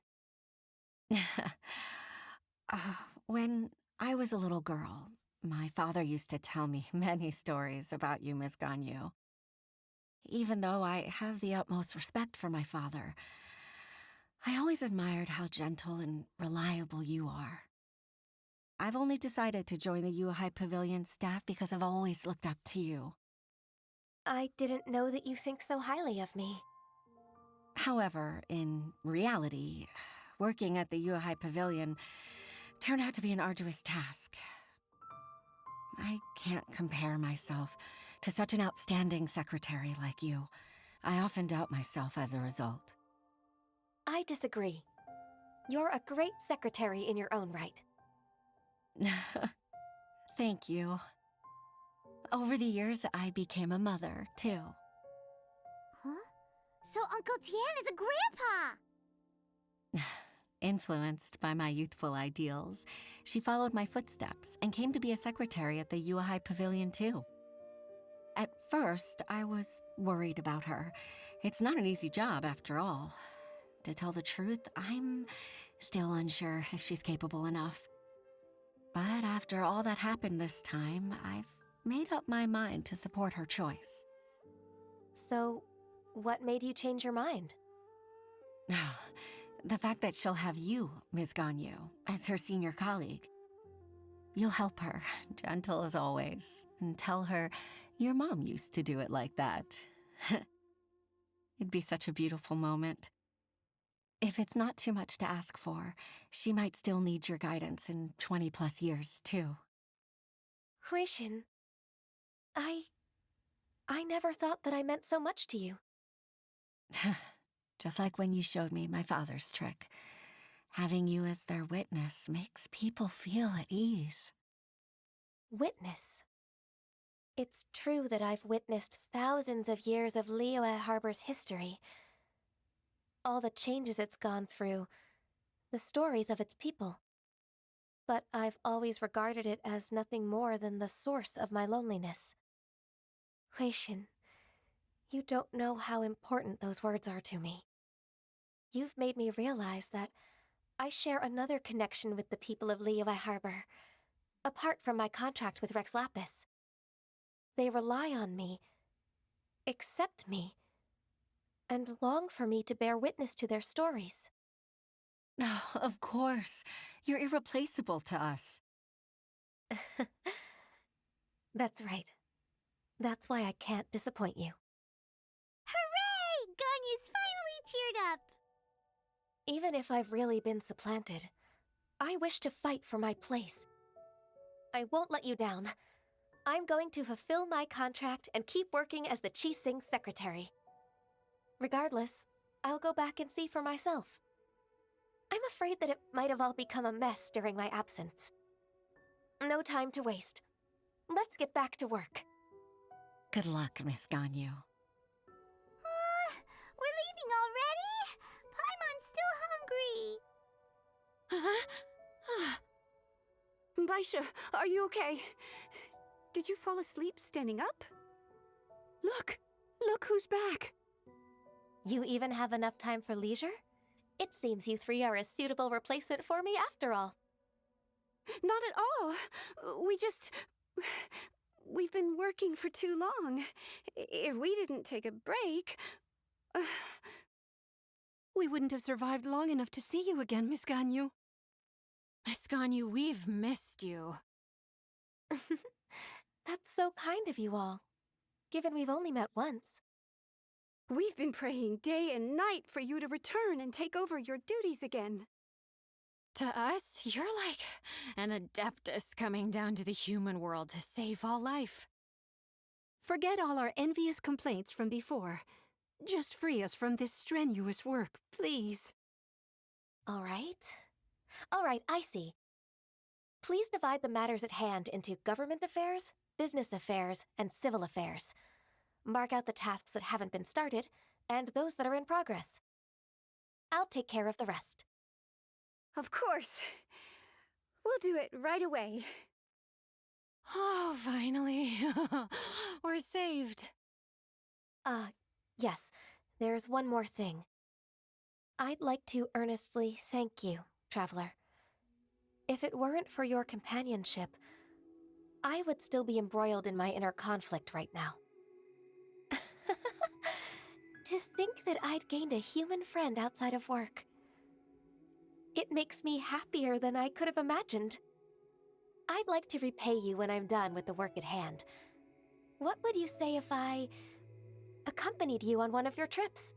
When I was a little girl, my father used to tell me many stories about you, Miss Ganyu. Even though I have the utmost respect for my father, I always admired how gentle and reliable you are. I've only decided to join the Yuehai Pavilion staff because I've always looked up to you. I didn't know that you think so highly of me. However, in reality, working at the Yuehai Pavilion turned out to be an arduous task. I can't compare myself to such an outstanding secretary like you. I often doubt myself as a result. I disagree. You're a great secretary in your own right. Thank you. Over the years, I became a mother, too. Huh? So Uncle Tian is a grandpa! Influenced by my youthful ideals, she followed my footsteps and came to be a secretary at the Yuehai Pavilion, too. At first, I was worried about her. It's not an easy job, after all. To tell the truth, I'm still unsure if she's capable enough. But after all that happened this time, I've made up my mind to support her choice. So, what made you change your mind? The fact that she'll have you, Ms. Ganyu, as her senior colleague. You'll help her, gentle as always, and tell her your mom used to do it like that. It'd be such a beautiful moment. If it's not too much to ask for, she might still need your guidance in 20+ years, too. Huixin, I never thought that I meant so much to you. Just like when you showed me my father's trick. Having you as their witness makes people feel at ease. Witness? It's true that I've witnessed thousands of years of Liyue Harbor's history. All the changes it's gone through, the stories of its people. But I've always regarded it as nothing more than the source of my loneliness. Huixin, you don't know how important those words are to me. You've made me realize that I share another connection with the people of Liyue Harbor, apart from my contract with Rex Lapis. They rely on me, accept me, and long for me to bear witness to their stories. Oh, of course. You're irreplaceable to us. That's right. That's why I can't disappoint you. Hooray! Ganyu's finally cheered up! Even if I've really been supplanted, I wish to fight for my place. I won't let you down. I'm going to fulfill my contract and keep working as the Qixing's secretary. Regardless, I'll go back and see for myself. I'm afraid that it might have all become a mess during my absence. No time to waste. Let's get back to work. Good luck, Miss Ganyu. We're leaving already? Paimon's still hungry. Baisha, are you okay? Did you fall asleep standing up? Look who's back. You even have enough time for leisure? It seems you three are a suitable replacement for me after all. Not at all. We've been working for too long. If we didn't take a break... We wouldn't have survived long enough to see you again, Miss Ganyu. Miss Ganyu, we've missed you. That's so kind of you all, given we've only met once. We've been praying day and night for you to return and take over your duties again. To us, you're like an adeptus coming down to the human world to save all life. Forget all our envious complaints from before. Just free us from this strenuous work, please. All right, I see. Please divide the matters at hand into government affairs, business affairs, and civil affairs. Mark out the tasks that haven't been started, and those that are in progress. I'll take care of the rest. Of course. We'll do it right away. Oh, finally. We're saved. Yes, there's one more thing. I'd like to earnestly thank you, Traveler. If it weren't for your companionship, I would still be embroiled in my inner conflict right now. To think that I'd gained a human friend outside of work. It makes me happier than I could have imagined. I'd like to repay you when I'm done with the work at hand. What would you say if I accompanied you on one of your trips?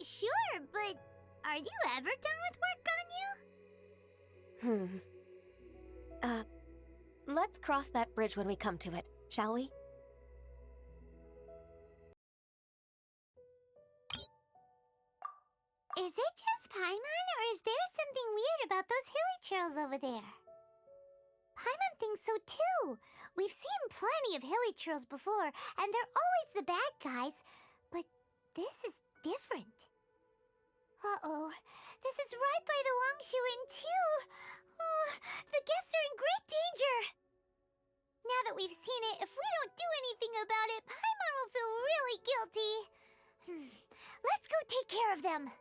Sure, but are you ever done with work, Ganyu? Let's cross that bridge when we come to it, shall we? Is it just Paimon, or is there something weird about those hilly trails over there? Paimon thinks so too. We've seen plenty of hilly trails before, and they're always the bad guys. But this is different. Uh-oh. This is right by the Wangshu Inn too. Oh, the guests are in great danger. Now that we've seen it, if we don't do anything about it, Paimon will feel really guilty. Let's go take care of them.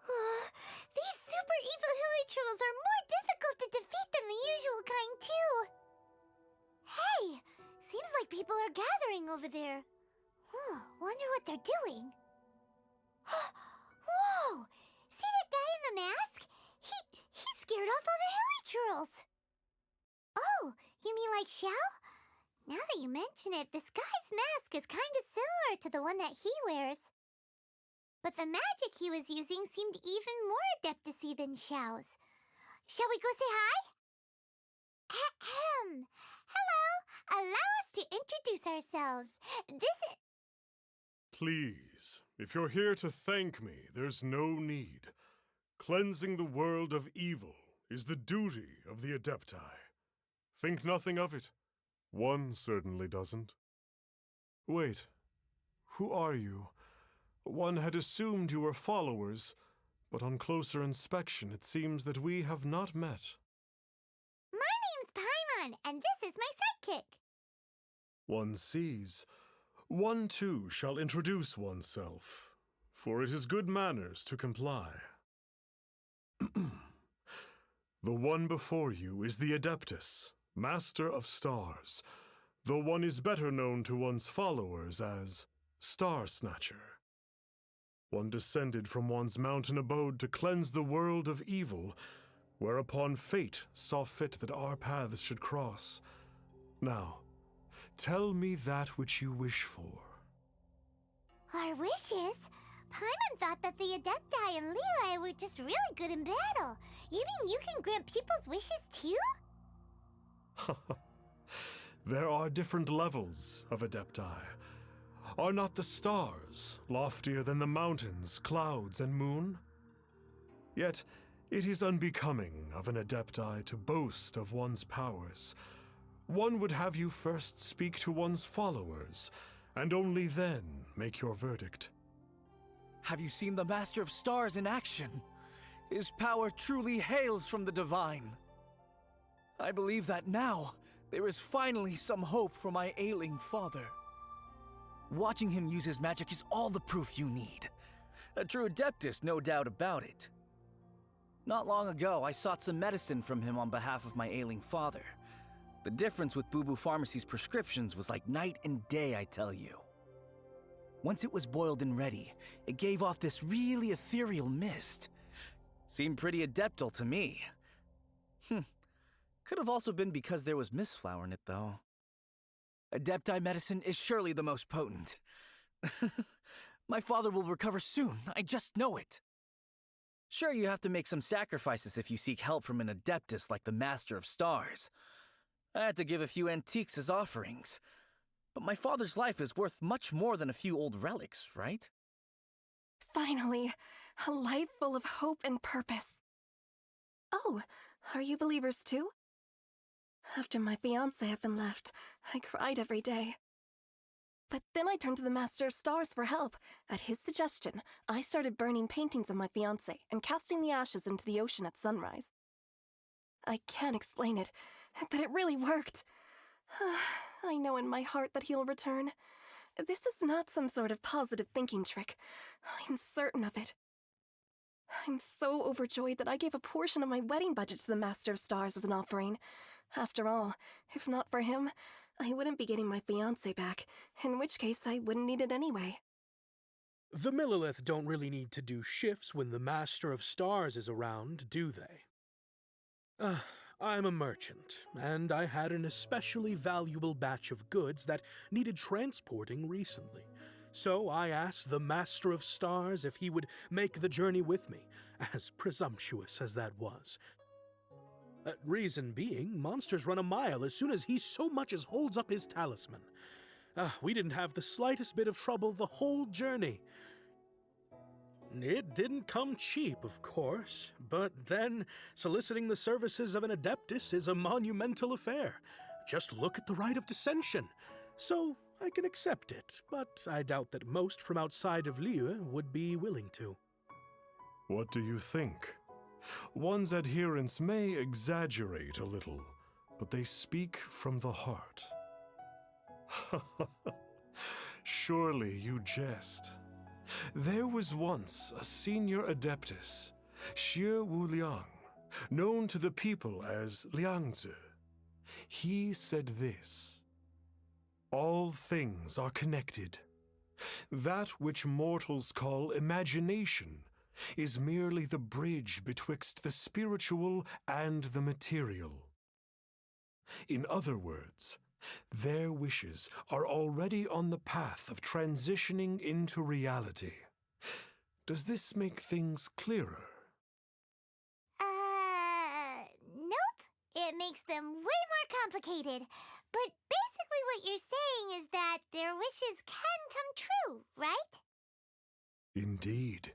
These super evil hilly trolls are more difficult to defeat than the usual kind, too. Hey! Seems like people are gathering over there. Wonder what they're doing. Whoa! See that guy in the mask? He scared off all the hilly trolls. Oh, you mean like Xiao? Now that you mention it, this guy's mask is kind of similar to the one that he wears. But the magic he was using seemed even more adeptus-y than Xiao's. Shall we go say hi? Ahem. Hello. Allow us to introduce ourselves. This is... Please, if you're here to thank me, there's no need. Cleansing the world of evil is the duty of the Adepti. Think nothing of it. One certainly doesn't. Wait, who are you? One had assumed you were followers, but on closer inspection it seems that we have not met. My name's Paimon, and this is my sidekick. One sees. One too shall introduce oneself, for it is good manners to comply. The one before you is the Adeptus, Master of Stars, though one is better known to one's followers as Star Snatcher. One descended from one's mountain abode to cleanse the world of evil, whereupon fate saw fit that our paths should cross. Now, tell me that which you wish for. Our wishes? Paimon thought that the Adepti and Liyue were just really good in battle. You mean you can grant people's wishes too? There are different levels of Adepti. Are not the stars loftier than the mountains, clouds, and moon? Yet, it is unbecoming of an Adepti to boast of one's powers. One would have you first speak to one's followers, and only then make your verdict. Have you seen the Master of Stars in action? His power truly hails from the divine. I believe that now, there is finally some hope for my ailing father. Watching him use his magic is all the proof you need. A true Adeptus, no doubt about it. Not long ago, I sought some medicine from him on behalf of my ailing father. The difference with Boo Boo Pharmacy's prescriptions was like night and day, I tell you. Once it was boiled and ready, it gave off this really ethereal mist. Seemed pretty adeptal to me. Could have also been because there was mistflower in it, though. Adepti medicine is surely the most potent. My father will recover soon, I just know it. Sure, you have to make some sacrifices if you seek help from an Adeptus like the Master of Stars. I had to give a few antiques as offerings. But my father's life is worth much more than a few old relics, right? Finally, a life full of hope and purpose. Oh, are you believers too? After my fiancé had been left, I cried every day. But then I turned to the Master of Stars for help. At his suggestion, I started burning paintings of my fiancé and casting the ashes into the ocean at sunrise. I can't explain it, but it really worked. I know in my heart that he'll return. This is not some sort of positive thinking trick. I'm certain of it. I'm so overjoyed that I gave a portion of my wedding budget to the Master of Stars as an offering. After all, if not for him, I wouldn't be getting my fiancé back, in which case I wouldn't need it anyway. The Millilith don't really need to do shifts when the Master of Stars is around, do they? I'm a merchant, and I had an especially valuable batch of goods that needed transporting recently. So I asked the Master of Stars if he would make the journey with me, as presumptuous as that was. Reason being, monsters run a mile as soon as he so much as holds up his talisman. We didn't have the slightest bit of trouble the whole journey. It didn't come cheap, of course, but then soliciting the services of an Adeptus is a monumental affair. Just look at the Rite of Dissension. So I can accept it, but I doubt that most from outside of Liyue would be willing to. What do you think? One's adherents may exaggerate a little, but they speak from the heart. Surely you jest. There was once a senior Adeptus, Xie Wuliang, known to the people as Liangzi. he said this: "All things are connected. That which mortals call imagination is merely the bridge betwixt the spiritual and the material." In other words, their wishes are already on the path of transitioning into reality. Does this make things clearer? Nope. It makes them way more complicated. But basically what you're saying is that their wishes can come true, right? Indeed.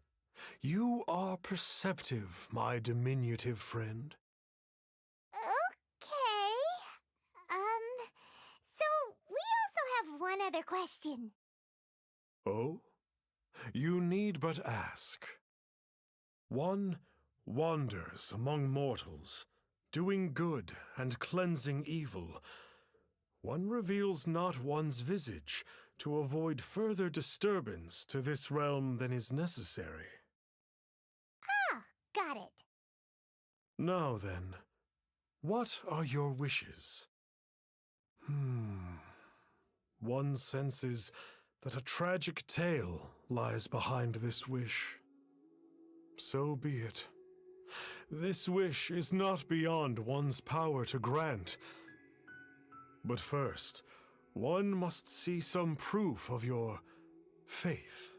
You are perceptive, my diminutive friend. Okay. So we also have one other question. Oh? You need but ask. One wanders among mortals, doing good and cleansing evil. One reveals not one's visage to avoid further disturbance to this realm than is necessary. Ah, got it. Now then, what are your wishes? One senses that a tragic tale lies behind this wish. So be it. This wish is not beyond one's power to grant. But first, one must see some proof of your faith.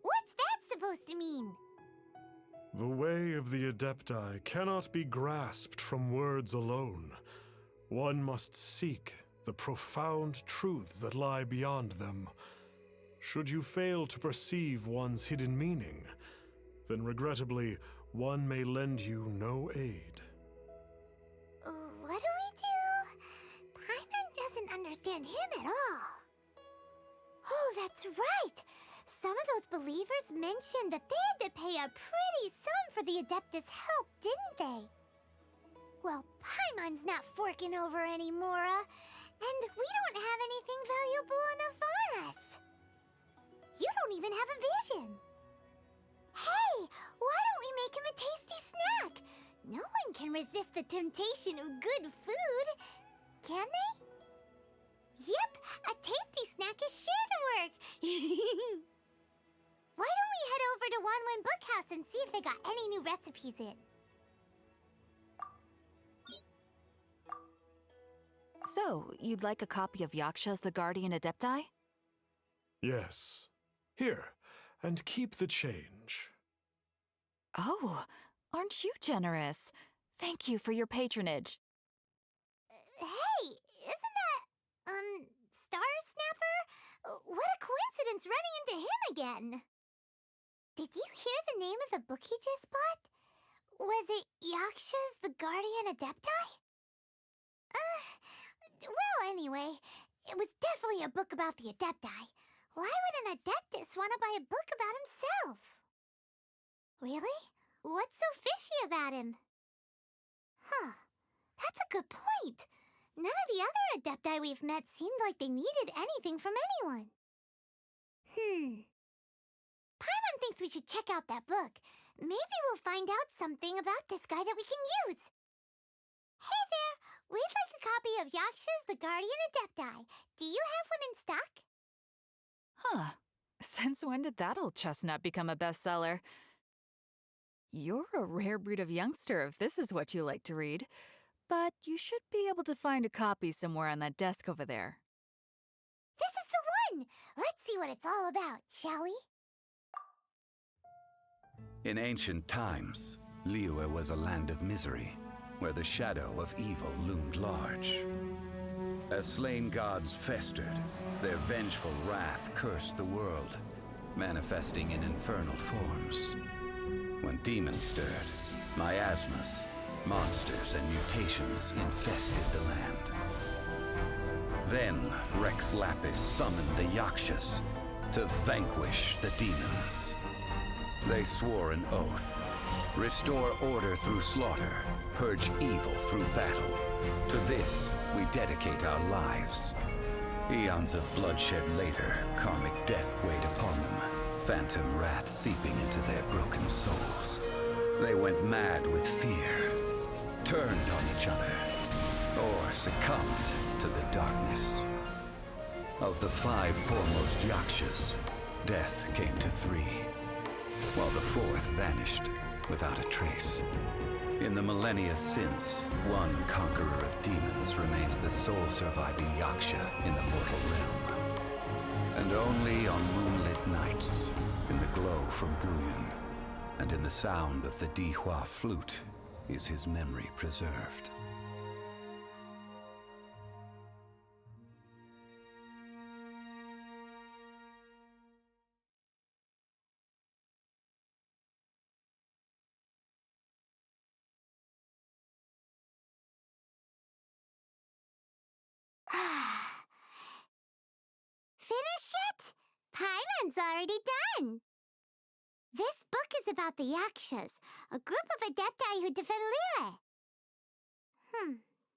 What's that supposed to mean? The way of the Adepti cannot be grasped from words alone. One must seek the profound truths that lie beyond them. Should you fail to perceive one's hidden meaning, then regrettably, one may lend you no aid. What do we do? Paimon doesn't understand him at all. Oh, that's right! Some of those believers mentioned that they had to pay a pretty sum for the Adeptus' help, didn't they? Well, Paimon's not forking over anymore, and we don't have anything valuable enough on us. You don't even have a vision. Hey, why don't we make him a tasty snack? No one can resist the temptation of good food, can they? Yep, a tasty snack is sure to work. Why don't we head over to Wanwen Bookhouse and see if they got any new recipes in? So, you'd like a copy of Yaksha's The Guardian Adepti? Yes. Here, and keep the change. Oh, aren't you generous? Thank you for your patronage. Hey, isn't that, Star Snapper? What a coincidence running into him again! Did you hear the name of the book he just bought? Was it Yaksha's The Guardian Adepti? Well, anyway, it was definitely a book about the Adepti. Why would an Adeptus want to buy a book about himself? Really? What's so fishy about him? Huh. That's a good point. None of the other Adepti we've met seemed like they needed anything from anyone. Paimon thinks we should check out that book. Maybe we'll find out something about this guy that we can use. Hey there! We'd like a copy of Yaksha's The Guardian Adepti. Do you have one in stock? Huh. Since when did that old chestnut become a bestseller? You're a rare breed of youngster if this is what you like to read. But you should be able to find a copy somewhere on that desk over there. This is the one! Let's see what it's all about, shall we? In ancient times, Liyue was a land of misery, where the shadow of evil loomed large. As slain gods festered, their vengeful wrath cursed the world, manifesting in infernal forms. When demons stirred, miasmas, monsters, and mutations infested the land. Then Rex Lapis summoned the Yakshas to vanquish the demons. They swore an oath: restore order through slaughter, purge evil through battle. To this, we dedicate our lives. Eons of bloodshed later, karmic debt weighed upon them, phantom wrath seeping into their broken souls. They went mad with fear, turned on each other, or succumbed to the darkness. Of the 5 foremost Yakshas, death came to 3, while the 4th vanished without a trace. In the millennia since, one conqueror of demons remains the sole surviving Yaksha in the mortal realm. And only on moonlit nights, in the glow from Guyon, and in the sound of the Dihua flute, is his memory preserved. Finished yet? Paimon's already done. This book is about the Yakshas, a group of adepti who defend Liyue.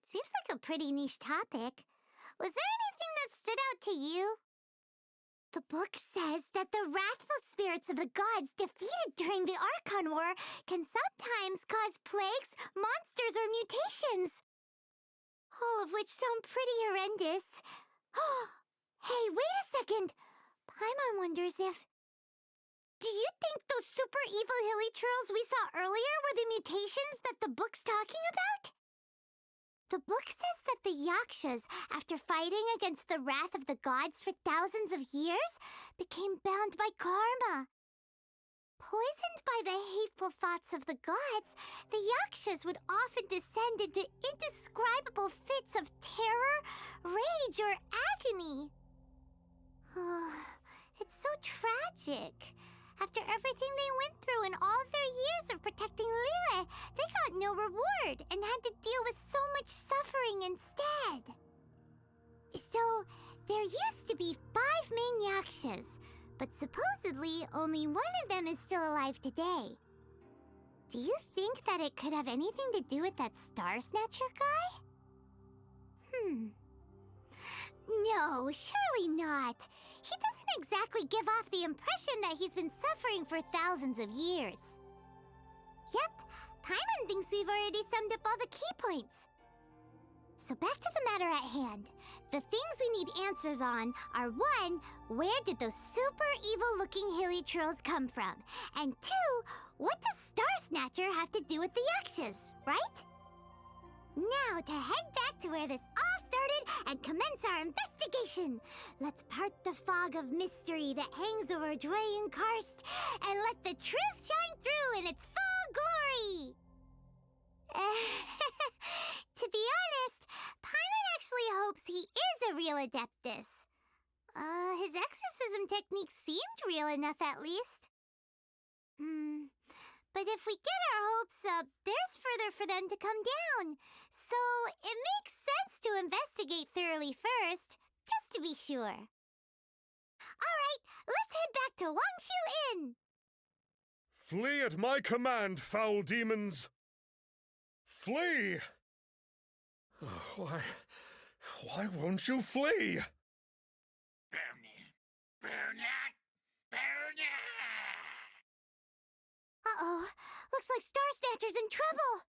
Seems like a pretty niche topic. Was there anything that stood out to you? The book says that the wrathful spirits of the gods defeated during the Archon War can sometimes cause plagues, monsters, or mutations. All of which sound pretty horrendous. Hey, wait a second! Paimon wonders if... Do you think those super evil hilly churls we saw earlier were the mutations that the book's talking about? The book says that the Yakshas, after fighting against the wrath of the gods for thousands of years, became bound by karma. Poisoned by the hateful thoughts of the gods, the Yakshas would often descend into indescribable fits of terror, rage, or agony. It's so tragic. After everything they went through in all their years of protecting Liyue, they got no reward and had to deal with so much suffering instead. So, there used to be 5 main Yakshas, but supposedly only one of them is still alive today. Do you think that it could have anything to do with that Star Snatcher guy? No, surely not. He doesn't exactly give off the impression that he's been suffering for thousands of years. Yep, Paimon thinks we've already summed up all the key points. So back to the matter at hand. The things we need answers on are 1, where did those super evil-looking hilly trolls come from? And 2, what does Star Snatcher have to do with the Yakshas, right? Now to head back to where this all started and commence our investigation. Let's part the fog of mystery that hangs over Dwayne Karst and let the truth shine through in its full glory. To be honest, Paimon actually hopes he is a real Adeptus. His exorcism technique seemed real enough at least. But if we get our hopes up, there's further for them to come down. So it makes sense to investigate thoroughly first, just to be sure. Alright, let's head back to Wangshu Inn! Flee at my command, foul demons! Flee! Why won't you flee? Uh-oh, looks like Star Snatcher's in trouble!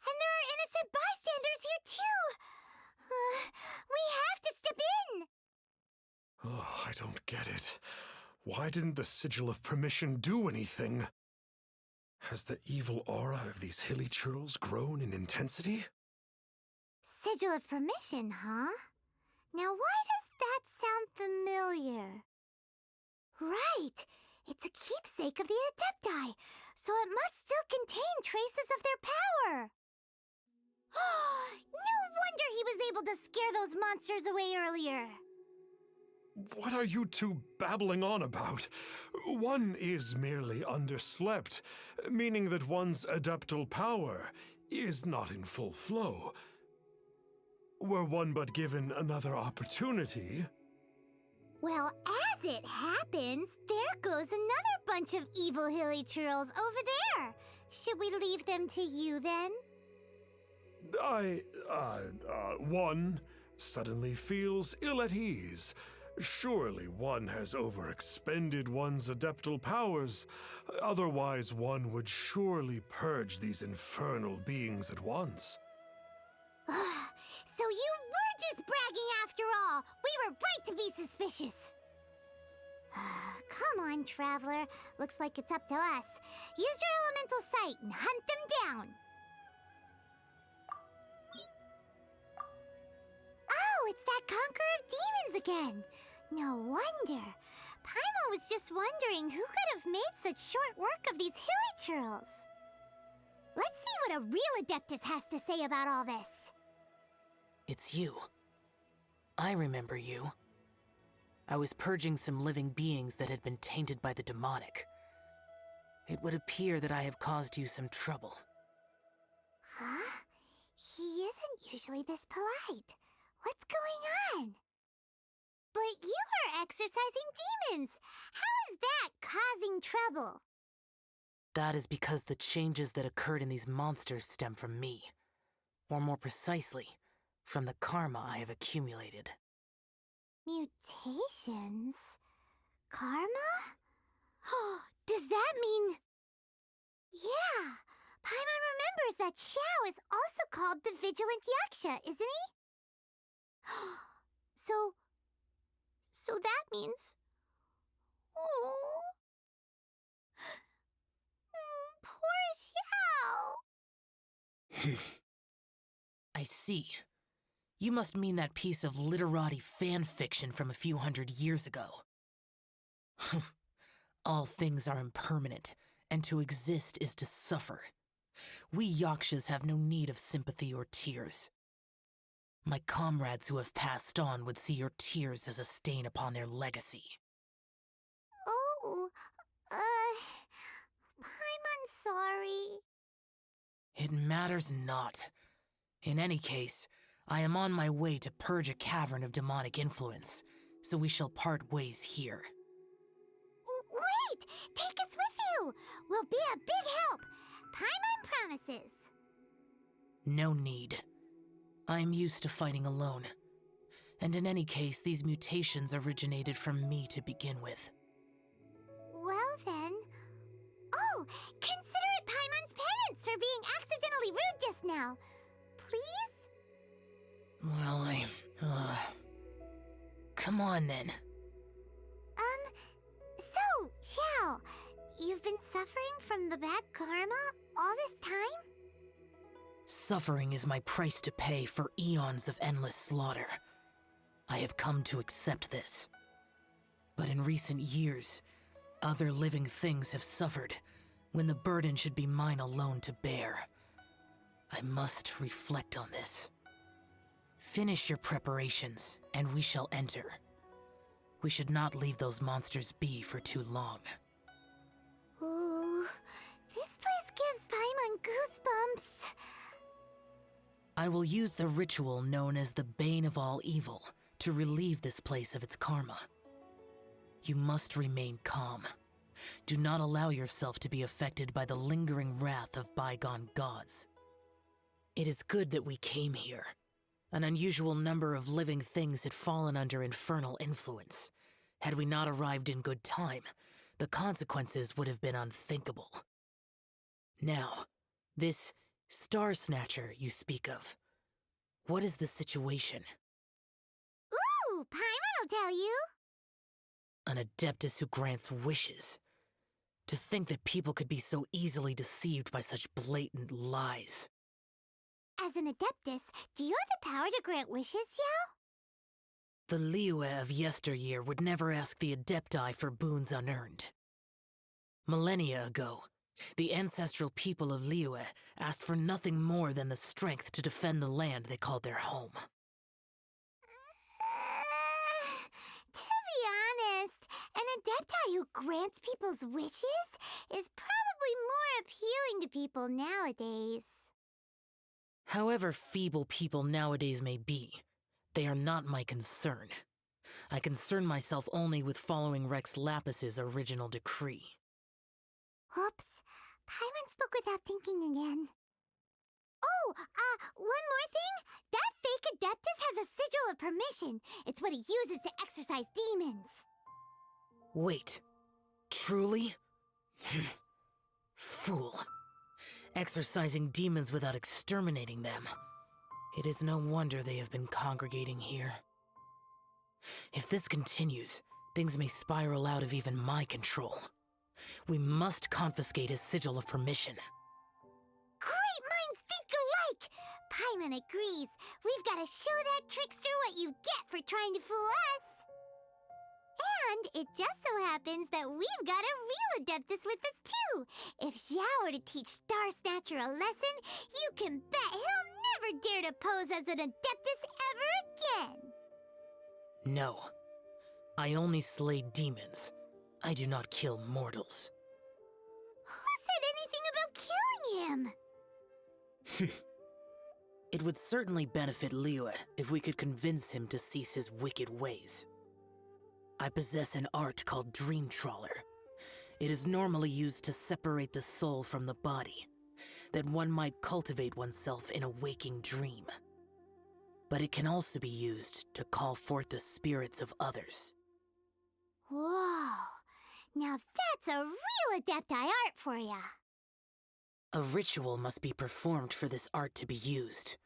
And there are innocent bystanders here too! We have to step in! Oh, I don't get it. Why didn't the Sigil of Permission do anything? Has the evil aura of these hilly churls grown in intensity? Sigil of Permission, huh? Now why does that sound familiar? Right! It's a keepsake of the Adepti, so it must still contain traces of their power! No wonder he was able to scare those monsters away earlier! What are you two babbling on about? One is merely underslept, meaning that one's adeptal power is not in full flow. Were one but given another opportunity... Well, as it happens, there goes another bunch of evil hilly churls over there. Should we leave them to you then? One suddenly feels ill at ease. Surely one has overexpended one's adeptal powers. Otherwise, one would surely purge these infernal beings at once. So you were just bragging after all! We were right to be suspicious! Come on, Traveler. Looks like it's up to us. Use your elemental sight and hunt them down! Oh, it's that Conqueror of Demons again! No wonder. Paimon was just wondering who could have made such short work of these hilly churls. Let's see what a real Adeptus has to say about all this. It's you. I remember you. I was purging some living beings that had been tainted by the demonic. It would appear that I have caused you some trouble. Huh? He isn't usually this polite. What's going on? But you are exorcising demons! How is that causing trouble? That is because the changes that occurred in these monsters stem from me. Or more precisely, from the karma I have accumulated. Mutations? Karma? Does that mean... Yeah! Paimon remembers that Xiao is also called the Vigilant Yaksha, isn't he? So that means... Oh... Poor Xiao! I see. You must mean that piece of literati fan fiction from a few hundred years ago. All things are impermanent, and to exist is to suffer. We Yakshas have no need of sympathy or tears. My comrades who have passed on would see your tears as a stain upon their legacy. Oh, Paimon's sorry. It matters not. In any case, I am on my way to purge a cavern of demonic influence, so we shall part ways here. Wait! Take us with you! We'll be a big help! Paimon promises! No need. I am used to fighting alone. And in any case, these mutations originated from me to begin with. Well then... Oh! Consider it Paimon's penance for being accidentally rude just now! Please? Well, come on then. So, Xiao, you've been suffering from the bad karma all this time? Suffering is my price to pay for eons of endless slaughter. I have come to accept this. But in recent years, other living things have suffered, when the burden should be mine alone to bear. I must reflect on this. Finish your preparations, and we shall enter. We should not leave those monsters be for too long. Ooh, this place gives Paimon goosebumps. I will use the ritual known as the Bane of All Evil to relieve this place of its karma. You must remain calm. Do not allow yourself to be affected by the lingering wrath of bygone gods. It is good that we came here. An unusual number of living things had fallen under infernal influence. Had we not arrived in good time, the consequences would have been unthinkable. Now, this Star Snatcher you speak of, what is the situation? Ooh, Paimon will tell you! An Adeptus who grants wishes. To think that people could be so easily deceived by such blatant lies. As an Adeptus, do you have the power to grant wishes, Xiao? The Liyue of yesteryear would never ask the Adepti for boons unearned. Millennia ago, the ancestral people of Liyue asked for nothing more than the strength to defend the land they called their home. To be honest, an Adepti who grants people's wishes is probably more appealing to people nowadays. However feeble people nowadays may be, they are not my concern. I concern myself only with following Rex Lapis's original decree. Oops. Paimon spoke without thinking again. Oh, one more thing. That fake Adeptus has a sigil of permission. It's what he uses to exorcise demons. Wait. Truly? Fool. Exorcising demons without exterminating them. It is no wonder they have been congregating here. If this continues, things may spiral out of even my control. We must confiscate his sigil of permission. Great minds think alike! Paimon agrees. We've got to show that trickster what you get for trying to fool us. And it just so happens that we've got a real Adeptus with us too. If Xiao were to teach Star Snatcher a lesson, you can bet he'll never dare to pose as an Adeptus ever again. No. I only slay demons. I do not kill mortals. Who said anything about killing him? It would certainly benefit Liyue if we could convince him to cease his wicked ways. I possess an art called Dream Trawler. It is normally used to separate the soul from the body, that one might cultivate oneself in a waking dream. But it can also be used to call forth the spirits of others. Whoa! Now that's a real Adepti art for ya! A ritual must be performed for this art to be used.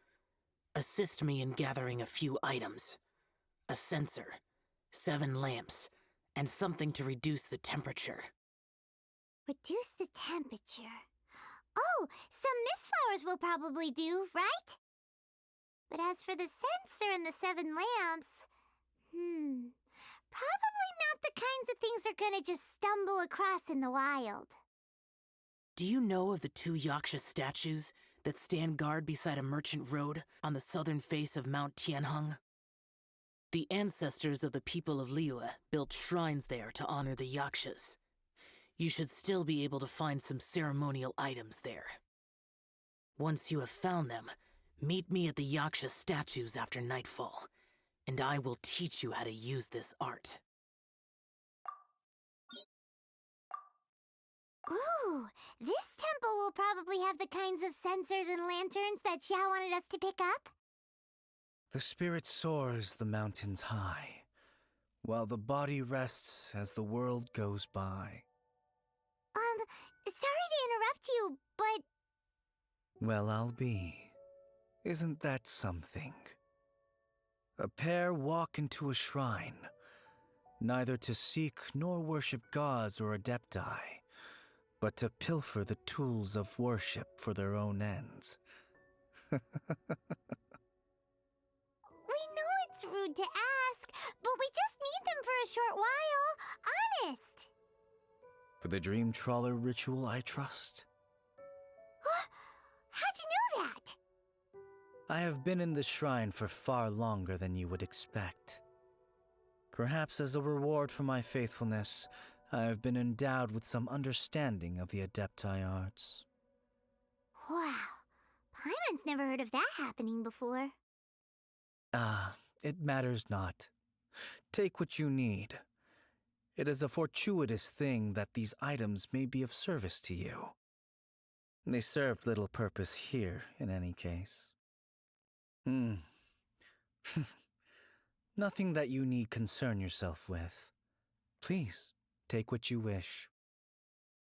Assist me in gathering a few items. A censer, 7 lamps, and something to reduce the temperature. Reduce the temperature. Oh, some mist flowers will probably do, right? But as for the censer and the 7 lamps, probably not the kinds of things we're gonna just stumble across in the wild. Do you know of the 2 Yaksha statues that stand guard beside a merchant road on the southern face of Mount Tianheng? The ancestors of the people of Liyue built shrines there to honor the Yakshas. You should still be able to find some ceremonial items there. Once you have found them, meet me at the Yaksha statues after nightfall, and I will teach you how to use this art. Ooh, this temple will probably have the kinds of censers and lanterns that Xiao wanted us to pick up. The spirit soars the mountains high, while the body rests as the world goes by. Sorry to interrupt you, but... Well, I'll be. Isn't that something? A pair walk into a shrine, neither to seek nor worship gods or adepti, but to pilfer the tools of worship for their own ends. We know it's rude to ask, but we just need them for a short while. Honest. For the Dream Trawler ritual, I trust. How'd you know that? I have been in the shrine for far longer than you would expect. Perhaps as a reward for my faithfulness, I have been endowed with some understanding of the Adepti arts. Wow. Paimon's never heard of that happening before. It matters not. Take what you need. It is a fortuitous thing that these items may be of service to you. They serve little purpose here, in any case. Nothing that you need concern yourself with. Please, take what you wish.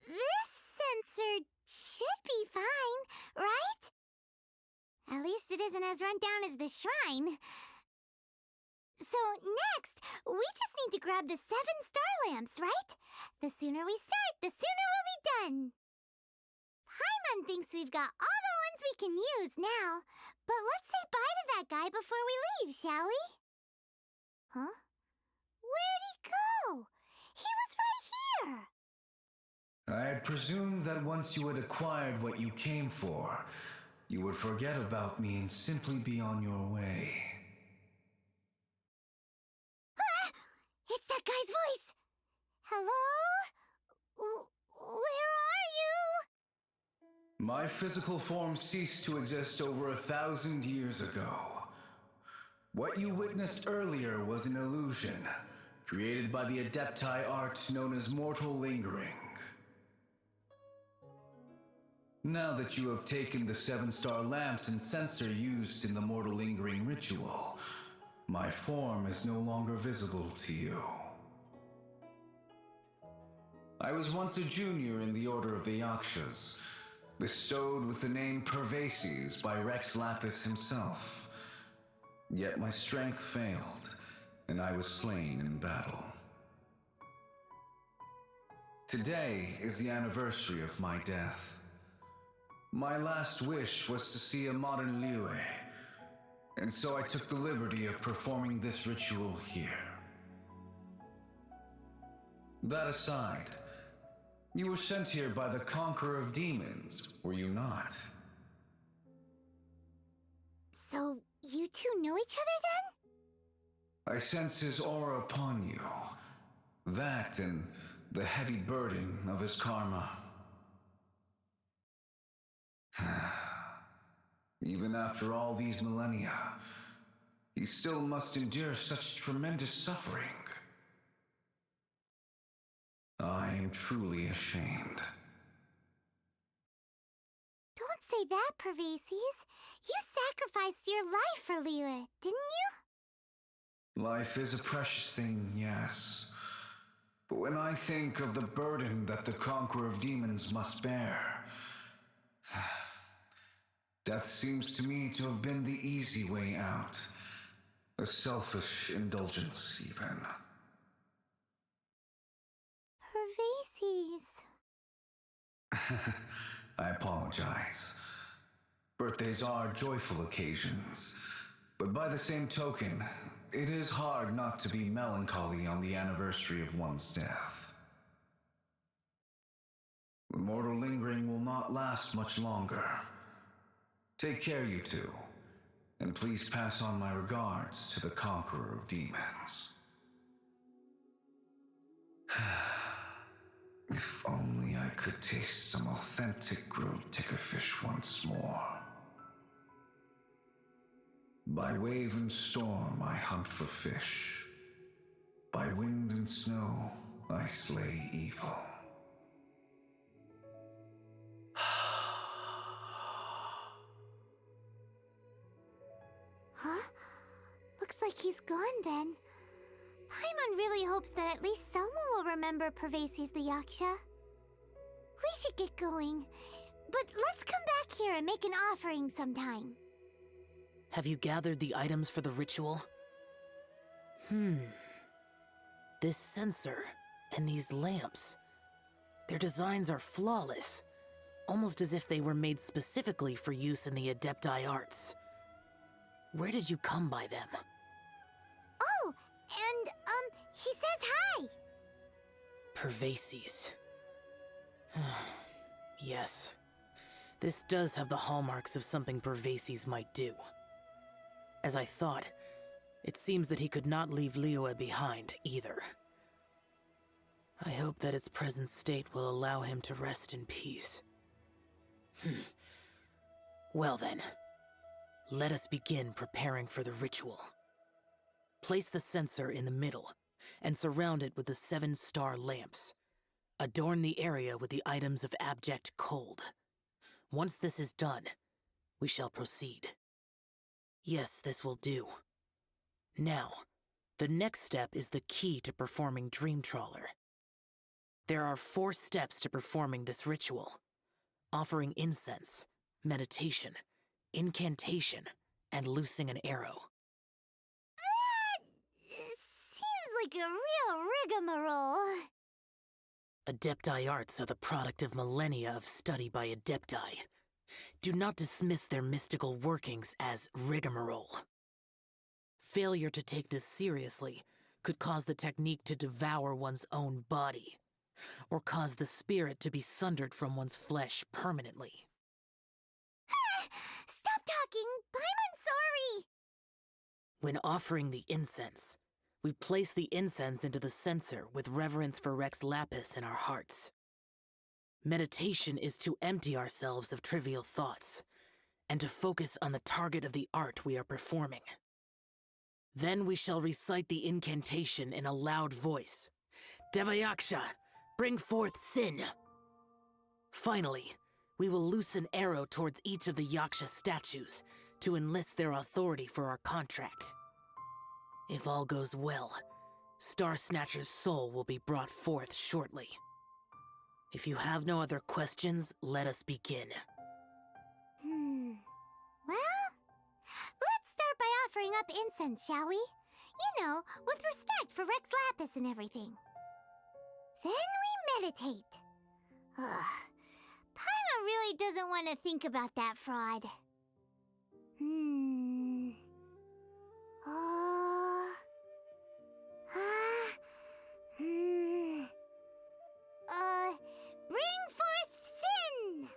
This censer should be fine, right? At least it isn't as run down as the shrine. So next, we just need to grab the 7 star lamps, right? The sooner we start, the sooner we'll be done. Paimon thinks we've got all the ones we can use now, but let's say bye to that guy before we leave, shall we? Huh? Where'd he go? He was right here! I had presumed that once you had acquired what you came for, you would forget about me and simply be on your way. Ah! It's that guy's voice! Hello? Where are you? My physical form ceased to exist over 1,000 years ago. What you witnessed earlier was an illusion, created by the Adepti art known as mortal lingering. Now that you have taken the 7-star lamps and censer used in the mortal lingering ritual, my form is no longer visible to you. I was once a junior in the Order of the Yakshas, bestowed with the name Pervases by Rex Lapis himself. Yet my strength failed, and I was slain in battle. Today is the anniversary of my death. My last wish was to see a modern Liyue, and so I took the liberty of performing this ritual here. That aside, you were sent here by the Conqueror of Demons, were you not? So, you two know each other then? I sense his aura upon you. That and the heavy burden of his karma. Even after all these millennia, he still must endure such tremendous suffering. I am truly ashamed. Don't say that, Pervases. You sacrificed your life for Liyue, didn't you? Life is a precious thing, yes. But when I think of the burden that the Conqueror of Demons must bear, death seems to me to have been the easy way out. A selfish indulgence, even. Pervases. I apologize. Birthdays are joyful occasions, but by the same token, it is hard not to be melancholy on the anniversary of one's death. The mortal lingering will not last much longer. Take care, you two, and please pass on my regards to the Conqueror of Demons. If only I could taste some authentic grilled tickerfish once more. By wave and storm I hunt for fish. By wind and snow I slay evil. Huh? Looks like he's gone then. Paimon really hopes that at least someone will remember Pervases the Yaksha. We should get going, but let's come back here and make an offering sometime. Have you gathered the items for the ritual? This censer and these lamps. Their designs are flawless, almost as if they were made specifically for use in the Adepti arts. Where did you come by them? Oh, and, he says hi! Pervases. Yes. This does have the hallmarks of something Pervases might do. As I thought, it seems that he could not leave Liyue behind, either. I hope that its present state will allow him to rest in peace. Well then, let us begin preparing for the ritual. Place the censer in the middle, and surround it with the 7-star lamps. Adorn the area with the items of abject cold. Once this is done, we shall proceed. Yes, this will do. Now, the next step is the key to performing Dream Trawler. There are 4 steps to performing this ritual: offering incense, meditation, incantation, and loosing an arrow. Seems like a real rigmarole. Adepti arts are the product of millennia of study by Adepti. Do not dismiss their mystical workings as rigmarole. Failure to take this seriously could cause the technique to devour one's own body, or cause the spirit to be sundered from one's flesh permanently. Stop talking! Paimon's sorry! When offering the incense, we place the incense into the censer with reverence for Rex Lapis in our hearts. Meditation is to empty ourselves of trivial thoughts, and to focus on the target of the art we are performing. Then we shall recite the incantation in a loud voice. Devayaksha, bring forth sin! Finally, we will loose an arrow towards each of the Yaksha statues to enlist their authority for our contract. If all goes well, Star Snatcher's soul will be brought forth shortly. If you have no other questions, let us begin. Well, let's start by offering up incense, shall we? You know, with respect for Rex Lapis and everything. Then we meditate. Ugh. Paimon really doesn't want to think about that fraud. Bring forth sin!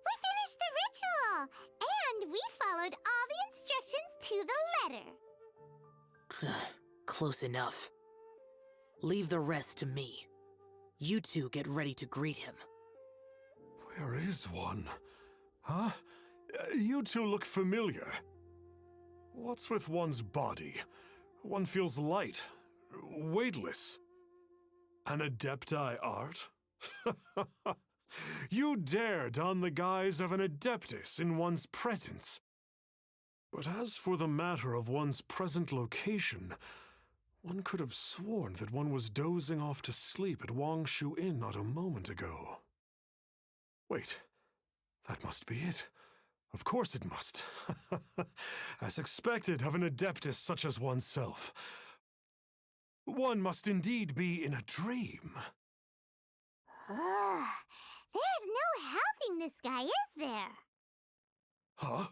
We finished the ritual, and we followed all the instructions to the letter. Close enough. Leave the rest to me. You two get ready to greet him. Where is one? Huh? You two look familiar. What's with one's body? One feels light, weightless. An Adepti art? You dare don the guise of an Adeptus in one's presence. But as for the matter of one's present location, one could have sworn that one was dozing off to sleep at Wangshu Inn not a moment ago. Wait, that must be it. Of course it must. As expected of an Adeptus such as oneself. One must indeed be in a dream. There's no helping this guy, is there? Huh?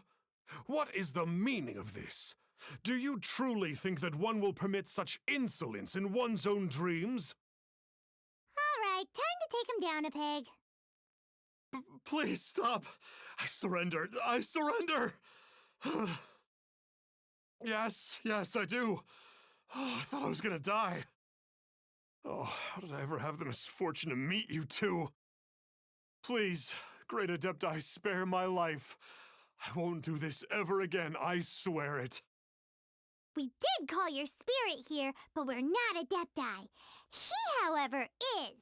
What is the meaning of this? Do you truly think that one will permit such insolence in one's own dreams? All right, time to take him down a peg. Please stop! I surrender! I surrender! Yes, I do. Oh, I thought I was gonna die. Oh, how did I ever have the misfortune to meet you two? Please, Great Adepti, spare my life. I won't do this ever again, I swear it. We did call your spirit here, but we're not Adepti. He, however, is.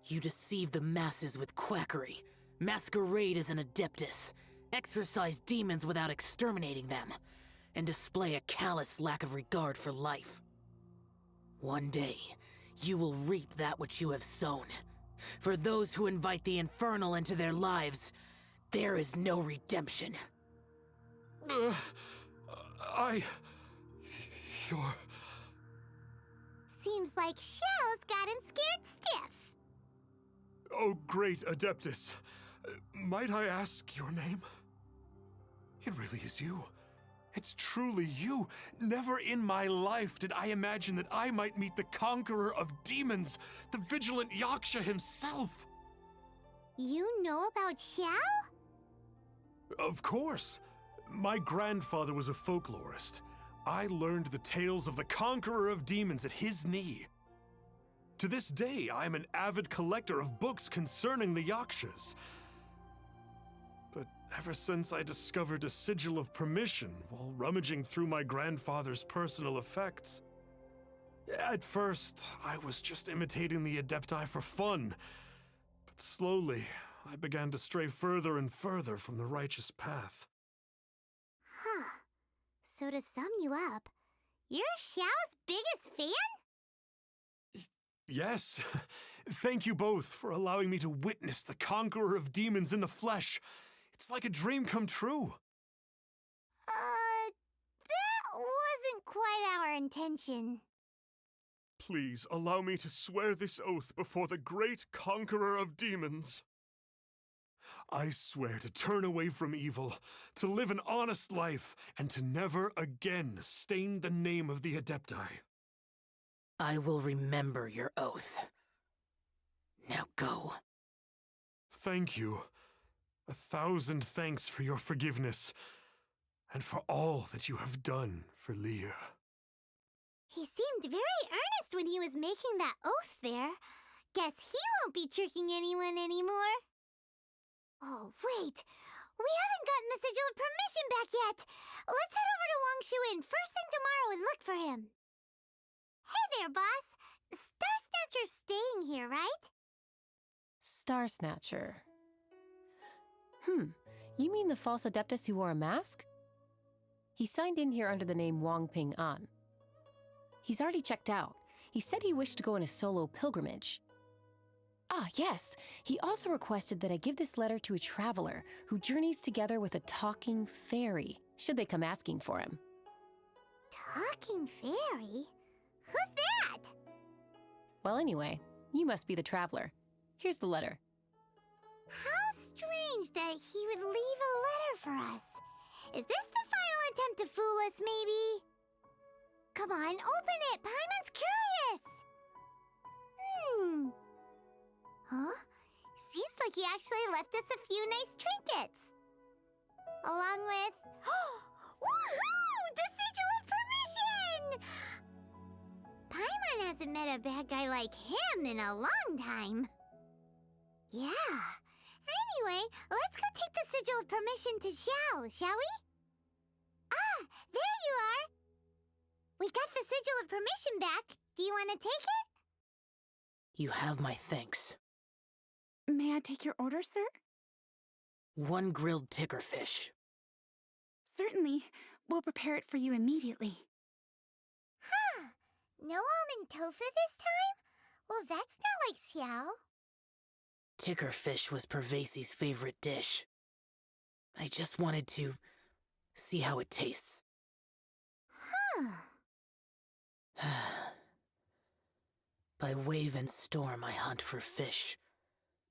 You deceive the masses with quackery, masquerade as an Adeptus, exorcise demons without exterminating them, and display a callous lack of regard for life. One day, you will reap that which you have sown. For those who invite the infernal into their lives, there is no redemption. You're... Seems like Xiao's got him scared stiff. Oh, great Adeptus. Might I ask your name? It really is you. It's truly you. Never in my life did I imagine that I might meet the conqueror of demons, the vigilant Yaksha himself. You know about Xiao? Of course. My grandfather was a folklorist. I learned the tales of the conqueror of demons at his knee. To this day, I am an avid collector of books concerning the Yakshas. But ever since I discovered a sigil of permission while rummaging through my grandfather's personal effects, at first, I was just imitating the Adepti for fun. But slowly, I began to stray further and further from the righteous path. Huh. So to sum you up, you're Xiao's biggest fan? Yes. Thank you both for allowing me to witness the conqueror of demons in the flesh. It's like a dream come true. That wasn't quite our intention. Please allow me to swear this oath before the great conqueror of demons. I swear to turn away from evil, to live an honest life, and to never again stain the name of the Adepti. I will remember your oath. Now go. Thank you. 1,000 thanks for your forgiveness, and for all that you have done for Liyue. He seemed very earnest when he was making that oath there. Guess he won't be tricking anyone anymore. Oh, wait. We haven't gotten the sigil of permission back yet. Let's head over to Wangshu Inn first thing tomorrow and look for him. Hey there, boss. Star Snatcher's staying here, right? Star Snatcher. You mean the false Adeptus who wore a mask? He signed in here under the name Wang Ping An. He's already checked out. He said he wished to go on a solo pilgrimage. Ah, yes. He also requested that I give this letter to a traveler who journeys together with a talking fairy, should they come asking for him. Talking fairy? Who's that? Well, anyway, you must be the traveler. Here's the letter. How strange that he would leave a letter for us. Is this the final attempt to fool us, maybe? Come on, open it! Paimon's curious! Huh? Seems like he actually left us a few nice trinkets. Along with... Woohoo! The sigil of permission! Paimon hasn't met a bad guy like him in a long time. Yeah. Anyway, let's go take the sigil of permission to Xiao, shall we? Ah, there you are! We got the sigil of permission back. Do you want to take it? You have my thanks. May I take your order, sir? 1 grilled ticker fish. Certainly. We'll prepare it for you immediately. Huh. No almond tofu this time? Well, that's not like Xiao. Ticker fish was Pervasi's favorite dish. I just wanted to see how it tastes. Huh. By wave and storm I hunt for fish.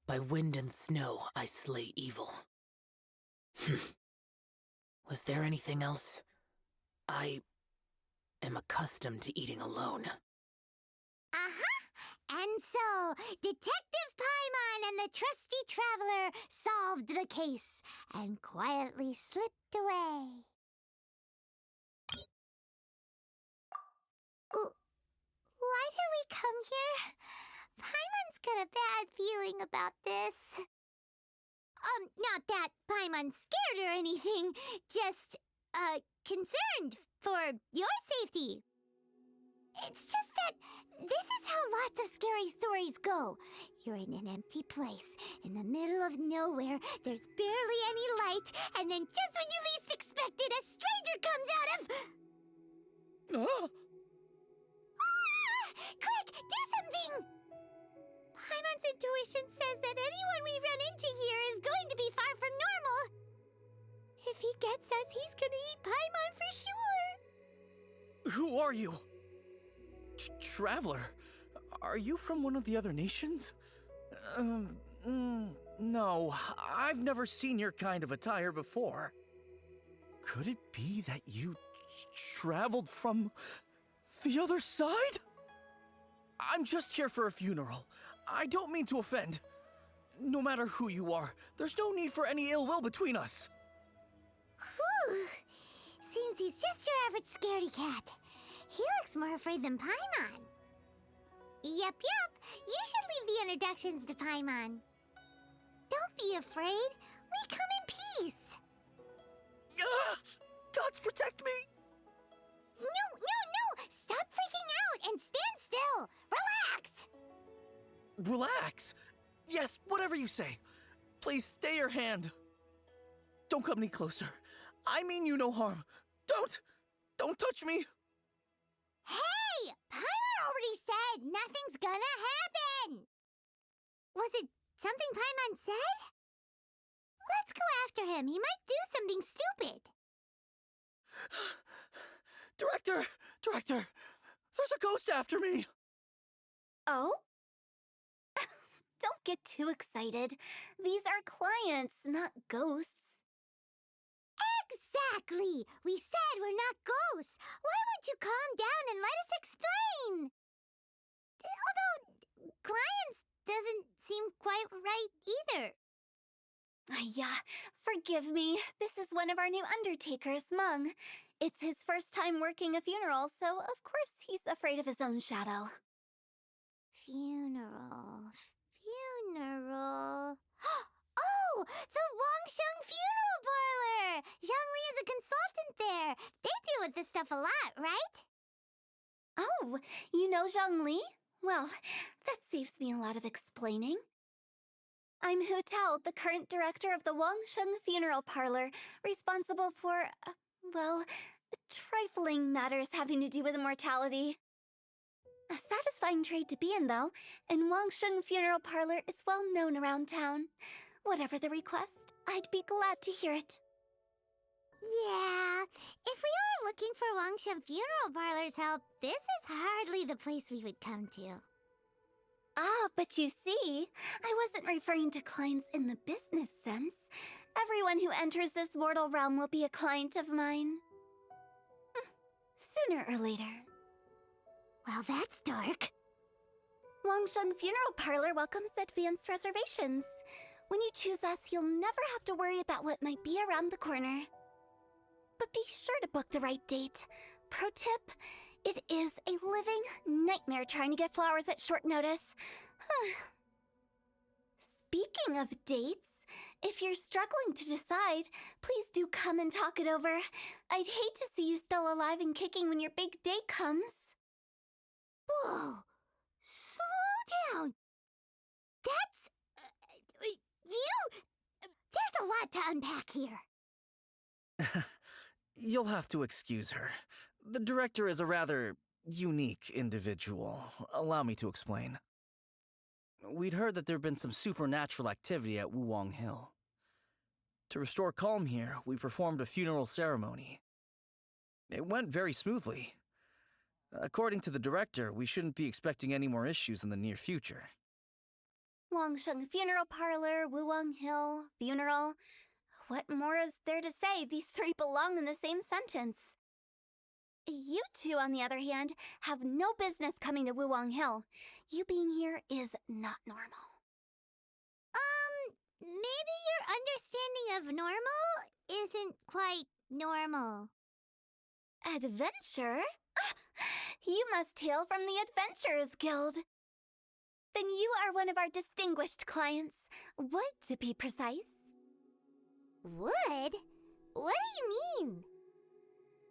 By wind and snow I slay evil. Was there anything else? I am accustomed to eating alone. And so, Detective Paimon and the trusty traveler solved the case and quietly slipped away. Why did we come here? Paimon's got a bad feeling about this. Not that Paimon's scared or anything, just, concerned for your safety. It's just that this is how lots of scary stories go. You're in an empty place, in the middle of nowhere, there's barely any light, and then just when you least expect it, a stranger comes out of... Quick, do something! Paimon's intuition says that anyone we run into here is going to be far from normal. If he gets us, he's gonna eat Paimon for sure. Who are you? Traveler? Are you from one of the other nations? No, I've never seen your kind of attire before. Could it be that you traveled from the other side? I'm just here for a funeral. I don't mean to offend. No matter who you are, there's no need for any ill will between us. Whew. Seems he's just your average scaredy cat. He looks more afraid than Paimon. Yup. You should leave the introductions to Paimon. Don't be afraid. We come in peace. Gods protect me! No! Stop freaking out and stand still. Relax. Relax? Yes, whatever you say. Please stay your hand. Don't come any closer. I mean you no harm. Don't touch me. Hey! Paimon already said nothing's gonna happen! Was it something Paimon said? Let's go after him. He might do something stupid. Director! There's a ghost after me! Oh? Don't get too excited. These are clients, not ghosts. Exactly! We said we're not ghosts. Why won't you calm down and let us explain? Although, clients doesn't seem quite right either. Yeah, forgive me. This is one of our new undertakers, Mung. It's his first time working a funeral, so of course he's afraid of his own shadow. Funeral. Oh! The Wangsheng Funeral Parlor! Zhongli is a consultant there. They deal with this stuff a lot, right? Oh, you know Zhongli? Well, that saves me a lot of explaining. I'm Hu Tao, the current director of the Wangsheng Funeral Parlor, responsible for, well, trifling matters having to do with immortality. A satisfying trade to be in, though, and Wangsheng Funeral Parlor is well known around town. Whatever the request, I'd be glad to hear it. Yeah, if we were looking for Wangsheng Funeral Parlor's help, this is hardly the place we would come to. Ah, but you see, I wasn't referring to clients in the business sense. Everyone who enters this mortal realm will be a client of mine. Sooner or later. Well, that's dark. Wangsheng Funeral Parlor welcomes advanced reservations. When you choose us, you'll never have to worry about what might be around the corner. But be sure to book the right date. Pro tip, it is a living nightmare trying to get flowers at short notice. Speaking of dates, if you're struggling to decide, please do come and talk it over. I'd hate to see you still alive and kicking when your big day comes. Whoa! Slow down! That's... There's a lot to unpack here. You'll have to excuse her. The director is a rather unique individual. Allow me to explain. We'd heard that there'd been some supernatural activity at Wuwang Hill. To restore calm here, we performed a funeral ceremony. It went very smoothly. According to the director, we shouldn't be expecting any more issues in the near future. Wangsheng Funeral Parlor, Wuwang Hill, funeral. What more is there to say? These three belong in the same sentence. You two, on the other hand, have no business coming to Wuwang Hill. You being here is not normal. Maybe your understanding of normal isn't quite normal. Adventure? You must hail from the Adventurers Guild. Then you are one of our distinguished clients. Wood, to be precise. Wood? What do you mean?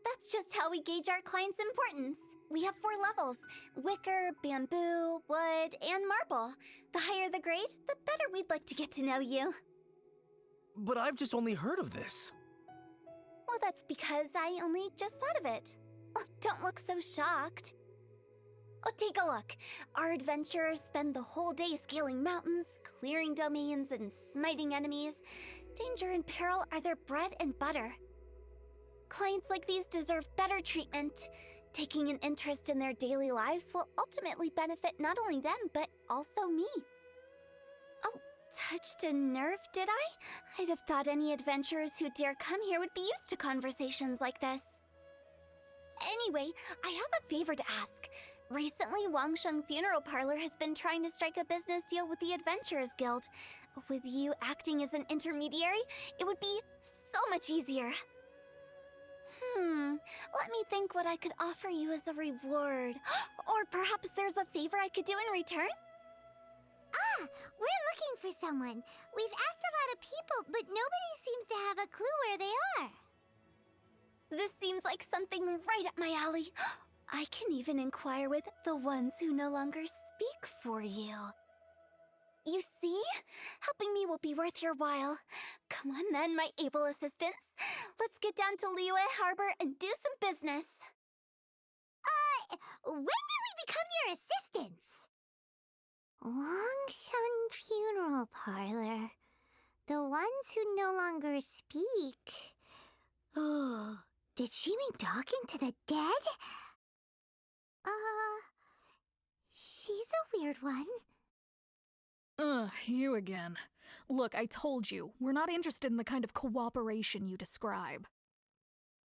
That's just how we gauge our clients' importance. We have 4 levels: wicker, bamboo, wood, and marble. The higher the grade, the better we'd like to get to know you. But I've just only heard of this. Well, that's because I only just thought of it. Oh, don't look so shocked. Oh, take a look. Our adventurers spend the whole day scaling mountains, clearing domains, and smiting enemies. Danger and peril are their bread and butter. Clients like these deserve better treatment. Taking an interest in their daily lives will ultimately benefit not only them, but also me. Oh, touched a nerve, did I? I'd have thought any adventurers who dare come here would be used to conversations like this. Anyway, I have a favor to ask. Recently, Wangsheng Funeral Parlor has been trying to strike a business deal with the Adventurers Guild. With you acting as an intermediary, it would be so much easier. Let me think what I could offer you as a reward. Or perhaps there's a favor I could do in return? We're looking for someone. We've asked a lot of people, but nobody seems to have a clue where they are. This seems like something right up my alley. I can even inquire with the ones who no longer speak for you. You see? Helping me will be worth your while. Come on then, my able assistants. Let's get down to Liyue Harbor and do some business. When did we become your assistants? Wangsheng Funeral Parlor. The ones who no longer speak. Oh, did she mean talking to the dead? She's a weird one. Ugh, you again. Look, I told you, we're not interested in the kind of cooperation you describe.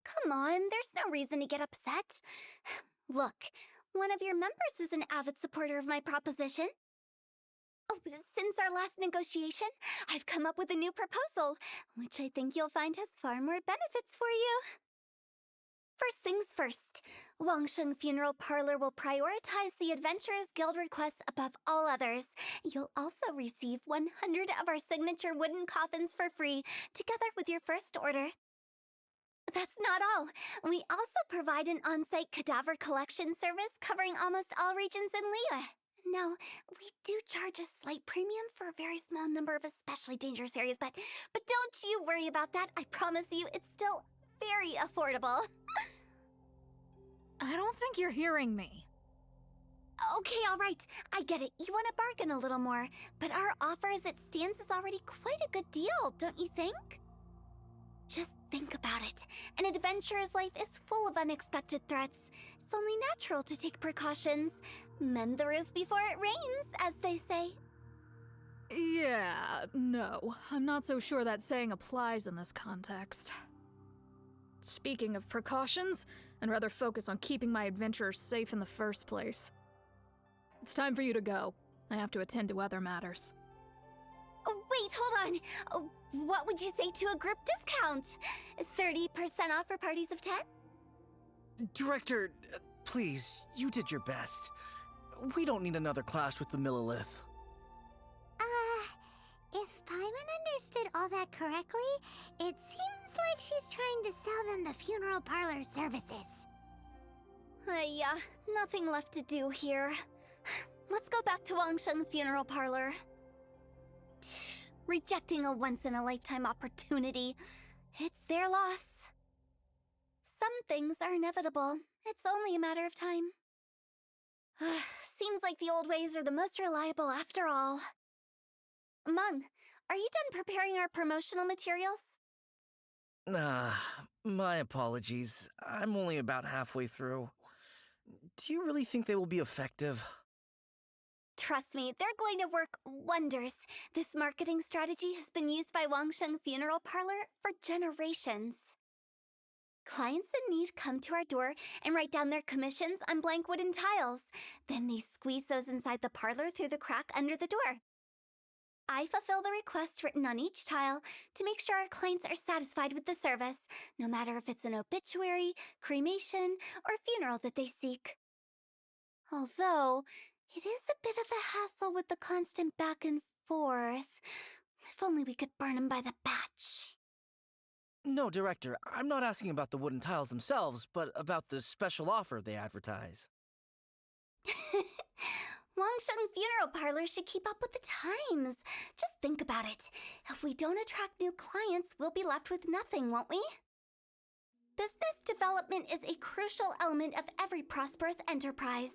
Come on, there's no reason to get upset. Look, one of your members is an avid supporter of my proposition. Oh, since our last negotiation, I've come up with a new proposal, which I think you'll find has far more benefits for you. First things first, Wangsheng Funeral Parlor will prioritize the Adventurers Guild requests above all others. You'll also receive 100 of our signature wooden coffins for free, together with your first order. That's not all. We also provide an on-site cadaver collection service covering almost all regions in Liyue. Now, we do charge a slight premium for a very small number of especially dangerous areas, but don't you worry about that. I promise you, it's still very affordable. I don't think you're hearing me. Okay, all right. I get it. You want to bargain a little more, but our offer as it stands is already quite a good deal, don't you think? Just think about it. An adventurer's life is full of unexpected threats. It's only natural to take precautions. Mend the roof before it rains, as they say. Yeah, no. I'm not so sure that saying applies in this context. Speaking of precautions, I'd rather focus on keeping my adventurers safe in the first place. It's time for you to go. I have to attend to other matters. Oh, wait, hold on. Oh, what would you say to a group discount? 30% off for parties of 10? Director, please, you did your best. We don't need another clash with the Millilith. If Paimon understood all that correctly, it seems like she's trying to sell them the funeral parlor services. Yeah, nothing left to do here. Let's go back to Wangsheng Funeral Parlor. Rejecting a once-in-a-lifetime opportunity. It's their loss. Some things are inevitable. It's only a matter of time. Seems like the old ways are the most reliable after all. Mung, are you done preparing our promotional materials? My apologies. I'm only about halfway through. Do you really think they will be effective? Trust me, they're going to work wonders. This marketing strategy has been used by Wangsheng Funeral Parlor for generations. Clients in need come to our door and write down their commissions on blank wooden tiles. Then they squeeze those inside the parlor through the crack under the door. I fulfill the request written on each tile to make sure our clients are satisfied with the service, no matter if it's an obituary, cremation, or funeral that they seek. Although, it is a bit of a hassle with the constant back and forth. If only we could burn them by the batch. No, Director, I'm not asking about the wooden tiles themselves, but about the special offer they advertise. Wangsheng Funeral Parlor should keep up with the times. Just think about it. If we don't attract new clients, we'll be left with nothing, won't we? Business development is a crucial element of every prosperous enterprise.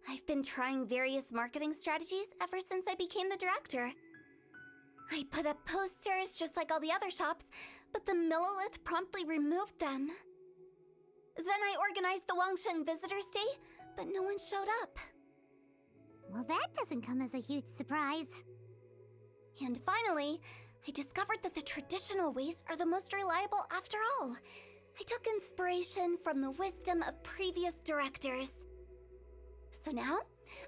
I've been trying various marketing strategies ever since I became the director. I put up posters just like all the other shops, but the Millilith promptly removed them. Then I organized the Wangsheng Visitors Day, but no one showed up. Well, that doesn't come as a huge surprise. And finally, I discovered that the traditional ways are the most reliable after all. I took inspiration from the wisdom of previous directors. So now,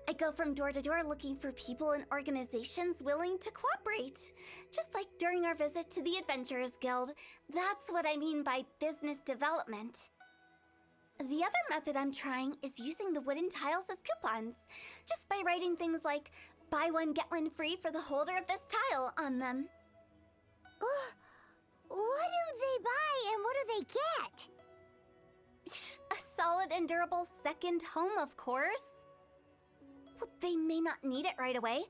I go from door to door looking for people and organizations willing to cooperate. Just like during our visit to the Adventurers Guild. That's what I mean by business development. The other method I'm trying is using the wooden tiles as coupons, just by writing things like, buy one get one free for the holder of this tile on them. What do they buy and what do they get? A solid and durable second home, of course. Well, they may not need it right away,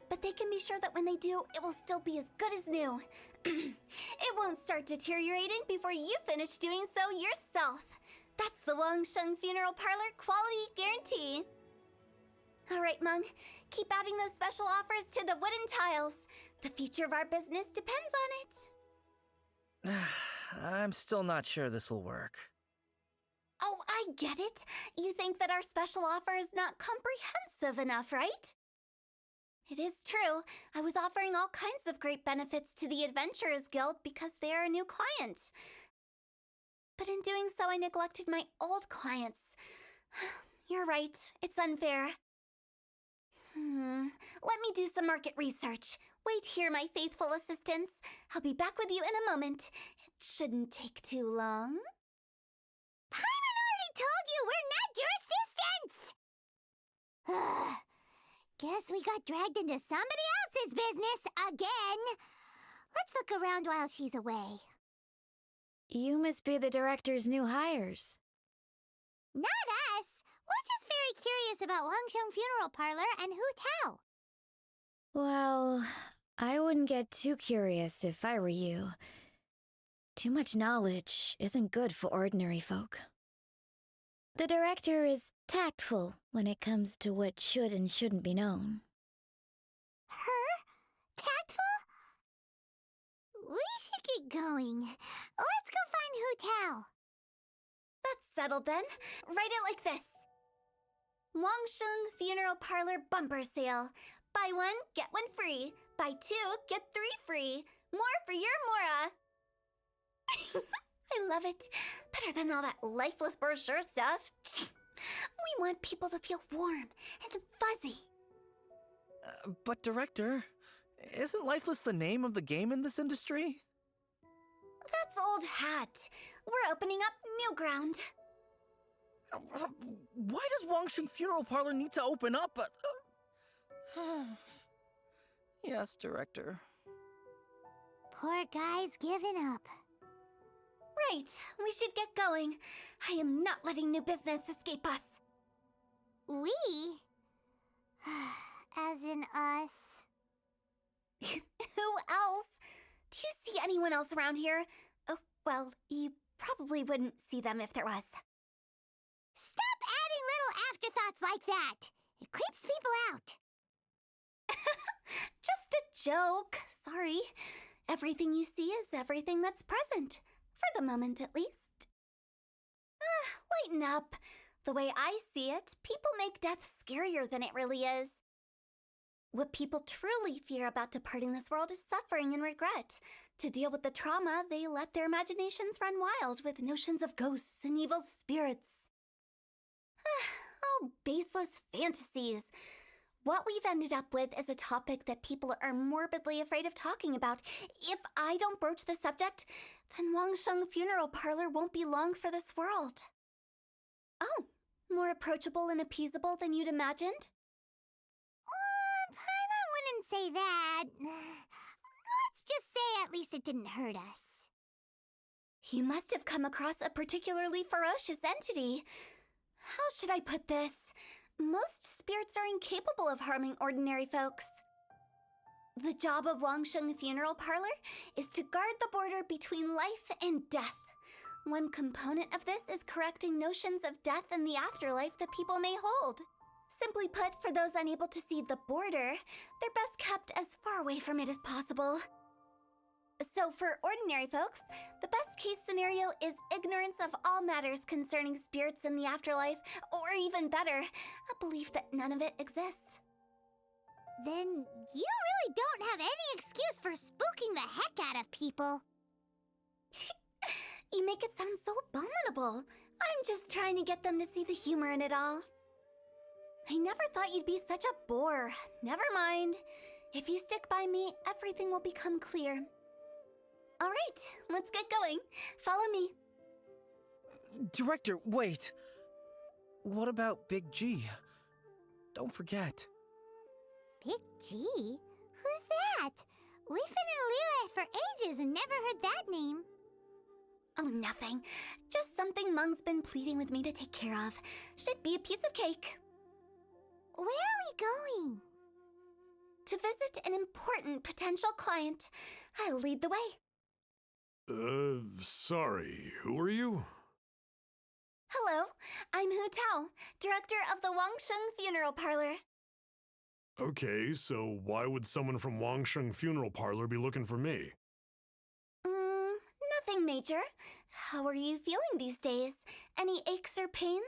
but they can be sure that when they do, it will still be as good as new. It won't start deteriorating before you finish doing so yourself. That's the Wangsheng Funeral Parlor quality guarantee. All right, Mung, keep adding those special offers to the wooden tiles. The future of our business depends on it. I'm still not sure this will work. Oh, I get it. You think that our special offer is not comprehensive enough, right? It is true. I was offering all kinds of great benefits to the Adventurers Guild because they are a new client. But in doing so, I neglected my old clients. You're right. It's unfair. Let me do some market research. Wait here, my faithful assistants. I'll be back with you in a moment. It shouldn't take too long. Paimon already told you we're not your assistants! Guess we got dragged into somebody else's business again. Let's look around while she's away. You must be the director's new hires. Not us. We're just very curious about Wangsheng Funeral Parlor and Hu Tao. Well, I wouldn't get too curious if I were you. Too much knowledge isn't good for ordinary folk. The director is tactful when it comes to what should and shouldn't be known. Her? Tactful? We should get going. Let's go find Hu Tao. That's settled then. Write it like this. Wangsheng Funeral Parlor Bumper Sale. Buy one, get one free. Buy two, get three free. More for your Mora. I love it. Better than all that lifeless brochure stuff. We want people to feel warm and fuzzy. But Director, isn't Lifeless the name of the game in this industry? That's old hat. We're opening up new ground. Why does Wangsheng Funeral Parlor need to open up? Yes, Director. Poor guy's given up. Right, we should get going. I am not letting new business escape us. We? As in us. Who else? Do you see anyone else around here? Oh, well, you probably wouldn't see them if there was. Stop adding little afterthoughts like that. It creeps people out. Just a joke. Sorry. Everything you see is everything that's present. For the moment, at least. Lighten up. The way I see it, people make death scarier than it really is. What people truly fear about departing this world is suffering and regret. To deal with the trauma, they let their imaginations run wild with notions of ghosts and evil spirits. Oh, baseless fantasies. What we've ended up with is a topic that people are morbidly afraid of talking about. If I don't broach the subject, then Wangsheng Funeral Parlor won't be long for this world. Oh, more approachable and appeasable than you'd imagined? Paimon wouldn't say that. Let's just say at least it didn't hurt us. You must have come across a particularly ferocious entity. How should I put this? Most spirits are incapable of harming ordinary folks. The job of Wangsheng Funeral Parlor is to guard the border between life and death. One component of this is correcting notions of death and the afterlife that people may hold. Simply put, for those unable to see the border, they're best kept as far away from it as possible. So for ordinary folks, the best case scenario is ignorance of all matters concerning spirits in the afterlife, or even better, a belief that none of it exists. Then you really don't have any excuse for spooking the heck out of people. You make it sound so abominable. I'm just trying to get them to see the humor in it all. I never thought you'd be such a bore. Never mind. If you stick by me, everything will become clear. All right, let's get going. Follow me. Director, wait. What about Big G? Don't forget. Big G? Who's that? We've been in Liyue for ages and never heard that name. Oh, nothing. Just something Mung's been pleading with me to take care of. Should be a piece of cake. Where are we going? To visit an important potential client. I'll lead the way. Sorry, who are you? Hello, I'm Hu Tao, director of the Wangsheng Funeral Parlor. Okay, so why would someone from Wangsheng Funeral Parlor be looking for me? Nothing major. How are you feeling these days? Any aches or pains?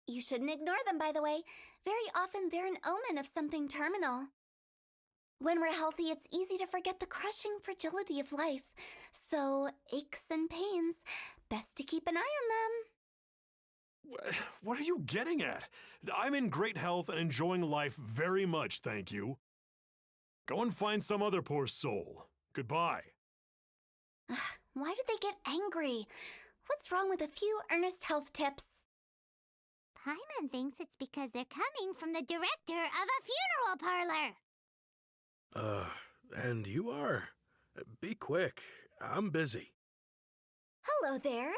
You shouldn't ignore them, by the way. Very often they're an omen of something terminal. When we're healthy, it's easy to forget the crushing fragility of life. So, aches and pains, best to keep an eye on them. What are you getting at? I'm in great health and enjoying life very much, thank you. Go and find some other poor soul. Goodbye. Why do they get angry? What's wrong with a few earnest health tips? Paimon thinks it's because they're coming from the director of a funeral parlor. And you are? Be quick. I'm busy. Hello there.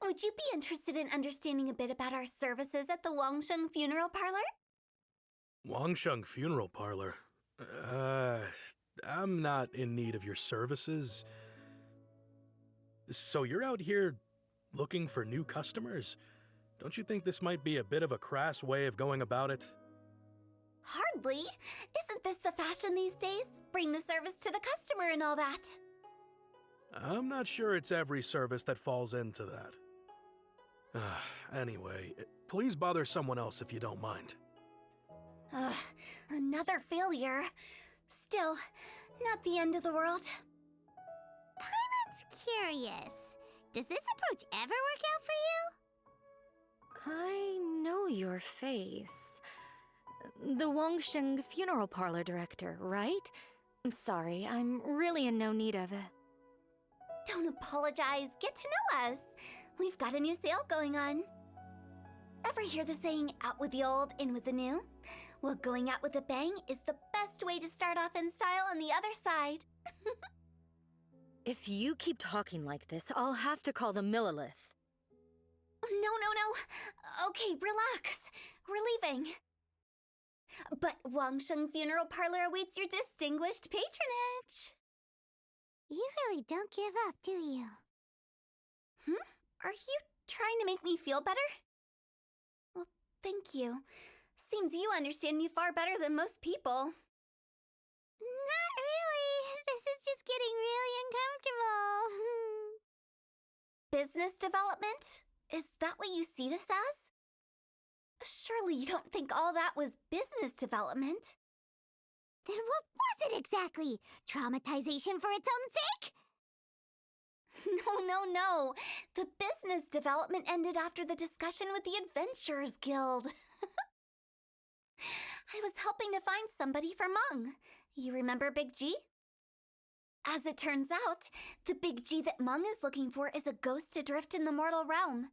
Would you be interested in understanding a bit about our services at the Wangsheng Funeral Parlor? Wangsheng Funeral Parlor? I'm not in need of your services. So you're out here looking for new customers? Don't you think this might be a bit of a crass way of going about it? Hardly. Isn't this the fashion these days? Bring the service to the customer and all that. I'm not sure it's every service that falls into that. Anyway, please bother someone else if you don't mind. Ugh, another failure. Still, not the end of the world. Paimon's curious. Does this approach ever work out for you? I know your face. The Wangsheng funeral parlor director, right? I'm sorry, I'm really in no need of it. Don't apologize. Get to know us. We've got a new sale going on. Ever hear the saying, out with the old, in with the new? Well, going out with a bang is the best way to start off in style on the other side. If you keep talking like this, I'll have to call the Millilith. No. Okay, relax. We're leaving. But Wangsheng Funeral Parlor awaits your distinguished patronage. You really don't give up, do you? Are you trying to make me feel better? Well, thank you. Seems you understand me far better than most people. Not really. This is just getting really uncomfortable. Business development? Is that what you see this as? Surely you don't think all that was business development? Then what was it exactly? Traumatization for its own sake? No. The business development ended after the discussion with the Adventurers Guild. I was helping to find somebody for Meng. You remember Big G? As it turns out, the Big G that Meng is looking for is a ghost adrift in the mortal realm.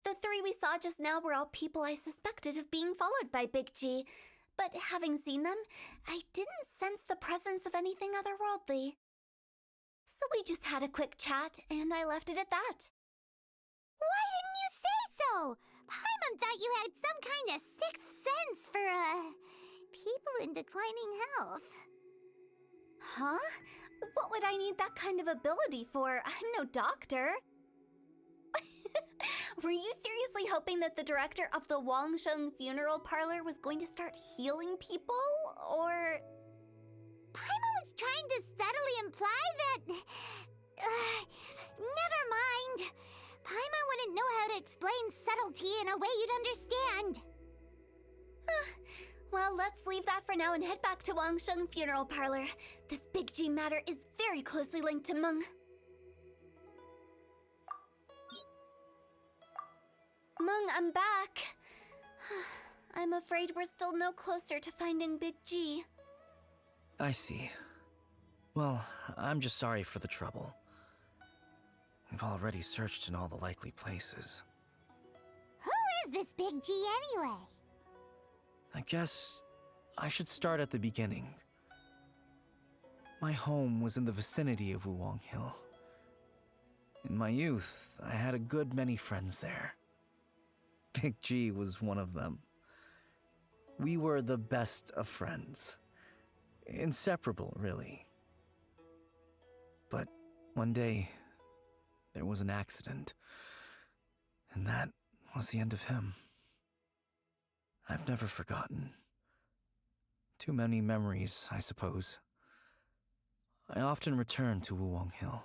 The three we saw just now were all people I suspected of being followed by Big G, but having seen them, I didn't sense the presence of anything otherworldly. So we just had a quick chat, and I left it at that. Why didn't you say so? Paimon thought you had some kind of sixth sense for, people in declining health. Huh? What would I need that kind of ability for? I'm no doctor. Were you seriously hoping that the director of the Wangsheng Funeral Parlor was going to start healing people, or...? Paimon was trying to subtly imply that... never mind. Paimon wouldn't know how to explain subtlety in a way you'd understand. Well, let's leave that for now and head back to Wangsheng Funeral Parlor. This Big G matter is very closely linked to Meng. Meng, I'm back. I'm afraid we're still no closer to finding Big G. I see. Well, I'm just sorry for the trouble. We've already searched in all the likely places. Who is this Big G anyway? I guess I should start at the beginning. My home was in the vicinity of Wuwang Hill. In my youth, I had a good many friends there. Big G was one of them. We were the best of friends. Inseparable, really. But one day, there was an accident. And that was the end of him. I've never forgotten. Too many memories, I suppose. I often return to Wuwang Hill.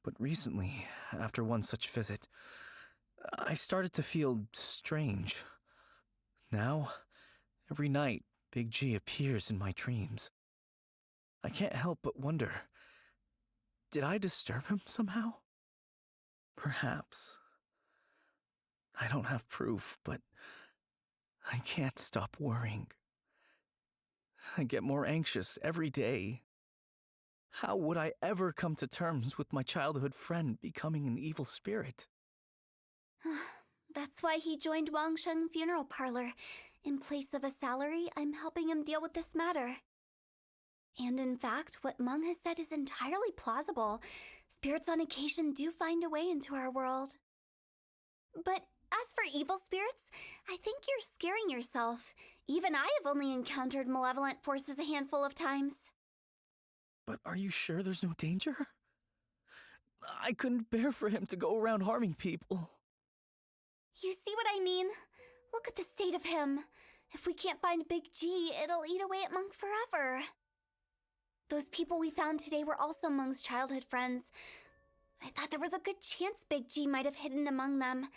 But recently, after one such visit, I started to feel strange. Now, every night, Big G appears in my dreams. I can't help but wonder, did I disturb him somehow? Perhaps. I don't have proof, but I can't stop worrying. I get more anxious every day. How would I ever come to terms with my childhood friend becoming an evil spirit? That's why he joined Wangsheng Funeral Parlor. In place of a salary, I'm helping him deal with this matter. And in fact, what Meng has said is entirely plausible. Spirits on occasion do find a way into our world. But as for evil spirits, I think you're scaring yourself. Even I have only encountered malevolent forces a handful of times. But are you sure there's no danger? I couldn't bear for him to go around harming people. You see what I mean? Look at the state of him. If we can't find Big G, it'll eat away at Monk forever. Those people we found today were also Monk's childhood friends. I thought there was a good chance Big G might have hidden among them.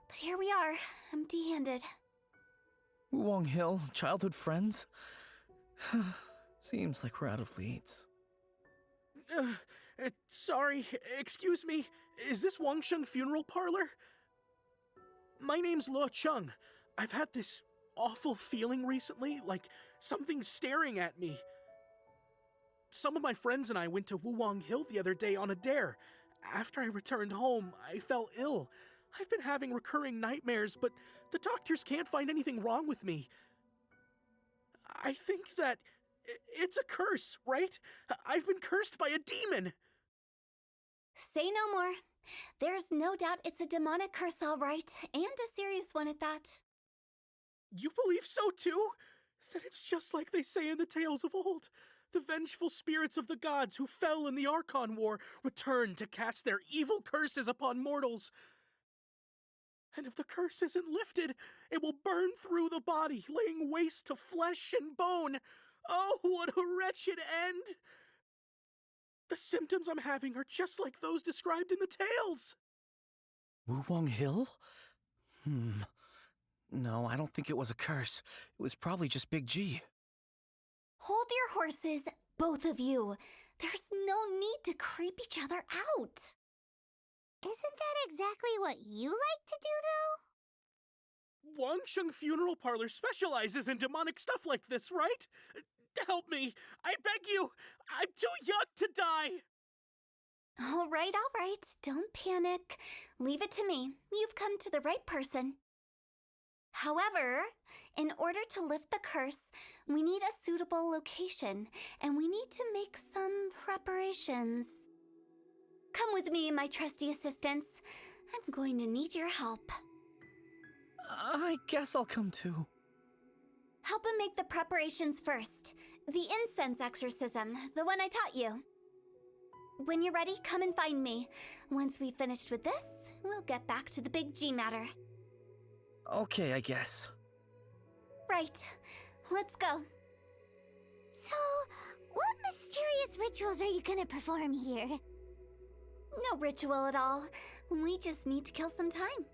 But here we are, empty-handed. Wulong Hill, childhood friends? Seems like we're out of leads. Sorry, excuse me. Is this Wangsheng Funeral Parlor? My name's Luo Chung. I've had this awful feeling recently, like something's staring at me. Some of my friends and I went to Wulong Hill the other day on a dare. After I returned home, I fell ill. I've been having recurring nightmares, but the doctors can't find anything wrong with me. I think that it's a curse, right? I've been cursed by a demon. Say no more. There's no doubt it's a demonic curse, all right, and a serious one at that. You believe so too? Then it's just like they say in the tales of old. The vengeful spirits of the gods who fell in the Archon War return to cast their evil curses upon mortals. And if the curse isn't lifted, it will burn through the body, laying waste to flesh and bone. Oh, what a wretched end! The symptoms I'm having are just like those described in the tales. Wulong Hill? No, I don't think it was a curse. It was probably just Big G. Hold your horses, both of you. There's no need to creep each other out. Isn't that exactly what you like to do, though? Wangsheng Funeral Parlor specializes in demonic stuff like this, right? Help me. I beg you. I'm too young to die. All right. Don't panic. Leave it to me. You've come to the right person. However, in order to lift the curse, we need a suitable location, and we need to make some preparations. Come with me, my trusty assistants. I'm going to need your help. I guess I'll come too. Help him make the preparations first. The incense exorcism, the one I taught you. When you're ready, come and find me. Once we've finished with this, we'll get back to the Big G matter. Okay, I guess. Right. Let's go. So, what mysterious rituals are you gonna perform here? No ritual at all. We just need to kill some time.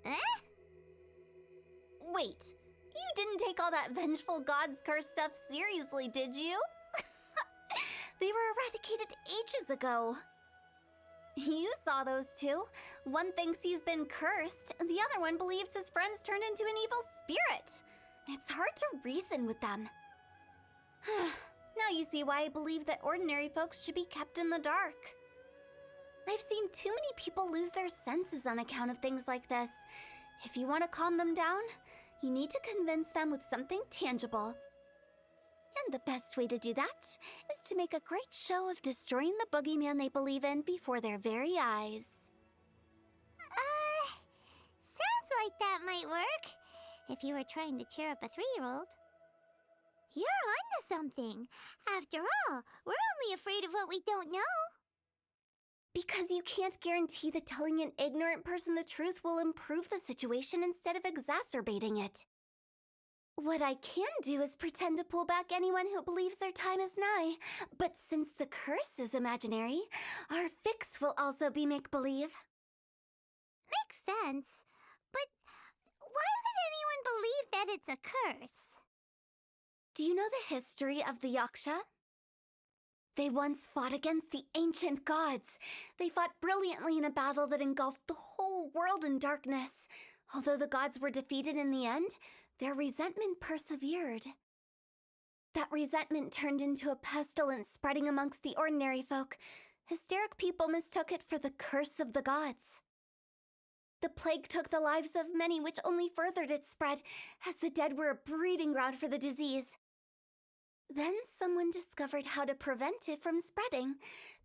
Eh? Wait, you didn't take all that vengeful god's curse stuff seriously, did you? They were eradicated ages ago. You saw those two. One thinks he's been cursed, and the other one believes his friends turned into an evil spirit. It's hard to reason with them. Now you see why I believe that ordinary folks should be kept in the dark. I've seen too many people lose their senses on account of things like this. If you want to calm them down, you need to convince them with something tangible. And the best way to do that is to make a great show of destroying the boogeyman they believe in before their very eyes. Sounds like that might work. If you were trying to cheer up a 3-year-old. You're onto something. After all, we're only afraid of what we don't know. Because you can't guarantee that telling an ignorant person the truth will improve the situation instead of exacerbating it. What I can do is pretend to pull back anyone who believes their time is nigh. But since the curse is imaginary, our fix will also be make-believe. Makes sense. But why would anyone believe that it's a curse? Do you know the history of the Yaksha? They once fought against the ancient gods. They fought brilliantly in a battle that engulfed the whole world in darkness. Although the gods were defeated in the end, their resentment persevered. That resentment turned into a pestilence spreading amongst the ordinary folk. Hysteric people mistook it for the curse of the gods. The plague took the lives of many, which only furthered its spread, as the dead were a breeding ground for the disease. Then someone discovered how to prevent it from spreading,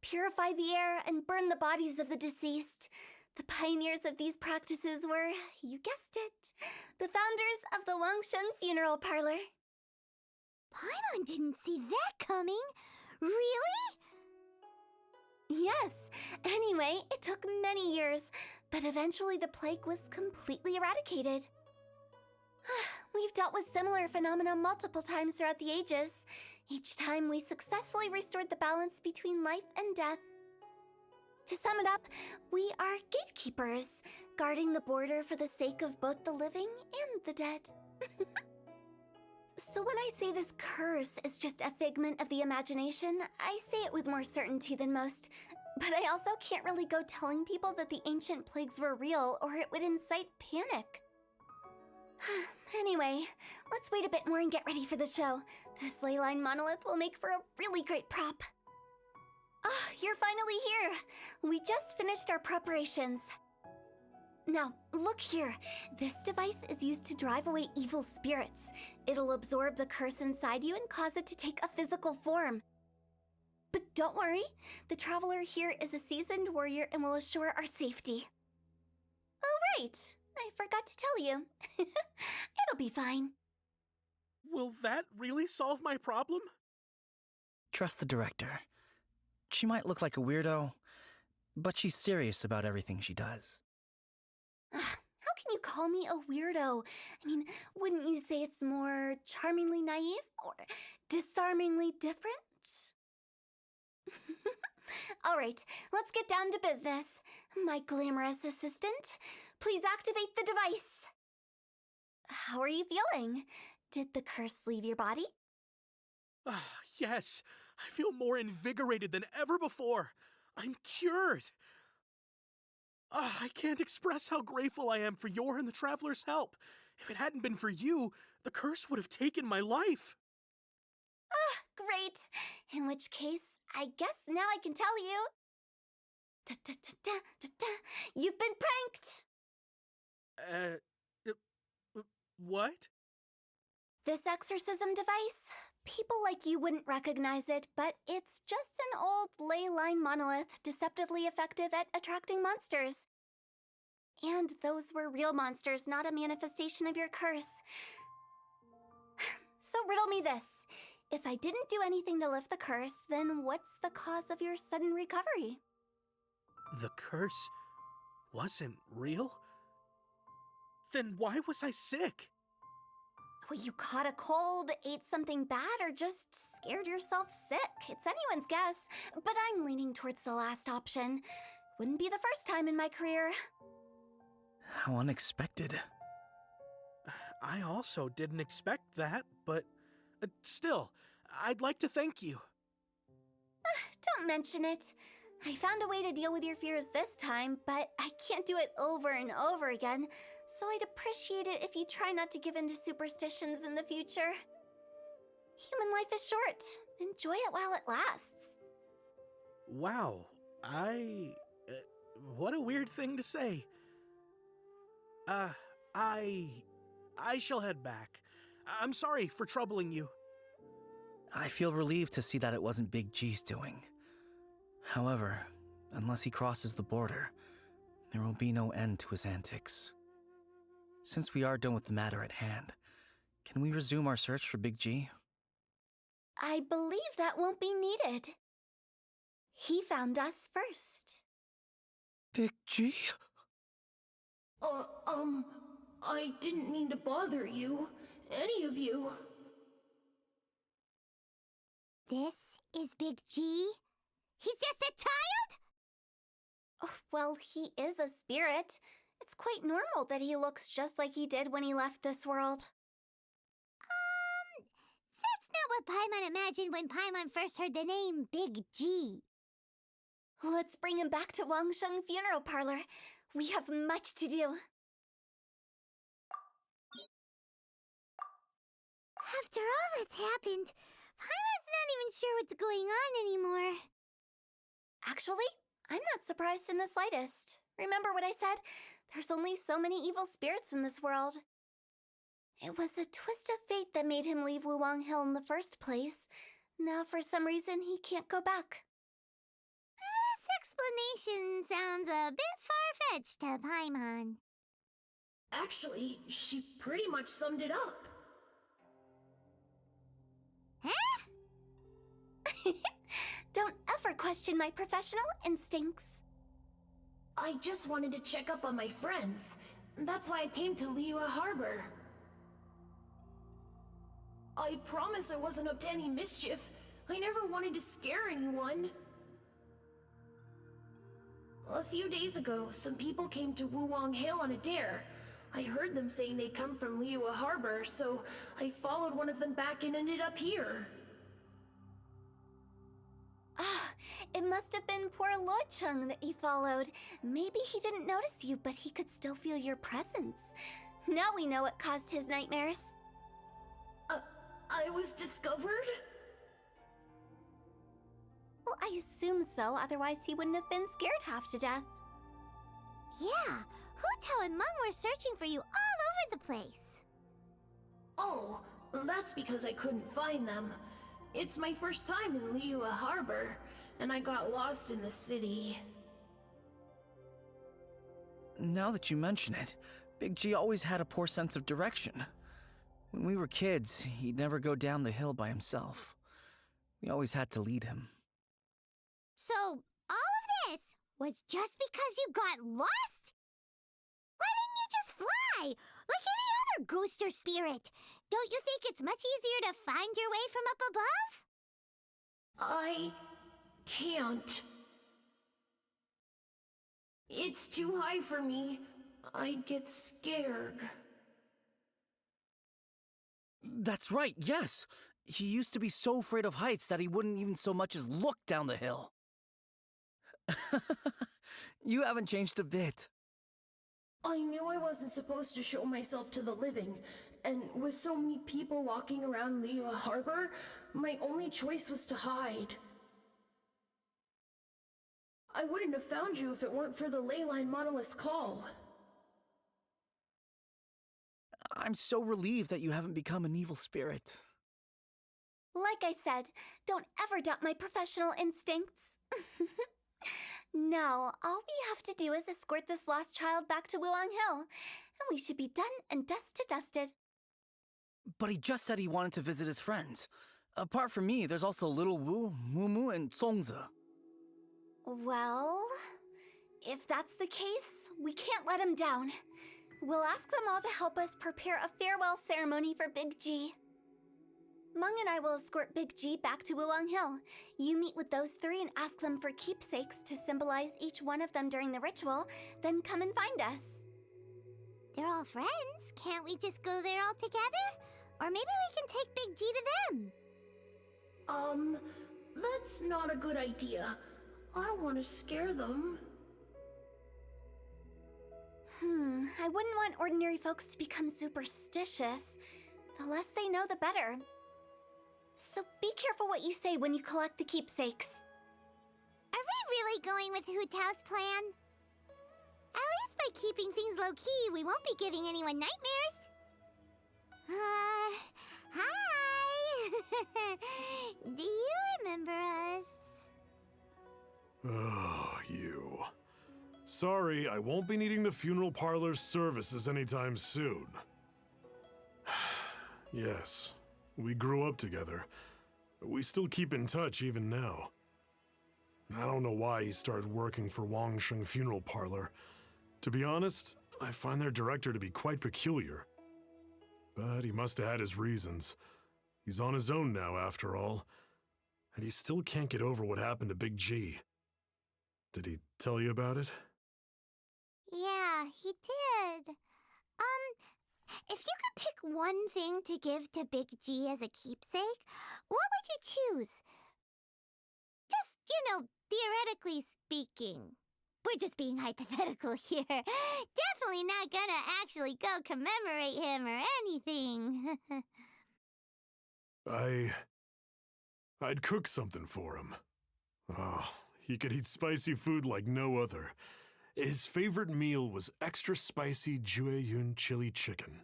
purify the air, and burn the bodies of the deceased. The pioneers of these practices were, you guessed it, the founders of the Wangsheng Funeral Parlor. Paimon didn't see that coming. Really? Yes. Anyway, it took many years. but eventually the plague was completely eradicated. We've dealt with similar phenomena multiple times throughout the ages. Each time we successfully restored the balance between life and death. To sum it up, we are gatekeepers, guarding the border for the sake of both the living and the dead. So when I say this curse is just a figment of the imagination, I say it with more certainty than most. But I also can't really go telling people that the ancient plagues were real, or it would incite panic. Anyway, let's wait a bit more and get ready for the show. This leyline monolith will make for a really great prop. Ah, you're finally here! We just finished our preparations. Now, look here. This device is used to drive away evil spirits. It'll absorb the curse inside you and cause it to take a physical form. But don't worry, the traveler here is a seasoned warrior and will assure our safety. Oh, right. I forgot to tell you. It'll be fine. Will that really solve my problem? Trust the director. She might look like a weirdo, but she's serious about everything she does. How can you call me a weirdo? I mean, wouldn't you say it's more charmingly naive or disarmingly different? All right, let's get down to business. My glamorous assistant, please activate the device. How are you feeling? Did the curse leave your body? Yes, I feel more invigorated than ever before. I'm cured. I can't express how grateful I am for your and the Traveler's help. If it hadn't been for you, the curse would have taken my life. Great. In which case, I guess now I can tell you. You've been pranked! What? This exorcism device? People like you wouldn't recognize it, but it's just an old ley line monolith deceptively effective at attracting monsters. And those were real monsters, not a manifestation of your curse. So riddle me this. If I didn't do anything to lift the curse, then what's the cause of your sudden recovery? The curse wasn't real? Then why was I sick? Well, you caught a cold, ate something bad, or just scared yourself sick. It's anyone's guess, but I'm leaning towards the last option. Wouldn't be the first time in my career. How unexpected. I also didn't expect that, but still, I'd like to thank you. Don't mention it. I found a way to deal with your fears this time, but I can't do it over and over again, so I'd appreciate it if you try not to give in to superstitions in the future. Human life is short. Enjoy it while it lasts. Wow, what a weird thing to say. I shall head back. I'm sorry for troubling you. I feel relieved to see that it wasn't Big G's doing. However, unless he crosses the border, there will be no end to his antics. Since we are done with the matter at hand, can we resume our search for Big G? I believe that won't be needed. He found us first. Big G? I didn't mean to bother you. Any of you. This is Big G? He's just a child? Oh, well, he is a spirit. It's quite normal that he looks just like he did when he left this world. That's not what Paimon imagined when Paimon first heard the name Big G. Let's bring him back to Wangsheng Funeral Parlor. We have much to do. After all that's happened, Paimon's not even sure what's going on anymore. Actually, I'm not surprised in the slightest. Remember what I said? There's only so many evil spirits in this world. It was a twist of fate that made him leave Wuwang Hill in the first place. Now, for some reason, he can't go back. This explanation sounds a bit far-fetched to Paimon. Actually, she pretty much summed it up. Don't ever question my professional instincts. I just wanted to check up on my friends. That's why I came to Liyue Harbor. I promise I wasn't up to any mischief. I never wanted to scare anyone. A few days ago, some people came to Wuwang Hill on a dare. I heard them saying they'd come from Liyue Harbor, so I followed one of them back and ended up here. Ah, it must have been poor Luocheng that you followed. Maybe he didn't notice you, but he could still feel your presence. Now we know what caused his nightmares. I was discovered? Well, I assume so, otherwise he wouldn't have been scared half to death. Yeah, Hu Tao and Meng were searching for you all over the place. Oh, that's because I couldn't find them. It's my first time in Liyue Harbor, and I got lost in the city. Now that you mention it, Big G always had a poor sense of direction. When we were kids, he'd never go down the hill by himself. We always had to lead him. So, all of this was just because you got lost? Why didn't you just fly? Like any other ghost or spirit? Don't you think it's much easier to find your way from up above? I can't. It's too high for me. I'd get scared. That's right, yes! He used to be so afraid of heights that he wouldn't even so much as look down the hill. You haven't changed a bit. I knew I wasn't supposed to show myself to the living, and with so many people walking around Liyue Harbor, my only choice was to hide. I wouldn't have found you if it weren't for the leyline monolith's call. I'm so relieved that you haven't become an evil spirit. Like I said, don't ever doubt my professional instincts. Now, all we have to do is escort this lost child back to Wuwang Hill, and we should be done and dusted. But he just said he wanted to visit his friends. Apart from me, there's also Little Wu, Mumu, and Songze. Well, if that's the case, we can't let him down. We'll ask them all to help us prepare a farewell ceremony for Big G. Meng and I will escort Big G back to Wuwang Hill. You meet with those three and ask them for keepsakes to symbolize each one of them during the ritual, then come and find us. They're all friends. Can't we just go there all together? Or maybe we can take Big G to them. That's not a good idea. I don't want to scare them. I wouldn't want ordinary folks to become superstitious. The less they know, the better. So be careful what you say when you collect the keepsakes. Are we really going with Hu Tao's plan? At least by keeping things low-key, we won't be giving anyone nightmares. Hi! Do you remember us? Oh, you. Sorry, I won't be needing the funeral parlor's services anytime soon. Yes, we grew up together. We still keep in touch even now. I don't know why he started working for Wangsheng Funeral Parlor. To be honest, I find their director to be quite peculiar. But he must have had his reasons. He's on his own now, after all. And he still can't get over what happened to Big G. Did he tell you about it? Yeah, he did. If you could pick one thing to give to Big G as a keepsake, what would you choose? Just, theoretically speaking. We're just being hypothetical here. Definitely not gonna actually go commemorate him or anything. I'd cook something for him. Oh, he could eat spicy food like no other. His favorite meal was extra spicy Jueyun chili chicken.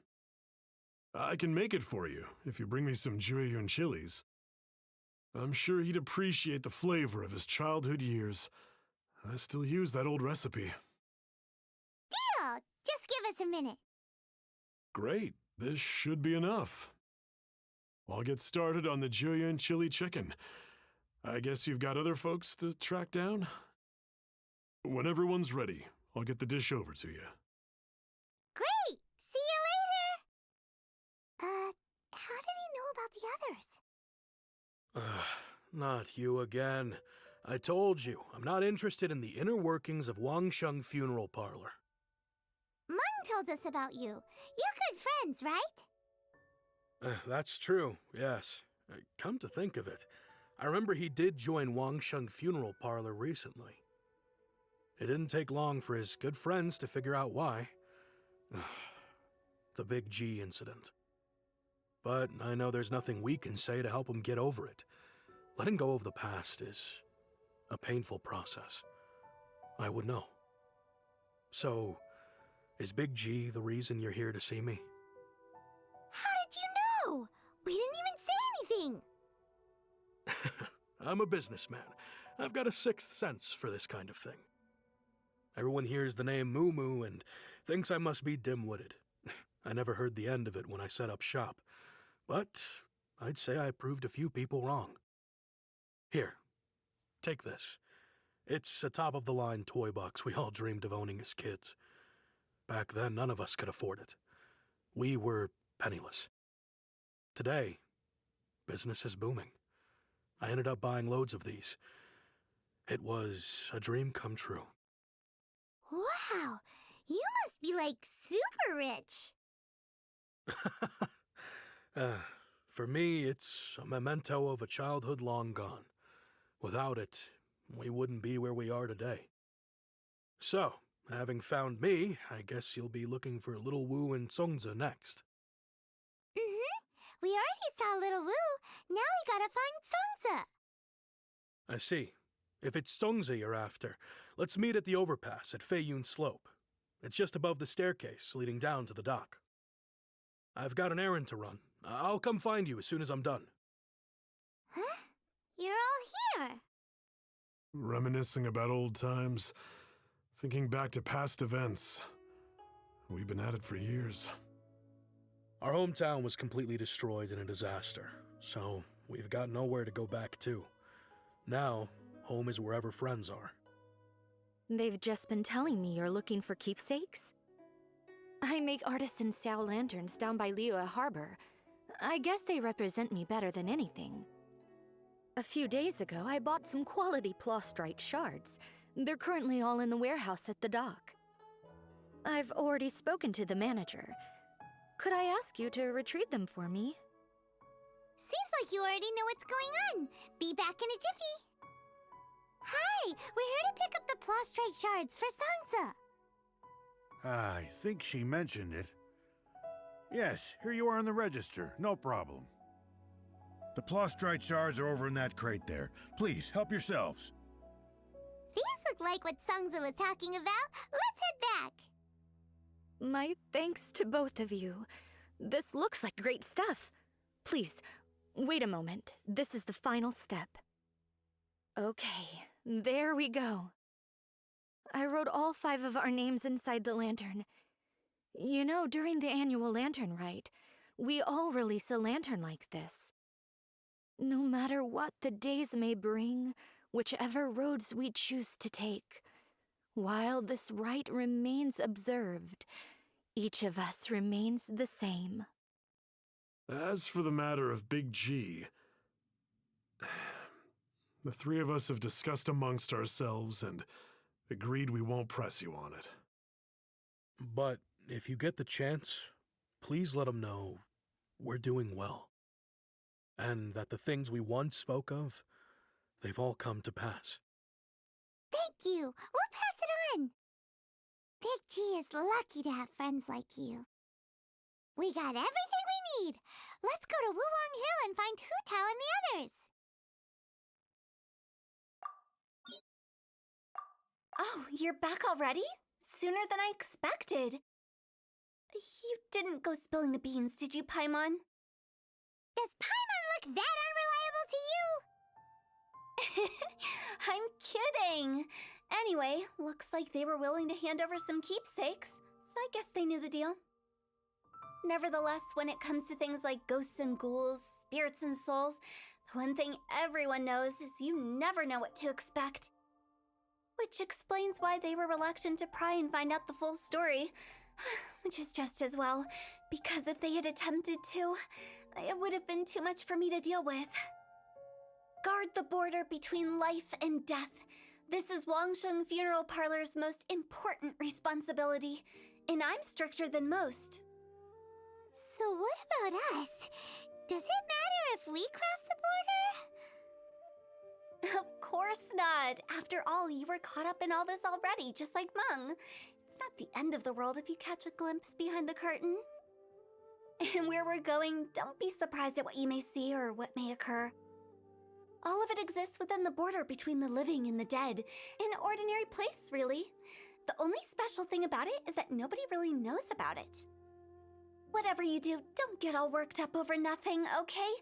I can make it for you if you bring me some Jueyun chilies. I'm sure he'd appreciate the flavor of his childhood years. I still use that old recipe. Deal! Just give us a minute. Great, this should be enough. I'll get started on the Jueyun chili chicken. I guess you've got other folks to track down? When everyone's ready, I'll get the dish over to you. Great! See you later! How did he know about the others? Not you again. I told you, I'm not interested in the inner workings of Wangsheng Funeral Parlor. Mung told us about you. You're good friends, right? That's true, yes. Come to think of it, I remember he did join Wangsheng Funeral Parlor recently. It didn't take long for his good friends to figure out why. The Big G incident. But I know there's nothing we can say to help him get over it. Letting go of the past is a painful process. I would know. So, is Big G the reason you're here to see me? How did you know? We didn't even say anything! I'm a businessman. I've got a sixth sense for this kind of thing. Everyone hears the name Moo Moo and thinks I must be dim-witted. I never heard the end of it when I set up shop. But I'd say I proved a few people wrong. Here, take this. It's a top-of-the-line toy box we all dreamed of owning as kids. Back then, none of us could afford it. We were penniless. Today, business is booming. I ended up buying loads of these. It was a dream come true. Wow! You must be, like, super rich! For me, it's a memento of a childhood long gone. Without it, we wouldn't be where we are today. So, having found me, I guess you'll be looking for Little Wu and Songza next. We already saw Little Wu. Now we gotta find Songza. I see. If it's Songza you're after, let's meet at the overpass at Feiyun Slope. It's just above the staircase leading down to the dock. I've got an errand to run. I'll come find you as soon as I'm done. Huh? You're all here. Reminiscing about old times, thinking back to past events. We've been at it for years. Our hometown was completely destroyed in a disaster, so we've got nowhere to go back to. Now, home is wherever friends are. They've just been telling me you're looking for keepsakes? I make artisan Xiao lanterns down by Liyue Harbor. I guess they represent me better than anything. A few days ago, I bought some quality plastrite shards. They're currently all in the warehouse at the dock. I've already spoken to the manager. Could I ask you to retrieve them for me? Seems like you already know what's going on. Be back in a jiffy. Hi, we're here to pick up the plastrite shards for Songza. I think she mentioned it. Yes, here you are on the register. No problem. The plastrite shards are over in that crate there. Please, help yourselves. These look like what Songza was talking about. Let's head back. My thanks to both of you. This looks like great stuff. Please, wait a moment. This is the final step. Okay, there we go. I wrote all 5 of our names inside the lantern. You know, during the annual lantern rite, we all release a lantern like this. No matter what the days may bring, whichever roads we choose to take, while this rite remains observed, each of us remains the same. As for the matter of Big G, the 3 of us have discussed amongst ourselves and agreed we won't press you on it. But if you get the chance, please let him know we're doing well. And that the things we once spoke of, they've all come to pass. Thank you. We'll pass it on. Big G is lucky to have friends like you. We got everything we need. Let's go to Wuwang Hill and find Hu Tao and the others. Oh, you're back already? Sooner than I expected. You didn't go spilling the beans, did you, Paimon? Does Paimon look that unreliable to you? I'm kidding. Anyway, looks like they were willing to hand over some keepsakes, so I guess they knew the deal. Nevertheless, when it comes to things like ghosts and ghouls, spirits and souls, the one thing everyone knows is you never know what to expect. which explains why they were reluctant to pry and find out the full story. Which is just as well, because if they had attempted to, it would have been too much for me to deal with. Guard the border between life and death. This is Wangsheng Funeral Parlor's most important responsibility, and I'm stricter than most. So what about us? Does it matter if we cross the border? Of course not. After all, you were caught up in all this already, just like Meng. It's not the end of the world if you catch a glimpse behind the curtain. And where we're going, don't be surprised at what you may see or what may occur. All of it exists within the border between the living and the dead. An ordinary place, really. The only special thing about it is that nobody really knows about it. Whatever you do, don't get all worked up over nothing, okay?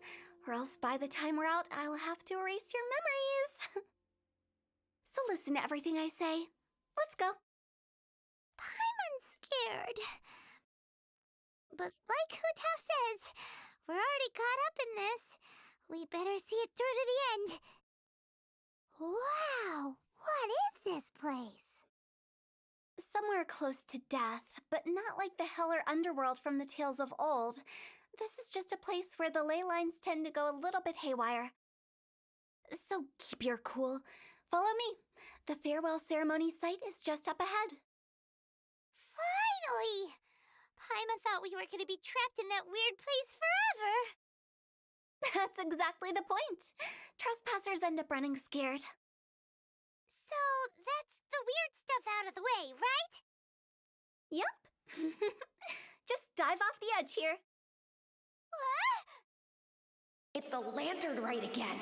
Or else by the time we're out, I'll have to erase your memories. So listen to everything I say. Let's go. I'm scared. But like Hutao says, we're already caught up in this. We better see it through to the end. Wow, what is this place? Somewhere close to death, but not like the hell or underworld from the tales of old. This is just a place where the ley lines tend to go a little bit haywire. So keep your cool. Follow me. The farewell ceremony site is just up ahead. Finally! Paimon thought we were going to be trapped in that weird place forever. That's exactly the point. Trespassers end up running scared. So that's the weird stuff out of the way, right? Yup. Just dive off the edge here. What? It's the lantern rite again.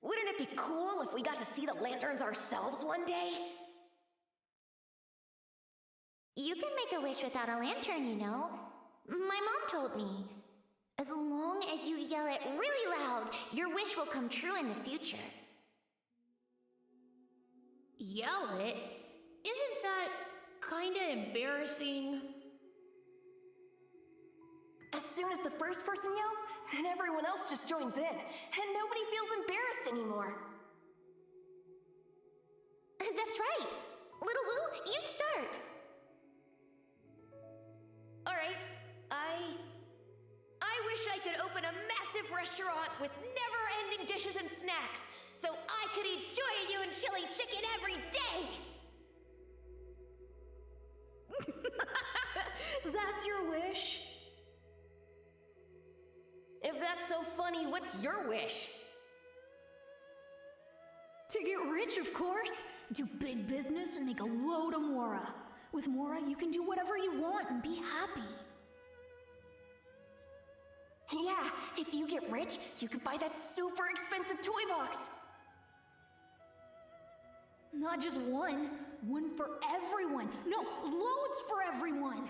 Wouldn't it be cool if we got to see the lanterns ourselves one day? You can make a wish without a lantern, you know. My mom told me. As long as you yell it really loud, your wish will come true in the future. Yell it? Isn't that kinda embarrassing? As soon as the first person yells, then everyone else just joins in, and nobody feels embarrassed anymore. That's right. Little Wu, you start. Alright, I wish I could open a massive restaurant with never-ending dishes and snacks, so I could eat Joy-Yu and chili chicken every day! That's your wish? If that's so funny, what's your wish? To get rich, of course. Do big business and make a load of Mora. With Mora, you can do whatever you want and be happy. Yeah, if you get rich, you could buy that super expensive toy box. Not just one. One for everyone. No, loads for everyone.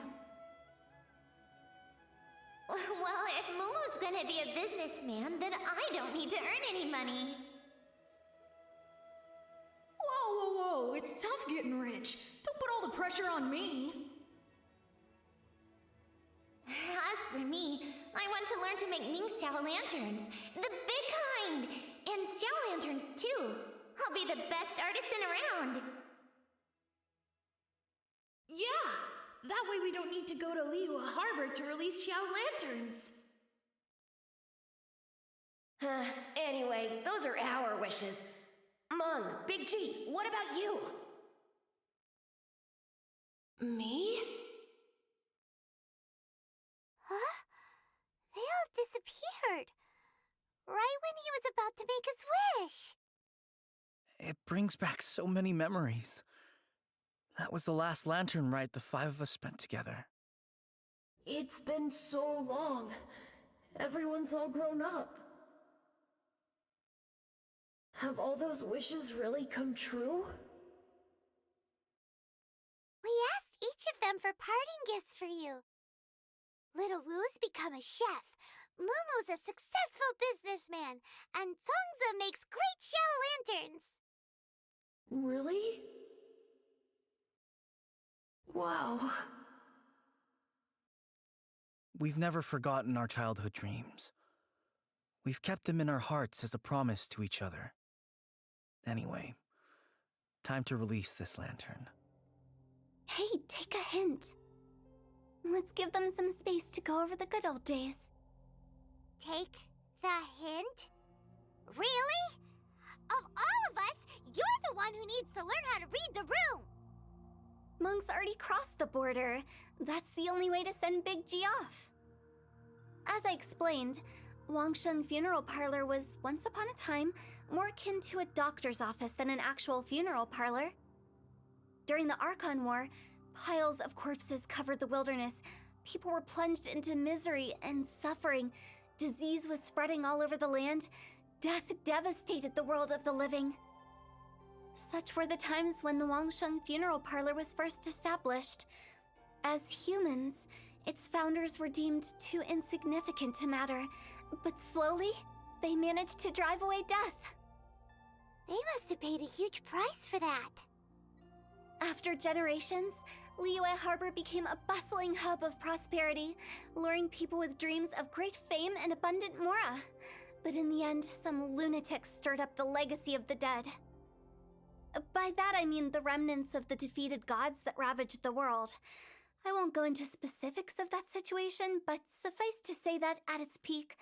Well, if Momo's gonna be a businessman, then I don't need to earn any money. Whoa. It's tough getting rich. Don't put all the pressure on me. As for me, I want to learn to make Mingxiao lanterns. The big kind! And Xiao lanterns, too. I'll be the best artisan around. Yeah! That way we don't need to go to Liyue Harbor to release Xiao lanterns. Anyway, those are our wishes. Meng, Big G, what about you? Me? Huh? They all disappeared. Right when he was about to make his wish. It brings back so many memories. That was the last lantern ride the five of us spent together. It's been so long. Everyone's all grown up. Have all those wishes really come true? We asked each of them for parting gifts for you. Little Wu's become a chef, Momo's a successful businessman, and Zongza makes great Xiao lanterns. Really? Wow. We've never forgotten our childhood dreams. We've kept them in our hearts as a promise to each other. Anyway, time to release this lantern. Hey, take a hint. Let's give them some space to go over the good old days. Take the hint? Really? Of all of us, you're the one who needs to learn how to read the room! Monk's already crossed the border. That's the only way to send Big G off. As I explained, Wangsheng Funeral Parlor was, once upon a time, more akin to a doctor's office than an actual funeral parlor. During the Archon War, piles of corpses covered the wilderness. People were plunged into misery and suffering. Disease was spreading all over the land. Death devastated the world of the living. Such were the times when the Wangsheng Funeral Parlor was first established. As humans, its founders were deemed too insignificant to matter, but slowly, they managed to drive away death. They must have paid a huge price for that. After generations, Liyue Harbor became a bustling hub of prosperity, luring people with dreams of great fame and abundant mora. But in the end, some lunatics stirred up the legacy of the dead. By that I mean the remnants of the defeated gods that ravaged the world. I won't go into specifics of that situation, but suffice to say that at its peak,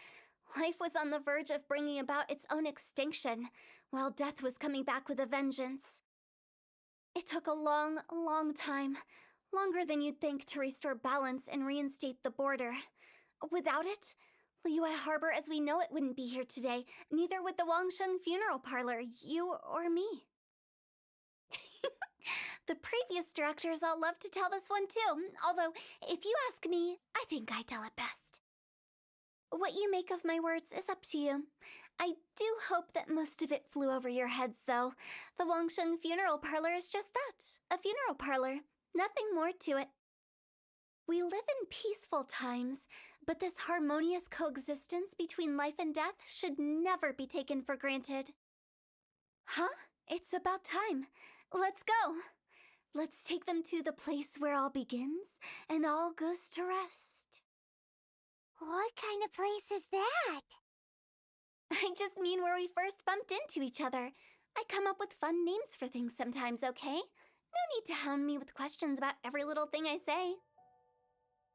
life was on the verge of bringing about its own extinction, while death was coming back with a vengeance. It took a long, long time, longer than you'd think, to restore balance and reinstate the border. Without it, Liyue Harbor as we know it wouldn't be here today, neither would the Wangsheng Funeral Parlor, you or me. The previous directors all love to tell this one too, although, if you ask me, I think I tell it best. What you make of my words is up to you. I do hope that most of it flew over your heads, though. The Wangsheng Funeral Parlor is just that, a funeral parlor. Nothing more to it. We live in peaceful times, but this harmonious coexistence between life and death should never be taken for granted. Huh? It's about time. Let's go. Let's take them to the place where all begins and all goes to rest. What kind of place is that? I just mean where we first bumped into each other. I come up with fun names for things sometimes, okay? No need to hound me with questions about every little thing I say.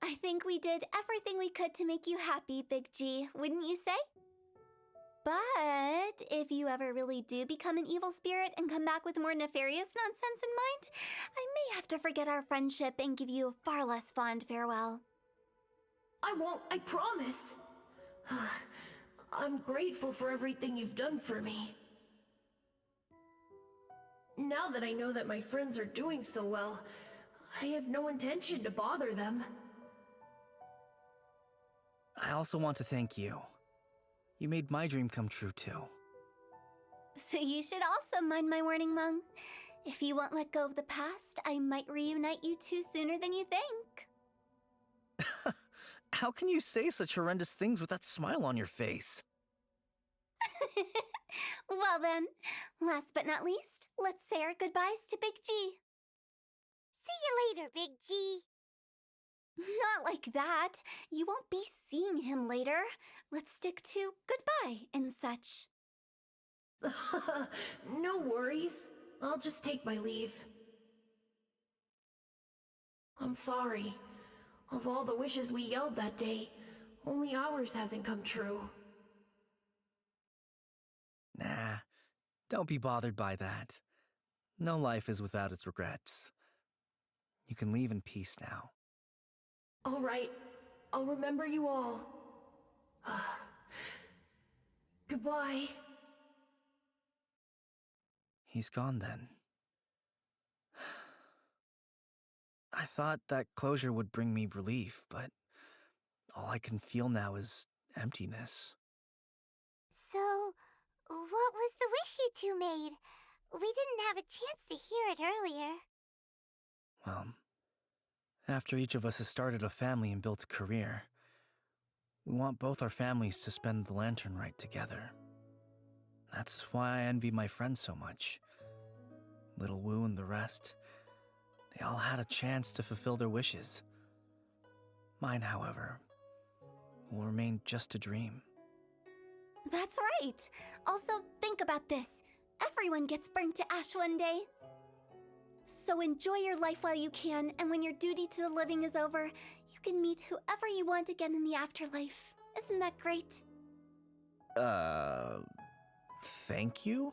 I think we did everything we could to make you happy, Big G, wouldn't you say? But if you ever really do become an evil spirit and come back with more nefarious nonsense in mind, I may have to forget our friendship and give you a far less fond farewell. I won't, I promise. I'm grateful for everything you've done for me. Now that I know that my friends are doing so well, I have no intention to bother them. I also want to thank you. You made my dream come true, too. So you should also mind my warning, Mung. If you won't let go of the past, I might reunite you two sooner than you think. How can you say such horrendous things with that smile on your face? Well then, last but not least, let's say our goodbyes to Big G. See you later, Big G. Not like that. You won't be seeing him later. Let's stick to goodbye and such. No worries. I'll just take my leave. I'm sorry. Of all the wishes we yelled that day, only ours hasn't come true. Nah, don't be bothered by that. No life is without its regrets. You can leave in peace now. All right, I'll remember you all. Goodbye. He's gone then. I thought that closure would bring me relief, but all I can feel now is emptiness. So, what was the wish you two made? We didn't have a chance to hear it earlier. Well, after each of us has started a family and built a career, we want both our families to spend the lantern rite together. That's why I envy my friends so much. Little Wu and the rest, they all had a chance to fulfill their wishes. Mine, however, will remain just a dream. That's right. Also, think about this. Everyone gets burnt to ash one day. So enjoy your life while you can, and when your duty to the living is over, you can meet whoever you want again in the afterlife. Isn't that great? Thank you?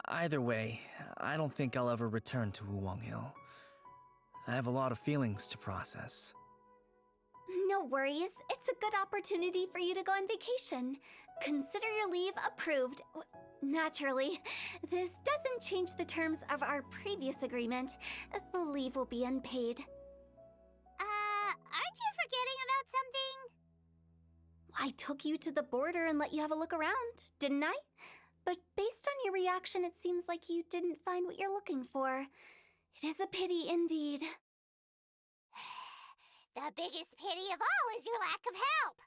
Either way, I don't think I'll ever return to Wuwang Hill. I have a lot of feelings to process. No worries. It's a good opportunity for you to go on vacation. Consider your leave approved. Naturally, this doesn't change the terms of our previous agreement. The leave will be unpaid. Aren't you forgetting about something? I took you to the border and let you have a look around, didn't I? But based on your reaction, it seems like you didn't find what you're looking for. It is a pity indeed. The biggest pity of all is your lack of help.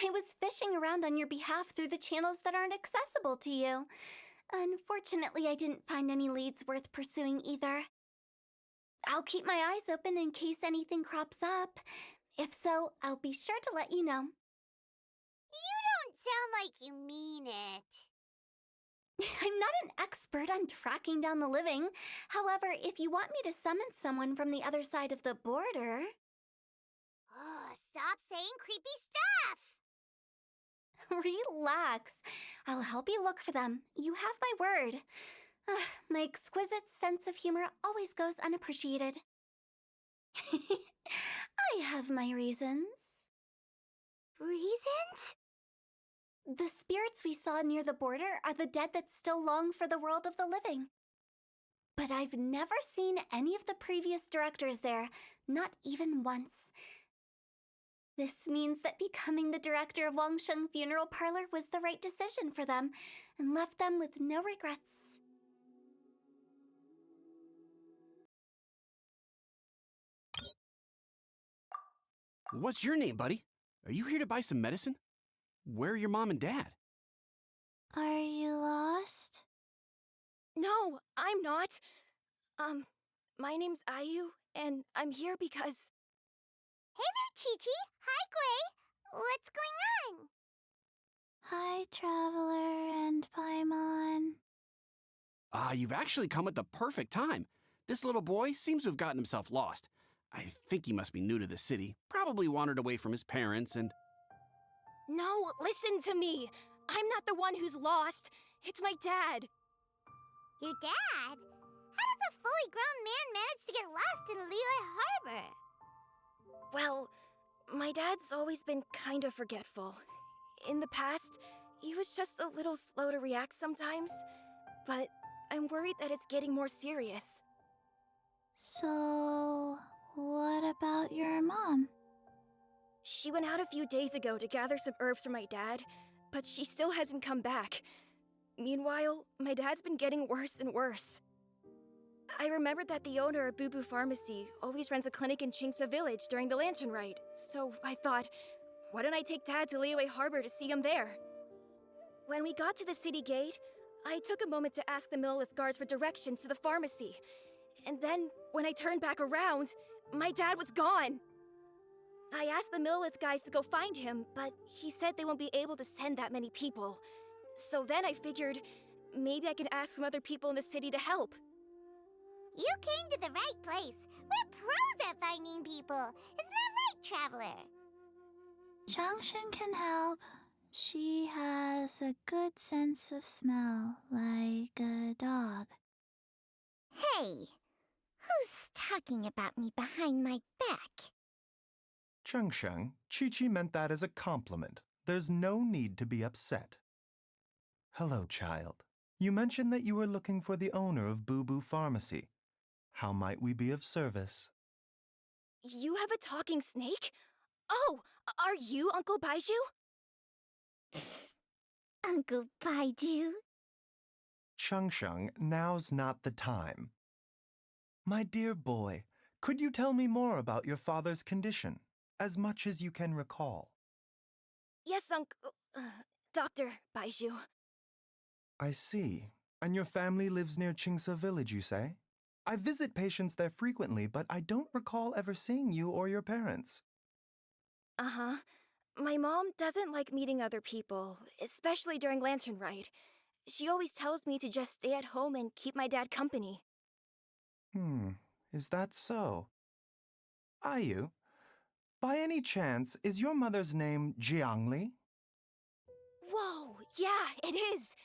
I was fishing around on your behalf through the channels that aren't accessible to you. Unfortunately, I didn't find any leads worth pursuing either. I'll keep my eyes open in case anything crops up. If so, I'll be sure to let you know. You don't sound like you mean it. I'm not an expert on tracking down the living. However, if you want me to summon someone from the other side of the border... Oh, stop saying creepy stuff! Relax. I'll help you look for them. You have my word. My exquisite sense of humor always goes unappreciated. I have my reasons. Reasons? The spirits we saw near the border are the dead that still long for the world of the living. But I've never seen any of the previous directors there, not even once. This means that becoming the director of Wangsheng Funeral Parlor was the right decision for them, and left them with no regrets. What's your name, buddy? Are you here to buy some medicine? Where are your mom and dad? Are you lost? No, I'm not. My name's Ayu, and I'm here because... Hey there, Chi-Chi! Hi, Gui! What's going on? Hi, Traveler and Paimon. You've actually come at the perfect time. This little boy seems to have gotten himself lost. I think he must be new to the city, probably wandered away from his parents and... No, listen to me! I'm not the one who's lost. It's my dad. Your dad? How does a fully grown man manage to get lost in Liyue Harbor? Well, my dad's always been kind of forgetful. In the past, he was just a little slow to react sometimes, but I'm worried that it's getting more serious. So, what about your mom? She went out a few days ago to gather some herbs for my dad, but she still hasn't come back. Meanwhile, my dad's been getting worse and worse. I remembered that the owner of Boo Boo Pharmacy always runs a clinic in Chingsa Village during the Lantern Rite, so I thought, why don't I take Dad to Liyue Harbor to see him there? When we got to the city gate, I took a moment to ask the Millith guards for directions to the pharmacy. And then, when I turned back around, my dad was gone. I asked the Millith guys to go find him, but he said they won't be able to send that many people. So then I figured, maybe I could ask some other people in the city to help. You came to the right place. We're pros at finding people. Isn't that right, Traveler? Changshen can help. She has a good sense of smell, like a dog. Hey, who's talking about me behind my back? Chengsheng, Chi-Chi meant that as a compliment. There's no need to be upset. Hello, child. You mentioned that you were looking for the owner of Boo Boo Pharmacy. How might we be of service? You have a talking snake? Oh, are you Uncle Baiju? Uncle Baiju? Chengsheng, now's not the time. My dear boy, could you tell me more about your father's condition, as much as you can recall? Yes, Dr. Baiju. I see. And your family lives near Chingsa Village, you say? I visit patients there frequently, but I don't recall ever seeing you or your parents. Uh-huh. My mom doesn't like meeting other people, especially during Lantern Rite. She always tells me to just stay at home and keep my dad company. Is that so? Ayu, by any chance, is your mother's name Jiangli? Whoa, yeah, it is.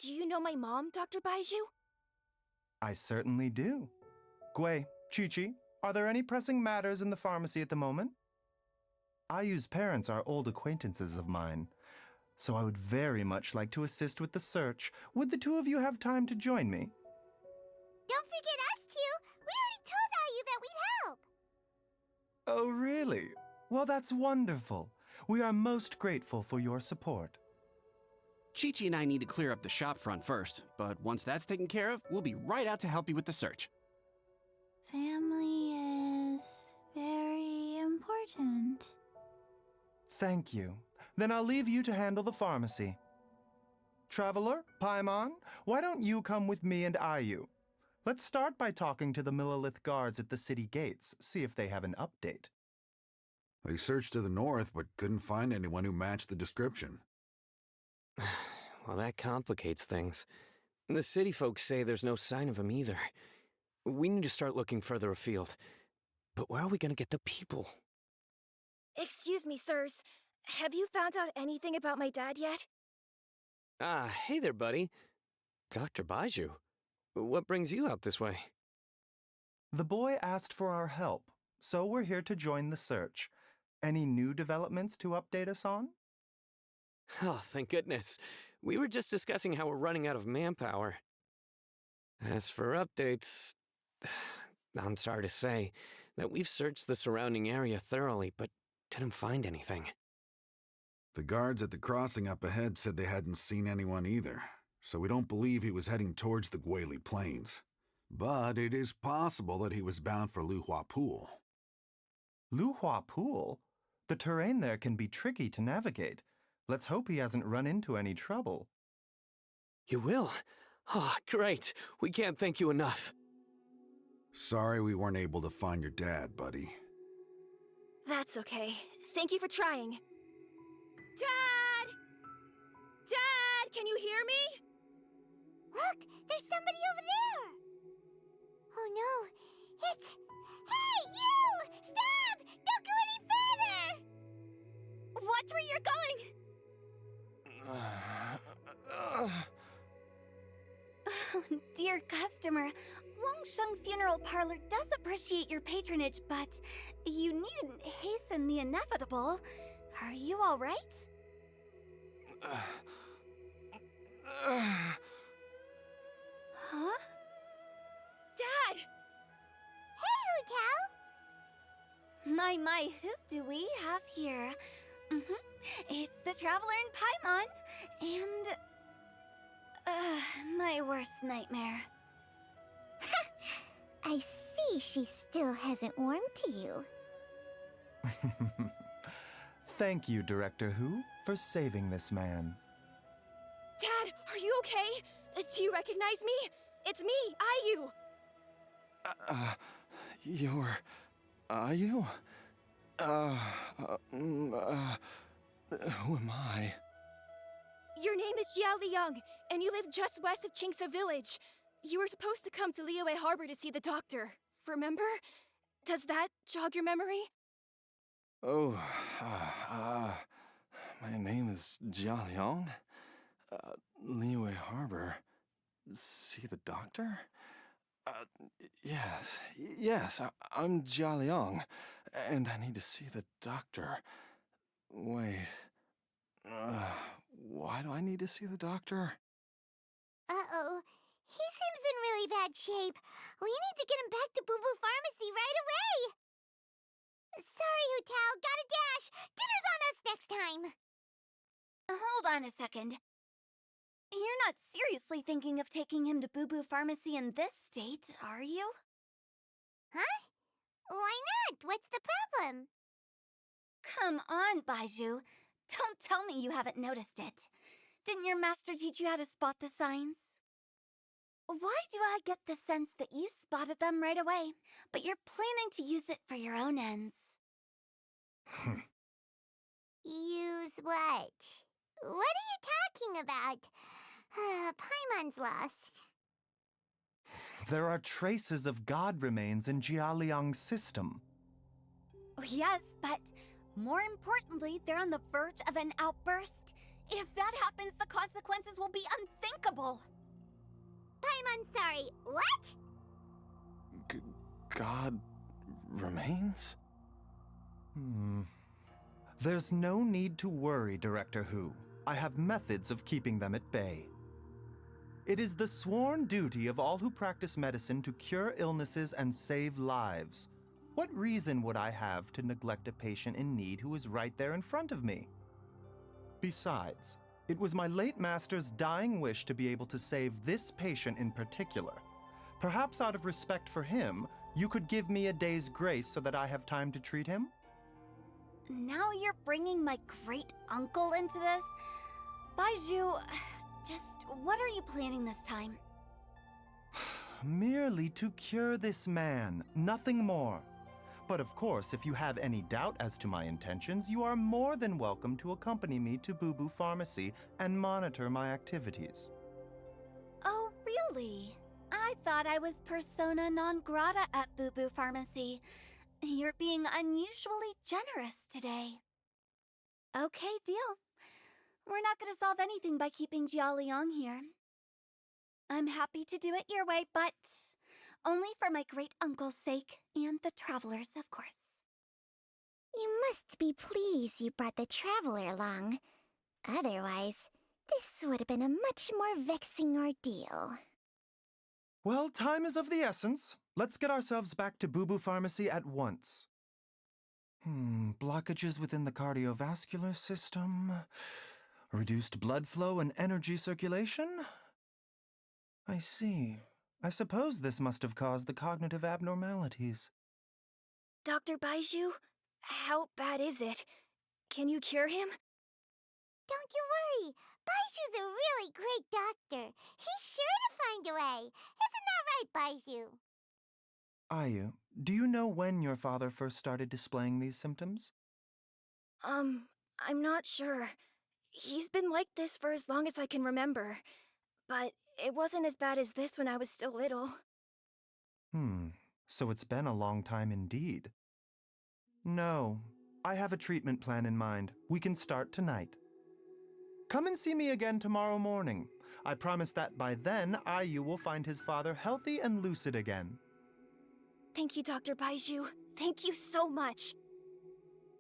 Do you know my mom, Dr. Baiju? I certainly do. Gui, Chi-Chi, are there any pressing matters in the pharmacy at the moment? Ayu's parents are old acquaintances of mine, so I would very much like to assist with the search. Would the two of you have time to join me? Don't forget us two. We already told Ayu that we'd help. Oh, really? Well, that's wonderful. We are most grateful for your support. Chi-Chi and I need to clear up the shop front first, but once that's taken care of, we'll be right out to help you with the search. Family is very important. Thank you. Then I'll leave you to handle the pharmacy. Traveler, Paimon, why don't you come with me and Ayu? Let's start by talking to the Millilith guards at the city gates, see if they have an update. They searched to the north, but couldn't find anyone who matched the description. Well, that complicates things. The city folks say there's no sign of him either. We need to start looking further afield. But where are we gonna get the people? Excuse me, sirs. Have you found out anything about my dad yet? Ah, hey there, buddy. Dr. Baiju. What brings you out this way? The boy asked for our help, so we're here to join the search. Any new developments to update us on? Oh, thank goodness. We were just discussing how we're running out of manpower. As for updates, I'm sorry to say that we've searched the surrounding area thoroughly, but didn't find anything. The guards at the crossing up ahead said they hadn't seen anyone either, so we don't believe he was heading towards the Guili Plains. But it is possible that he was bound for Luhua Pool. Luhua Pool? The terrain there can be tricky to navigate. Let's hope he hasn't run into any trouble. You will? Oh, great. We can't thank you enough. Sorry we weren't able to find your dad, buddy. That's okay. Thank you for trying. Dad! Dad, can you hear me? Look, there's somebody over there. Oh no, it's... Hey, you! Stop! Don't go any further! Watch where you're going! Oh, dear customer, Wangsheng Funeral Parlor does appreciate your patronage, but you needn't hasten the inevitable. Are you all right? Huh? Dad! Hey, Hu Tao! My, who do we have here? It's the Traveler in Paimon, and... my worst nightmare. I see she still hasn't warmed to you. Thank you, Director Hu, for saving this man. Dad, are you okay? Do you recognize me? It's me, Ayu! You're... Ayu? Who am I? Your name is Jiao Liang, and you live just west of Qingse Village. You were supposed to come to Liyue Harbor to see the doctor, remember? Does that jog your memory? Oh, my name is Jia Liang. Liyue Harbor. See the doctor? Yes, I'm Jia Liang, and I need to see the doctor. Wait, why do I need to see the doctor? Uh-oh. He seems in really bad shape. We need to get him back to Boo Boo Pharmacy right away! Sorry, Hu Tao. Gotta dash! Dinner's on us next time! Hold on a second. You're not seriously thinking of taking him to Boo Boo Pharmacy in this state, are you? Huh? Why not? What's the problem? Come on, Baiju. Don't tell me you haven't noticed it. Didn't your master teach you how to spot the signs? Why do I get the sense that you spotted them right away, but you're planning to use it for your own ends? Use what? What are you talking about? Paimon's lost. There are traces of god remains in Jialiang's system. Yes, but more importantly, they're on the verge of an outburst. If that happens, the consequences will be unthinkable. Paimon, sorry, what? God remains? There's no need to worry, Director Hu. I have methods of keeping them at bay. It is the sworn duty of all who practice medicine to cure illnesses and save lives. What reason would I have to neglect a patient in need who is right there in front of me? Besides, it was my late master's dying wish to be able to save this patient in particular. Perhaps out of respect for him, you could give me a day's grace so that I have time to treat him? Now you're bringing my great-uncle into this? Baizhu, just what are you planning this time? Merely to cure this man, nothing more. But of course, if you have any doubt as to my intentions, you are more than welcome to accompany me to Boo Boo Pharmacy and monitor my activities. Oh, really? I thought I was persona non grata at Boo Boo Pharmacy. You're being unusually generous today. Okay, deal. We're not going to solve anything by keeping Jialiang here. I'm happy to do it your way, but only for my great-uncle's sake and the travelers, of course. You must be pleased you brought the traveler along. Otherwise, this would have been a much more vexing ordeal. Well, time is of the essence. Let's get ourselves back to Boo Boo Pharmacy at once. Blockages within the cardiovascular system. Reduced blood flow and energy circulation? I see. I suppose this must have caused the cognitive abnormalities. Dr. Baizhu, how bad is it? Can you cure him? Don't you worry. Baizhu's a really great doctor. He's sure to find a way. Isn't that right, Baizhu? Ayu, do you know when your father first started displaying these symptoms? I'm not sure. He's been like this for as long as I can remember. But it wasn't as bad as this when I was still little. So it's been a long time indeed. No, I have a treatment plan in mind. We can start tonight. Come and see me again tomorrow morning. I promise that by then, Ayu will find his father healthy and lucid again. Thank you, Dr. Baizhu. Thank you so much.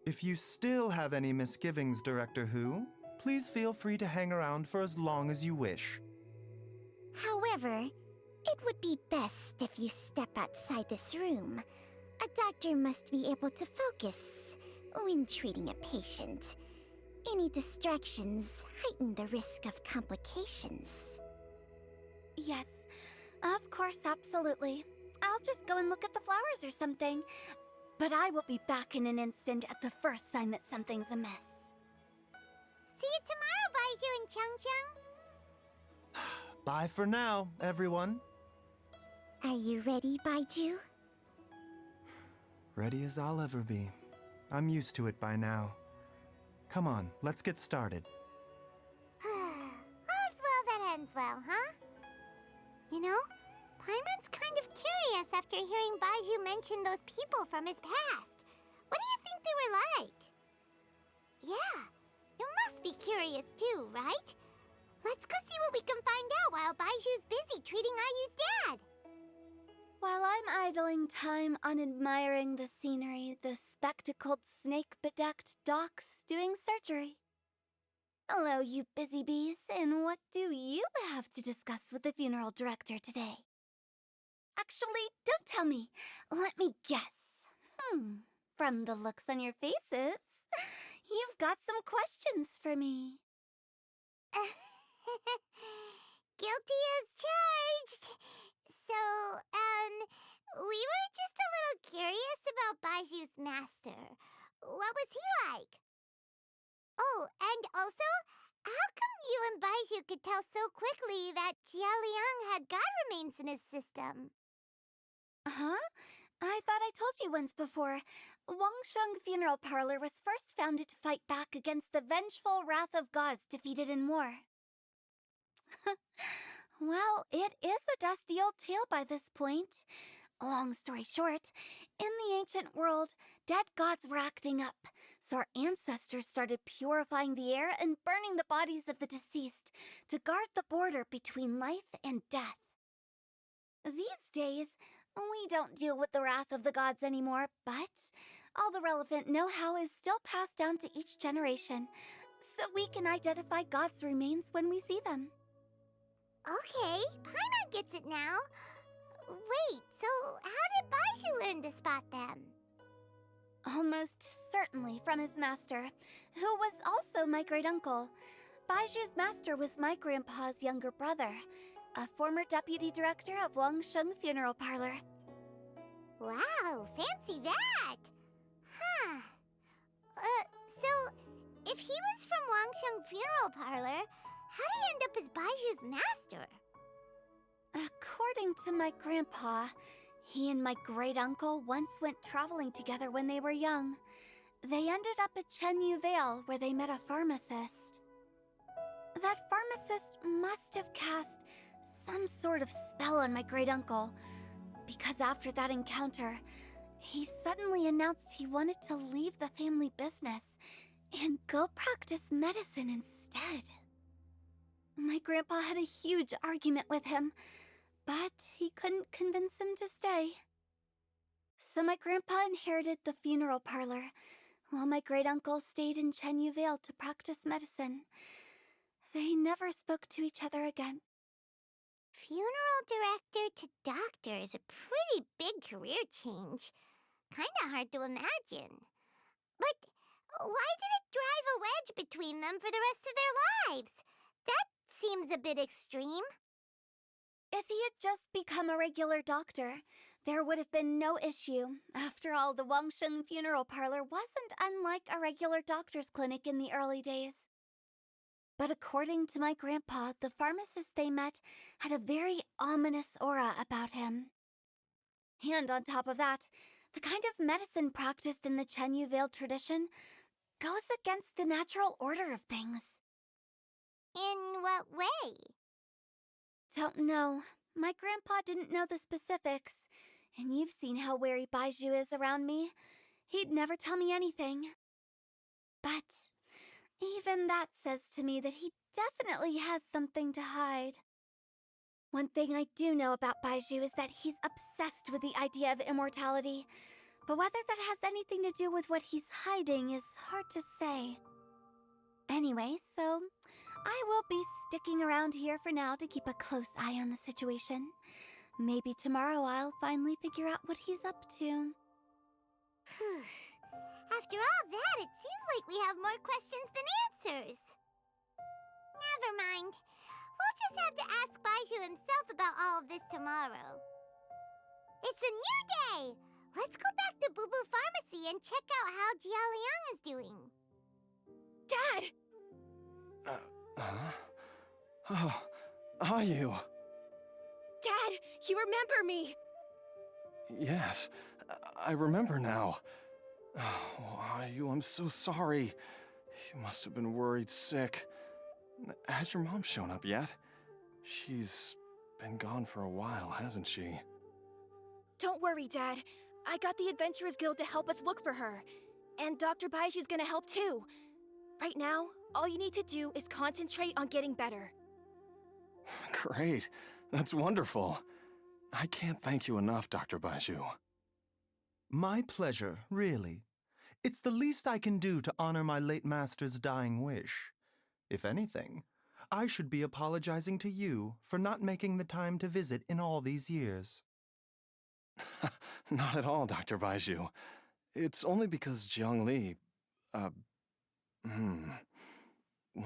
If you still have any misgivings, Director Hu, please feel free to hang around for as long as you wish. However, it would be best if you step outside this room. A doctor must be able to focus when treating a patient. Any distractions heighten the risk of complications. Yes, of course, absolutely. I'll just go and look at the flowers or something. But I will be back in an instant at the first sign that something's amiss. See you tomorrow, Baizhu and Changcheng. Bye for now, everyone. Are you ready, Baizhu? Ready as I'll ever be. I'm used to it by now. Come on, let's get started. All's well that ends well, huh? You know, Paimon's kind of curious after hearing Baizhu mention those people from his past. What do you think they were like? Yeah, you must be curious too, right? Let's go see what we can find out while Baizhu's busy treating Ayu's dad. While I'm idling time on admiring the scenery, the spectacled snake-bedecked docs doing surgery. Hello, you busy bees, and what do you have to discuss with the funeral director today? Actually, don't tell me. Let me guess. From the looks on your faces, you've got some questions for me. Guilty as charged. So, we were just a little curious about Baizhu's master. What was he like? Oh, and also, how come you and Baizhu could tell so quickly that Jialiang had god remains in his system? Huh? I thought I told you once before. Wangsheng Funeral Parlor was first founded to fight back against the vengeful wrath of gods defeated in war. Well, it is a dusty old tale by this point. Long story short, in the ancient world, dead gods were acting up, so our ancestors started purifying the air and burning the bodies of the deceased to guard the border between life and death. These days, we don't deal with the wrath of the gods anymore, but all the relevant know-how is still passed down to each generation, so we can identify gods' remains when we see them. Okay, Paimon gets it now. Wait, so how did Baiju learn to spot them? Almost certainly from his master, who was also my great-uncle. Baiju's master was my grandpa's younger brother, a former deputy director of Wangsheng Funeral Parlor. Wow, fancy that! Huh. So, if he was from Wangsheng Funeral Parlor, how did he end up as Baiju's master? According to my grandpa, he and my great-uncle once went traveling together when they were young. They ended up at Chenyu Vale, where they met a pharmacist. That pharmacist must have cast some sort of spell on my great-uncle, because after that encounter, he suddenly announced he wanted to leave the family business and go practice medicine instead. My grandpa had a huge argument with him, but he couldn't convince him to stay. So my grandpa inherited the funeral parlor, while my great-uncle stayed in Chenyu Vale to practice medicine. They never spoke to each other again. Funeral director to doctor is a pretty big career change. Kinda hard to imagine. But why did it drive a wedge between them for the rest of their lives? That seems a bit extreme. If he had just become a regular doctor, there would have been no issue. After all, the Wangsheng Funeral Parlor wasn't unlike a regular doctor's clinic in the early days. But according to my grandpa, the pharmacist they met had a very ominous aura about him. And on top of that, the kind of medicine practiced in the Chenyu Vale tradition goes against the natural order of things. In what way? Don't know. My grandpa didn't know the specifics, and you've seen how wary Baiju is around me. He'd never tell me anything. But even that says to me that he definitely has something to hide. One thing I do know about Baiju is that he's obsessed with the idea of immortality, but whether that has anything to do with what he's hiding is hard to say. Anyway, so I will be sticking around here for now to keep a close eye on the situation. Maybe tomorrow I'll finally figure out what he's up to. After all that, it seems like we have more questions than answers. Never mind. We'll just have to ask Baiju himself about all of this tomorrow. It's a new day! Let's go back to Boo Boo Pharmacy and check out how Jia Liang is doing. Dad! Oh, are you? Dad, you remember me! Yes, I remember now. Oh, are you? I'm so sorry. You must have been worried sick. Has your mom shown up yet? She's been gone for a while, hasn't she? Don't worry, Dad. I got the Adventurers Guild to help us look for her. And Dr. Baiju's gonna help too. Right now, all you need to do is concentrate on getting better. Great. That's wonderful. I can't thank you enough, Dr. Baiju. My pleasure, really. It's the least I can do to honor my late master's dying wish. If anything, I should be apologizing to you for not making the time to visit in all these years. Not at all, Dr. Baiju. It's only because Zhongli, what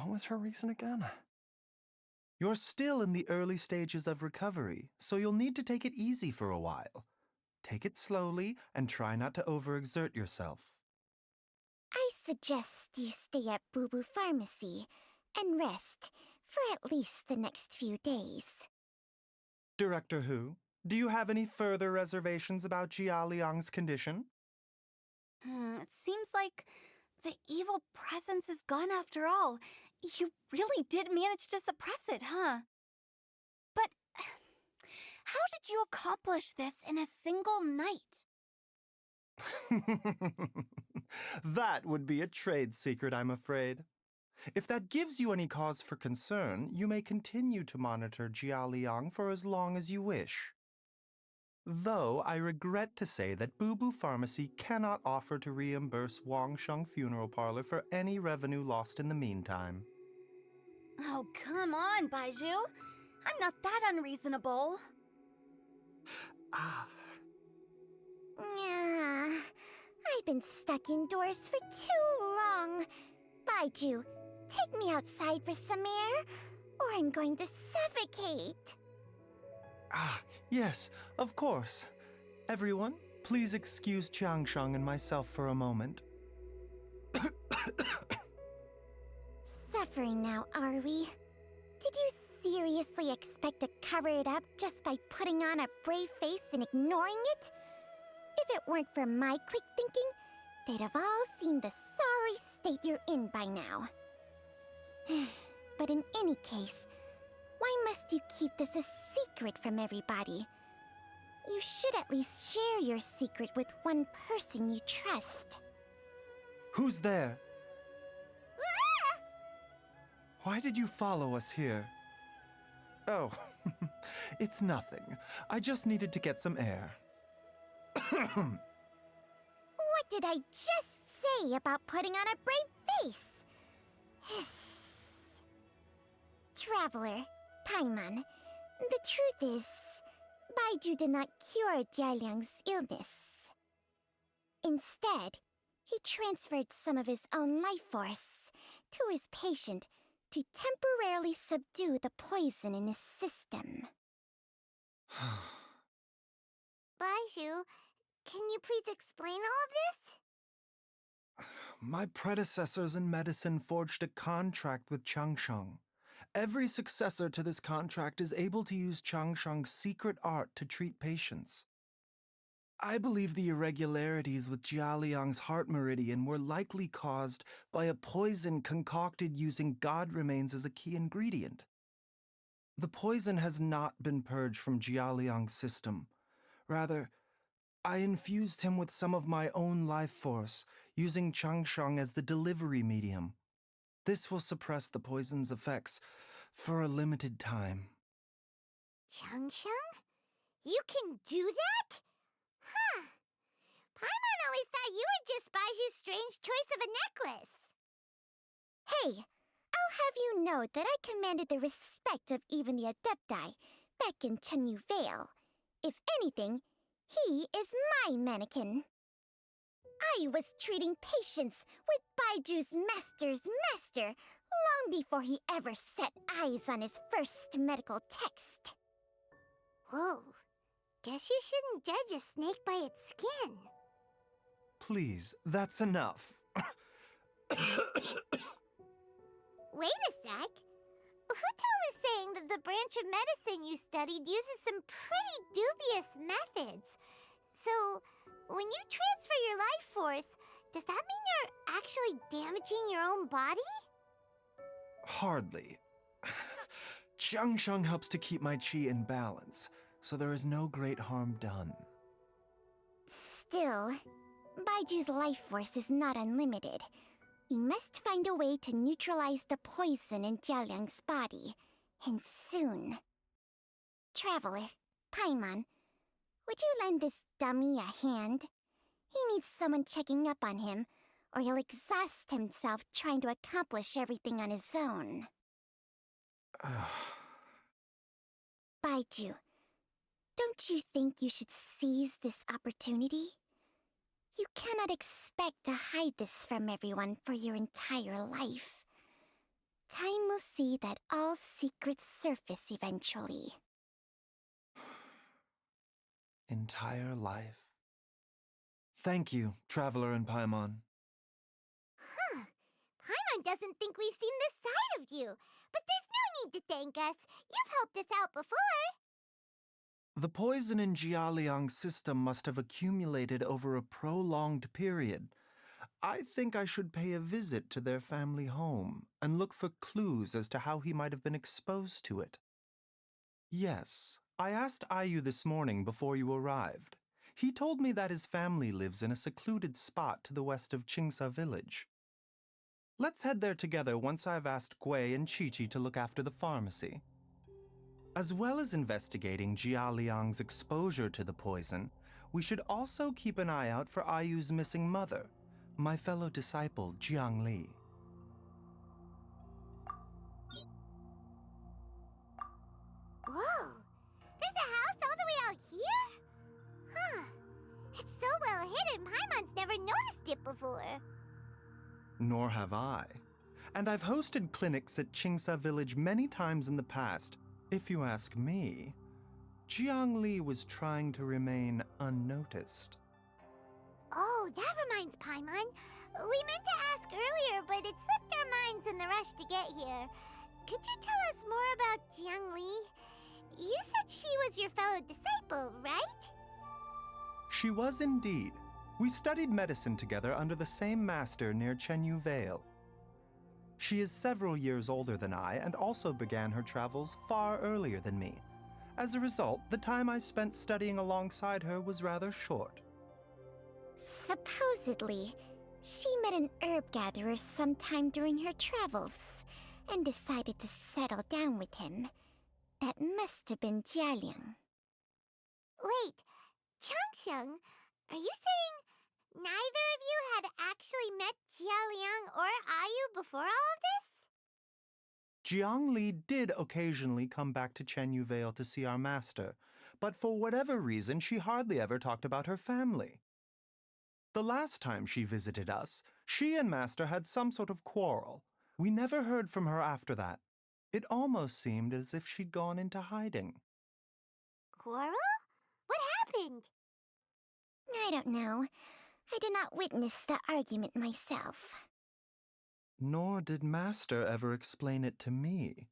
was her reason again? You're still in the early stages of recovery, so you'll need to take it easy for a while. Take it slowly and try not to overexert yourself. I suggest you stay at Boo Boo Pharmacy and rest for at least the next few days. Director Hu, do you have any further reservations about Jia Liang's condition? It seems like the evil presence is gone after all. You really did manage to suppress it, huh? How did you accomplish this in a single night? That would be a trade secret, I'm afraid. If that gives you any cause for concern, you may continue to monitor Jialiang for as long as you wish. Though I regret to say that Boo Pharmacy cannot offer to reimburse Wangsheng Funeral Parlor for any revenue lost in the meantime. Oh, come on, Baiju. I'm not that unreasonable. I've been stuck indoors for too long. Baiju, take me outside for some air, or I'm going to suffocate. Yes, of course. Everyone, please excuse Qiangsheng and myself for a moment. Suffering now, are we? Did you seriously expect to cover it up just by putting on a brave face and ignoring it? If it weren't for my quick thinking, they'd have all seen the sorry state you're in by now. But in any case, why must you keep this a secret from everybody? You should at least share your secret with one person you trust. Who's there? Why did you follow us here? Oh, it's nothing. I just needed to get some air. What did I just say about putting on a brave face? Traveler, Paimon, the truth is, Baiju did not cure Jialiang's illness. Instead, he transferred some of his own life force to his patient to temporarily subdue the poison in his system. Baiju, can you please explain all of this? My predecessors in medicine forged a contract with Changsheng. Every successor to this contract is able to use Changsheng's secret art to treat patients. I believe the irregularities with Jialiang's heart meridian were likely caused by a poison concocted using god remains as a key ingredient. The poison has not been purged from Jialiang's system. Rather, I infused him with some of my own life force, using Changsheng as the delivery medium. This will suppress the poison's effects for a limited time. Changsheng? You can do that? Huh. Paimon always thought you were just Baiju's strange choice of a necklace. Hey, I'll have you know that I commanded the respect of even the Adepti back in Chenyu Vale. If anything, he is my mannequin. I was treating patients with Baiju's master's master long before he ever set eyes on his first medical text. Whoa, guess you shouldn't judge a snake by its skin. Please, that's enough. Wait a sec. Hutel was saying that the branch of medicine you studied uses some pretty dubious methods. So, when you transfer your life force, does that mean you're actually damaging your own body? Hardly. Changsheng helps to keep my chi in balance, so there is no great harm done. Still, Baiju's life force is not unlimited. We must find a way to neutralize the poison in Jialiang's body, and soon. Traveler, Paimon, would you lend this dummy a hand? He needs someone checking up on him, or he'll exhaust himself trying to accomplish everything on his own. Baiju, don't you think you should seize this opportunity? You cannot expect to hide this from everyone for your entire life. Time will see that all secrets surface eventually. Entire life. Thank you, Traveler and Paimon. Huh. Paimon doesn't think we've seen this side of you, but there's no need to thank us. You've helped us out before. The poison in Jialiang's system must have accumulated over a prolonged period. I think I should pay a visit to their family home and look for clues as to how he might have been exposed to it. Yes, I asked Ayu this morning before you arrived. He told me that his family lives in a secluded spot to the west of Qingsa village. Let's head there together once I've asked Gui and Qiqi to look after the pharmacy. As well as investigating Jia Liang's exposure to the poison, we should also keep an eye out for Ayu's missing mother, my fellow disciple Jiang Li. Whoa! There's a house all the way out here? Huh. It's so well hidden, Paimon's never noticed it before. Nor have I. And I've hosted clinics at Qingsa village many times in the past. If you ask me, Jiang Li was trying to remain unnoticed. Oh, that reminds Paimon. We meant to ask earlier, but it slipped our minds in the rush to get here. Could you tell us more about Jiang Li? You said she was your fellow disciple, right? She was indeed. We studied medicine together under the same master near Chenyu Vale. She is several years older than I and also began her travels far earlier than me. As a result, the time I spent studying alongside her was rather short. Supposedly, she met an herb gatherer sometime during her travels and decided to settle down with him. That must have been Jialiang. Wait, Changsheng, are you saying neither of you had actually met Jialiang or Ayu before all of this? Jiang Li did occasionally come back to Chenyu Vale to see our master, but for whatever reason, she hardly ever talked about her family. The last time she visited us, she and master had some sort of quarrel. We never heard from her after that. It almost seemed as if she'd gone into hiding. Quarrel? What happened? I don't know. I did not witness the argument myself. Nor did master ever explain it to me.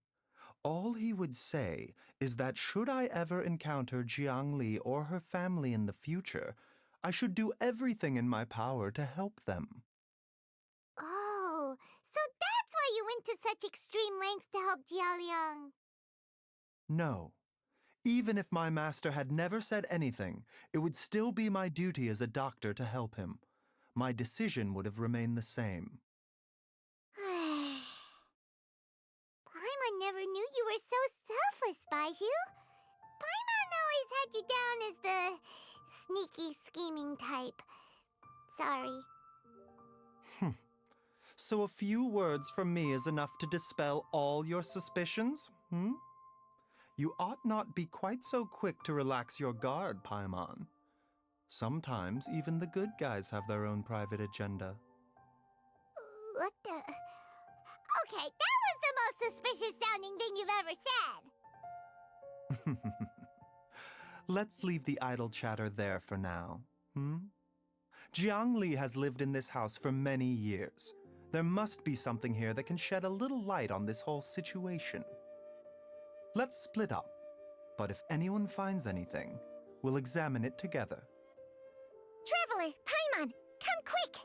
All he would say is that should I ever encounter Jiang Li or her family in the future, I should do everything in my power to help them. Oh, so that's why you went to such extreme lengths to help Jialiang. No. Even if my master had never said anything, it would still be my duty as a doctor to help him. My decision would have remained the same. Paimon never knew you were so selfless, Baiju. Paimon always had you down as the sneaky, scheming type. Sorry. So a few words from me is enough to dispel all your suspicions, You ought not be quite so quick to relax your guard, Paimon. Sometimes even the good guys have their own private agenda. What the... Okay, that was the most suspicious-sounding thing you've ever said. Let's leave the idle chatter there for now, Jiang Li has lived in this house for many years. There must be something here that can shed a little light on this whole situation. Let's split up, but if anyone finds anything, we'll examine it together. Traveler, Paimon, come quick!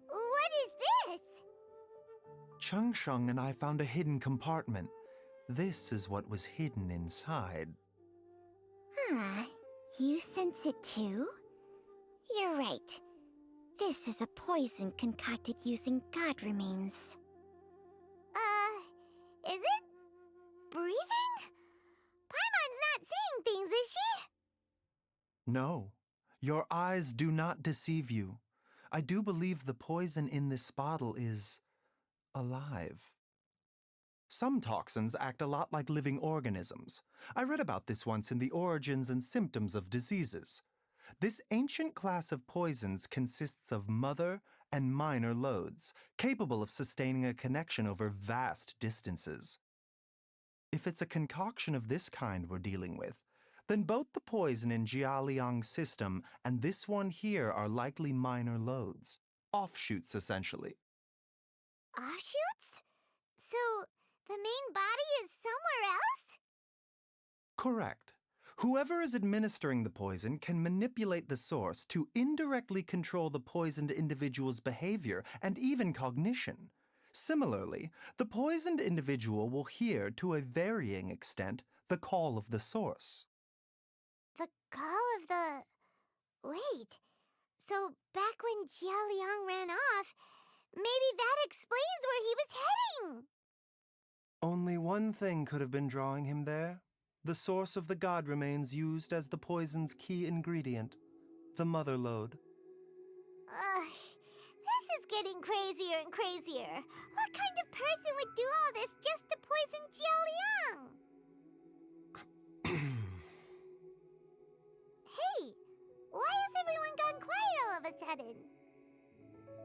What is this? Changsheng and I found a hidden compartment. This is what was hidden inside. You sense it too? You're right. This is a poison concocted using god remains. Is it? Breathing? Paimon's not seeing things, is she? No, your eyes do not deceive you. I do believe the poison in this bottle is alive. Some toxins act a lot like living organisms. I read about this once in the Origins and Symptoms of Diseases. This ancient class of poisons consists of mother and minor loads, capable of sustaining a connection over vast distances. If it's a concoction of this kind we're dealing with, then both the poison in Jia Liang's system and this one here are likely minor loads, offshoots essentially. Offshoots? So, the main body is somewhere else? Correct. Whoever is administering the poison can manipulate the source to indirectly control the poisoned individual's behavior and even cognition. Similarly, the poisoned individual will hear, to a varying extent, the call of the source. The call of the... Wait. So back when Jialiang ran off, maybe that explains where he was heading! Only one thing could have been drawing him there. The source of the god remains used as the poison's key ingredient, the mother lode. This is getting crazier and crazier. What kind of person would do all this just to poison Jialiang? Hey, why has everyone gone quiet all of a sudden?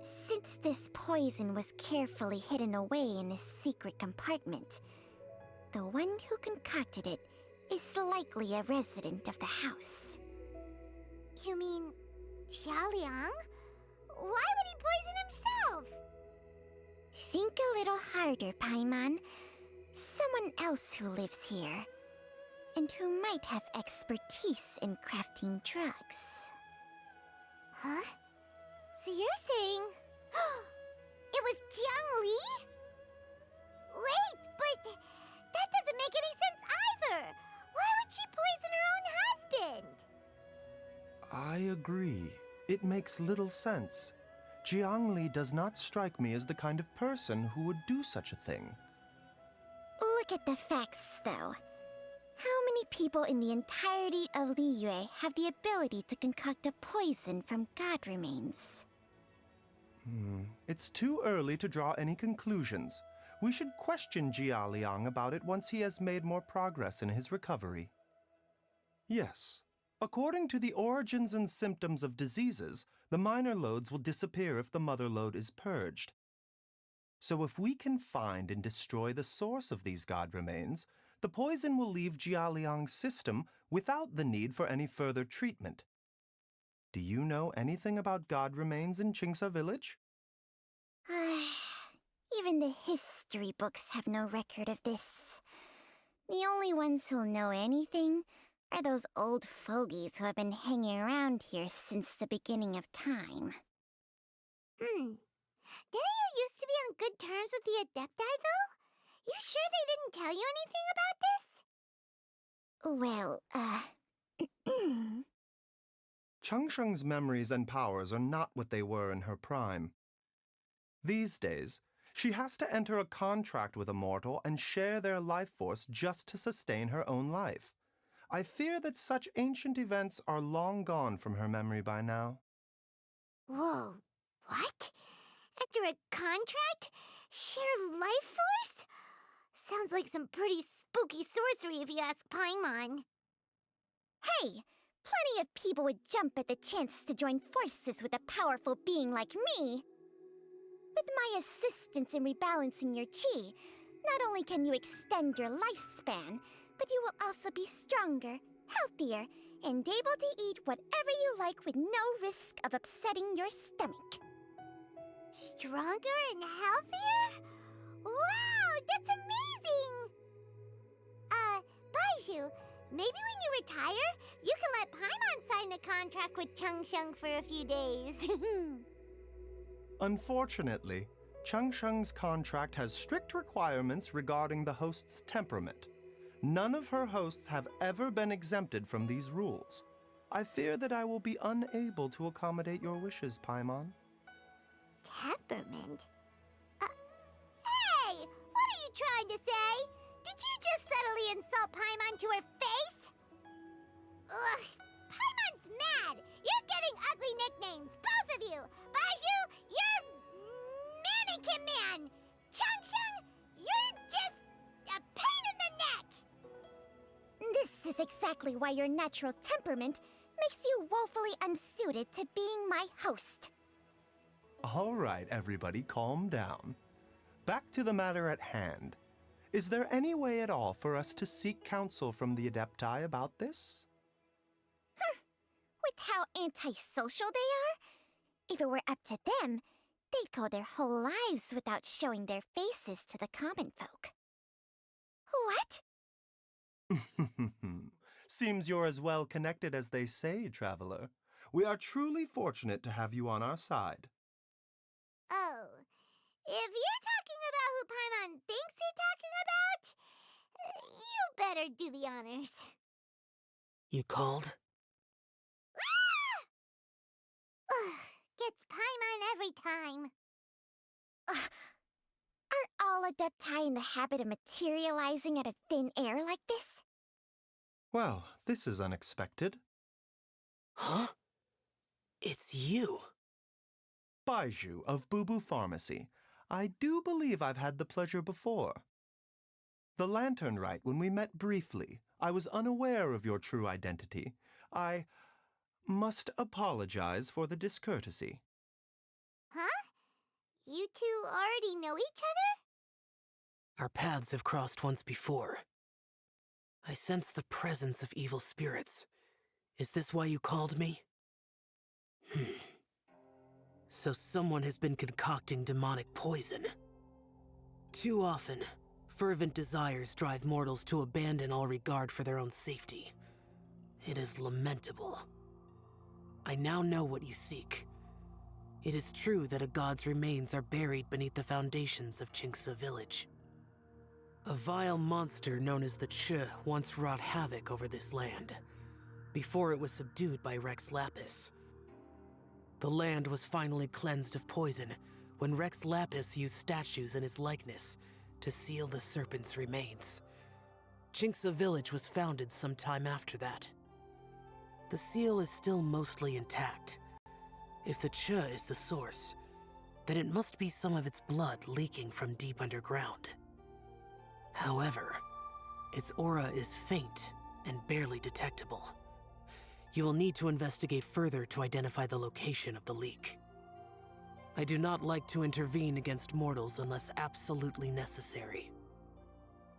Since this poison was carefully hidden away in a secret compartment, the one who concocted it is likely a resident of the house. You mean Jialiang? Why would he poison himself? Think a little harder, Paimon. Someone else who lives here, and who might have expertise in crafting drugs. Huh? So you're saying... it was Jiang Li? Wait, but that doesn't make any sense either! Why would she poison her own husband? I agree. It makes little sense. Jiangli does not strike me as the kind of person who would do such a thing. Look at the facts, though. How many people in the entirety of Liyue have the ability to concoct a poison from god remains? It's too early to draw any conclusions. We should question Jia Liang about it once he has made more progress in his recovery. Yes. According to the origins and symptoms of diseases, the minor lodes will disappear if the mother lode is purged. So if we can find and destroy the source of these god remains, the poison will leave Jia Liang's system without the need for any further treatment. Do you know anything about god remains in Qingsa village? Even the history books have no record of this. The only ones who'll know anything are those old fogies who have been hanging around here since the beginning of time. Didn't you used to be on good terms with the Adepti, though? You sure they didn't tell you anything about this? Well, Changsheng's memories and powers are not what they were in her prime. These days, she has to enter a contract with a mortal and share their life force just to sustain her own life. I fear that such ancient events are long gone from her memory by now. Whoa, what? Enter a contract? Share life force? Sounds like some pretty spooky sorcery if you ask Paimon. Hey, plenty of people would jump at the chance to join forces with a powerful being like me. With my assistance in rebalancing your chi, not only can you extend your lifespan, but you will also be stronger, healthier, and able to eat whatever you like with no risk of upsetting your stomach. Stronger and healthier? Wow, that's amazing! Baizhu, maybe when you retire, you can let Paimon sign a contract with Changsheng for a few days. Unfortunately, Changsheng's contract has strict requirements regarding the host's temperament. None of her hosts have ever been exempted from these rules. I fear that I will be unable to accommodate your wishes, Paimon. Temperament? Hey! What are you trying to say? Did you just subtly insult Paimon to her face? Ugh! Paimon's mad! You're getting ugly nicknames, both of you! Baizhu, you're... Mannequin Man! Changsheng, you're just... a pain in the neck! This is exactly why your natural temperament makes you woefully unsuited to being my host. All right, everybody, calm down. Back to the matter at hand. Is there any way at all for us to seek counsel from the Adepti about this? With how antisocial they are? If it were up to them, they'd go their whole lives without showing their faces to the common folk. What? Seems you're as well connected as they say, traveler. We are truly fortunate to have you on our side. Oh, if you're talking about who Paimon thinks you're talking about, you better do the honors. You called? Gets Paimon every time. Aren't all Adepti in the habit of materializing out of thin air like this? Well, this is unexpected. Huh? It's you. Baiju of Boo Pharmacy. I do believe I've had the pleasure before. The Lantern Rite, when we met briefly, I was unaware of your true identity. I must apologize for the discourtesy. Huh? You two already know each other? Our paths have crossed once before. I sense the presence of evil spirits. Is this why you called me? So someone has been concocting demonic poison. Too often, fervent desires drive mortals to abandon all regard for their own safety. It is lamentable. I now know what you seek. It is true that a god's remains are buried beneath the foundations of Qingce village. A vile monster known as the Che once wrought havoc over this land, before it was subdued by Rex Lapis. The land was finally cleansed of poison when Rex Lapis used statues in his likeness to seal the serpent's remains. Qingce village was founded some time after that. The seal is still mostly intact. If the Che is the source, then it must be some of its blood leaking from deep underground. However, its aura is faint and barely detectable. You will need to investigate further to identify the location of the leak. I do not like to intervene against mortals unless absolutely necessary.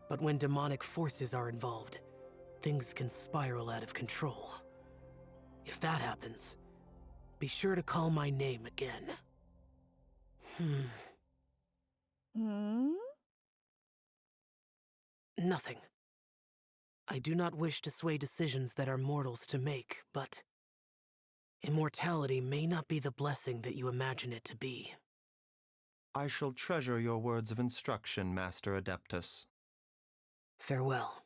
But when demonic forces are involved, things can spiral out of control. If that happens, be sure to call my name again. Nothing. I do not wish to sway decisions that are mortals to make, but immortality may not be the blessing that you imagine it to be. I shall treasure your words of instruction, Master Adeptus. Farewell.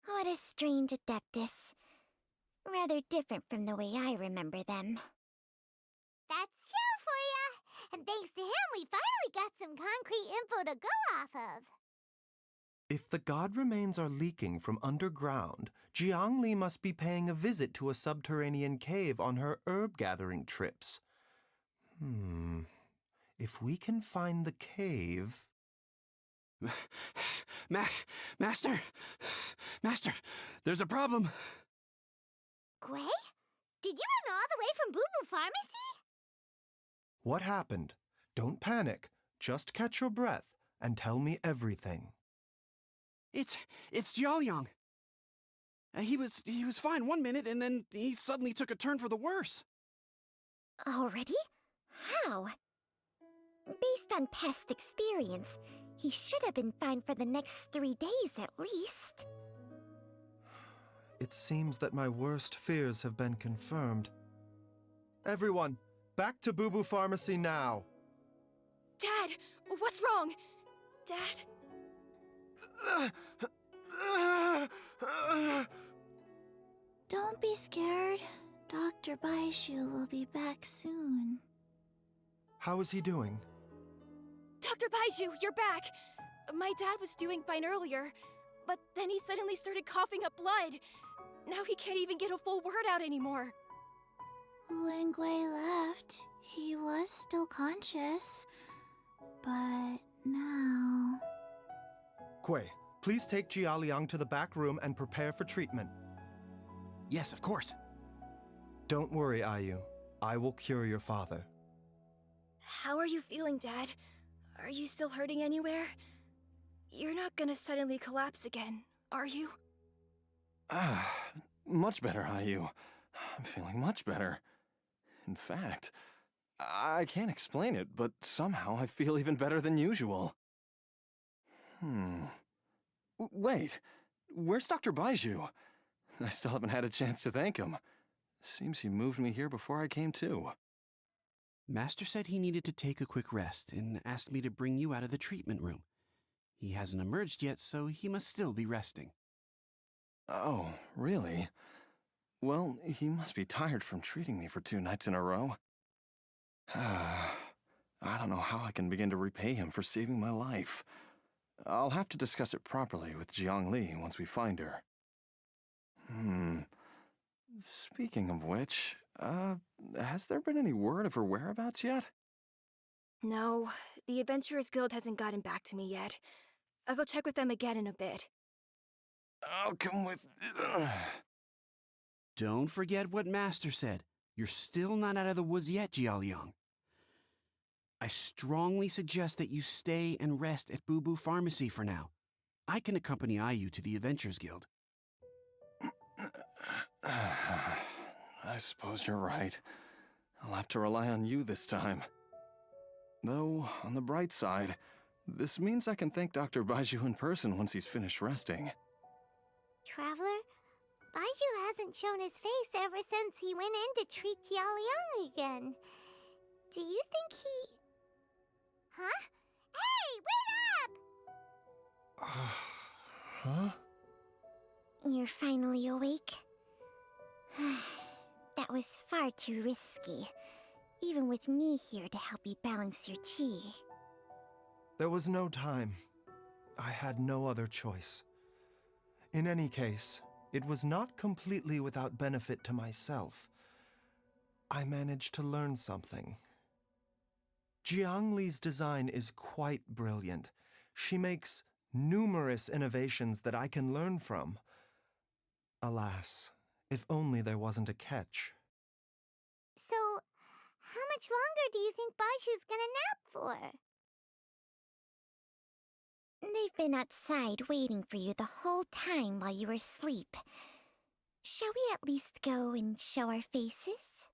What a strange Adeptus. Rather different from the way I remember them. That's Xiao for ya! And thanks to him, we finally got some concrete info to go off of. If the god remains are leaking from underground, Jiangli must be paying a visit to a subterranean cave on her herb-gathering trips. If we can find the cave... Master, there's a problem. Gui? Did you run all the way from Boo Boo Pharmacy? What happened? Don't panic. Just catch your breath and tell me everything. It's Jiaoliang. He was fine one minute, and then he suddenly took a turn for the worse. Already? How? Based on past experience, he should have been fine for the next 3 days at least. It seems that my worst fears have been confirmed. Everyone, back to Boo Boo Pharmacy now! Dad, what's wrong? Dad? Don't be scared. Dr. Baishu will be back soon. How is he doing? Dr. Baishu, you're back! My dad was doing fine earlier, but then he suddenly started coughing up blood. Now he can't even get a full word out anymore. When Gui left, he was still conscious. But now... Gui, please take Jiaoliang to the back room and prepare for treatment. Yes, of course. Don't worry, Ayu. I will cure your father. How are you feeling, Dad? Are you still hurting anywhere? You're not gonna suddenly collapse again, are you? Much better, Ayu. I'm feeling much better. In fact, I can't explain it, but somehow I feel even better than usual. Wait, where's Dr. Baiju? I still haven't had a chance to thank him. Seems he moved me here before I came to. Master said he needed to take a quick rest and asked me to bring you out of the treatment room. He hasn't emerged yet, so he must still be resting. Oh, really? Well, he must be tired from treating me for 2 nights in a row. I don't know how I can begin to repay him for saving my life. I'll have to discuss it properly with Jiangli once we find her. Speaking of which, has there been any word of her whereabouts yet? No, the Adventurers Guild hasn't gotten back to me yet. I'll go check with them again in a bit. I'll come with... Don't forget what Master said. You're still not out of the woods yet, Jialiang. I strongly suggest that you stay and rest at Boo Boo Pharmacy for now. I can accompany Ayu to the Adventurers Guild. I suppose you're right. I'll have to rely on you this time. Though, on the bright side, this means I can thank Dr. Baiju in person once he's finished resting. Traveler, Baiju hasn't shown his face ever since he went in to treat Jialiang again. Do you think he... Huh? Hey, wait up! Huh? You're finally awake? That was far too risky, even with me here to help you balance your chi. There was no time. I had no other choice. In any case, it was not completely without benefit to myself. I managed to learn something. Jiangli's design is quite brilliant. She makes numerous innovations that I can learn from. Alas, if only there wasn't a catch. So, how much longer do you think Baiju's gonna nap for? They've been outside waiting for you the whole time while you were asleep. Shall we at least go and show our faces?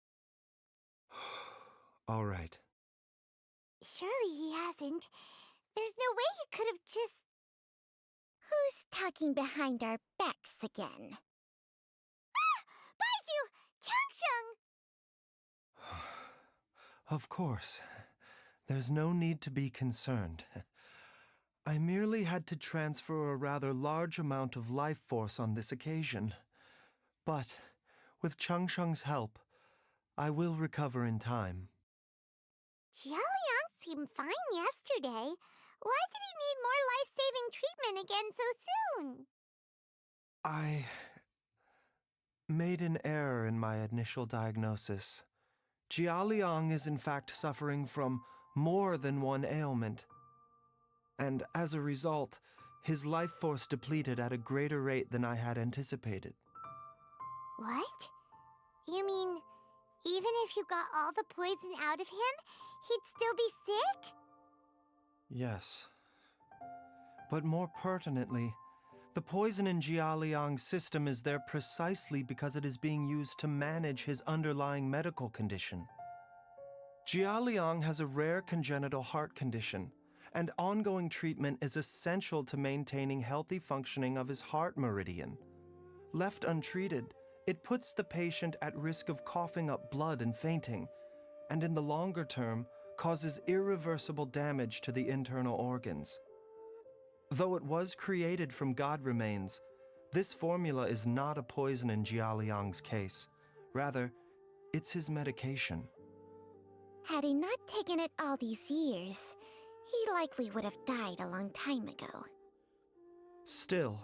All right. Surely he hasn't. There's no way he could have just... Who's talking behind our backs again? Ah! Baiju! Changsheng! Of course. There's no need to be concerned. I merely had to transfer a rather large amount of life force on this occasion. But, with Changsheng's help, I will recover in time. Jialiang seemed fine yesterday. Why did he need more life-saving treatment again so soon? I made an error in my initial diagnosis. Jialiang is in fact suffering from more than one ailment. And as a result, his life force depleted at a greater rate than I had anticipated. What? You mean, even if you got all the poison out of him, he'd still be sick? Yes. But more pertinently, the poison in Jialiang's system is there precisely because it is being used to manage his underlying medical condition. Jialiang has a rare congenital heart condition, and ongoing treatment is essential to maintaining healthy functioning of his heart meridian. Left untreated, it puts the patient at risk of coughing up blood and fainting, and in the longer term, causes irreversible damage to the internal organs. Though it was created from god remains, this formula is not a poison in Jialiang's case. Rather, it's his medication. Had he not taken it all these years, he likely would have died a long time ago. Still,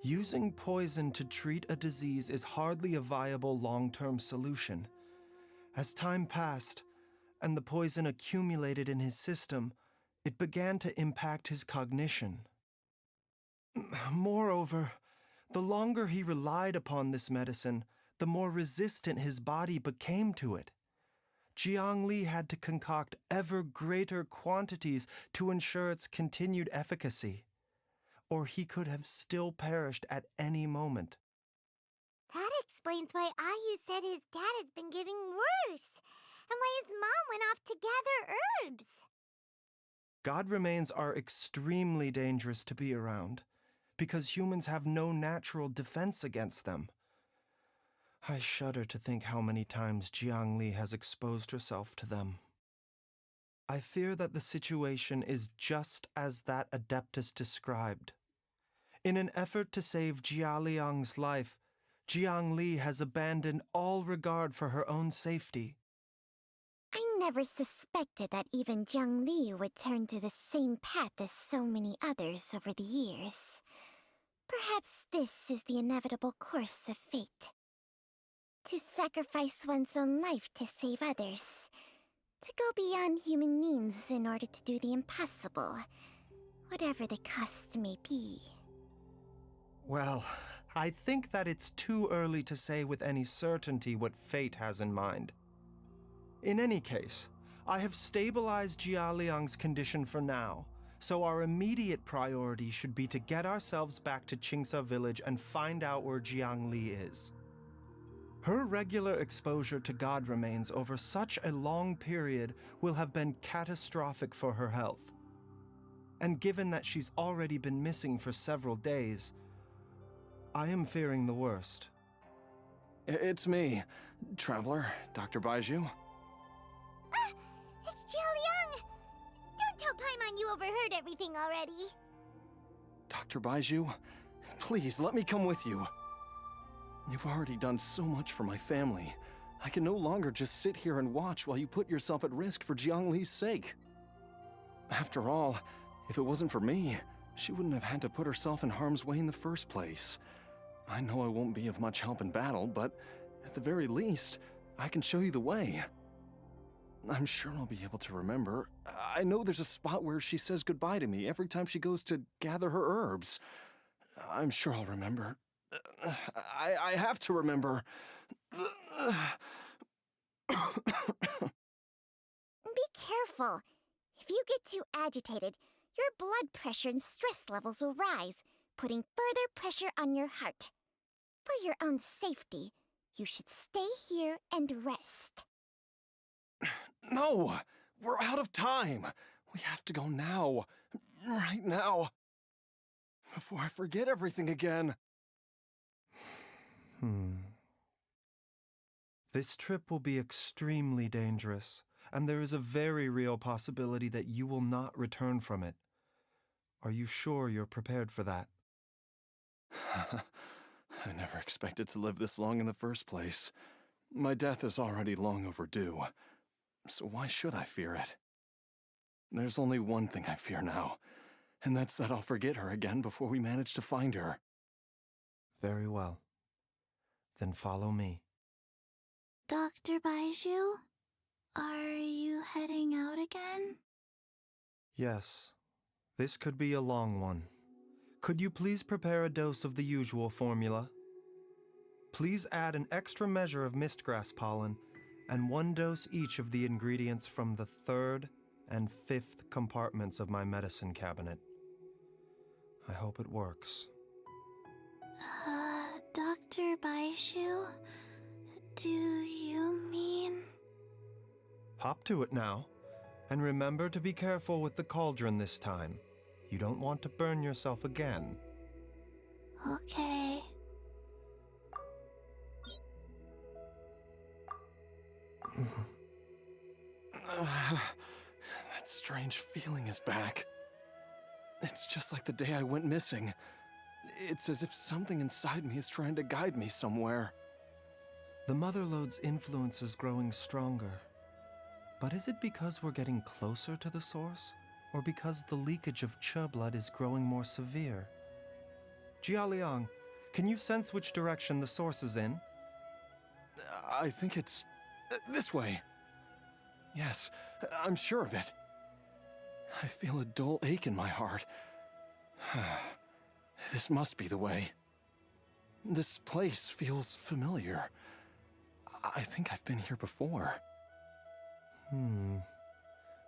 using poison to treat a disease is hardly a viable long-term solution. As time passed, and the poison accumulated in his system, it began to impact his cognition. Moreover, the longer he relied upon this medicine, the more resistant his body became to it. Jiangli had to concoct ever greater quantities to ensure its continued efficacy, or he could have still perished at any moment. That explains why Ayu said his dad has been getting worse, and why his mom went off to gather herbs. God remains are extremely dangerous to be around, because humans have no natural defense against them. I shudder to think how many times Jiangli has exposed herself to them. I fear that the situation is just as that Adeptus described. In an effort to save Jialiang's life, Jiang Li has abandoned all regard for her own safety. I never suspected that even Jiang Li would turn to the same path as so many others over the years. Perhaps this is the inevitable course of fate. To sacrifice one's own life to save others. To go beyond human means in order to do the impossible, whatever the cost may be. Well, I think that it's too early to say with any certainty what fate has in mind. In any case, I have stabilized Jialiang's condition for now, so our immediate priority should be to get ourselves back to Qingsa village and find out where Jiang Li is. Her regular exposure to god remains over such a long period will have been catastrophic for her health. And given that she's already been missing for several days, I am fearing the worst. It's me, Traveler, Dr. Baiju. It's Jialiang! Don't tell Paimon you overheard everything already. Dr. Baiju, please let me come with you. You've already done so much for my family. I can no longer just sit here and watch while you put yourself at risk for Jiang Li's sake. After all, if it wasn't for me, she wouldn't have had to put herself in harm's way in the first place. I know I won't be of much help in battle, but at the very least, I can show you the way. I'm sure I'll be able to remember. I know there's a spot where she says goodbye to me every time she goes to gather her herbs. I'm sure I'll remember. I have to remember. Be careful. If you get too agitated, your blood pressure and stress levels will rise, putting further pressure on your heart. For your own safety, you should stay here and rest. No! We're out of time! We have to go now. Right now. Before I forget everything again. This trip will be extremely dangerous, and there is a very real possibility that you will not return from it. Are you sure you're prepared for that? I never expected to live this long in the first place. My death is already long overdue, so why should I fear it? There's only one thing I fear now, and that's that I'll forget her again before we manage to find her. Very well. Then follow me. Dr. Baiju, are you heading out again? Yes. This could be a long one. Could you please prepare a dose of the usual formula? Please add an extra measure of mistgrass pollen and 1 dose each of the ingredients from the 3rd and 5th compartments of my medicine cabinet. I hope it works. Dr. Baiju, do you mean... Hop to it now, and remember to be careful with the cauldron this time. You don't want to burn yourself again. Okay. That strange feeling is back. It's just like the day I went missing. It's as if something inside me is trying to guide me somewhere. The Mother Lode's influence is growing stronger. But is it because we're getting closer to the source? Or because the leakage of Che blood is growing more severe? Jialiang, can you sense which direction the source is in? I think it's this way. Yes, I'm sure of it. I feel a dull ache in my heart. This must be the way. This place feels familiar. I think I've been here before.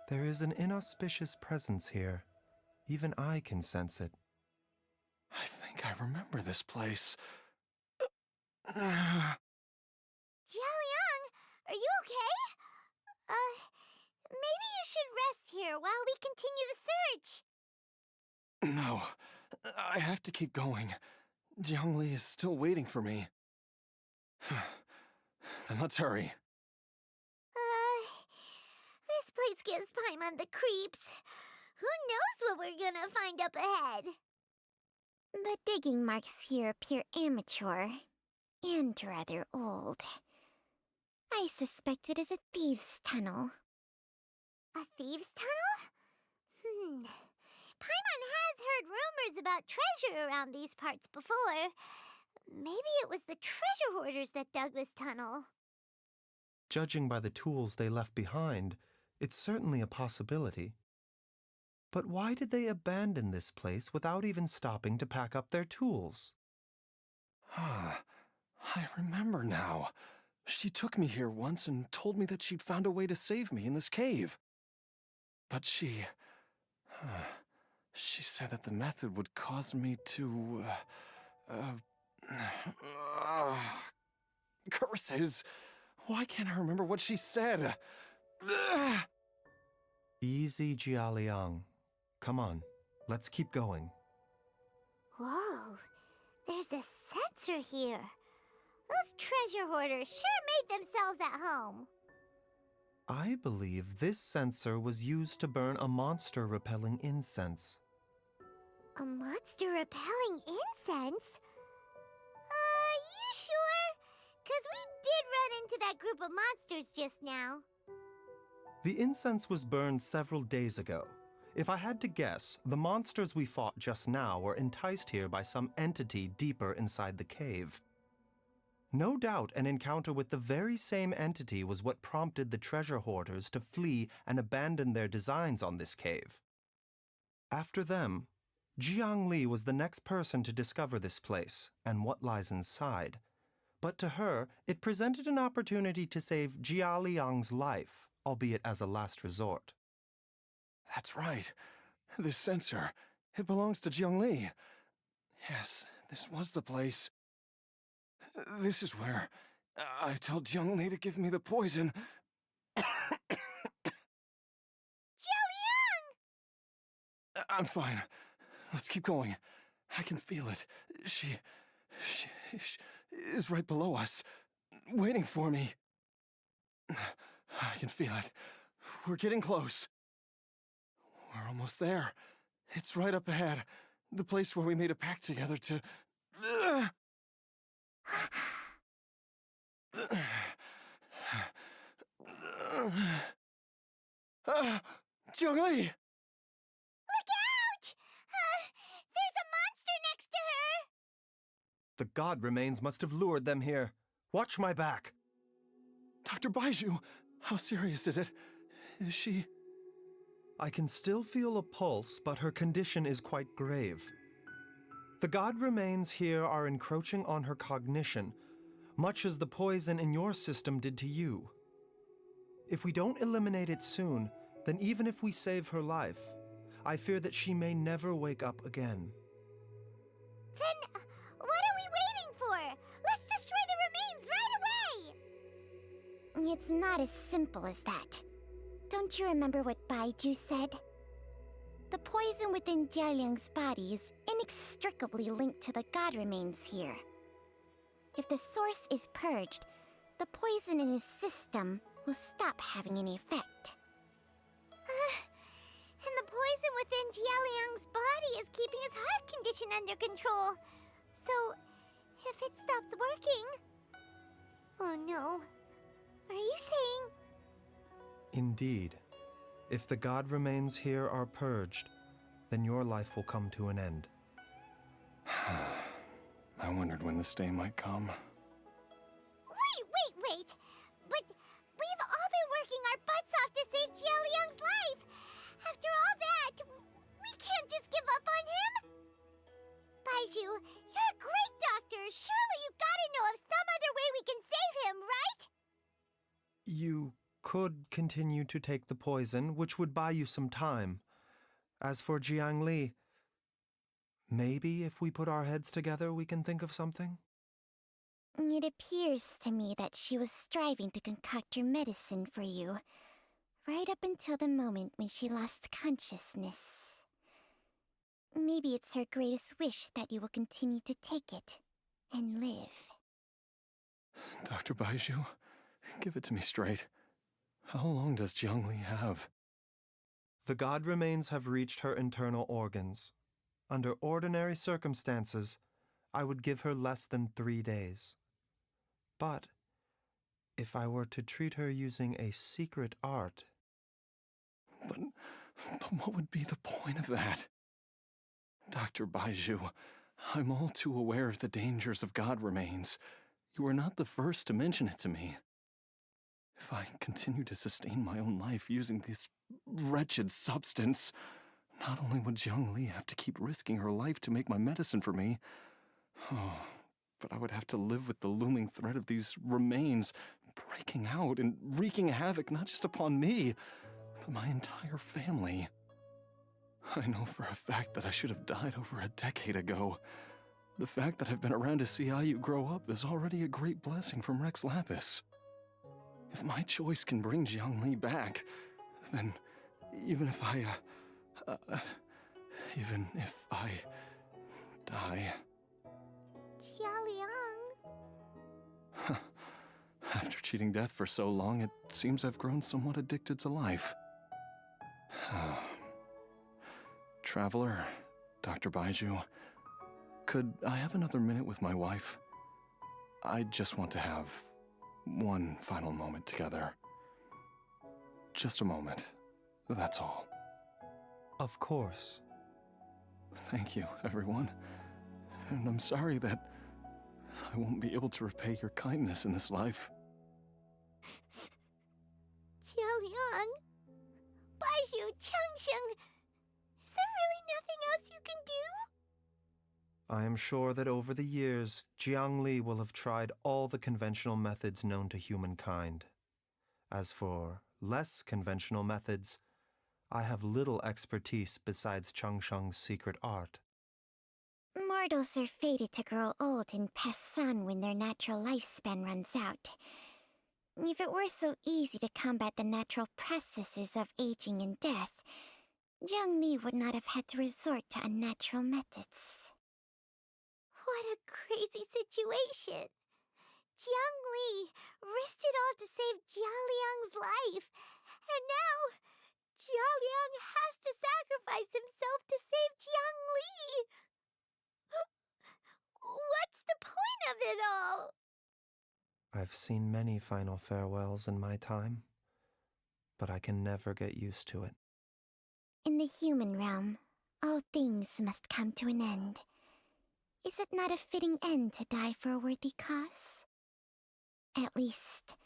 There is an inauspicious presence here. Even I can sense it. I think I remember this place. Jialiang, are you okay? Maybe you should rest here while we continue the search. No, I have to keep going. Jiang Li is still waiting for me. Then let's hurry. This place gives Paimon the creeps. Who knows what we're gonna find up ahead? The digging marks here appear amateur and rather old. I suspect it is a thieves' tunnel. A thieves' tunnel? Paimon has heard rumors about treasure around these parts before. Maybe it was the treasure hoarders that dug this tunnel. Judging by the tools they left behind, it's certainly a possibility. But why did they abandon this place without even stopping to pack up their tools? I remember now. She took me here once and told me that she'd found a way to save me in this cave. But she said that the method would cause me to, curses. Why can't I remember what she said? Easy, Jialiang. Come on, let's keep going. Whoa, there's a sensor here. Those treasure hoarders sure made themselves at home. I believe this sensor was used to burn a monster-repelling incense. A monster-repelling incense? You sure? 'Cause we did run into that group of monsters just now. The incense was burned several days ago. If I had to guess, the monsters we fought just now were enticed here by some entity deeper inside the cave. No doubt an encounter with the very same entity was what prompted the treasure hoarders to flee and abandon their designs on this cave. After them, Jiang Li was the next person to discover this place and what lies inside. But to her, it presented an opportunity to save Jia Liang's life, albeit as a last resort. That's right. This sensor, it belongs to Jiang Li. Yes, this was the place. This is where I told Jiang Li to give me the poison. Jialiang! I'm fine. Let's keep going. I can feel it. She is right below us, waiting for me. I can feel it. We're getting close. We're almost there. It's right up ahead. The place where we made a pact together to... Jiang Li! Look out! There's a monster next to her! The god remains must have lured them here. Watch my back. Dr. Baiju, how serious is it? Is she... I can still feel a pulse, but her condition is quite grave. The god remains here are encroaching on her cognition, much as the poison in your system did to you. If we don't eliminate it soon, then even if we save her life, I fear that she may never wake up again. Then, what are we waiting for? Let's destroy the remains right away! It's not as simple as that. Don't you remember what Baiju said? The poison within Jialiang's body is inextricably linked to the god remains here. If the source is purged, the poison in his system will stop having any effect. And the poison within Jialiang's body is keeping his heart condition under control. So, if it stops working... Oh no. Are you saying... Indeed. If the god remains here are purged, then your life will come to an end. I wondered when this day might come. Wait! But we've all been working our butts off to save Jialiang's life! After all that, we can't just give up on him! Baiju, you're a great doctor! Surely you gotta know of some other way we can save him, right? You could continue to take the poison, which would buy you some time. As for Jiang Li, maybe if we put our heads together, we can think of something? It appears to me that she was striving to concoct your medicine for you, right up until the moment when she lost consciousness. Maybe it's her greatest wish that you will continue to take it and live. Dr. Baiju, give it to me straight. How long does Jiang Li have? The god remains have reached her internal organs. Under ordinary circumstances, I would give her less than 3 days. But if I were to treat her using a secret art... But what would be the point of that? Dr. Baiju, I'm all too aware of the dangers of God remains. You are not the first to mention it to me. If I continue to sustain my own life using this wretched substance, not only would Jiangli have to keep risking her life to make my medicine for me, but I would have to live with the looming threat of these remains breaking out and wreaking havoc not just upon me, but my entire family. I know for a fact that I should have died over a decade ago. The fact that I've been around to see Ayu grow up is already a great blessing from Rex Lapis. If my choice can bring Jiangli back, then even if I die... Jialiang. After cheating death for so long, it seems I've grown somewhat addicted to life. Traveler, Dr. Baiju, could I have another minute with my wife? I just want to have one final moment together. Just a moment, that's all. Of course. Thank you, everyone. And I'm sorry that I won't be able to repay your kindness in this life. Jialiang. Baiju, Changsheng. Is there really nothing else you can do? I am sure that over the years, Jiangli will have tried all the conventional methods known to humankind. As for less conventional methods, I have little expertise besides Changsheng's secret art. Mortals are fated to grow old and pass on when their natural lifespan runs out. If it were so easy to combat the natural processes of aging and death, Jiangli would not have had to resort to unnatural methods. What a crazy situation! Jiangli risked it all to save Jialiang's life, and now Jialiang has to sacrifice himself to save Jiangli! What's the point of it all? I've seen many final farewells in my time, but I can never get used to it. In the human realm, all things must come to an end. Is it not a fitting end to die for a worthy cause? At least,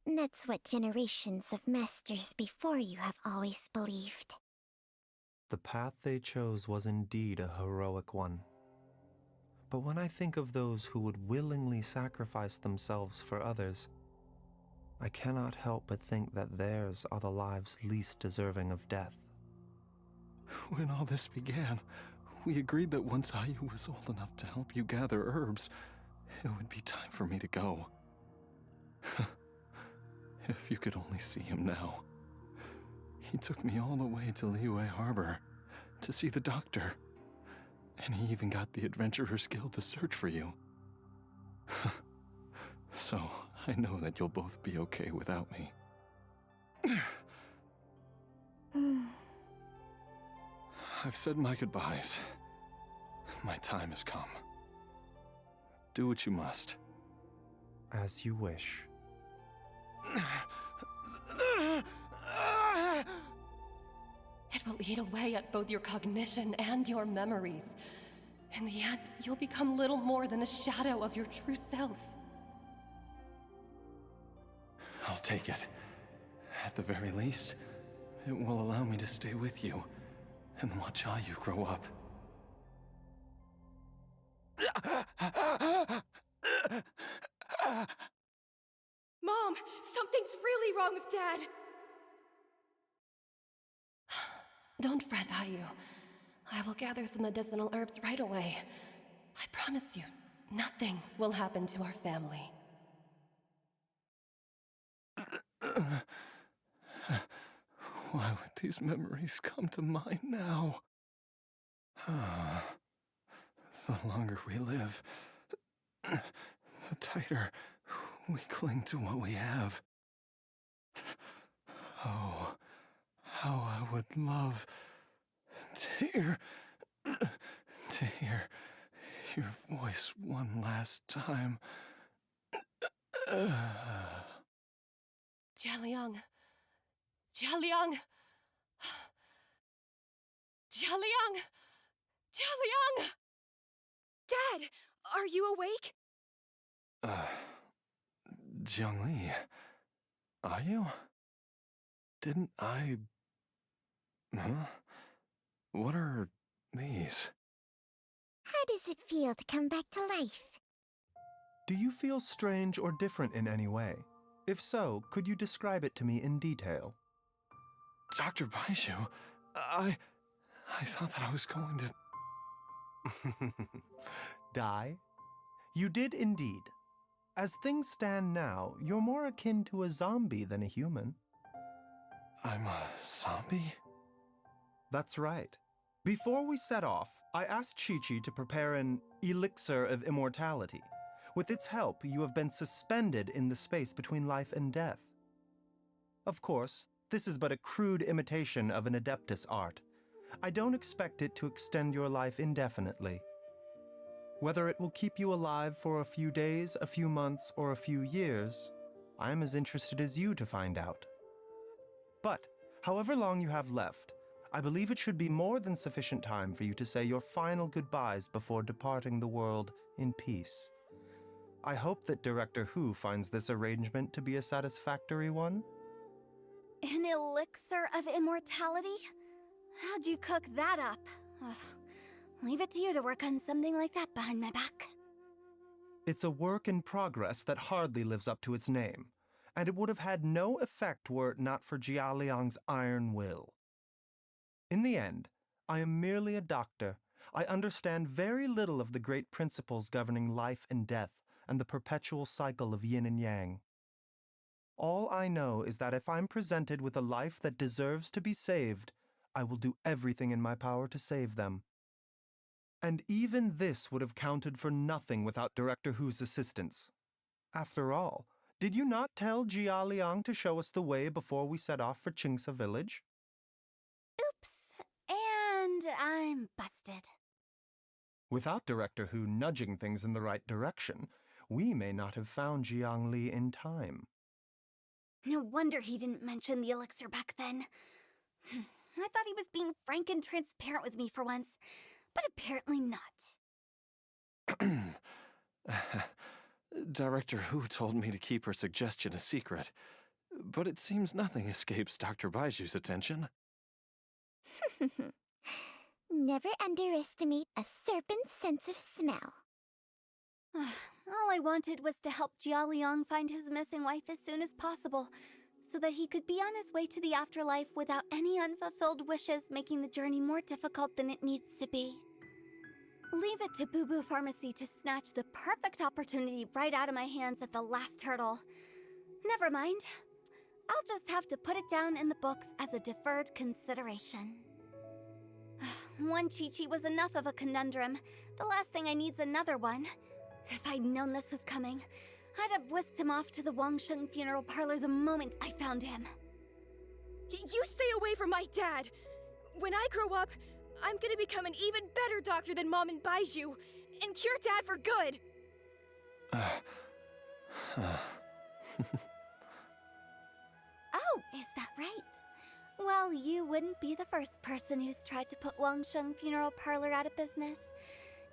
that's what generations of masters before you have always believed. The path they chose was indeed a heroic one. But when I think of those who would willingly sacrifice themselves for others, I cannot help but think that theirs are the lives least deserving of death. When all this began, we agreed that once Ayu was old enough to help you gather herbs, it would be time for me to go. If you could only see him now. He took me all the way to Liyue Harbor to see the doctor. And he even got the Adventurers Guild to search for you. So, I know that you'll both be okay without me. I've said my goodbyes. My time has come. Do what you must. As you wish. It will eat away at both your cognition and your memories. In the end, you'll become little more than a shadow of your true self. I'll take it. At the very least, it will allow me to stay with you and watch Ayu grow up. Mom, something's really wrong with Dad. Don't fret, Ayu. I will gather some medicinal herbs right away. I promise you, nothing will happen to our family. Why would these memories come to mind now? The longer we live, the tighter we cling to what we have. Oh, how I would love to hear to hear your voice one last time. Jialiang. Jialiang. Jialiang. Jialiang. Dad, are you awake? Jiangli, are you? Didn't I... Huh? What are these? How does it feel to come back to life? Do you feel strange or different in any way? If so, could you describe it to me in detail? Dr. Baizhu, I thought that I was going to... Die? You did indeed. As things stand now, you're more akin to a zombie than a human. I'm a zombie? That's right. Before we set off, I asked Chi-Chi to prepare an elixir of immortality. With its help, you have been suspended in the space between life and death. Of course, this is but a crude imitation of an Adeptus art. I don't expect it to extend your life indefinitely. Whether it will keep you alive for a few days, a few months, or a few years, I am as interested as you to find out. But, however long you have left, I believe it should be more than sufficient time for you to say your final goodbyes before departing the world in peace. I hope that Director Hu finds this arrangement to be a satisfactory one. An elixir of immortality? How'd you cook that up? Ugh. Leave it to you to work on something like that behind my back. It's a work in progress that hardly lives up to its name, and it would have had no effect were it not for Jialiang's iron will. In the end, I am merely a doctor. I understand very little of the great principles governing life and death and the perpetual cycle of yin and yang. All I know is that if I'm presented with a life that deserves to be saved, I will do everything in my power to save them. And even this would have counted for nothing without Director Hu's assistance. After all, did you not tell Jia Liang to show us the way before we set off for Qingsa village? Oops, and I'm busted. Without Director Hu nudging things in the right direction, we may not have found Jiangli in time. No wonder he didn't mention the elixir back then. I thought he was being frank and transparent with me for once, but apparently not. Director Hu told me to keep her suggestion a secret, but it seems nothing escapes Dr. Baiju's attention. Never underestimate a serpent's sense of smell. All I wanted was to help Jia Liang find his missing wife as soon as possible, so that he could be on his way to the afterlife without any unfulfilled wishes making the journey more difficult than it needs to be. Leave it to Boo Boo Pharmacy to snatch the perfect opportunity right out of my hands at the last hurdle. Never mind. I'll just have to put it down in the books as a deferred consideration. One Chi-Chi was enough of a conundrum. The last thing I need's another one. If I'd known this was coming, I'd have whisked him off to the Wangsheng funeral parlor the moment I found him. You stay away from my dad! When I grow up, I'm gonna become an even better doctor than Mom and Baizhu, and cure Dad for good! Oh, is that right? Well, you wouldn't be the first person who's tried to put Wangsheng funeral parlor out of business.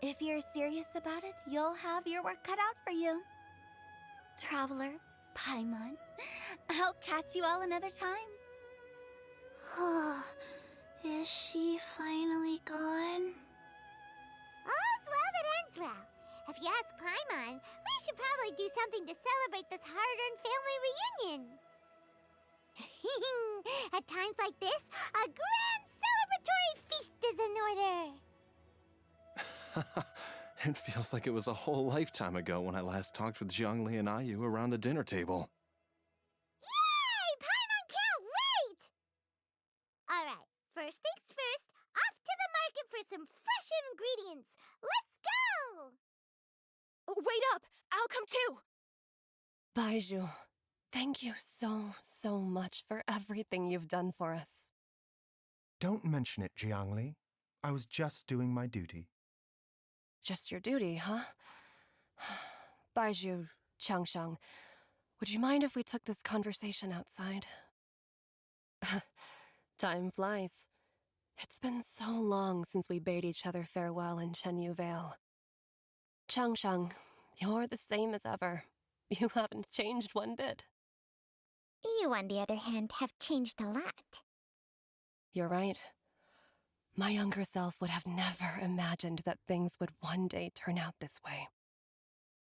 If you're serious about it, you'll have your work cut out for you. Traveler, Paimon, I'll catch you all another time. Is she finally gone? All's well that ends well. If you ask Paimon, we should probably do something to celebrate this hard-earned family reunion. At times like this, a grand celebratory feast is in order. It feels like it was a whole lifetime ago when I last talked with Zhongli and Ayu around the dinner table. Yay! Paimon can't wait! Alright, first things first, off to the market for some fresh ingredients. Let's go! Wait up! I'll come too! Baizhu, thank you so much for everything you've done for us. Don't mention it, Jiangli. I was just doing my duty. Just your duty, huh? Baizhu, Changsheng, would you mind if we took this conversation outside? Time flies. It's been so long since we bade each other farewell in Chenyu Vale. Changsheng, you're the same as ever. You haven't changed one bit. You, on the other hand, have changed a lot. You're right. My younger self would have never imagined that things would one day turn out this way.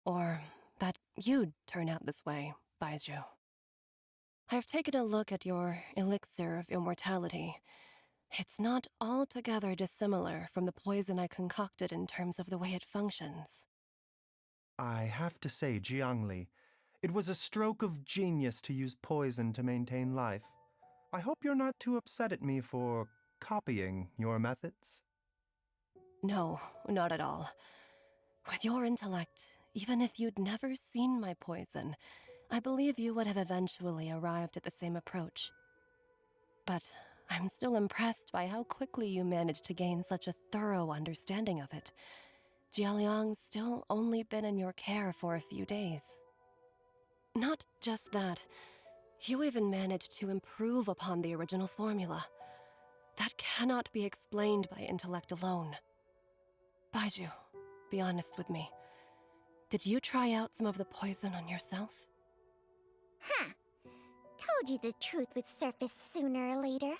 Or that you'd turn out this way, Baizhu. I've taken a look at your elixir of immortality. It's not altogether dissimilar from the poison I concocted in terms of the way it functions. I have to say, Jiangli, it was a stroke of genius to use poison to maintain life. I hope you're not too upset at me for copying your methods. No, not at all. With your intellect, even if you'd never seen my poison, I believe you would have eventually arrived at the same approach. But I'm still impressed by how quickly you managed to gain such a thorough understanding of it. Jialiang's still only been in your care for a few days. Not just that, you even managed to improve upon the original formula. That cannot be explained by intellect alone. Baizhu, be honest with me. Did you try out some of the poison on yourself? Huh. Told you the truth would surface sooner or later.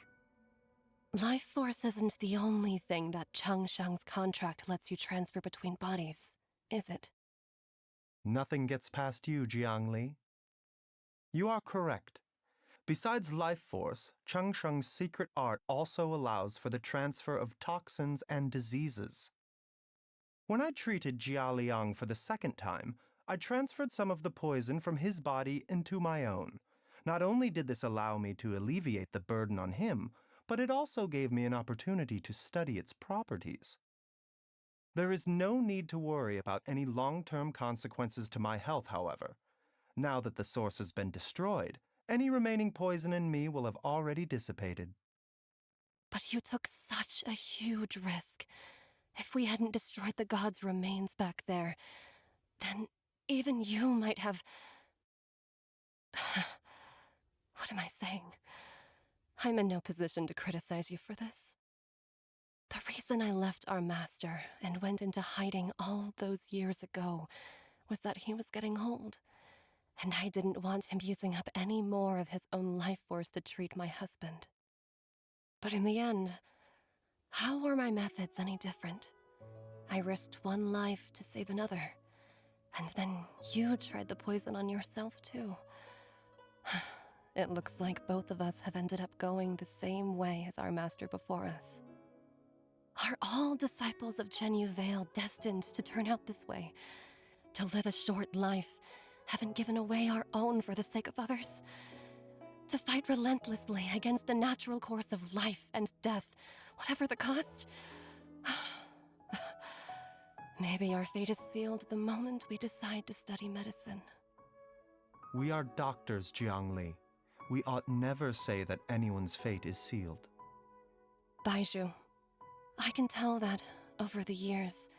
Life force isn't the only thing that Changsheng's contract lets you transfer between bodies, is it? Nothing gets past you, Jiangli. You are correct. Besides life force, Changsheng's secret art also allows for the transfer of toxins and diseases. When I treated Jialiang for the second time, I transferred some of the poison from his body into my own. Not only did this allow me to alleviate the burden on him, but it also gave me an opportunity to study its properties. There is no need to worry about any long-term consequences to my health, however. Now that the source has been destroyed, any remaining poison in me will have already dissipated. But you took such a huge risk. If we hadn't destroyed the god's remains back there, then even you might have... What am I saying? I'm in no position to criticize you for this. The reason I left our master and went into hiding all those years ago was that he was getting old, and I didn't want him using up any more of his own life force to treat my husband. But in the end, how were my methods any different? I risked one life to save another, and then you tried the poison on yourself too. It looks like both of us have ended up going the same way as our master before us. Are all disciples of Chenyu Vale destined to turn out this way? To live a short life, having given away our own for the sake of others? To fight relentlessly against the natural course of life and death, whatever the cost? Maybe our fate is sealed the moment we decide to study medicine. We are doctors, Jiangli. We ought never say that anyone's fate is sealed. Baizhu, I can tell that, over the years,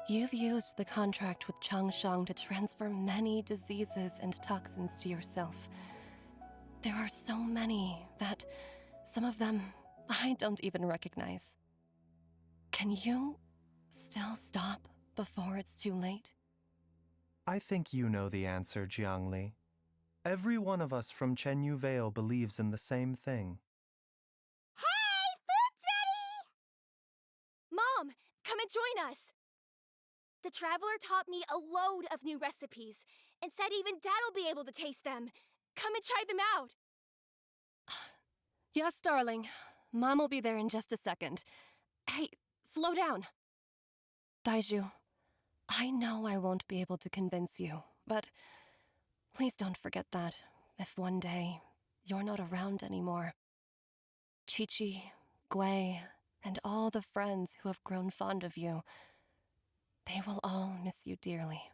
you've used the contract with Changsheng to transfer many diseases and toxins to yourself. There are so many that, some of them, I don't even recognize. Can you still stop before it's too late? I think you know the answer, Jiangli. Every one of us from Chenyu Vale believes in the same thing. Hey! Food's ready! Mom, come and join us! The Traveler taught me a load of new recipes, and said even Dad'll be able to taste them. Come and try them out! Yes, darling. Mom will be there in just a second. Hey, slow down. Baizhu, I know I won't be able to convince you, but please don't forget that if one day you're not around anymore, Chi-Chi, Gui, and all the friends who have grown fond of you, they will all miss you dearly.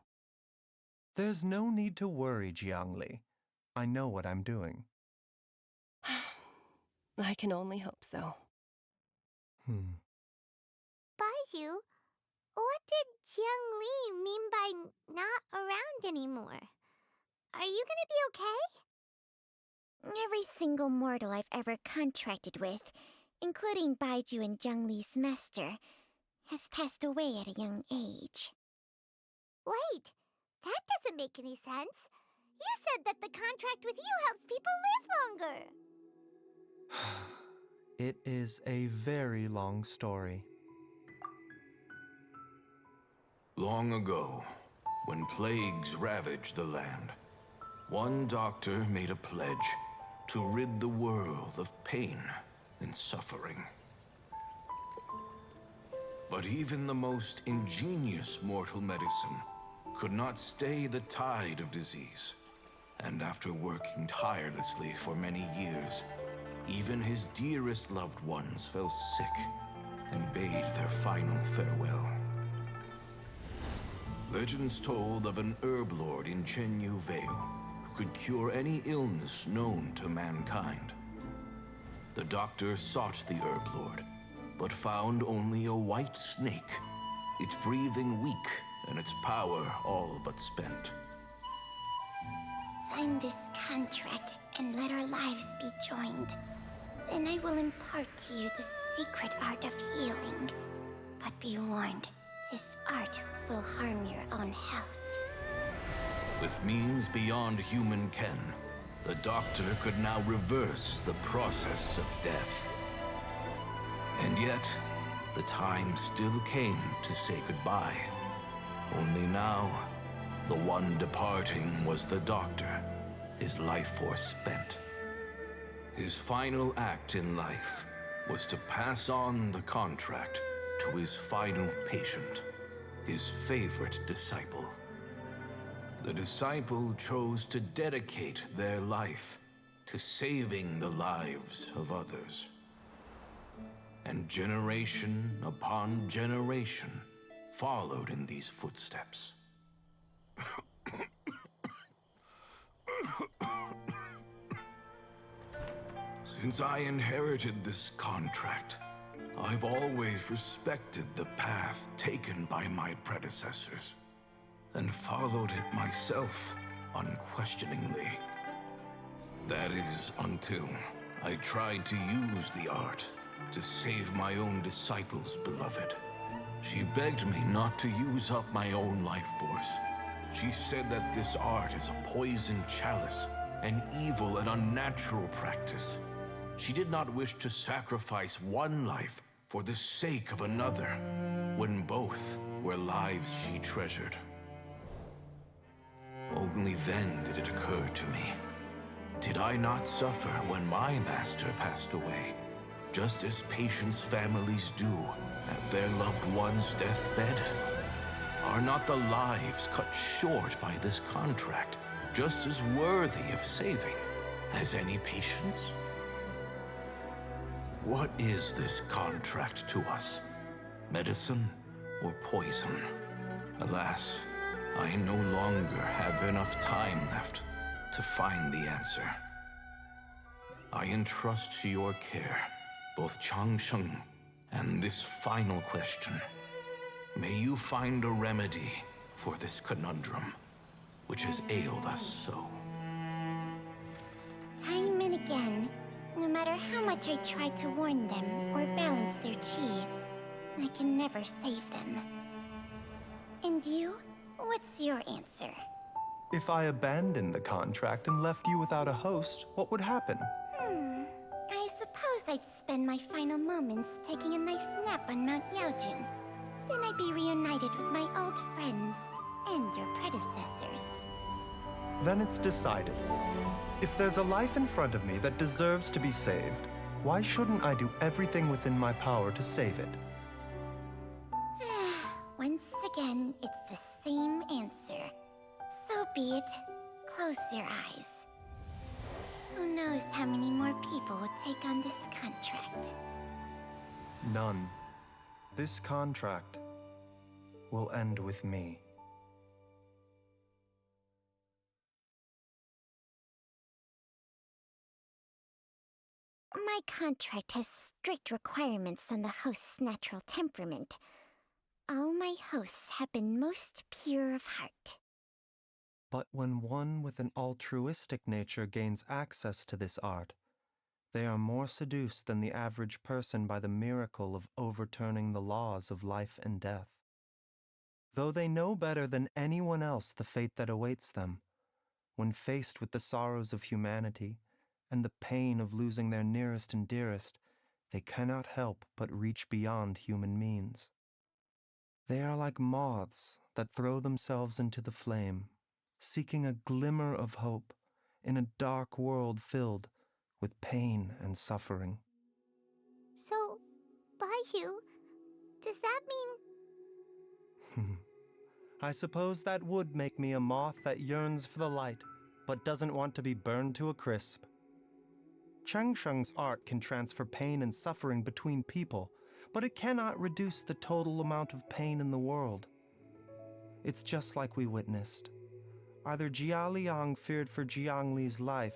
There's no need to worry, Jiangli. I know what I'm doing. I can only hope so. Baizhu, What did Jiang Li mean by not around anymore? Are you gonna be okay? Every single mortal I've ever contracted with, including Baiju and Jiang Li's master, has passed away at a young age. Wait, that doesn't make any sense. You said that the contract with you helps people live longer. It is a very long story. Long ago, when plagues ravaged the land, one doctor made a pledge to rid the world of pain and suffering. But even the most ingenious mortal medicine could not stay the tide of disease. And after working tirelessly for many years, even his dearest loved ones fell sick and bade their final farewell. Legends told of an herb lord in Chenyu Vale who could cure any illness known to mankind. The doctor sought the herb lord, but found only a white snake, its breathing weak and its power all but spent. Sign this contract and let our lives be joined. Then I will impart to you the secret art of healing. But be warned, this art will harm your own health. With means beyond human ken, the doctor could now reverse the process of death. And yet, the time still came to say goodbye. Only now, the one departing was the doctor, his life force spent. His final act in life was to pass on the contract to his final patient, his favorite disciple. The disciple chose to dedicate their life to saving the lives of others. And generation upon generation followed in these footsteps. Since I inherited this contract, I've always respected the path taken by my predecessors, and followed it myself unquestioningly. That is, until I tried to use the art to save my own disciple's beloved. She begged me not to use up my own life force. She said that this art is a poisoned chalice, an evil and unnatural practice. She did not wish to sacrifice one life for the sake of another, when both were lives she treasured. Only then did it occur to me. Did I not suffer when my master passed away, just as patients' families do at their loved one's deathbed? Are not the lives cut short by this contract just as worthy of saving as any patients? What is this contract to us? Medicine or poison? Alas, I no longer have enough time left to find the answer. I entrust to your care both Changsheng and this final question. May you find a remedy for this conundrum, which has ailed us so. Time and again, no matter how much I try to warn them or balance their chi, I can never save them. And you? What's your answer? If I abandoned the contract and left you without a host, what would happen? I suppose I'd spend my final moments taking a nice nap on Mount Yaojun. Then I'd be reunited with my old friends and your predecessors. Then it's decided. If there's a life in front of me that deserves to be saved, why shouldn't I do everything within my power to save it? Once again, it's the same answer. So be it. Close your eyes. Who knows how many more people will take on this contract? None. This contract will end with me. My contract has strict requirements on the host's natural temperament. All my hosts have been most pure of heart. But when one with an altruistic nature gains access to this art, they are more seduced than the average person by the miracle of overturning the laws of life and death. Though they know better than anyone else the fate that awaits them, when faced with the sorrows of humanity and the pain of losing their nearest and dearest, they cannot help but reach beyond human means. They are like moths that throw themselves into the flame, seeking a glimmer of hope in a dark world filled with pain and suffering. So, Baihu, does that mean... I suppose that would make me a moth that yearns for the light, but doesn't want to be burned to a crisp. Changsheng's art can transfer pain and suffering between people, but it cannot reduce the total amount of pain in the world. It's just like we witnessed. Either Jia Liang feared for Jiangli's life,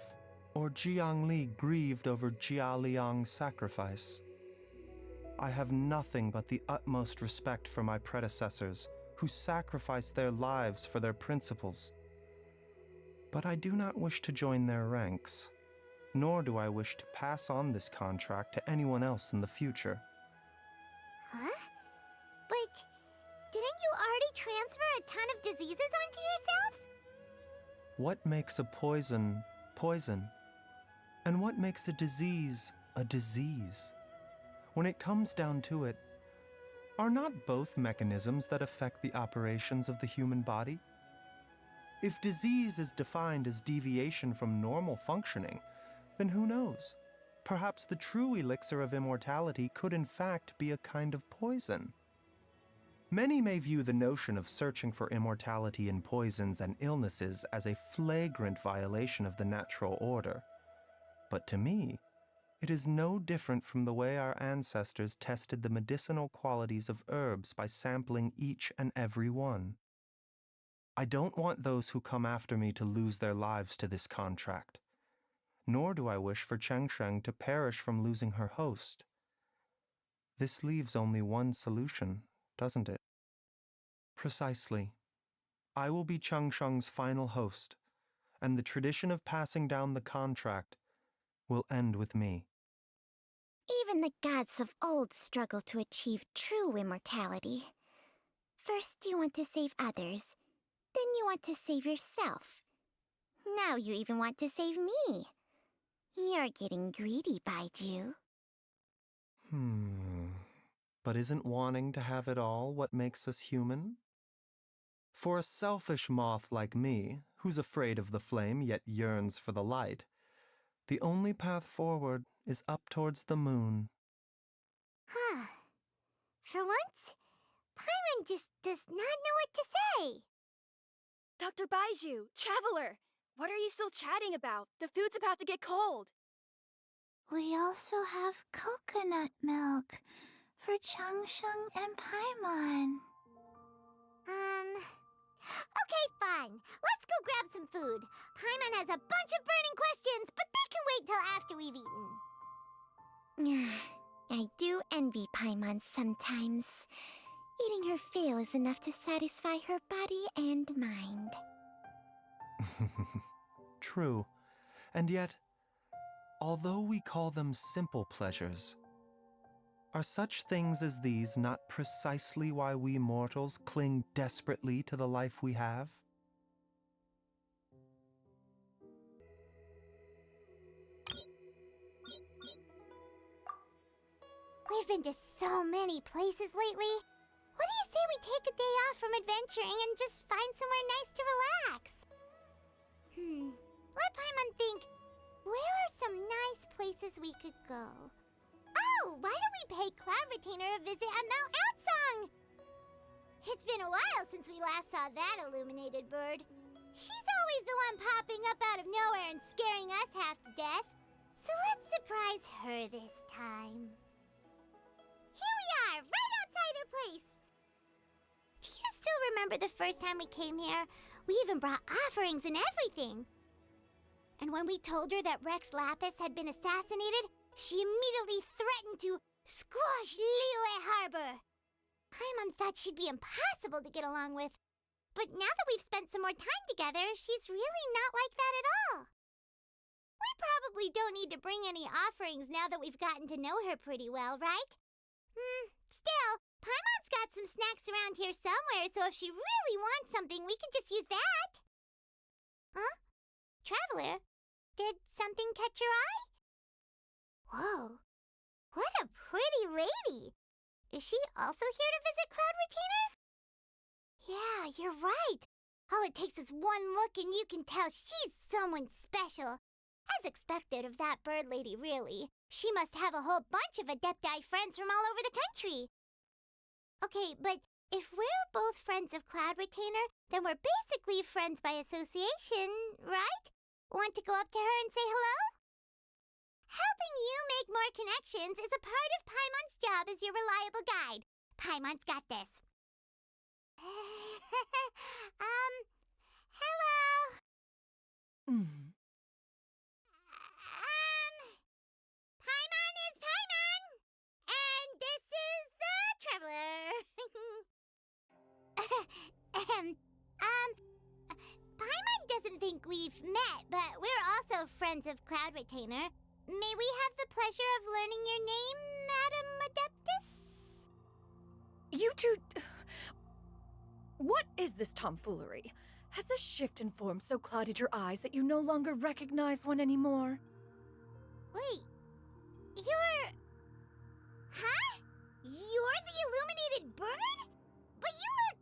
or Jiangli grieved over Jia Liang's sacrifice. I have nothing but the utmost respect for my predecessors, who sacrificed their lives for their principles. But I do not wish to join their ranks, nor do I wish to pass on this contract to anyone else in the future. Huh? But didn't you already transfer a ton of diseases onto yourself? What makes a poison, poison? And what makes a disease a disease? When it comes down to it, are not both mechanisms that affect the operations of the human body? If disease is defined as deviation from normal functioning, then who knows? Perhaps the true elixir of immortality could in fact be a kind of poison. Many may view the notion of searching for immortality in poisons and illnesses as a flagrant violation of the natural order. But to me, it is no different from the way our ancestors tested the medicinal qualities of herbs by sampling each and every one. I don't want those who come after me to lose their lives to this contract. Nor do I wish for Changsheng to perish from losing her host. This leaves only one solution, doesn't it? Precisely. I will be Changsheng's final host, and the tradition of passing down the contract will end with me. Even the gods of old struggle to achieve true immortality. First you want to save others, then you want to save yourself. Now you even want to save me. You're getting greedy, Baiju. But isn't wanting to have it all what makes us human? For a selfish moth like me, who's afraid of the flame yet yearns for the light, the only path forward is up towards the moon. Huh. For once, Paimon just does not know what to say. Dr. Baiju, Traveler, what are you still chatting about? The food's about to get cold. We also have coconut milk for Changsheng and Paimon. Okay, fine. Let's go grab some food. Paimon has a bunch of burning questions, but they can wait till after we've eaten. I do envy Paimon sometimes. Eating her fill is enough to satisfy her body and mind. True. And yet, although we call them simple pleasures, are such things as these not precisely why we mortals cling desperately to the life we have? We've been to so many places lately. What do you say we take a day off from adventuring and just find somewhere nice to relax? Let Paimon think. Where are some nice places we could go? Oh, why don't we pay Cloud Retainer a visit at Mount Outsong? It's been a while since we last saw that illuminated bird. She's always the one popping up out of nowhere and scaring us half to death. So let's surprise her this time. Here we are, right outside her place. Do you still remember the first time we came here? We even brought offerings and everything. And when we told her that Rex Lapis had been assassinated, she immediately threatened to squash Liyue Harbor. Paimon thought she'd be impossible to get along with. But now that we've spent some more time together, she's really not like that at all. We probably don't need to bring any offerings now that we've gotten to know her pretty well, right? Still, Paimon's got some snacks around here somewhere, so if she really wants something, we can just use that. Huh? Traveler, did something catch your eye? Whoa, what a pretty lady! Is she also here to visit Cloud Retainer? Yeah, you're right. All it takes is one look and you can tell she's someone special. As expected of that bird lady, really. She must have a whole bunch of Adepti friends from all over the country. Okay, but if we're both friends of Cloud Retainer, then we're basically friends by association, right? Want to go up to her and say hello? Helping you make more connections is a part of Paimon's job as your reliable guide. Paimon's got this. Hello? Paimon is Paimon! And this is the Traveler. Paimon doesn't think we've met, but we're also friends of Cloud Retainer. May we have the pleasure of learning your name, Madam Adeptus? You two... What is this tomfoolery? Has a shift in form so clouded your eyes that you no longer recognize one anymore? Wait, you're... Huh? You're the illuminated bird? But you look...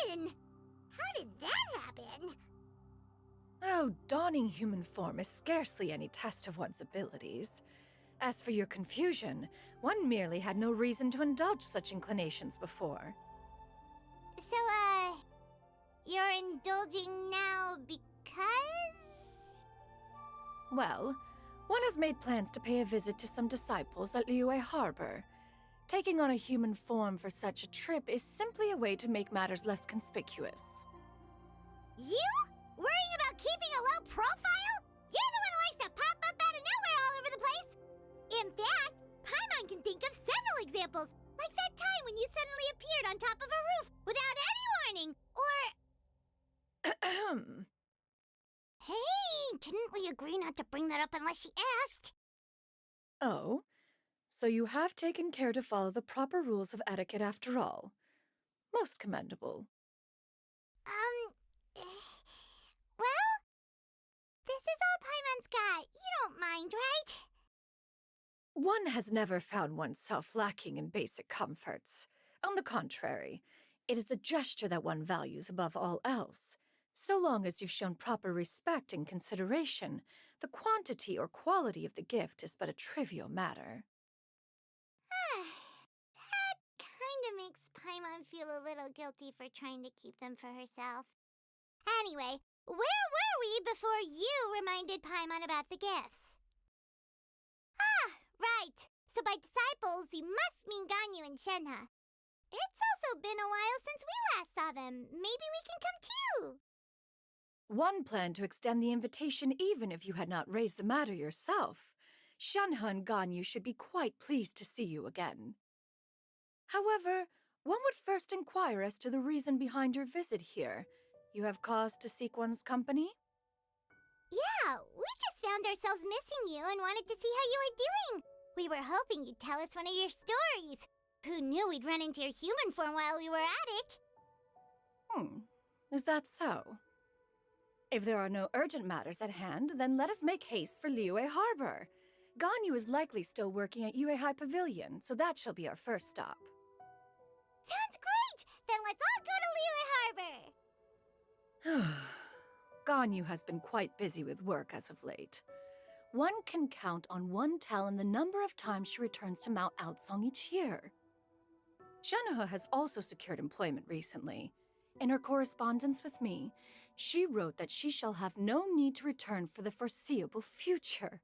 human! How did that happen? Oh, donning human form is scarcely any test of one's abilities. As for your confusion, one merely had no reason to indulge such inclinations before. So, you're indulging now because? Well, one has made plans to pay a visit to some disciples at Liyue Harbor. Taking on a human form for such a trip is simply a way to make matters less conspicuous. You? Worrying about keeping a low profile? You're the one who likes to pop up out of nowhere all over the place! In fact, Paimon can think of several examples, like that time when you suddenly appeared on top of a roof without any warning, or... Hey, didn't we agree not to bring that up unless she asked? Oh, so you have taken care to follow the proper rules of etiquette after all. Most commendable. Well, this is all Paimon's got. You don't mind, right? One has never found oneself lacking in basic comforts. On the contrary, it is the gesture that one values above all else. So long as you've shown proper respect and consideration, the quantity or quality of the gift is but a trivial matter. That kinda makes Paimon feel a little guilty for trying to keep them for herself. Anyway, where were we before you reminded Paimon about the gifts? Ah, right. So by disciples, you must mean Ganyu and Shenhe. It's also been a while since we last saw them. Maybe we can come too. One planned to extend the invitation even if you had not raised the matter yourself. Shenhe and Ganyu should be quite pleased to see you again. However, one would first inquire as to the reason behind your visit here. You have cause to seek one's company? Yeah, we just found ourselves missing you and wanted to see how you were doing. We were hoping you'd tell us one of your stories. Who knew we'd run into your human form while we were at it? Is that so? If there are no urgent matters at hand, then let us make haste for Liyue Harbor. Ganyu is likely still working at Yuehai Pavilion, so that shall be our first stop. Sounds great! Then let's all go to Liyue Harbor! Ganyu has been quite busy with work as of late. One can count on one talon the number of times she returns to Mount Outsong each year. Shenhe has also secured employment recently. In her correspondence with me, she wrote that she shall have no need to return for the foreseeable future.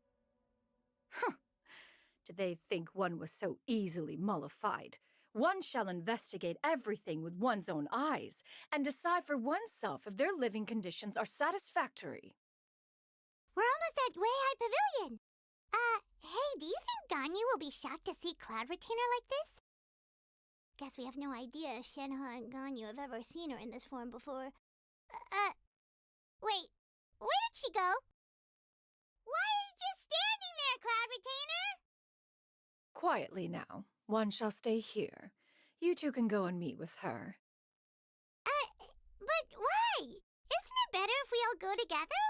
Did they think one was so easily mollified? One shall investigate everything with one's own eyes and decide for oneself if their living conditions are satisfactory. We're almost at Yuehai Pavilion. Hey, do you think Ganyu will be shocked to see Cloud Retainer like this? Guess we have no idea if Shenhe and Ganyu have ever seen her in this form before. Wait, where did she go? Why are you just standing there, Cloud Retainer? Quietly now. One shall stay here. You two can go and meet with her. But why? Isn't it better if we all go together?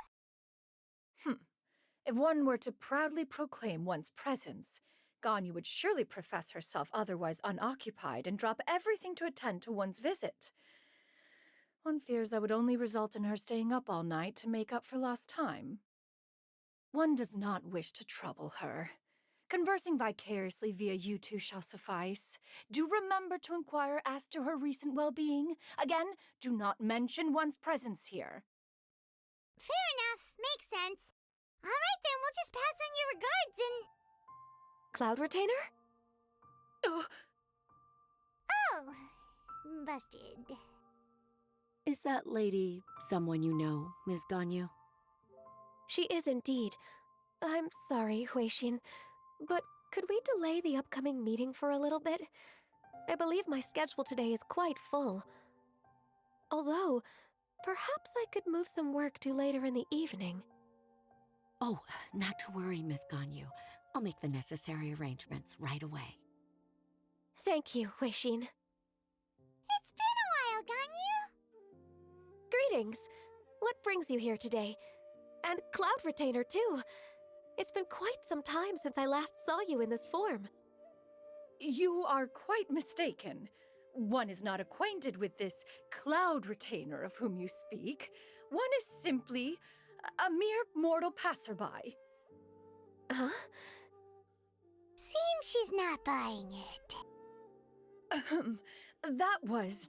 If one were to proudly proclaim one's presence, Ganyu would surely profess herself otherwise unoccupied and drop everything to attend to one's visit. One fears that would only result in her staying up all night to make up for lost time. One does not wish to trouble her. Conversing vicariously via you two shall suffice. Do remember to inquire as to her recent well-being. Again, do not mention one's presence here. Fair enough. Makes sense. All right, then. We'll just pass on your regards and... Cloud Retainer? Oh, busted. Is that lady someone you know, Miss Ganyu? She is indeed. I'm sorry, Huixin, but could we delay the upcoming meeting for a little bit? I believe my schedule today is quite full. Although, perhaps I could move some work to later in the evening. Oh, not to worry, Miss Ganyu. I'll make the necessary arrangements right away. Thank you, Huixin. It's been a while, Ganyu. Greetings. What brings you here today? And Cloud Retainer, too. It's been quite some time since I last saw you in this form. You are quite mistaken. One is not acquainted with this Cloud Retainer of whom you speak. One is simply a mere mortal passerby. Huh? Seems she's not buying it. That was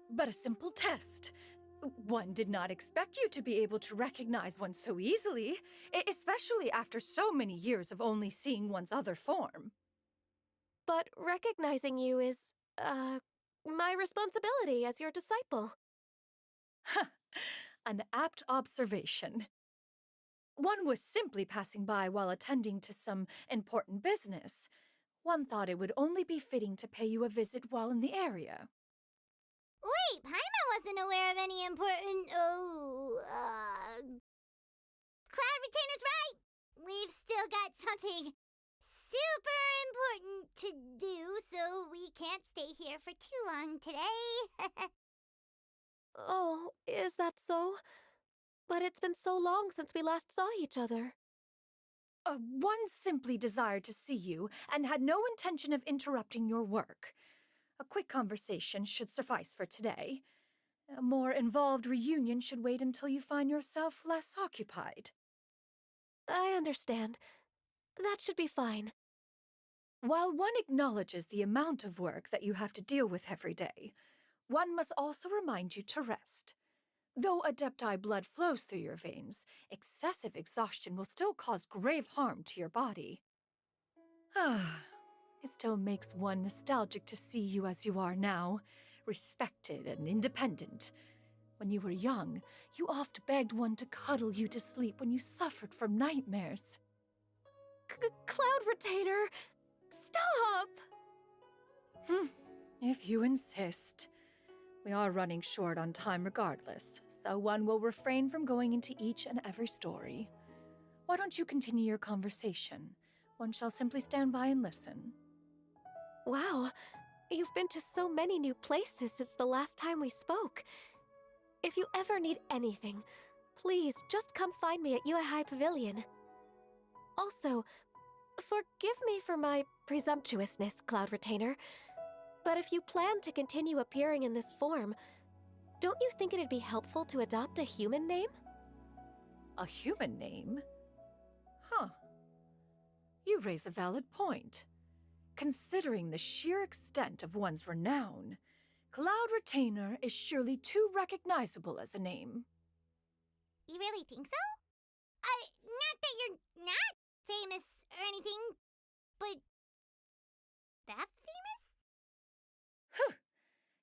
but a simple test. One did not expect you to be able to recognize one so easily, especially after so many years of only seeing one's other form. But recognizing you is, my responsibility as your disciple. An apt observation. One was simply passing by while attending to some important business. One thought it would only be fitting to pay you a visit while in the area. Wait, Paimon wasn't aware of any important... Cloud Retainer's right! We've still got something super important to do, so we can't stay here for too long today. Oh, is that so? But it's been so long since we last saw each other. One simply desired to see you and had no intention of interrupting your work. A quick conversation should suffice for today. A more involved reunion should wait until you find yourself less occupied. I understand. That should be fine. While one acknowledges the amount of work that you have to deal with every day, one must also remind you to rest. Though Adepti blood flows through your veins, excessive exhaustion will still cause grave harm to your body. It still makes one nostalgic to see you as you are now, respected and independent. When you were young, you oft begged one to cuddle you to sleep when you suffered from nightmares. Cloud Retainer! Stop! If you insist. We are running short on time regardless, so one will refrain from going into each and every story. Why don't you continue your conversation? One shall simply stand by and listen. Wow, you've been to so many new places since the last time we spoke. If you ever need anything, please just come find me at Yue High Pavilion. Also, forgive me for my presumptuousness, Cloud Retainer, but if you plan to continue appearing in this form, don't you think it'd be helpful to adopt a human name? A human name? Huh. You raise a valid point. Considering the sheer extent of one's renown, Cloud Retainer is surely too recognizable as a name. You really think so? Not that you're not famous or anything, but that famous?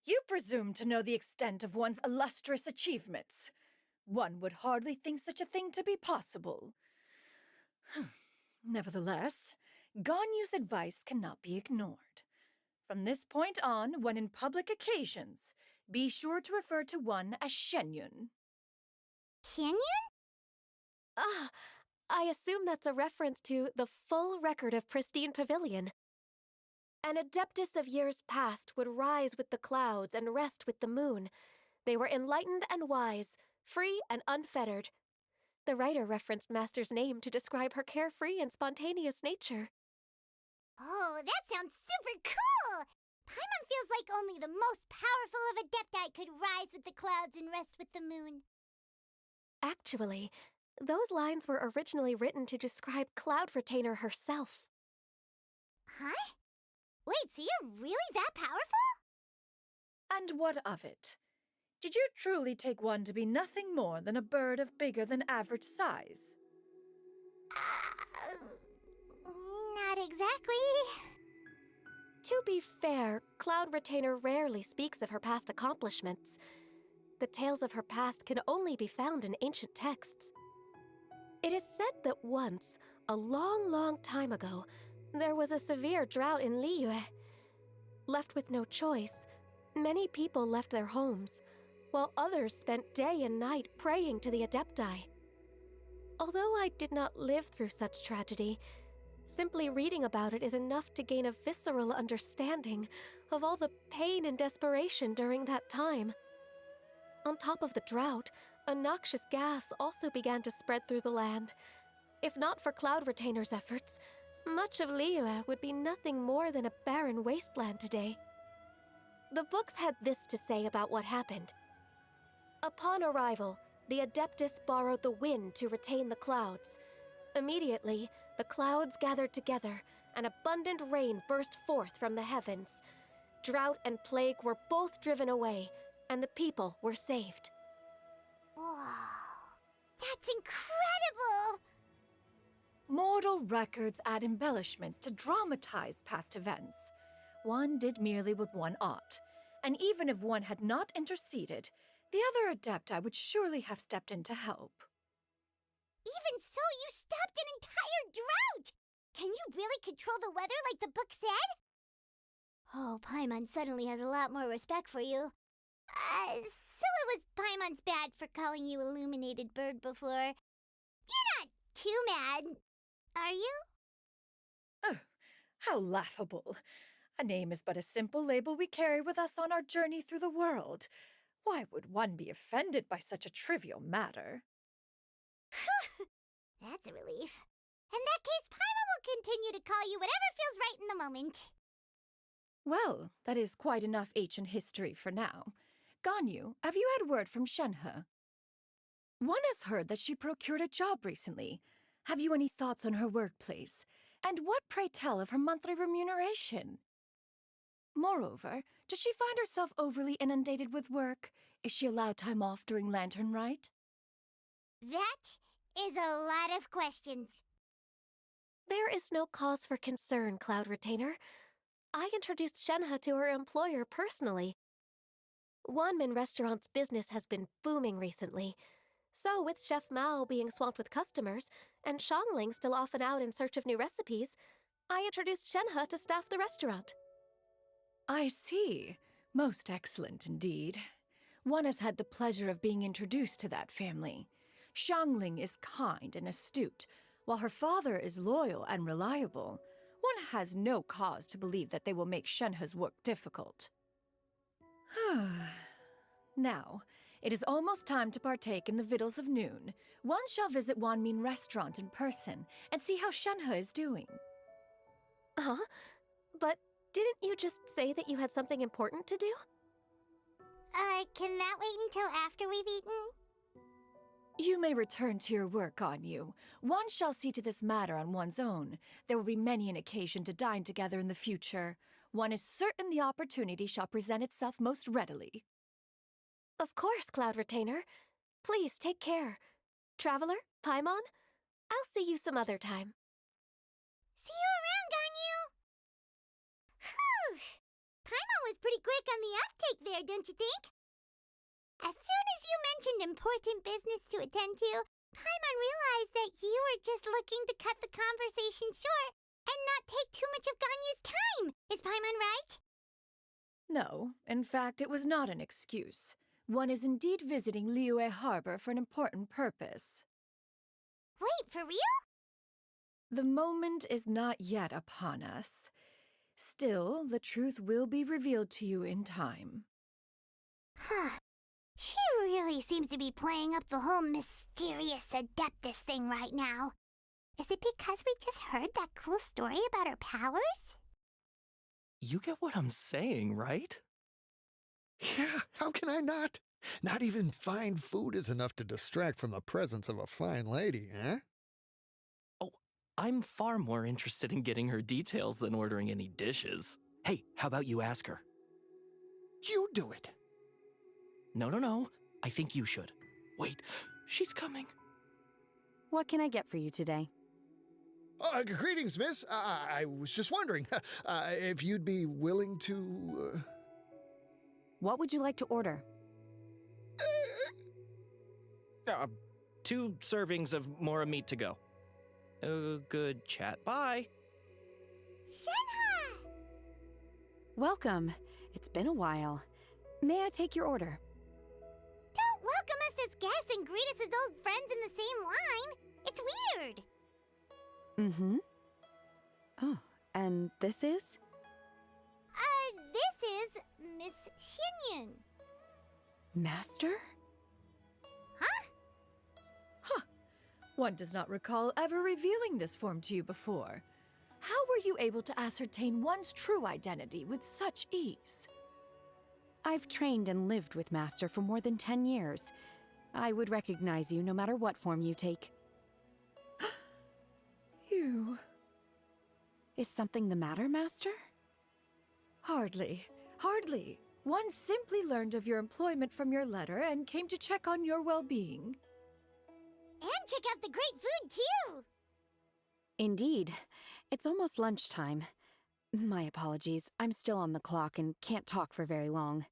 You presume to know the extent of one's illustrious achievements. One would hardly think such a thing to be possible. Nevertheless, Ganyu's advice cannot be ignored. From this point on, when in public occasions, be sure to refer to one as Shenyun. Shenyun? Ah, I assume that's a reference to the full record of Pristine Pavilion. An adeptus of years past would rise with the clouds and rest with the moon. They were enlightened and wise, free and unfettered. The writer referenced Master's name to describe her carefree and spontaneous nature. Oh, that sounds super cool! Paimon feels like only the most powerful of Adepti could rise with the clouds and rest with the moon. Actually, those lines were originally written to describe Cloud Retainer herself. Huh? Wait, so you're really that powerful? And what of it? Did you truly take one to be nothing more than a bird of bigger than average size? Not exactly. To be fair, Cloud Retainer rarely speaks of her past accomplishments. The tales of her past can only be found in ancient texts. It is said that once, a long, long time ago, there was a severe drought in Liyue. Left with no choice, many people left their homes, while others spent day and night praying to the Adepti. Although I did not live through such tragedy, simply reading about it is enough to gain a visceral understanding of all the pain and desperation during that time. On top of the drought, a noxious gas also began to spread through the land. If not for Cloud Retainer's efforts, much of Liyue would be nothing more than a barren wasteland today. The books had this to say about what happened. Upon arrival, the Adeptus borrowed the wind to retain the clouds. Immediately, the clouds gathered together, and abundant rain burst forth from the heavens. Drought and plague were both driven away, and the people were saved. Wow, that's incredible! Mortal records add embellishments to dramatize past events. One did merely what one ought, and even if one had not interceded, the other Adepti would surely have stepped in to help. Even so, you stopped an entire drought! Can you really control the weather like the book said? Oh, Paimon suddenly has a lot more respect for you. So it was Paimon's bad for calling you Illuminated Bird before. You're not too mad, are you? Oh, how laughable. A name is but a simple label we carry with us on our journey through the world. Why would one be offended by such a trivial matter? That's a relief. In that case, Paimon will continue to call you whatever feels right in the moment. Well, that is quite enough ancient history for now. Ganyu, have you had word from Shenhe? One has heard that she procured a job recently. Have you any thoughts on her workplace? And what, pray tell, of her monthly remuneration? Moreover, does she find herself overly inundated with work? Is she allowed time off during Lantern Rite? That is a lot of questions. There is no cause for concern, Cloud Retainer. I introduced Shenhe to her employer personally. Wanmin Restaurant's business has been booming recently. So, with Chef Mao being swamped with customers, and Xiangling still off and out in search of new recipes, I introduced Shenhe to staff the restaurant. I see. Most excellent indeed. One has had the pleasure of being introduced to that family. Xiangling is kind and astute, while her father is loyal and reliable. One has no cause to believe that they will make Shenhe's work difficult. Now, it is almost time to partake in the victuals of noon. One shall visit Wanmin Restaurant in person and see how Shenhe is doing. Huh? But didn't you just say that you had something important to do? Can that wait until after we've eaten? You may return to your work, Ganyu. One shall see to this matter on one's own. There will be many an occasion to dine together in the future. One is certain the opportunity shall present itself most readily. Of course, Cloud Retainer. Please take care. Traveler, Paimon, I'll see you some other time. See you around, Ganyu! Whew! Paimon was pretty quick on the uptake there, don't you think? As soon as you mentioned important business to attend to, Paimon realized that you were just looking to cut the conversation short and not take too much of Ganyu's time. Is Paimon right? No, in fact, it was not an excuse. One is indeed visiting Liyue Harbor for an important purpose. Wait, for real? The moment is not yet upon us. Still, the truth will be revealed to you in time. Huh. She really seems to be playing up the whole mysterious Adeptus thing right now. Is it because we just heard that cool story about her powers? You get what I'm saying, right? Yeah, how can I not? Not even fine food is enough to distract from the presence of a fine lady, eh? Oh, I'm far more interested in getting her details than ordering any dishes. Hey, how about you ask her? You do it. No. I think you should. Wait, she's coming. What can I get for you today? Greetings, miss. I was just wondering if you'd be willing to... What would you like to order? 2 servings of Mora meat to go. Good chat. Bye. Shenhe! Welcome. It's been a while. May I take your order? Don't welcome us as guests and greet us as old friends in the same line. It's weird. Mm-hmm. Oh, and this is? This is Miss Xinyun. Master? Huh. One does not recall ever revealing this form to you before. How were you able to ascertain one's true identity with such ease? I've trained and lived with Master for more than 10 years. I would recognize you no matter what form you take. You... Is something the matter, Master? Hardly. One simply learned of your employment from your letter and came to check on your well-being. And check out the great food, too! Indeed. It's almost lunchtime. My apologies. I'm still on the clock and can't talk for very long.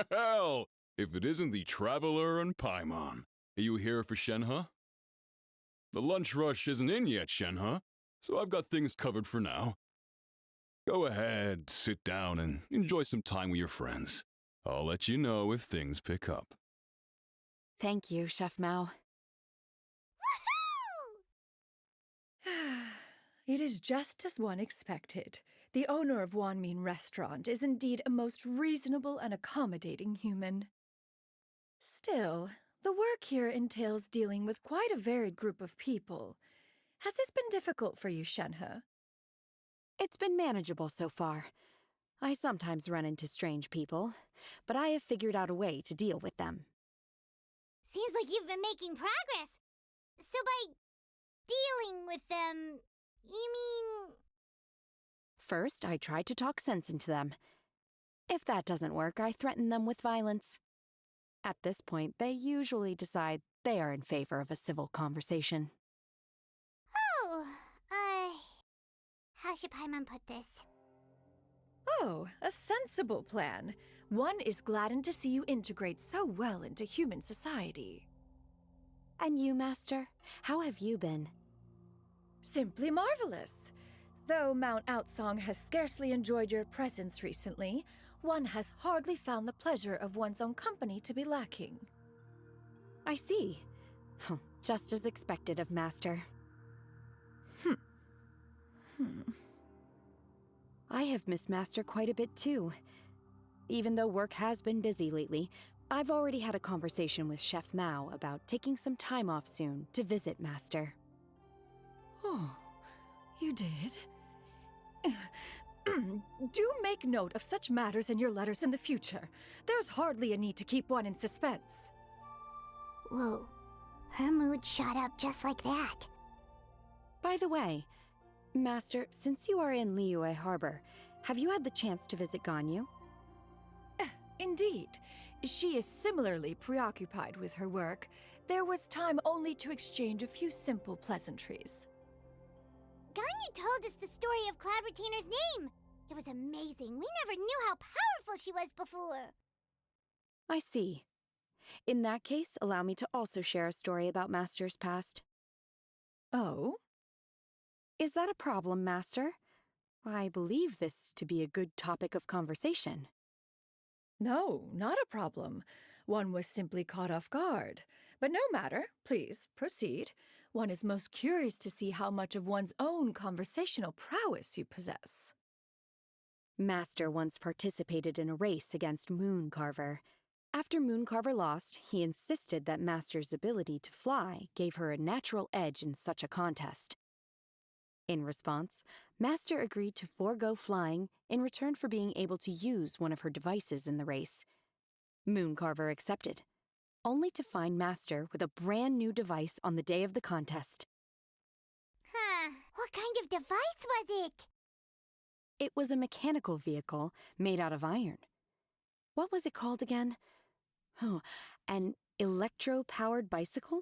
Well, if it isn't the Traveler and Paimon. Are you here for Shenhe? The lunch rush isn't in yet, Shenhe, so I've got things covered for now. Go ahead, sit down, and enjoy some time with your friends. I'll let you know if things pick up. Thank you, Chef Mao. It is just as one expected. The owner of Wanmin Restaurant is indeed a most reasonable and accommodating human. Still, the work here entails dealing with quite a varied group of people. Has this been difficult for you, Shenhe? It's been manageable so far. I sometimes run into strange people, but I have figured out a way to deal with them. Seems like you've been making progress. So by dealing with them, you mean... First, I try to talk sense into them. If that doesn't work, I threaten them with violence. At this point, they usually decide they are in favor of a civil conversation. Oh, how should Paimon put this? Oh, a sensible plan. One is gladdened to see you integrate so well into human society. And you, Master? How have you been? Simply marvelous. Though Mount Outsong has scarcely enjoyed your presence recently, one has hardly found the pleasure of one's own company to be lacking. I see. Just as expected of Master. I have missed Master quite a bit too. Even though work has been busy lately, I've already had a conversation with Chef Mao about taking some time off soon to visit Master. Oh, you did? Do make note of such matters in your letters in the future. There's hardly a need to keep one in suspense. Whoa, her mood shot up just like that. By the way, Master, since you are in Liyue Harbor, have you had the chance to visit Ganyu? Indeed. She is similarly preoccupied with her work. There was time only to exchange a few simple pleasantries. Ganyu told us the story of Cloud Retainer's name. It was amazing. We never knew how powerful she was before. I see. In that case, allow me to also share a story about Master's past. Oh? Is that a problem, Master? I believe this to be a good topic of conversation. No, not a problem. One was simply caught off guard. But no matter, please proceed. One is most curious to see how much of one's own conversational prowess you possess. Master once participated in a race against Mooncarver. After Mooncarver lost, he insisted that Master's ability to fly gave her a natural edge in such a contest. In response, Master agreed to forego flying in return for being able to use one of her devices in the race. Mooncarver accepted, only to find Master with a brand new device on the day of the contest. Huh. What kind of device was it? It was a mechanical vehicle made out of iron. What was it called again? Oh, an electro-powered bicycle?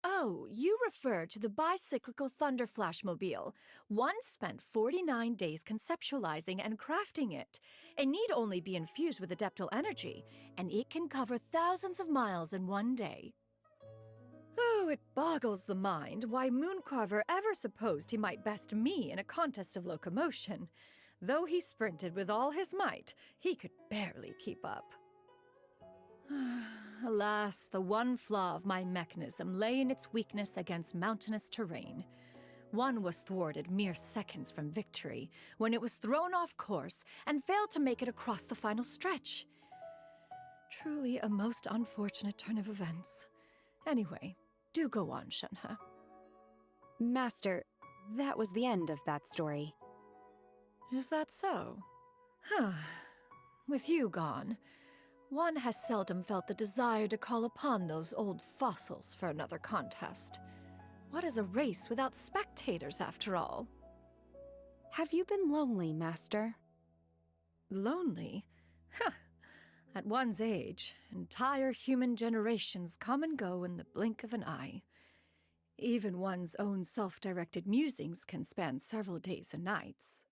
Oh, you refer to the bicyclical Thunder Flashmobile. One spent 49 days conceptualizing and crafting it. It need only be infused with adeptal energy, and it can cover thousands of miles in one day. Oh, it boggles the mind why Mooncarver ever supposed he might best me in a contest of locomotion. Though he sprinted with all his might, he could barely keep up. Alas, the one flaw of my mechanism lay in its weakness against mountainous terrain. One was thwarted mere seconds from victory, when it was thrown off course and failed to make it across the final stretch. Truly a most unfortunate turn of events. Anyway, do go on, Shenhe. Master, that was the end of that story. Is that so? Huh. With you gone, one has seldom felt the desire to call upon those old fossils for another contest. What is a race without spectators, after all? Have you been lonely, Master? Lonely? Huh. At one's age, entire human generations come and go in the blink of an eye. Even one's own self-directed musings can span several days and nights.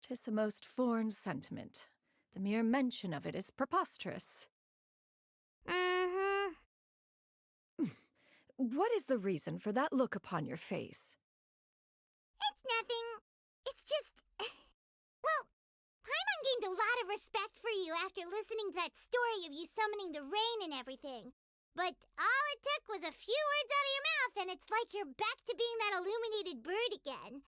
'Tis a most foreign sentiment. The mere mention of it is preposterous. Mm-hmm. What is the reason for that look upon your face? It's nothing. It's just... Well, Paimon gained a lot of respect for you after listening to that story of you summoning the rain and everything. But all it took was a few words out of your mouth and it's like you're back to being that illuminated bird again.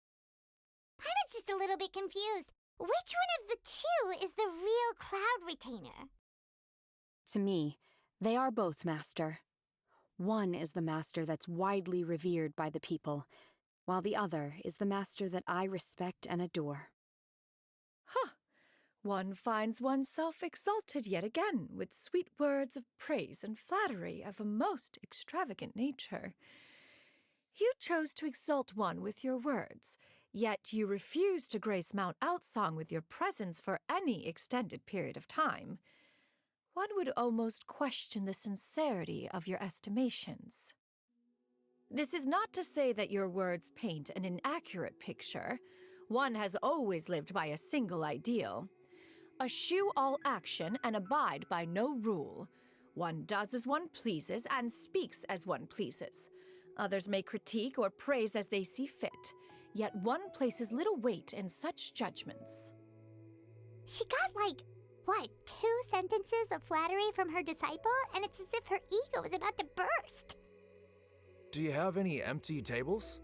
Paimon's just a little bit confused. Which one of the two is the real Cloud Retainer? To me, they are both, Master. One is the Master that's widely revered by the people, while the other is the Master that I respect and adore. Huh. One finds oneself exalted yet again with sweet words of praise and flattery of a most extravagant nature. You chose to exalt one with your words, yet you refuse to grace Mount Outsong with your presence for any extended period of time. One would almost question the sincerity of your estimations. This is not to say that your words paint an inaccurate picture. One has always lived by a single ideal. Eschew all action and abide by no rule. One does as one pleases and speaks as one pleases. Others may critique or praise as they see fit, yet one places little weight in such judgments. She got like, what, 2 sentences of flattery from her disciple, and it's as if her ego is about to burst. Do you have any empty tables?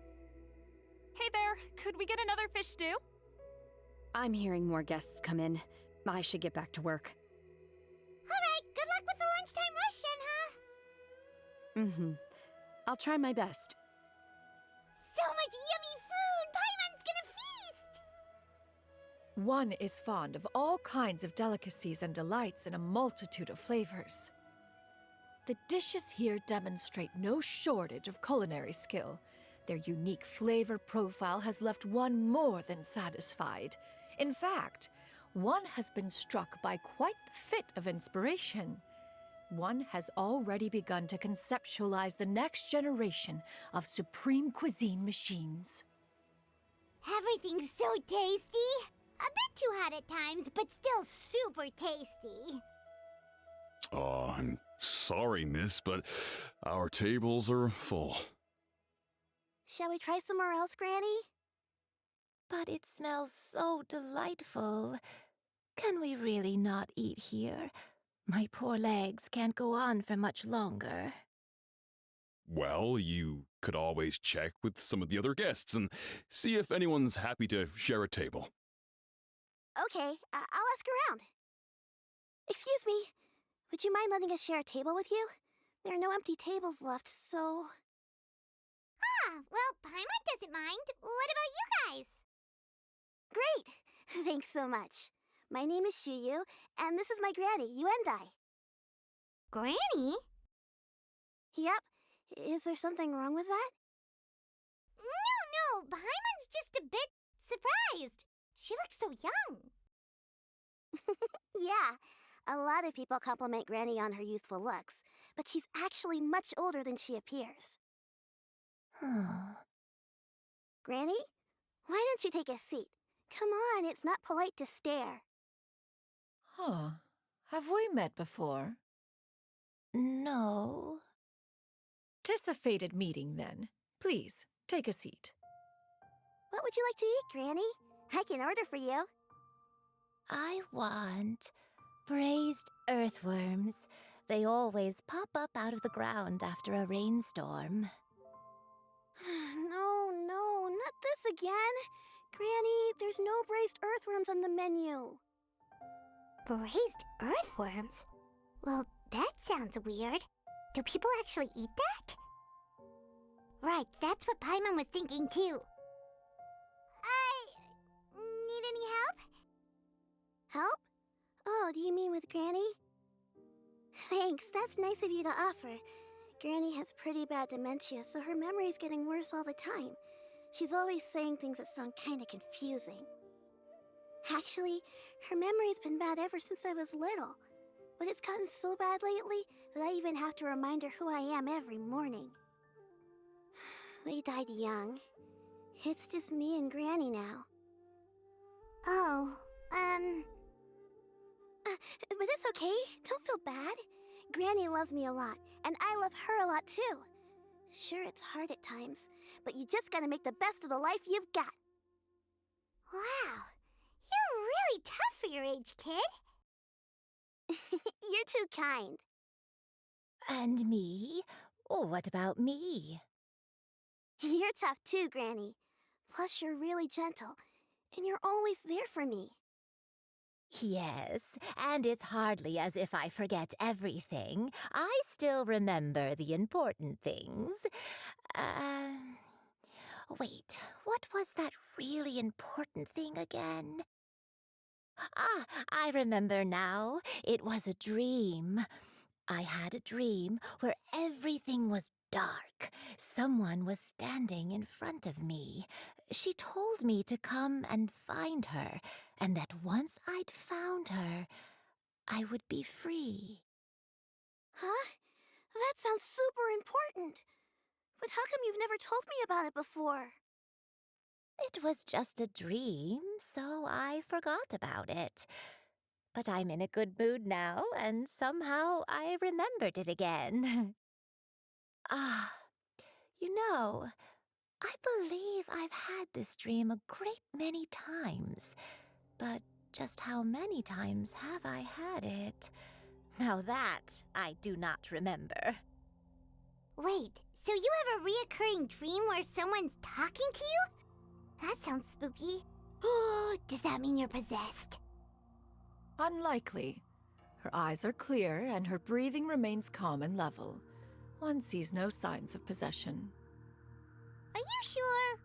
Hey there, could we get another fish stew? I'm hearing more guests come in. I should get back to work. Alright, good luck with the lunchtime rush, Shenhe. I'll try my best. So much yummy food! Paimon's gonna feast! One is fond of all kinds of delicacies and delights in a multitude of flavors. The dishes here demonstrate no shortage of culinary skill. Their unique flavor profile has left one more than satisfied. In fact, one has been struck by quite the fit of inspiration. One has already begun to conceptualize the next generation of supreme cuisine machines. Everything's so tasty! A bit too hot at times, but still super tasty. Oh, I'm sorry, miss, but our tables are full. Shall we try somewhere else, Granny? But it smells so delightful. Can we really not eat here? My poor legs can't go on for much longer. Well, you could always check with some of the other guests and see if anyone's happy to share a table. Okay, I'll ask around. Excuse me, would you mind letting us share a table with you? There are no empty tables left, so... Ah, well, Paimon doesn't mind. What about you guys? Great! Thanks so much. My name is Shuyu, and this is my granny, Yuendai. Granny? Yep. Is there something wrong with that? No, Paimon's just a bit surprised. She looks so young. Yeah, a lot of people compliment Granny on her youthful looks, but she's actually much older than she appears. Granny, why don't you take a seat? Come on, it's not polite to stare. Huh. Have we met before? No. 'Tis a fated meeting, then. Please, take a seat. What would you like to eat, Granny? I can order for you. I want braised earthworms. They always pop up out of the ground after a rainstorm. No, not this again. Granny, there's no braised earthworms on the menu. Braised earthworms? Well, that sounds weird. Do people actually eat that? Right, that's what Paimon was thinking too. Need any help? Help? Oh, do you mean with Granny? Thanks, that's nice of you to offer. Granny has pretty bad dementia, so her memory's getting worse all the time. She's always saying things that sound kinda confusing. Actually, her memory's been bad ever since I was little. But it's gotten so bad lately that I even have to remind her who I am every morning. They died young. It's just me and Granny now. Oh, But it's okay. Don't feel bad. Granny loves me a lot, and I love her a lot too. Sure, it's hard at times, but you just gotta make the best of the life you've got. wow. You're really tough for your age, kid. You're too kind. And me? What about me? You're tough too, Granny. Plus, you're really gentle, and you're always there for me. Yes, and it's hardly as if I forget everything. I still remember the important things. Wait, what was that really important thing again? Ah, I remember now. It was a dream. I had a dream where everything was dark. Someone was standing in front of me. She told me to come and find her, and that once I'd found her, I would be free. Huh? That sounds super important. But how come you've never told me about it before? It was just a dream, so I forgot about it. But I'm in a good mood now, and somehow I remembered it again. I believe I've had this dream a great many times. But just how many times have I had it? Now that I do not remember. Wait, so you have a reoccurring dream where someone's talking to you? That sounds spooky. Oh, does that mean you're possessed? Unlikely. Her eyes are clear, and her breathing remains calm and level. One sees no signs of possession. Are you sure?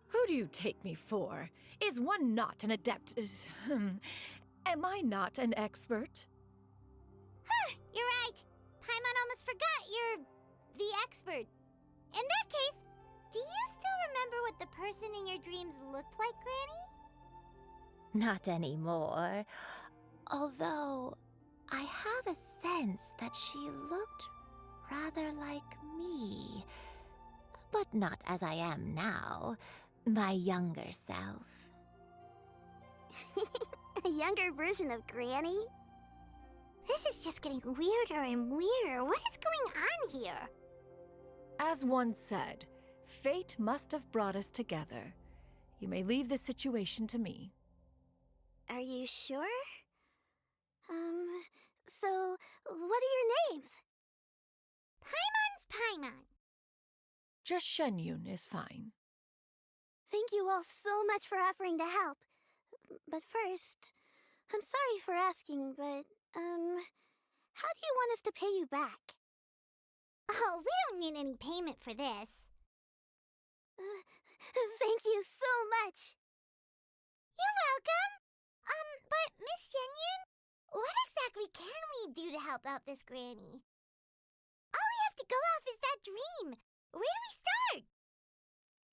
Who do you take me for? Is one not an adept? Am I not an expert? Huh, you're right. Paimon almost forgot you're the expert. In that case, do you still remember what the person in your dreams looked like, Granny? Not anymore. Although, I have a sense that she looked rather like me. But not as I am now. My younger self. A younger version of Granny? This is just getting weirder and weirder. What is going on here? As one said, fate must have brought us together. You may leave this situation to me. Are you sure? So, what are your names? Paimon's Paimon. Just Shenyun is fine. Thank you all so much for offering to help. But first, I'm sorry for asking, but, how do you want us to pay you back? Oh, we don't need any payment for this. Thank you so much. You're welcome. But Miss Shenyun, what exactly can we do to help out this granny? All we have to go off is that dream. Where do we start?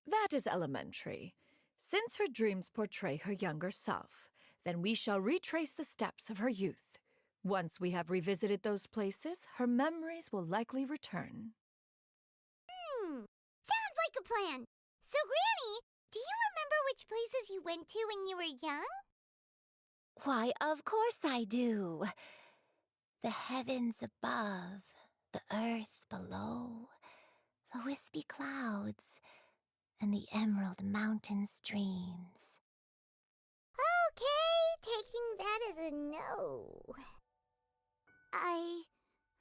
That is elementary. Since her dreams portray her younger self, then we shall retrace the steps of her youth. Once we have revisited those places, her memories will likely return. Sounds like a plan. So, Granny, do you remember which places you went to when you were young? Why, of course I do. The heavens above, the earth below, the wispy clouds, and the emerald mountain streams. Okay, taking that as a no. I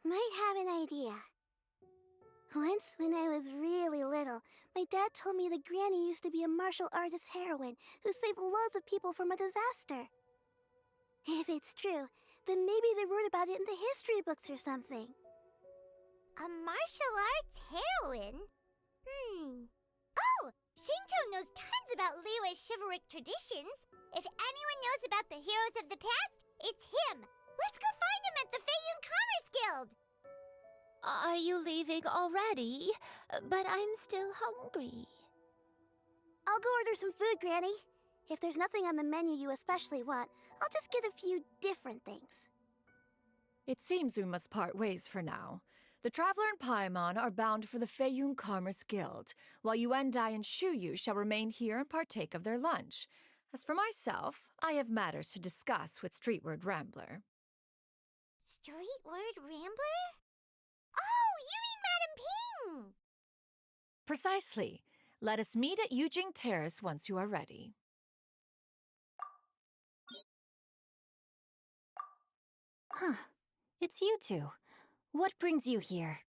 might have an idea. Once, when I was really little, my dad told me that Granny used to be a martial artist heroine who saved loads of people from a disaster. If it's true, then maybe they wrote about it in the history books or something. A martial arts heroine? Oh, Shincho knows tons about Liyue's chivalric traditions. If anyone knows about the heroes of the past, it's him. Let's go find him at the Feiyun Commerce Guild. Are you leaving already? But I'm still hungry. I'll go order some food, Granny. If there's nothing on the menu you especially want, I'll just get a few different things. It seems we must part ways for now. The Traveler and Paimon are bound for the Feiyun Commerce Guild, while Yuendai and Shuyu shall remain here and partake of their lunch. As for myself, I have matters to discuss with Streetward Rambler. Streetward Rambler? Oh, you mean Madam Ping! Precisely. Let us meet at Yujing Terrace once you are ready. Huh. It's you two. What brings you here?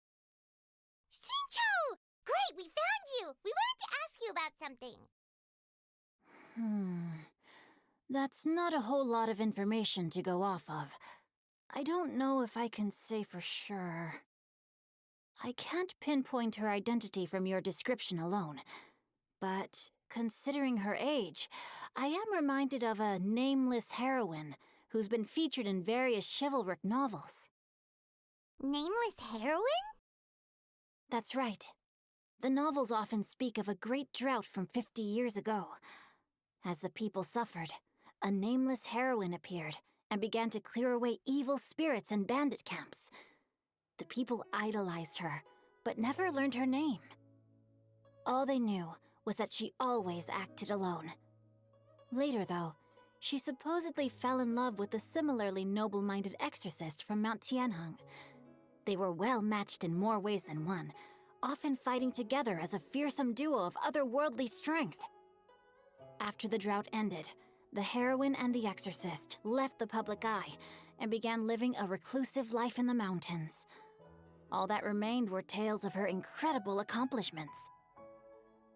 Shincho! Great, we found you! We wanted to ask you about something. That's not a whole lot of information to go off of. I don't know if I can say for sure. I can't pinpoint her identity from your description alone. But considering her age, I am reminded of a nameless heroine who's been featured in various chivalric novels. Nameless heroine? That's right. The novels often speak of a great drought from 50 years ago. As the people suffered, a nameless heroine appeared and began to clear away evil spirits and bandit camps. The people idolized her, but never learned her name. All they knew was that she always acted alone. Later, though, she supposedly fell in love with a similarly noble-minded exorcist from Mount Tianheng. They were well matched in more ways than one, often fighting together as a fearsome duo of otherworldly strength. After the drought ended, the heroine and the exorcist left the public eye and began living a reclusive life in the mountains. All that remained were tales of her incredible accomplishments.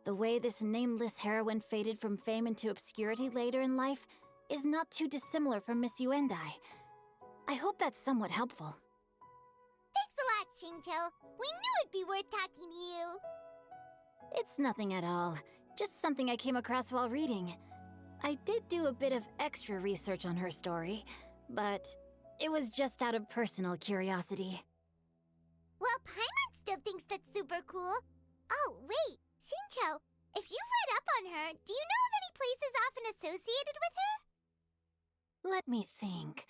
The way this nameless heroine faded from fame into obscurity later in life is not too dissimilar from Miss Yuendai. I hope that's somewhat helpful. Thanks a lot, Shincho. We knew it'd be worth talking to you. It's nothing at all. Just something I came across while reading. I did do a bit of extra research on her story, but it was just out of personal curiosity. Well, Paimon still thinks that's super cool. Oh, wait, Shincho, if you've read up on her, do you know of any places often associated with her? Let me think.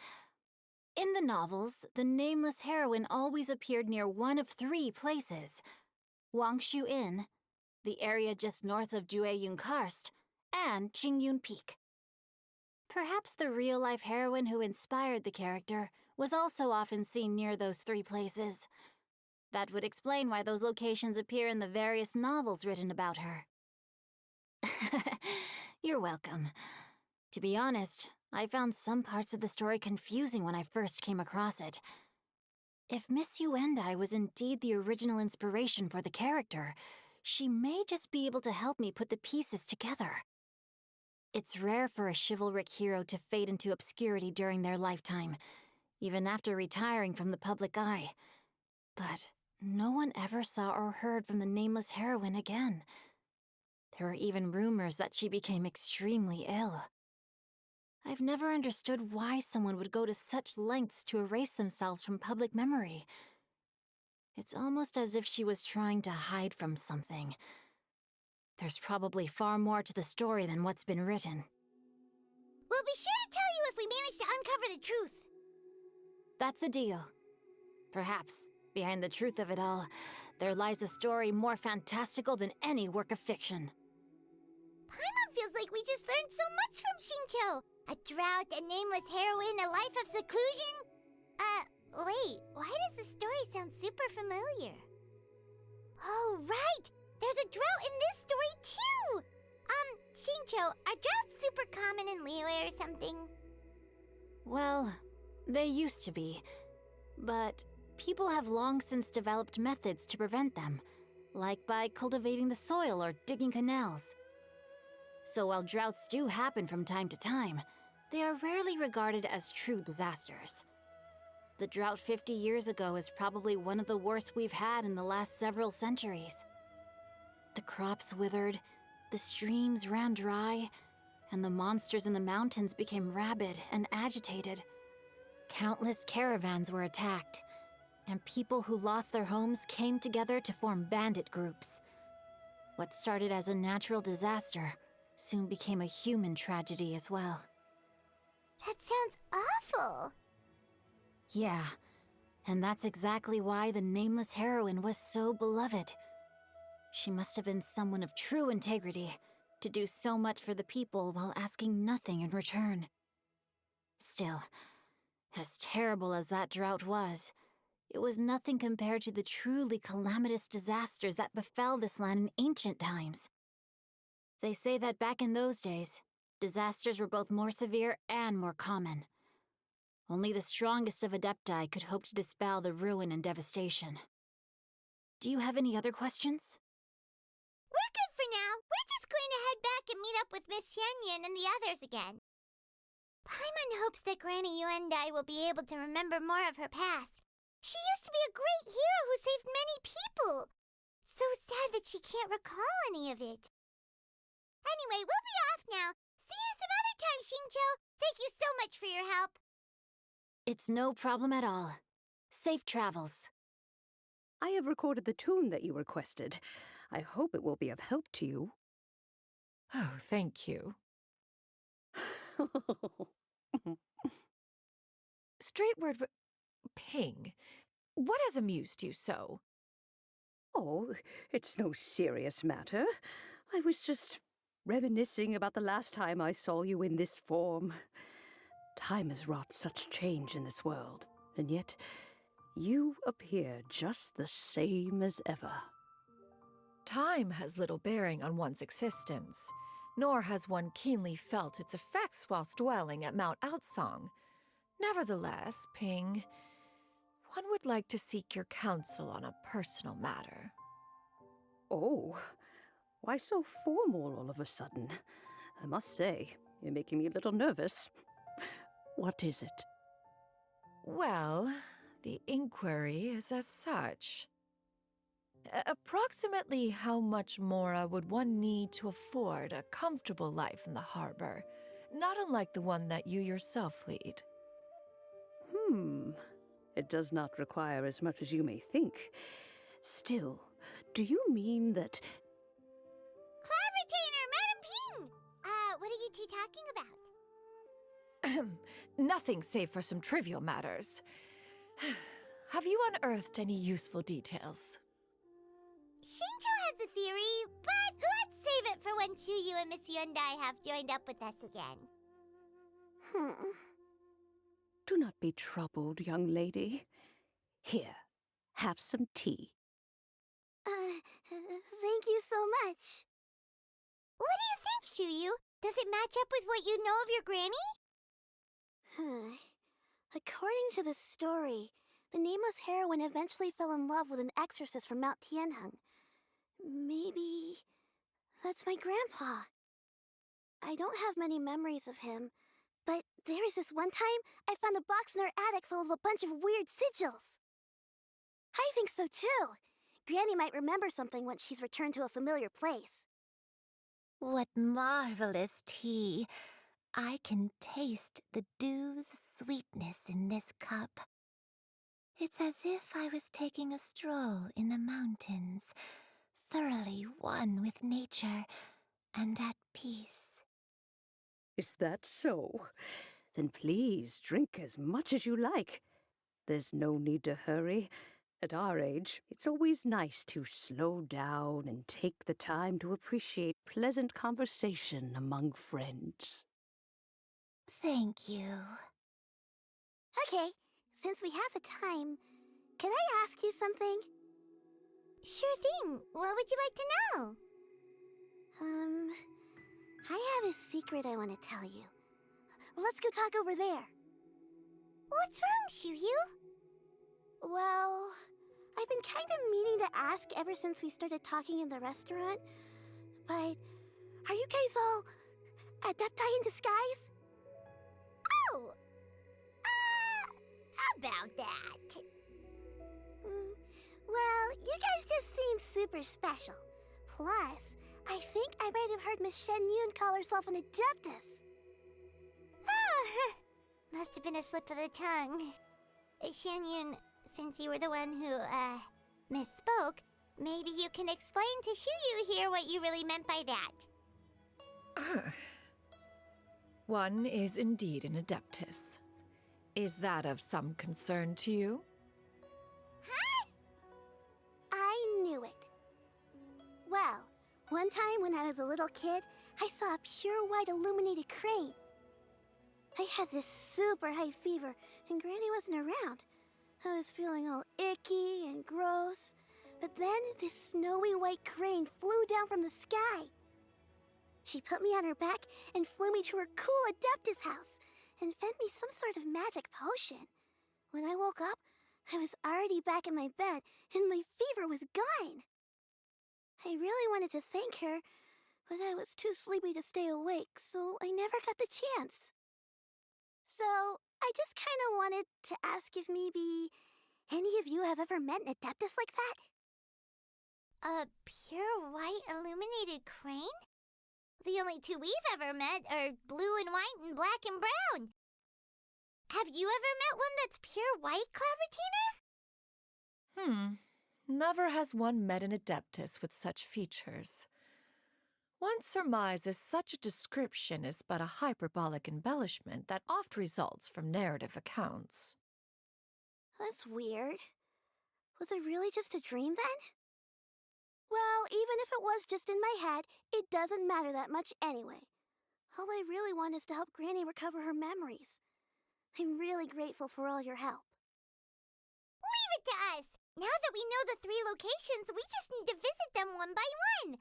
In the novels, the nameless heroine always appeared near one of 3 places. Wangshu Inn, the area just north of Jueyun Karst, and Qingyun Peak. Perhaps the real-life heroine who inspired the character was also often seen near those 3 places. That would explain why those locations appear in the various novels written about her. You're welcome. To be honest, I found some parts of the story confusing when I first came across it. If Miss Yuendai was indeed the original inspiration for the character, she may just be able to help me put the pieces together. It's rare for a chivalric hero to fade into obscurity during their lifetime, even after retiring from the public eye. But no one ever saw or heard from the nameless heroine again. There were even rumors that she became extremely ill. I've never understood why someone would go to such lengths to erase themselves from public memory. It's almost as if she was trying to hide from something. There's probably far more to the story than what's been written. We'll be sure to tell you if we manage to uncover the truth. That's a deal. Perhaps, behind the truth of it all, there lies a story more fantastical than any work of fiction. Paimon feels like we just learned so much from Xingqiu. A drought, a nameless heroine, a life of seclusion. Wait, why does the story sound super familiar? Oh, right! There's a drought in this story, too! Xingqiu, are droughts super common in Liyue or something? Well, they used to be. But people have long since developed methods to prevent them, like by cultivating the soil or digging canals. So while droughts do happen from time to time, they are rarely regarded as true disasters. The drought 50 years ago is probably one of the worst we've had in the last several centuries. The crops withered, the streams ran dry, and the monsters in the mountains became rabid and agitated. Countless caravans were attacked, and people who lost their homes came together to form bandit groups. What started as a natural disaster soon became a human tragedy as well. That sounds awful. Yeah, and that's exactly why the nameless heroine was so beloved. She must have been someone of true integrity, to do so much for the people while asking nothing in return. Still, as terrible as that drought was, it was nothing compared to the truly calamitous disasters that befell this land in ancient times. They say that back in those days, disasters were both more severe and more common. Only the strongest of Adepti could hope to dispel the ruin and devastation. Do you have any other questions? We're good for now. We're just going to head back and meet up with Miss Xianyan and the others again. Paimon hopes that Granny Yuendai will be able to remember more of her past. She used to be a great hero who saved many people. So sad that she can't recall any of it. Anyway, we'll be off now. See you some other time, Xingqiu. Thank you so much for your help. It's no problem at all. Safe travels. I have recorded the tune that you requested. I hope it will be of help to you. Oh, thank you. Straight word, Ping. What has amused you so? Oh, it's no serious matter. I was just reminiscing about the last time I saw you in this form. Time has wrought such change in this world, and yet you appear just the same as ever. Time has little bearing on one's existence, nor has one keenly felt its effects whilst dwelling at Mount Outsong. Nevertheless, Ping, one would like to seek your counsel on a personal matter. Oh, why so formal all of a sudden? I must say, you're making me a little nervous. What is it? Well, the inquiry is as such. Approximately how much more would one need to afford a comfortable life in the harbor, not unlike the one that you yourself lead? It does not require as much as you may think. Still, do you mean that... Cloud Retainer, Madam Ping! What are you two talking about? Nothing save for some trivial matters. Have you unearthed any useful details? Xingqiu has a theory, but let's save it for when Chuyu and Miss Yuendai have joined up with us again. Do not be troubled, young lady. Here, have some tea. Thank you so much. What do you think, Chuyu? Does it match up with what you know of your granny? According to the story, the nameless heroine eventually fell in love with an exorcist from Mount Tianheng. Maybe that's my grandpa. I don't have many memories of him, but there was this one time I found a box in her attic full of a bunch of weird sigils. I think so too. Granny might remember something once she's returned to a familiar place. What marvelous tea! I can taste the dew's sweetness in this cup. It's as if I was taking a stroll in the mountains, thoroughly one with nature and at peace. Is that so? Then please drink as much as you like. There's no need to hurry. At our age, it's always nice to slow down and take the time to appreciate pleasant conversation among friends. Thank you. Okay, since we have the time, can I ask you something? Sure thing. What would you like to know? I have a secret I want to tell you. Let's go talk over there. What's wrong, Shiryu? Well, I've been kind of meaning to ask ever since we started talking in the restaurant, but are you guys all adepti in disguise? Oh! About that. Well, you guys just seem super special. Plus, I think I might have heard Miss Shen Yun call herself an adeptus. Oh, must have been a slip of the tongue. Shen Yun, since you were the one who, misspoke, maybe you can explain to Shiryu here what you really meant by that. One is indeed an adeptus. Is that of some concern to you? Huh? I knew it. Well, one time when I was a little kid, I saw a pure white illuminated crane. I had this super high fever, and Granny wasn't around. I was feeling all icky and gross. But then this snowy white crane flew down from the sky. She put me on her back and flew me to her cool adeptus house and fed me some sort of magic potion. When I woke up, I was already back in my bed and my fever was gone. I really wanted to thank her, but I was too sleepy to stay awake, so I never got the chance. So, I just kind of wanted to ask if maybe any of you have ever met an adeptus like that? A pure white illuminated crane? The only two we've ever met are blue and white and black and brown. Have you ever met one that's pure white, Cloud Never has one met an adeptus with such features. One surmises such a description is but a hyperbolic embellishment that oft results from narrative accounts. That's weird. Was it really just a dream then? Well, even if it was just in my head, it doesn't matter that much anyway. All I really want is to help Granny recover her memories. I'm really grateful for all your help. Leave it to us! Now that we know the 3 locations, we just need to visit them one by one.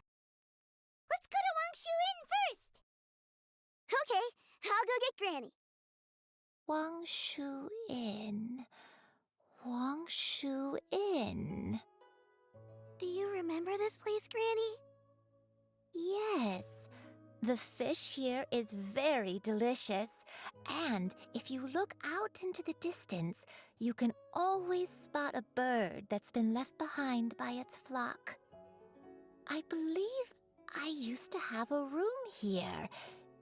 Let's go to Wangshu Inn first! Okay, I'll go get Granny. Wangshu Inn. Wangshu Inn. Do you remember this place, Granny? Yes. The fish here is very delicious, and if you look out into the distance, you can always spot a bird that's been left behind by its flock. I believe I used to have a room here.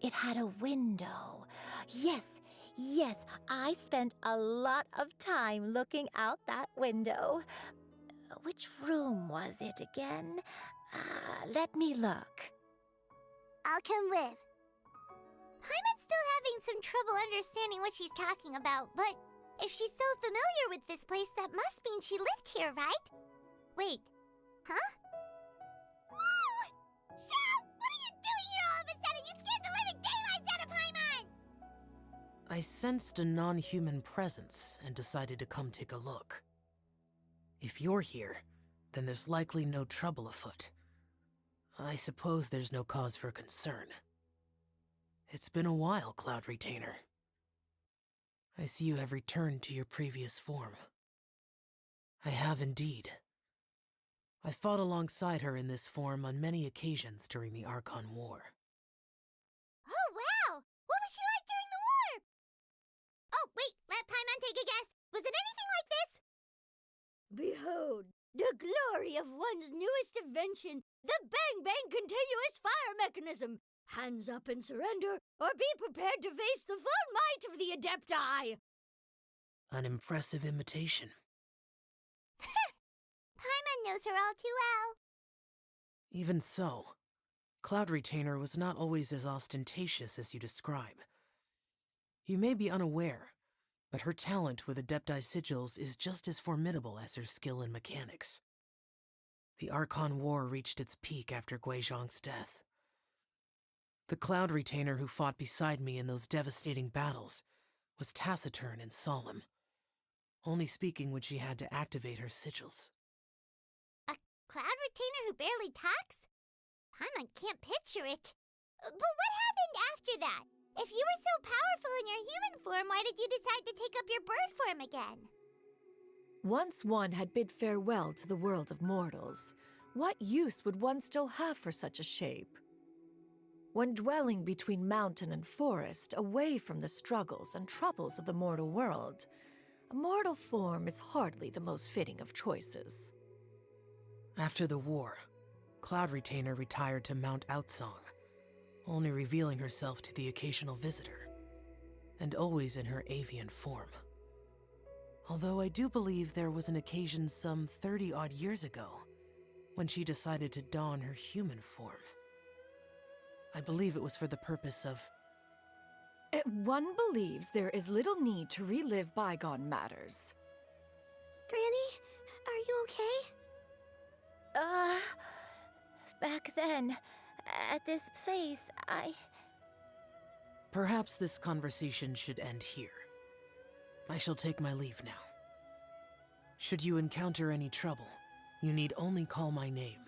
It had a window. Yes, I spent a lot of time looking out that window. Which room was it again? Let me look. I'll come with. Paimon's still having some trouble understanding what she's talking about, but if she's so familiar with this place, that must mean she lived here, right? Wait, huh? Whoa! Shao! What are you doing here all of a sudden? You scared the living daylights out of Paimon! I sensed a non-human presence and decided to come take a look. If you're here, then there's likely no trouble afoot. I suppose there's no cause for concern. It's been a while, Cloud Retainer. I see you have returned to your previous form. I have indeed. I fought alongside her in this form on many occasions during the Archon War. Oh, wow! What was she like during the war? Oh, wait, let Paimon take a guess. Was it anything like this? Behold, the glory of one's newest invention, the Bang Bang Continuous Fire Mechanism. Hands up and surrender, or be prepared to face the full might of the Adepti. An impressive imitation. Paimon knows her all too well. Even so, Cloud Retainer was not always as ostentatious as you describe. You may be unaware, but her talent with Adepti sigils is just as formidable as her skill in mechanics. The Archon War reached its peak after Guizhong's death. The Cloud Retainer who fought beside me in those devastating battles was taciturn and solemn, only speaking when she had to activate her sigils. A Cloud Retainer who barely talks? Paimon can't picture it. But what happened after that? If you were so powerful in your human form, why did you decide to take up your bird form again? Once one had bid farewell to the world of mortals, what use would one still have for such a shape? When dwelling between mountain and forest, away from the struggles and troubles of the mortal world, a mortal form is hardly the most fitting of choices. After the war, Cloud Retainer retired to Mount Outsong, only revealing herself to the occasional visitor, and always in her avian form. Although I do believe there was an occasion some 30-odd years ago when she decided to don her human form. I believe it was for the purpose of... One believes there is little need to relive bygone matters. Granny, are you okay? Back then, at this place, Perhaps this conversation should end here. I shall take my leave now. Should you encounter any trouble, you need only call my name.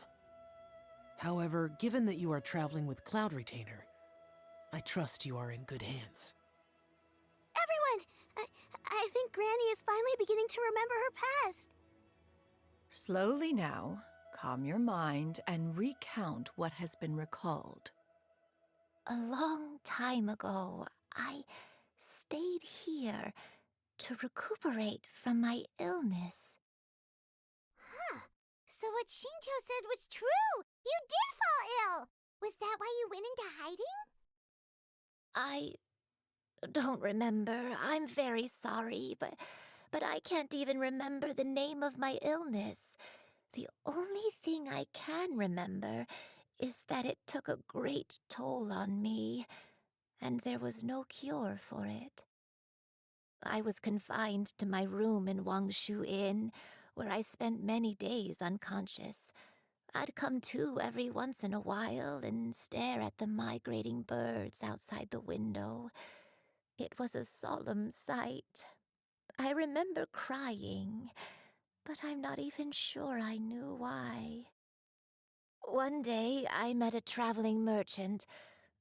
However, given that you are traveling with Cloud Retainer, I trust you are in good hands. Everyone! I think Granny is finally beginning to remember her past. Slowly now, calm your mind and recount what has been recalled. a long time ago, I stayed here to recuperate from my illness. Huh. So what Shinto said was true! You did fall ill! Was that why you went into hiding? I don't remember. I'm very sorry, but I can't even remember the name of my illness. The only thing I can remember is that it took a great toll on me, and there was no cure for it. I was confined to my room in Wangshu Inn, where I spent many days unconscious. I'd come to every once in a while and stare at the migrating birds outside the window. It was a solemn sight. I remember crying, but I'm not even sure I knew why. One day, I met a traveling merchant.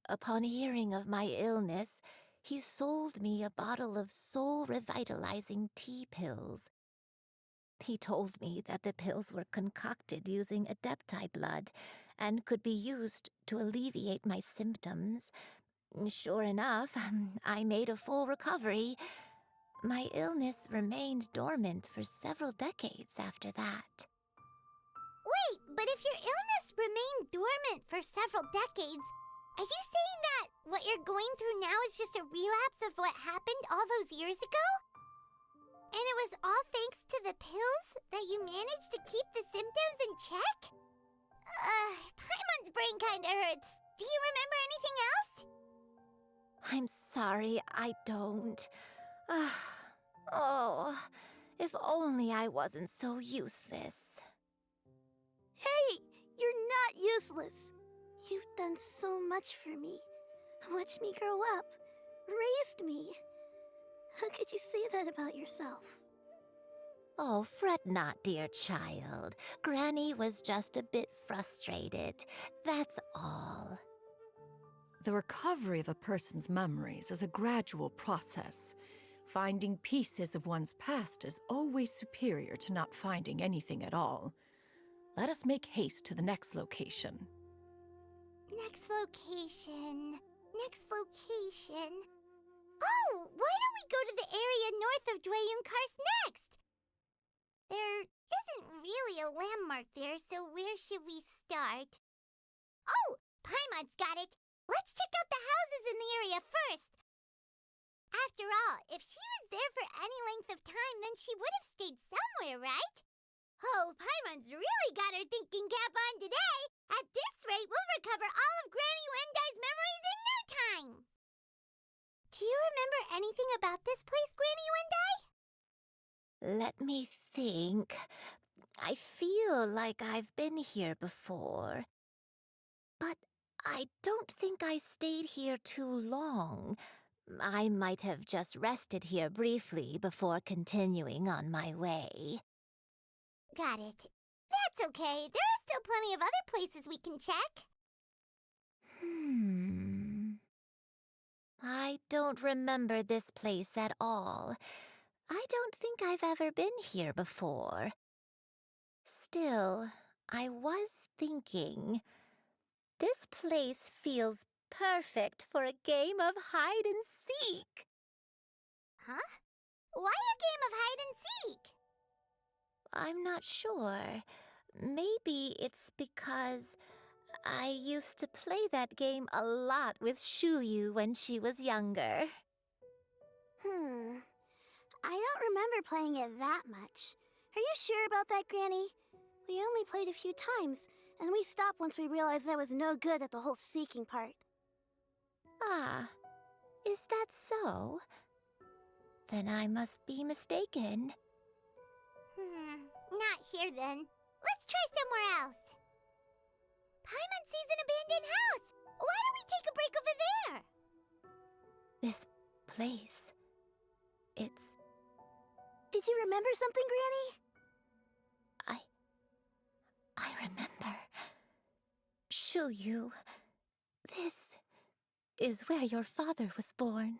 Upon hearing of my illness, he sold me a bottle of soul-revitalizing tea pills. He told me that the pills were concocted using Adepti blood and could be used to alleviate my symptoms. Sure enough, I made a full recovery. My illness remained dormant for several decades after that. Wait, but if your illness remained dormant for several decades, are you saying that what you're going through now is just a relapse of what happened all those years ago? And it was all thanks to the pills that you managed to keep the symptoms in check? Paimon's brain kinda hurts. Do you remember anything else? I'm sorry, I don't. Oh, if only I wasn't so useless. Hey, you're not useless. You've done so much for me. Watched me grow up. Raised me. How could you say that about yourself? Oh, fret not, dear child. Granny was just a bit frustrated. That's all. The recovery of a person's memories is a gradual process. Finding pieces of one's past is always superior to not finding anything at all. Let us make haste to the next location. Next location. Next location. Oh, why don't we go to the area north of Dwayunkars next? There isn't really a landmark there, so where should we start? Oh, Paimon's got it. Let's check out the houses in the area first. After all, if she was there for any length of time, then she would have stayed somewhere, right? Oh, Paimon's really got her thinking cap on today. At this rate, we'll recover all of Granny Wendai's memories in no time. Do you remember anything about this place, Granny Wendai? Let me think. I feel like I've been here before. But I don't think I stayed here too long. I might have just rested here briefly before continuing on my way. Got it. That's okay. There are still plenty of other places we can check. I don't remember this place at all. I don't think I've ever been here before. Still, I was thinking, this place feels perfect for a game of hide and seek. Huh? Why a game of hide and seek? I'm not sure. Maybe it's because I used to play that game a lot with Shuyu when she was younger. I don't remember playing it that much. Are you sure about that, Granny? We only played a few times, and we stopped once we realized I was no good at the whole seeking part. Ah, is that so? Then I must be mistaken. Not here then. Let's try somewhere else. Paimon sees an abandoned house. Why don't we take a break over there? This place, it's... Did you remember something, Granny? I remember. Shuyu, this is where your father was born.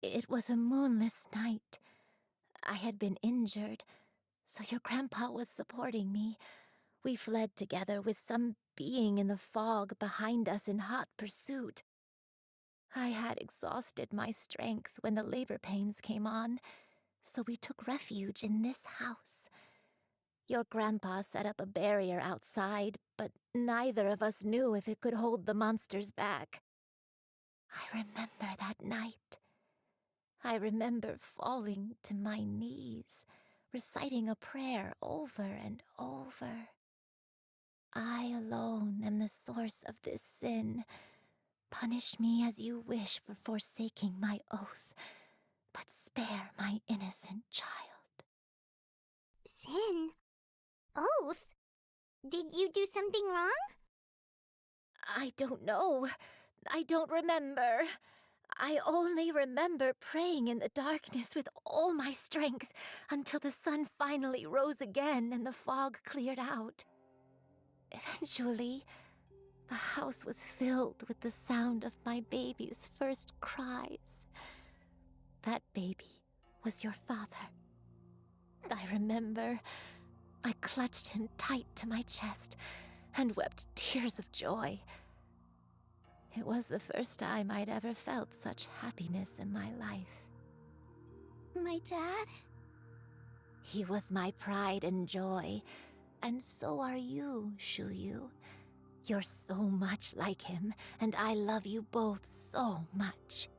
It was a moonless night. I had been injured, so your grandpa was supporting me. We fled together with some being in the fog behind us in hot pursuit. I had exhausted my strength when the labor pains came on, so we took refuge in this house. Your grandpa set up a barrier outside, but neither of us knew if it could hold the monsters back. I remember that night. I remember falling to my knees, reciting a prayer over and over. I alone am the source of this sin. Punish me as you wish for forsaking my oath, but spare my innocent child. Sin? Oath? Did you do something wrong? I don't know. I don't remember. I only remember praying in the darkness with all my strength until the sun finally rose again and the fog cleared out. Eventually, the house was filled with the sound of my baby's first cries. That baby was your father. I remember I clutched him tight to my chest and wept tears of joy. It was the first time I'd ever felt such happiness in my life. My dad? He was my pride and joy, and so are you, Shuyu. You're so much like him, and I love you both so much.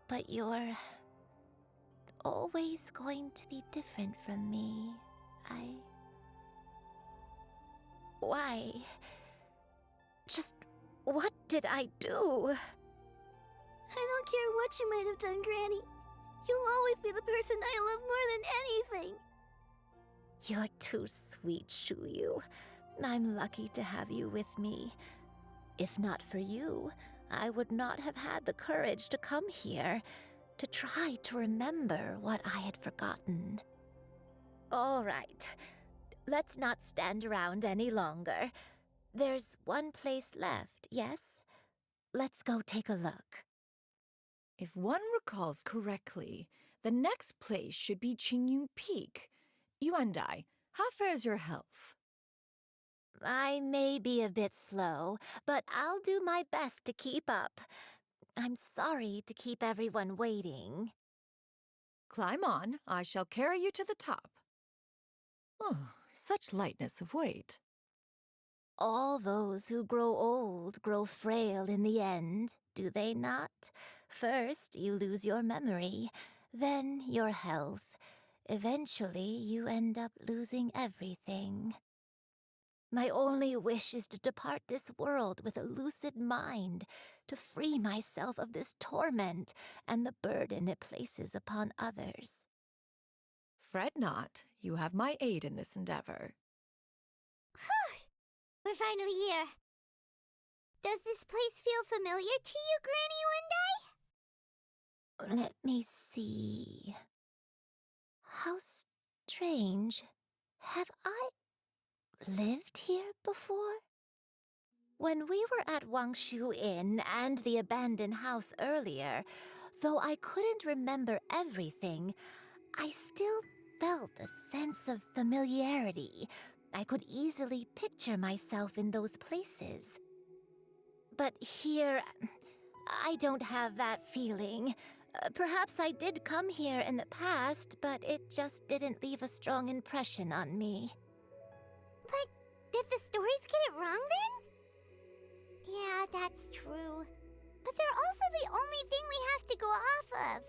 But you're always going to be different from me. Why? Just what did I do? I don't care what you might have done, Granny. You'll always be the person I love more than anything. You're too sweet, Shuyu. I'm lucky to have you with me. If not for you, I would not have had the courage to come here, to try to remember what I had forgotten. All right, let's not stand around any longer. There's one place left, yes? let's go take a look. If one recalls correctly, the next place should be Qingyun Peak. Yuandai, how fares your health? I may be a bit slow, but I'll do my best to keep up. I'm sorry to keep everyone waiting. Climb on. I shall carry you to the top. Oh, such lightness of weight. All those who grow old grow frail in the end, do they not? First, you lose your memory, then your health. Eventually, you end up losing everything. My only wish is to depart this world with a lucid mind, to free myself of this torment and the burden it places upon others. Fret not, you have my aid in this endeavor. We're finally here. Does this place feel familiar to you, Granny One Day? Let me see. How strange. Have I lived here before? When we were at Wangshu Inn and the abandoned house earlier, though I couldn't remember everything, I still felt a sense of familiarity. I could easily picture myself in those places. But here, I don't have that feeling. Perhaps I did come here in the past, but it just didn't leave a strong impression on me. But did the stories get it wrong then? Yeah, that's true. But they're also the only thing we have to go off of.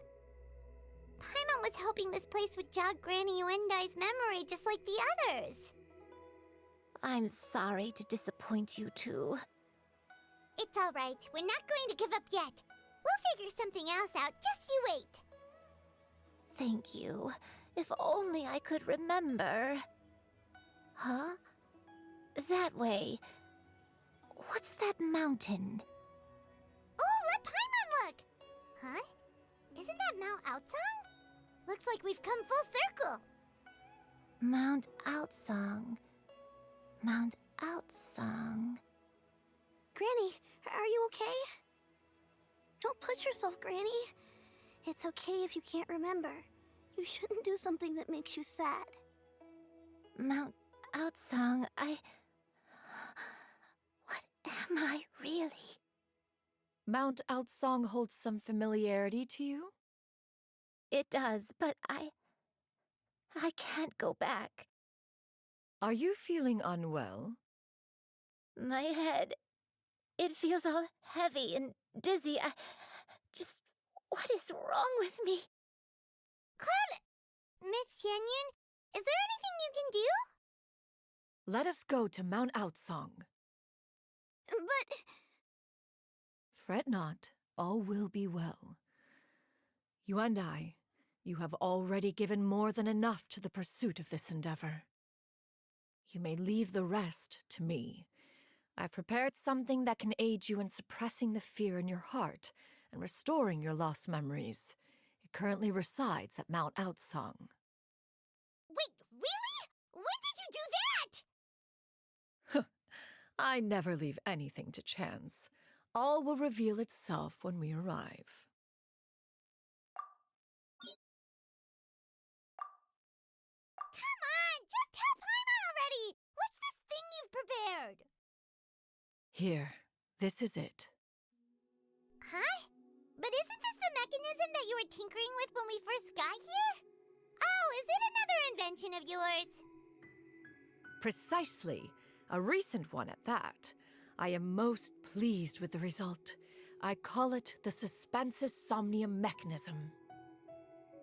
Paimon was hoping this place would jog Granny Yuendai's memory just like the others. I'm sorry to disappoint you too. It's all right. We're not going to give up yet. We'll figure something else out. Just you wait. Thank you. If only I could remember. Huh? That way. What's that mountain? Oh, let Paimon look! Huh? Isn't that Mount Aotsang? Looks like we've come full circle. Mount Aotsang. Mount Aotsang. Granny, are you okay? Don't push yourself, Granny. It's okay if you can't remember. You shouldn't do something that makes you sad. Mount Aotsang, What am I really? Mount Aotsang holds some familiarity to you? It does, but I can't go back. Are you feeling unwell? My head, it feels all heavy and dizzy. What is wrong with me? Cloud, Miss Xianyun, is there anything you can do? Let us go to Mount Aotsang. But... Fret not, all will be well. You and I, you have already given more than enough to the pursuit of this endeavor. You may leave the rest to me. I've prepared something that can aid you in suppressing the fear in your heart and restoring your lost memories. It currently resides at Mount Aotsang. Wait, really? When did you do that? I never leave anything to chance. All will reveal itself when we arrive. Come on, just tell Paimon already! What's this thing you've prepared? Here, this is it. Huh? But isn't this the mechanism that you were tinkering with when we first got here? Oh, is it another invention of yours? Precisely. A recent one at that. I am most pleased with the result. I call it the Suspensus Somnium mechanism.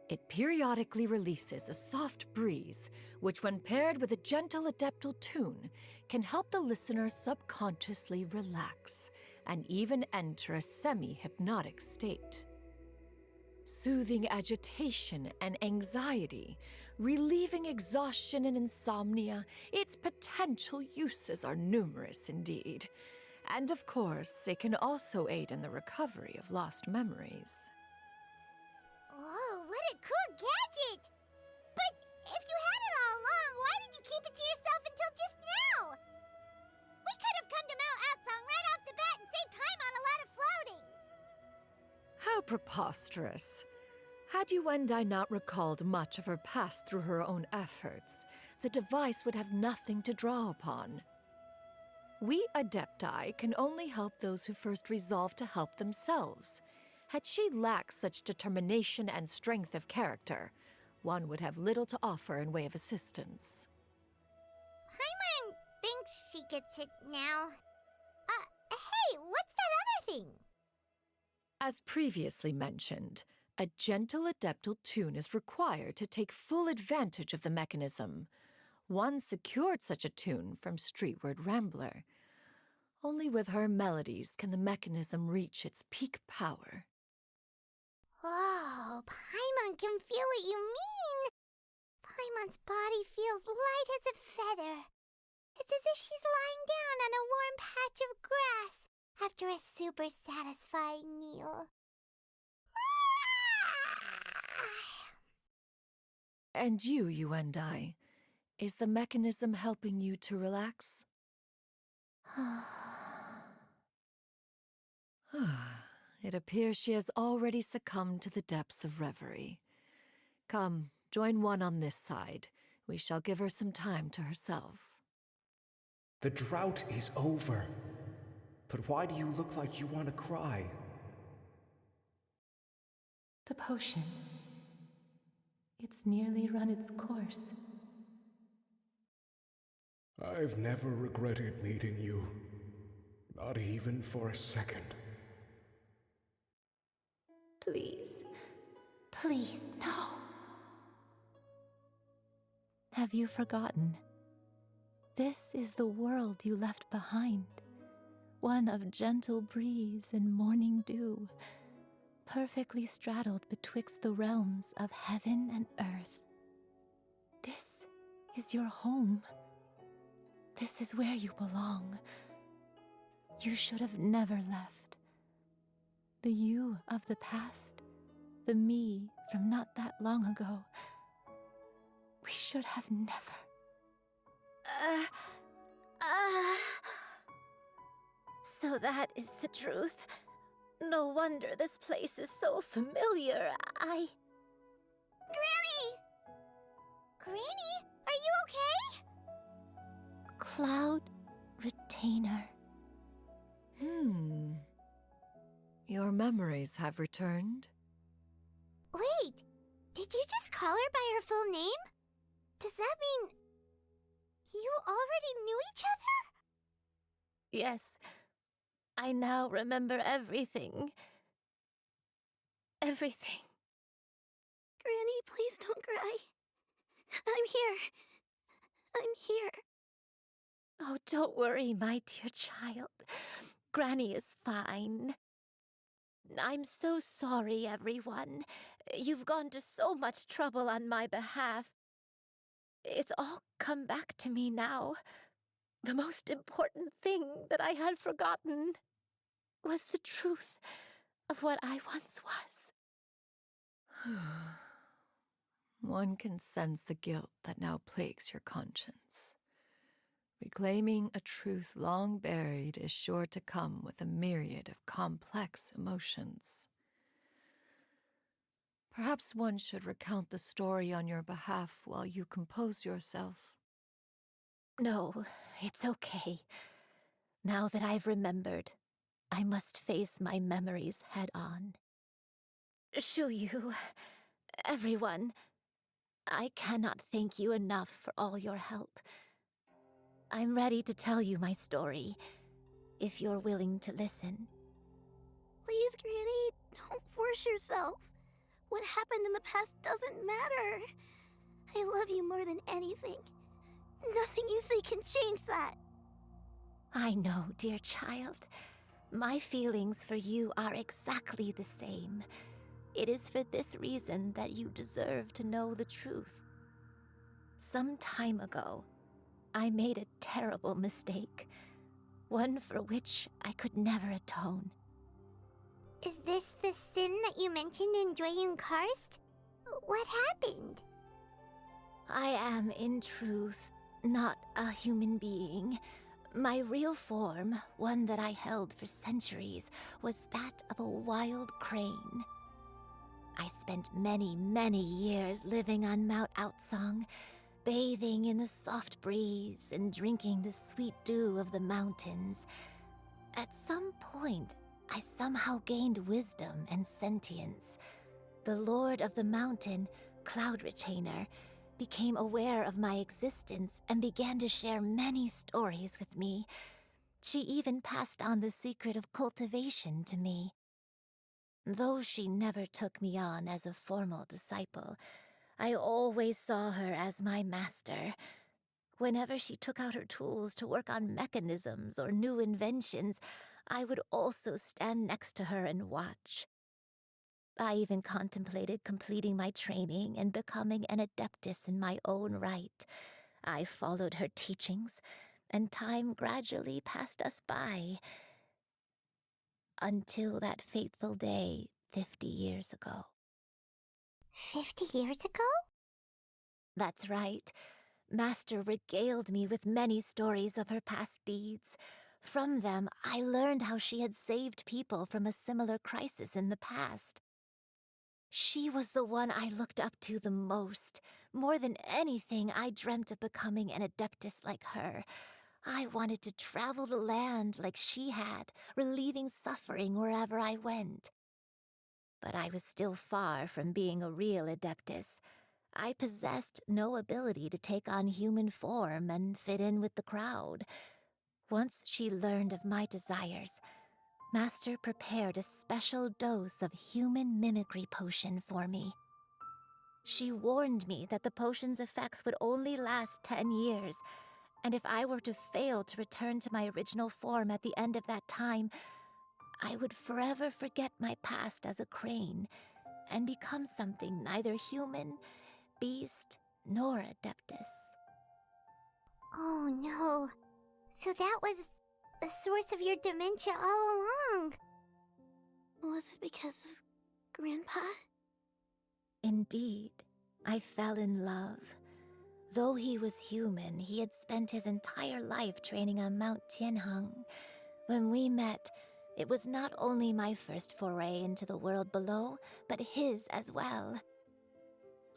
It periodically releases a soft breeze, which when paired with a gentle adeptal tune, can help the listener subconsciously relax and even enter a semi-hypnotic state. Soothing agitation and anxiety, relieving exhaustion and insomnia, its potential uses are numerous indeed. And of course, it can also aid in the recovery of lost memories. Whoa, what a cool gadget! But if you had it all along, why did you keep it to yourself until just now? We could have come to Mount Aotsang right off the bat and saved Paimon a lot of flow preposterous. Had Yuendai not recalled much of her past through her own efforts, the device would have nothing to draw upon. We Adepti can only help those who first resolve to help themselves. Had she lacked such determination and strength of character, one would have little to offer in way of assistance. Paimon thinks she gets it now. Hey, what's that other thing? As previously mentioned, a gentle adeptal tune is required to take full advantage of the mechanism. One secured such a tune from Streetward Rambler. Only with her melodies can the mechanism reach its peak power. Oh, Paimon can feel what you mean. Paimon's body feels light as a feather. It's as if she's lying down on a warm patch of grass after a super satisfying meal. And you, Yuendai, is the mechanism helping you to relax? It appears she has already succumbed to the depths of reverie. Come, join one on this side. We shall give her some time to herself. The drought is over. But why do you look like you want to cry? The potion. It's nearly run its course. I've never regretted meeting you. Not even for a second. Please. Please, no. Have you forgotten? This is the world you left behind. One of gentle breeze and morning dew, perfectly straddled betwixt the realms of heaven and earth. This is your home. This is where you belong. You should have never left. The you of the past, the me from not that long ago. We should have never. So that is the truth. No wonder this place is so familiar. Granny! Granny, are you okay? Cloud Retainer. Your memories have returned? Wait, did you just call her by her full name? Does that mean you already knew each other? Yes. I now remember everything. Everything. Granny, please don't cry. I'm here. I'm here. Oh, don't worry, my dear child. Granny is fine. I'm so sorry, everyone. You've gone to so much trouble on my behalf. It's all come back to me now. The most important thing that I had forgotten was the truth of what I once was. One can sense the guilt that now plagues your conscience. Reclaiming a truth long buried is sure to come with a myriad of complex emotions. Perhaps one should recount the story on your behalf while you compose yourself. No, it's okay. Now that I've remembered, I must face my memories head on. Shuyu, everyone, I cannot thank you enough for all your help. I'm ready to tell you my story, if you're willing to listen. Please, Granny, don't force yourself. What happened in the past doesn't matter. I love you more than anything. Nothing you say can change that. I know, dear child. My feelings for you are exactly the same. It is for this reason that you deserve to know the truth. Some time ago, I made a terrible mistake. One for which I could never atone. Is this the sin that you mentioned in Dwayun Karst? What happened? I am, in truth, not a human being. My real form, one that I held for centuries, was that of a wild crane. I spent many, many years living on Mount Outsong, bathing in the soft breeze and drinking the sweet dew of the mountains. At some point, I somehow gained wisdom and sentience. The Lord of the Mountain, Cloud Retainer, became aware of my existence and began to share many stories with me. She even passed on the secret of cultivation to me. Though she never took me on as a formal disciple, I always saw her as my master. Whenever she took out her tools to work on mechanisms or new inventions, I would also stand next to her and watch. I even contemplated completing my training and becoming an adeptus in my own right. I followed her teachings, and time gradually passed us by. Until that fateful day 50 years ago. 50 years ago? That's right. Master regaled me with many stories of her past deeds. From them, I learned how she had saved people from a similar crisis in the past. She was the one I looked up to the most. More than anything, I dreamt of becoming an adeptus like her. I wanted to travel the land like she had, relieving suffering wherever I went. But I was still far from being a real adeptus. I possessed no ability to take on human form and fit in with the crowd. Once she learned of my desires, Master prepared a special dose of human mimicry potion for me. She warned me that the potion's effects would only last 10 years, and if I were to fail to return to my original form at the end of that time, I would forever forget my past as a crane and become something neither human, beast, nor adeptus. Oh no. So that was the source of your dementia all along. Was it because of Grandpa? Indeed, I fell in love. Though he was human, he had spent his entire life training on Mount Tianheng. When we met, it was not only my first foray into the world below, but his as well.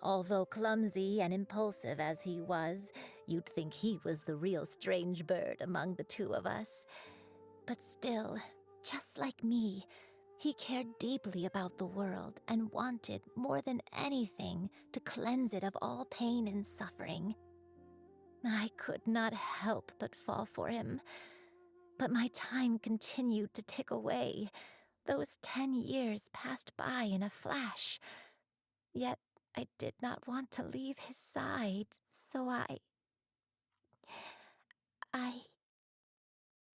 Although clumsy and impulsive as he was, you'd think he was the real strange bird among the two of us. But still, just like me, he cared deeply about the world and wanted, more than anything, to cleanse it of all pain and suffering. I could not help but fall for him. But my time continued to tick away. Those 10 years passed by in a flash. Yet I did not want to leave his side, so I...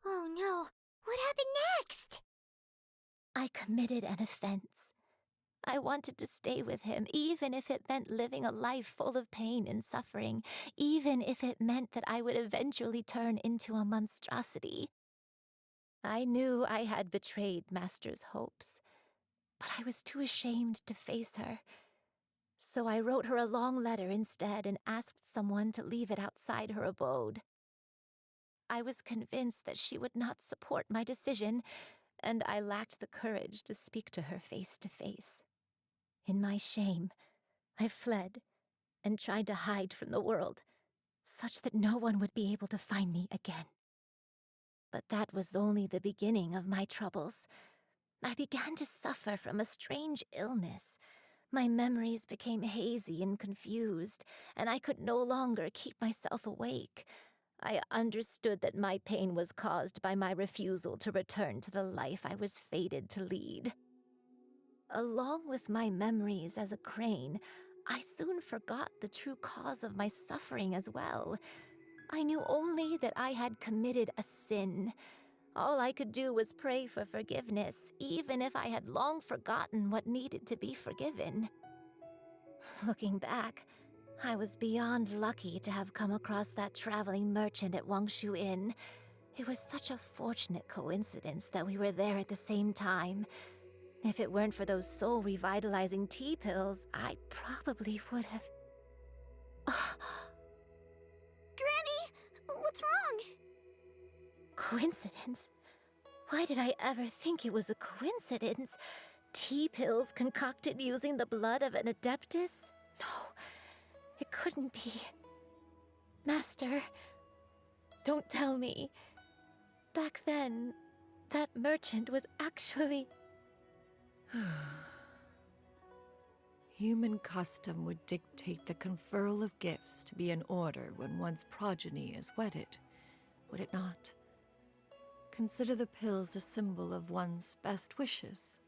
Oh no, what happened next? I committed an offense. I wanted to stay with him, even if it meant living a life full of pain and suffering, even if it meant that I would eventually turn into a monstrosity. I knew I had betrayed Master's hopes, but I was too ashamed to face her. So I wrote her a long letter instead and asked someone to leave it outside her abode. I was convinced that she would not support my decision, and I lacked the courage to speak to her face to face. In my shame, I fled and tried to hide from the world, such that no one would be able to find me again. But that was only the beginning of my troubles. I began to suffer from a strange illness. My memories became hazy and confused, and I could no longer keep myself awake. I understood that my pain was caused by my refusal to return to the life I was fated to lead. Along with my memories as a crane, I soon forgot the true cause of my suffering as well. I knew only that I had committed a sin. All I could do was pray for forgiveness, even if I had long forgotten what needed to be forgiven. Looking back, I was beyond lucky to have come across that traveling merchant at Wangshu Inn. It was such a fortunate coincidence that we were there at the same time. If it weren't for those soul-revitalizing tea pills, I probably would have... Granny! What's wrong? Coincidence? Why did I ever think it was a coincidence? Tea pills concocted using the blood of an adeptus? No, it couldn't be. Master, don't tell me. Back then, that merchant was actually... Human custom would dictate the conferral of gifts to be in order when one's progeny is wedded, would it not? Consider the pills a symbol of one's best wishes.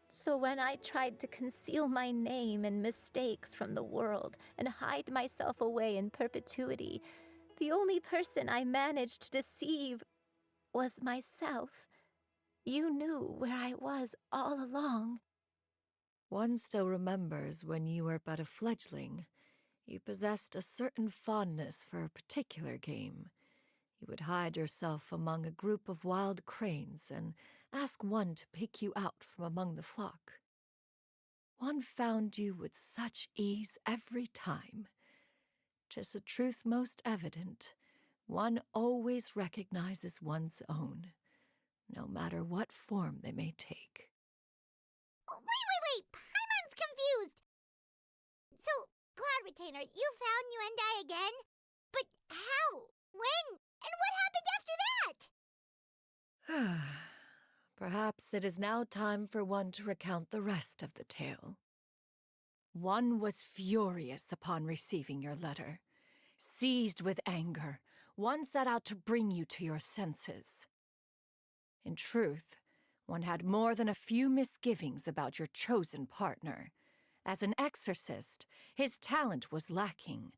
So when I tried to conceal my name and mistakes from the world and hide myself away in perpetuity, the only person I managed to deceive was myself. You knew where I was all along. One still remembers when you were but a fledgling. You possessed a certain fondness for a particular game. You would hide yourself among a group of wild cranes and ask one to pick you out from among the flock. One found you with such ease every time. 'Tis a truth most evident. One always recognizes one's own, no matter what form they may take. Wait! Paimon's confused! So, Cloud Retainer, you found Yuendai again? But how? When? And what happened after that? Perhaps it is now time for one to recount the rest of the tale. One was furious upon receiving your letter. Seized with anger, one set out to bring you to your senses. In truth, one had more than a few misgivings about your chosen partner. As an exorcist, his talent was lacking.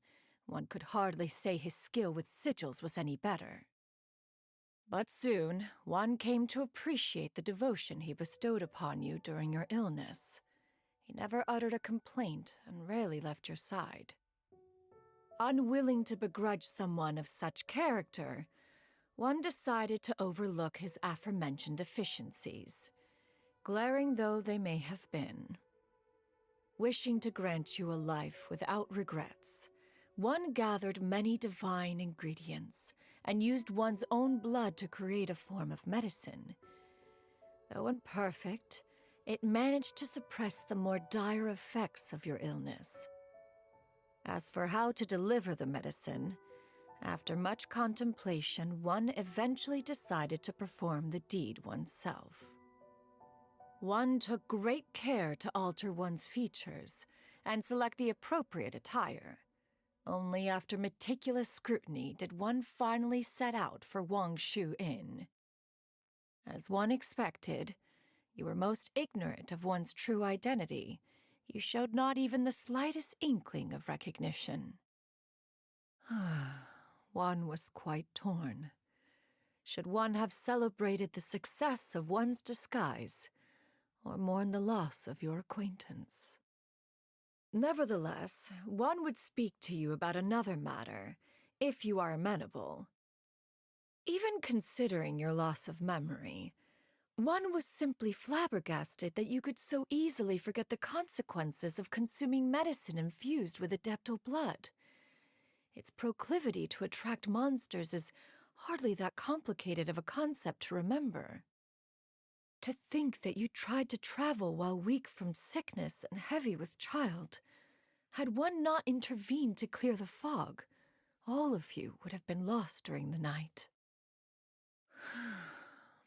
One could hardly say his skill with sigils was any better. But soon, one came to appreciate the devotion he bestowed upon you during your illness. He never uttered a complaint and rarely left your side. Unwilling to begrudge someone of such character, one decided to overlook his aforementioned deficiencies, glaring though they may have been. Wishing to grant you a life without regrets, one gathered many divine ingredients and used one's own blood to create a form of medicine. Though imperfect, it managed to suppress the more dire effects of your illness. As for how to deliver the medicine, after much contemplation, one eventually decided to perform the deed oneself. One took great care to alter one's features and select the appropriate attire. Only after meticulous scrutiny did one finally set out for Wangshu Inn. As one expected, you were most ignorant of one's true identity. You showed not even the slightest inkling of recognition. One was quite torn. Should one have celebrated the success of one's disguise, or mourn the loss of your acquaintance? Nevertheless, one would speak to you about another matter, if you are amenable. Even considering your loss of memory, one was simply flabbergasted that you could so easily forget the consequences of consuming medicine infused with adeptal blood. Its proclivity to attract monsters is hardly that complicated of a concept to remember. To think that you tried to travel while weak from sickness and heavy with child. Had one not intervened to clear the fog, all of you would have been lost during the night.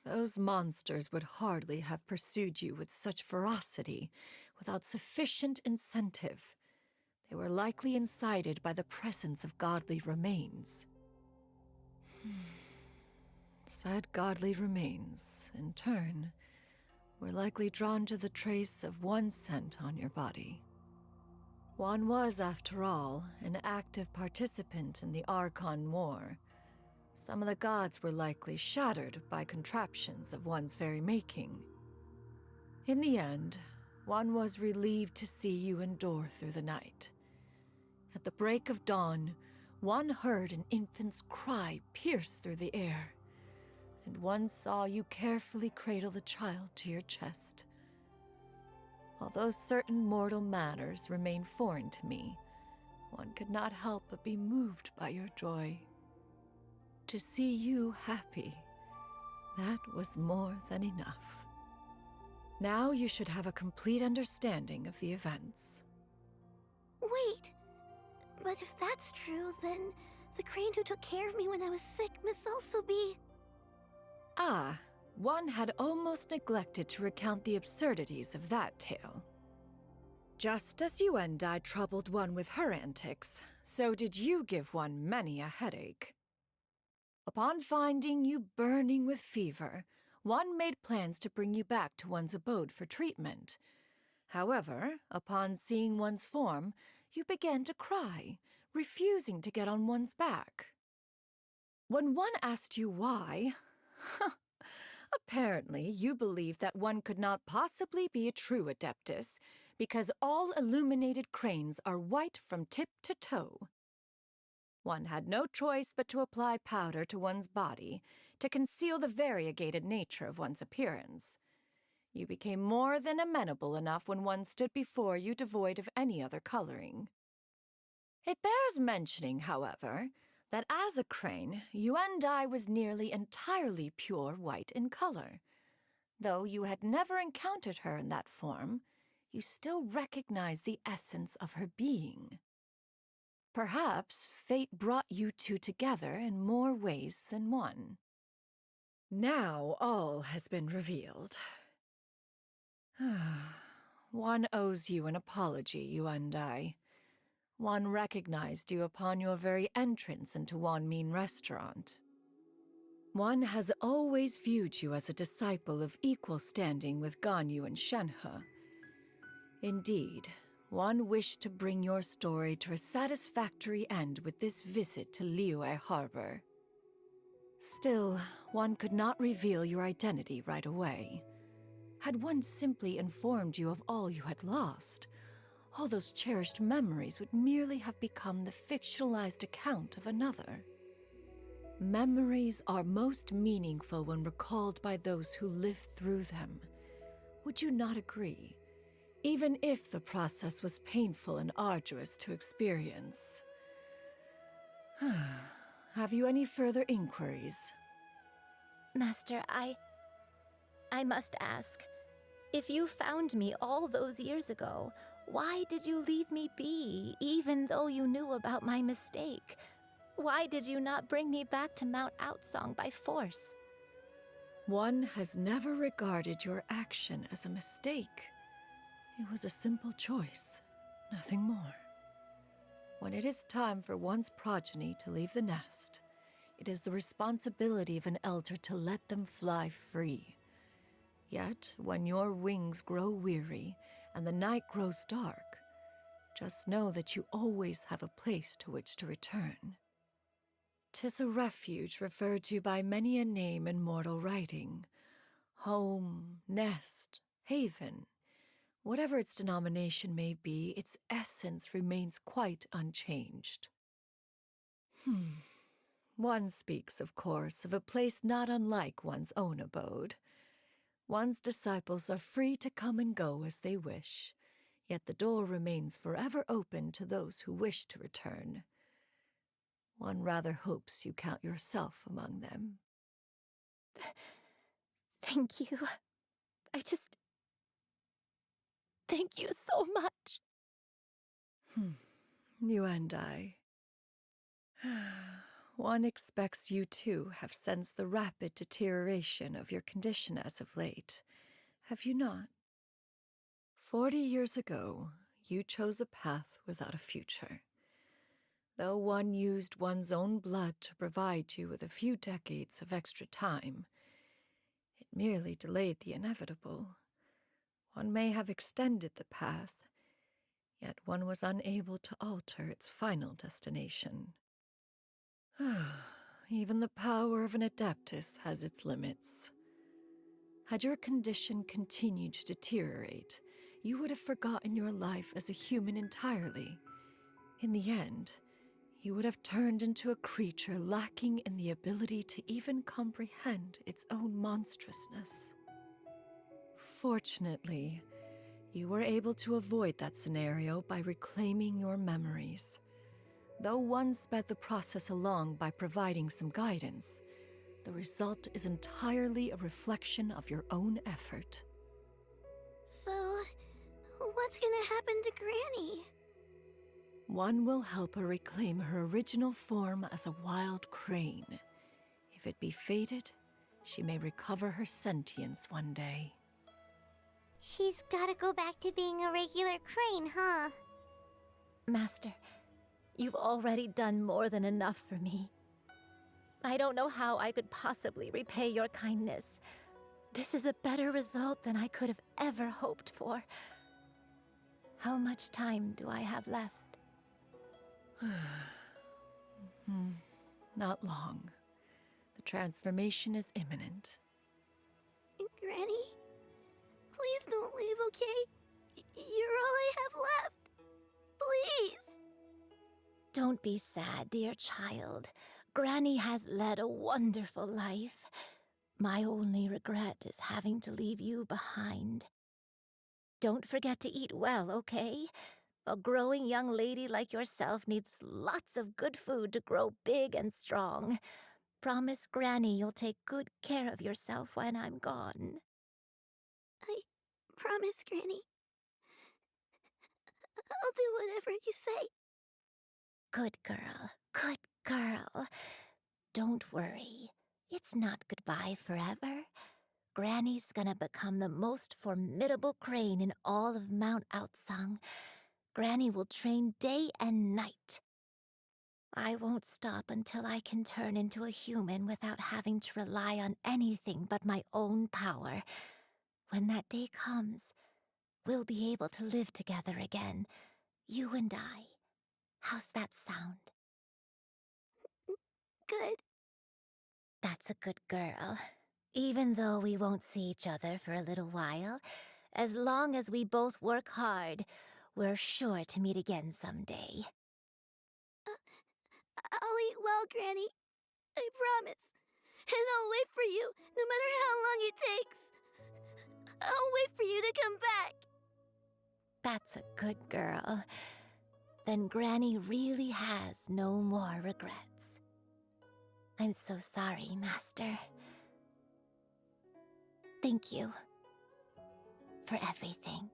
Those monsters would hardly have pursued you with such ferocity without sufficient incentive. They were likely incited by the presence of godly remains. Said godly remains, in turn, were likely drawn to the trace of one scent on your body. One was, after all, an active participant in the Archon War. Some of the gods were likely shattered by contraptions of one's very making. In the end, one was relieved to see you endure through the night. At the break of dawn, one heard an infant's cry pierce through the air, and one saw you carefully cradle the child to your chest. Although certain mortal matters remain foreign to me, one could not help but be moved by your joy. To see you happy, that was more than enough. Now you should have a complete understanding of the events. Wait, but if that's true, then the crane who took care of me when I was sick must also be... Ah, one had almost neglected to recount the absurdities of that tale. Just as you and I troubled one with her antics, so did you give one many a headache. Upon finding you burning with fever, one made plans to bring you back to one's abode for treatment. However, upon seeing one's form, you began to cry, refusing to get on one's back. When one asked you why, apparently you believed that one could not possibly be a true Adeptus, because all illuminated cranes are white from tip to toe. One had no choice but to apply powder to one's body to conceal the variegated nature of one's appearance. You became more than amenable enough when one stood before you devoid of any other coloring. It bears mentioning, however, that as a crane, Yuendai was nearly entirely pure white in color. Though you had never encountered her in that form, you still recognized the essence of her being. Perhaps fate brought you two together in more ways than one. Now all has been revealed. One owes you an apology, Yuendai. One recognized you upon your very entrance into Wanmin restaurant. One has always viewed you as a disciple of equal standing with Ganyu and Shenhe. Indeed, one wished to bring your story to a satisfactory end with this visit to Liyue Harbor. Still, one could not reveal your identity right away. Had one simply informed you of all you had lost, all those cherished memories would merely have become the fictionalized account of another. Memories are most meaningful when recalled by those who lived through them. Would you not agree? Even if the process was painful and arduous to experience. Have you any further inquiries? Master, I must ask, if you found me all those years ago, why did you leave me be, even though you knew about my mistake? Why did you not bring me back to Mount Outsong by force? One has never regarded your action as a mistake. It was a simple choice, nothing more. When it is time for one's progeny to leave the nest, it is the responsibility of an elder to let them fly free. Yet, when your wings grow weary and the night grows dark, just know that you always have a place to which to return. 'Tis a refuge referred to by many a name in mortal writing. Home, nest, haven. Whatever its denomination may be, its essence remains quite unchanged. One speaks, of course, of a place not unlike one's own abode. One's disciples are free to come and go as they wish, yet the door remains forever open to those who wish to return. One rather hopes you count yourself among them. Thank you. Thank you so much. You and I. One expects you too have sensed the rapid deterioration of your condition as of late, have you not? 40 years ago, you chose a path without a future. Though one used one's own blood to provide you with a few decades of extra time, it merely delayed the inevitable. One may have extended the path, yet one was unable to alter its final destination. Even the power of an Adeptus has its limits. Had your condition continued to deteriorate, you would have forgotten your life as a human entirely. In the end, you would have turned into a creature lacking in the ability to even comprehend its own monstrousness. Fortunately, you were able to avoid that scenario by reclaiming your memories. Though one sped the process along by providing some guidance, the result is entirely a reflection of your own effort. So, what's gonna happen to Granny? One will help her reclaim her original form as a wild crane. If it be fated, she may recover her sentience one day. She's gotta go back to being a regular crane, huh? Master, you've already done more than enough for me. I don't know how I could possibly repay your kindness. This is a better result than I could have ever hoped for. How much time do I have left? Not long. The transformation is imminent. Granny, please don't leave, okay? You're all I have left. Please. Don't be sad, dear child. Granny has led a wonderful life. My only regret is having to leave you behind. Don't forget to eat well, okay? A growing young lady like yourself needs lots of good food to grow big and strong. Promise Granny you'll take good care of yourself when I'm gone. I promise, Granny. I'll do whatever you say. Good girl, good girl. Don't worry. It's not goodbye forever. Granny's gonna become the most formidable crane in all of Mount Outsung. Granny will train day and night. I won't stop until I can turn into a human without having to rely on anything but my own power. When that day comes, we'll be able to live together again, you and I. How's that sound? Good. That's a good girl. Even though we won't see each other for a little while, as long as we both work hard, we're sure to meet again someday. I'll eat well, Granny. I promise. And I'll wait for you, no matter how long it takes. I'll wait for you to come back. That's a good girl. Then Granny really has no more regrets. I'm so sorry, Master. Thank you for everything.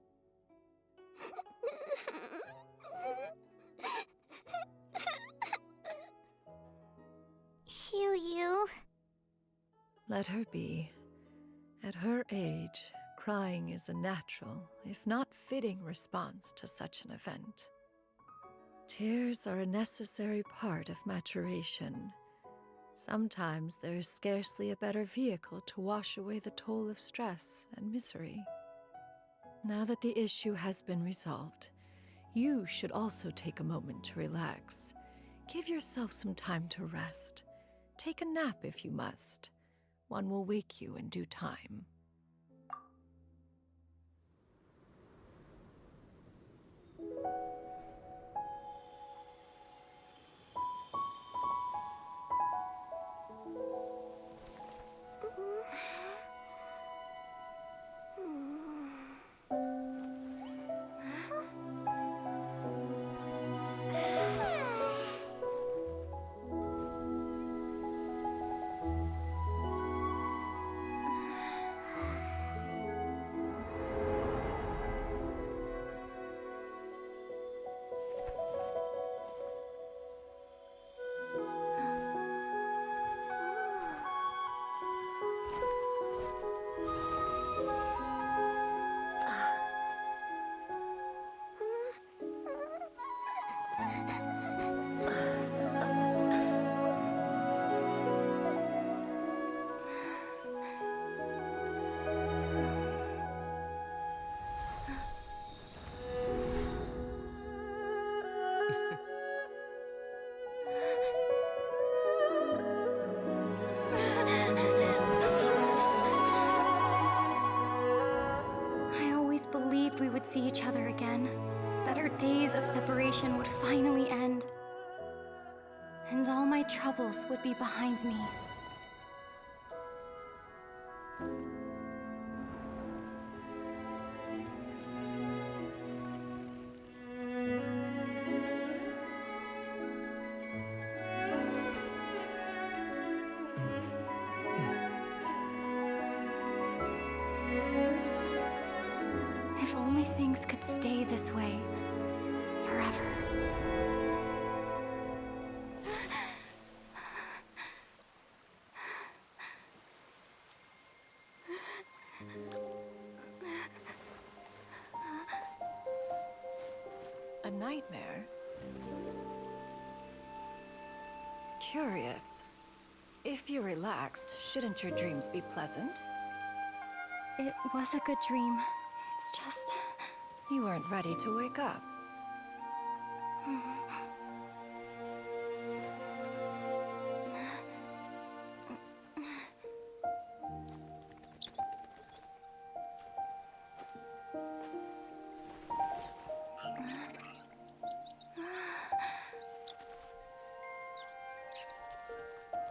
Liyue. Let her be. At her age, crying is a natural, if not fitting, response to such an event. Tears are a necessary part of maturation. Sometimes there is scarcely a better vehicle to wash away the toll of stress and misery. Now that the issue has been resolved, you should also take a moment to relax. Give yourself some time to rest. Take a nap if you must. One will wake you in due time. I always believed we would see each other again, that our days of separation would finally end, and all my troubles would be behind me. nightmare. Curious. If you're relaxed, shouldn't your dreams be pleasant? It was a good dream. It's just... You weren't ready to wake up.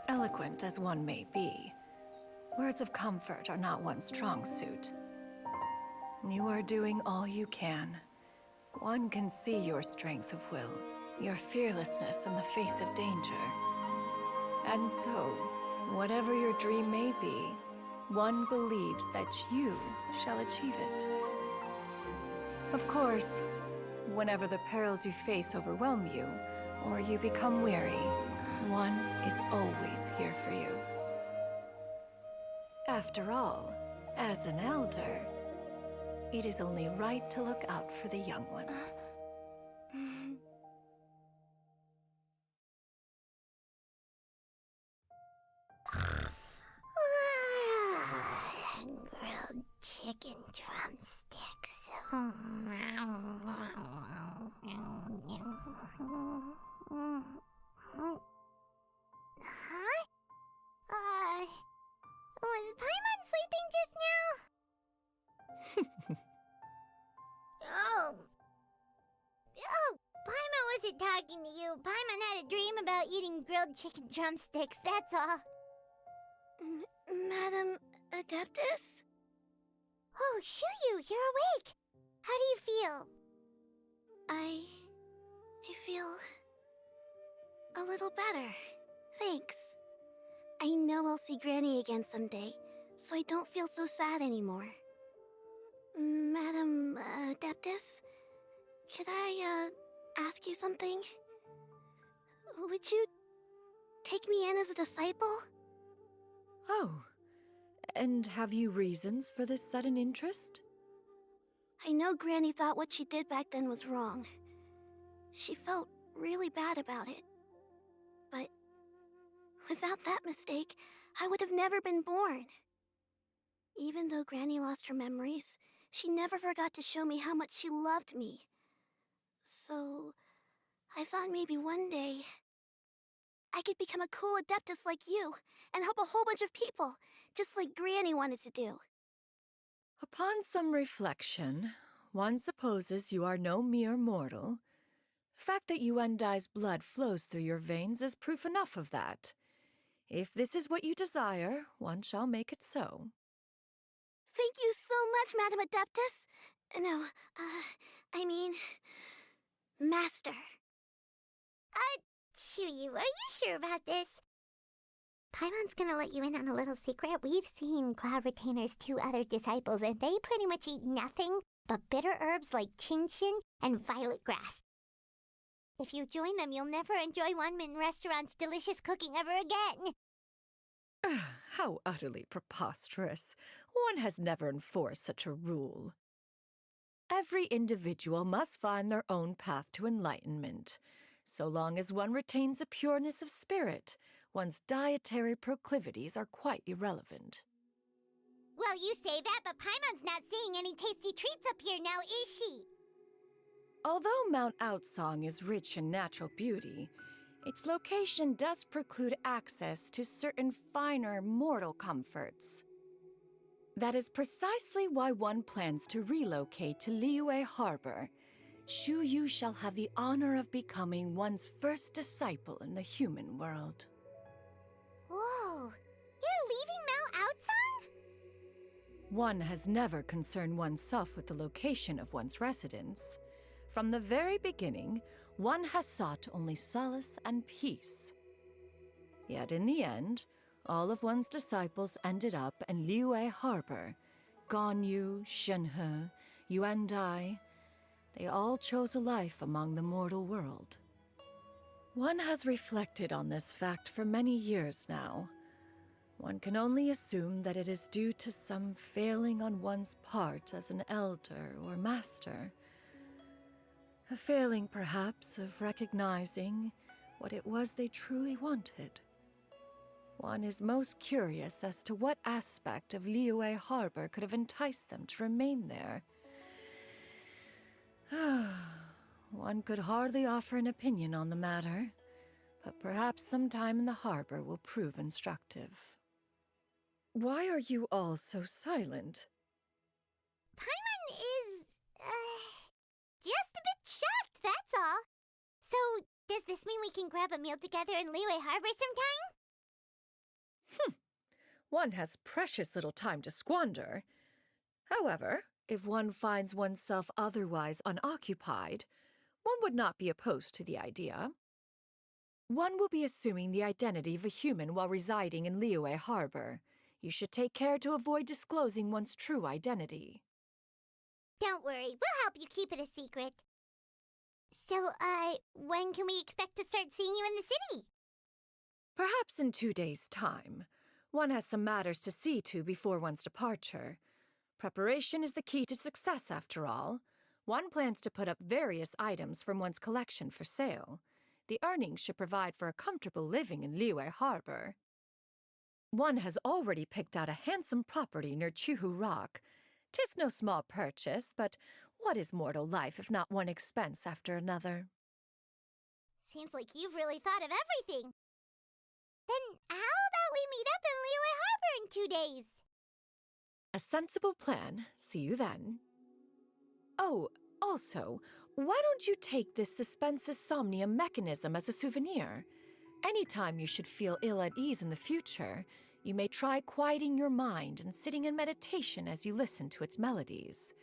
Eloquent as one may be, words of comfort are not one's strong suit. You are doing all you can. One can see your strength of will, your fearlessness in the face of danger. And so, whatever your dream may be, one believes that you shall achieve it. Of course, whenever the perils you face overwhelm you, or you become weary, one is always here for you. After all, as an elder, it is only right to look out for the young ones. Grilled chicken drumsticks. Huh? Was Paimon sleeping just now? Oh, Paimon wasn't talking to you. Paimon had a dream about eating grilled chicken drumsticks, that's all. Madam Adeptus? Oh, Shuyu, you're awake. How do you feel? I feel a little better. Thanks. I know I'll see Granny again someday, so I don't feel so sad anymore. Madam Adeptus, could I ask you something? Would you take me in as a disciple? Oh, and have you reasons for this sudden interest? I know Granny thought what she did back then was wrong. She felt really bad about it. But without that mistake, I would have never been born. Even though Granny lost her memories, she never forgot to show me how much she loved me. So, I thought maybe one day I could become a cool Adeptus like you and help a whole bunch of people, just like Granny wanted to do. Upon some reflection, one supposes you are no mere mortal. The fact that Yuendai's blood flows through your veins is proof enough of that. If this is what you desire, one shall make it so. Thank you so much, Madam Adeptus. No, I mean, Master. Shuyu, are you sure about this? Paimon's gonna let you in on a little secret. We've seen Cloud Retainer's 2 other disciples, and they pretty much eat nothing but bitter herbs like chin-chin and violet grass. If you join them, you'll never enjoy Wanmin Restaurant's delicious cooking ever again. How utterly preposterous. One has never enforced such a rule. Every individual must find their own path to enlightenment. So long as one retains a pureness of spirit, one's dietary proclivities are quite irrelevant. Well, you say that, but Paimon's not seeing any tasty treats up here now, is she? Although Mount Outsong is rich in natural beauty, its location does preclude access to certain finer mortal comforts. That is precisely why one plans to relocate to Liyue Harbor. Shuyu shall have the honor of becoming one's first disciple in the human world. Whoa, you're leaving Mount Outsong? One has never concerned oneself with the location of one's residence. From the very beginning, one has sought only solace and peace. Yet in the end, all of one's disciples ended up in Liyue Harbor. Ganyu, Shenhe, Yuendai, they all chose a life among the mortal world. One has reflected on this fact for many years now. One can only assume that it is due to some failing on one's part as an elder or master. A failing, perhaps, of recognizing what it was they truly wanted. One is most curious as to what aspect of Liyue Harbor could have enticed them to remain there. One could hardly offer an opinion on the matter, but perhaps some time in the harbor will prove instructive. Why are you all so silent? Paimon is, just a bit shocked, that's all. So, does this mean we can grab a meal together in Liyue Harbor sometime? One has precious little time to squander. However, if one finds oneself otherwise unoccupied, one would not be opposed to the idea. One will be assuming the identity of a human while residing in Liyue Harbor. You should take care to avoid disclosing one's true identity. Don't worry, we'll help you keep it a secret. So, when can we expect to start seeing you in the city? Perhaps in 2 days' time. One has some matters to see to before one's departure. Preparation is the key to success, after all. One plans to put up various items from one's collection for sale. The earnings should provide for a comfortable living in Liyue Harbor. One has already picked out a handsome property near Chuhu Rock. 'Tis no small purchase, but what is mortal life if not one expense after another? Seems like you've really thought of everything. Then how about we meet up in Liyue Harbor in 2 days? A sensible plan. See you then. Oh, also, why don't you take this suspensus somnium mechanism as a souvenir? Anytime you should feel ill at ease in the future, you may try quieting your mind and sitting in meditation as you listen to its melodies.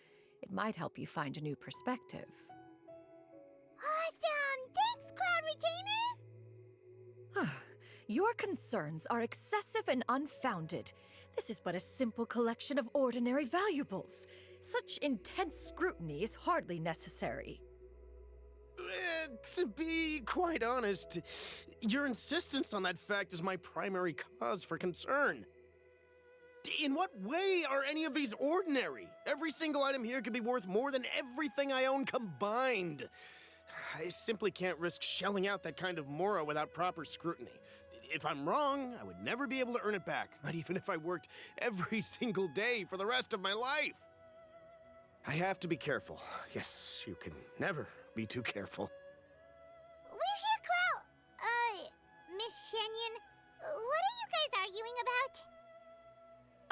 It might help you find a new perspective. Awesome! Thanks, Cloud Retainer! Your concerns are excessive and unfounded. This is but a simple collection of ordinary valuables. Such intense scrutiny is hardly necessary. To be quite honest, your insistence on that fact is my primary cause for concern. In what way are any of these ordinary? Every single item here could be worth more than everything I own combined. I simply can't risk shelling out that kind of mora without proper scrutiny. If I'm wrong, I would never be able to earn it back, not even if I worked every single day for the rest of my life. I have to be careful. Yes, you can never be too careful. We're here, Cloud. Miss Shenyan, what are you guys arguing about?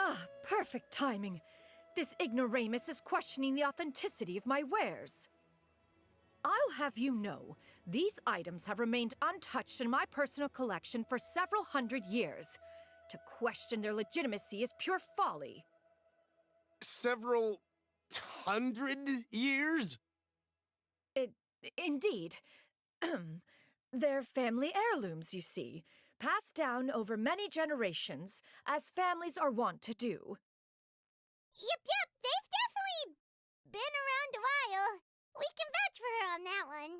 Ah, perfect timing. This ignoramus is questioning the authenticity of my wares. I'll have you know, these items have remained untouched in my personal collection for several hundred years. To question their legitimacy is pure folly. Several hundred years? Indeed. They're family heirlooms, you see, passed down over many generations, as families are wont to do. Yep, they've definitely been around a while. We can vouch for her on that one.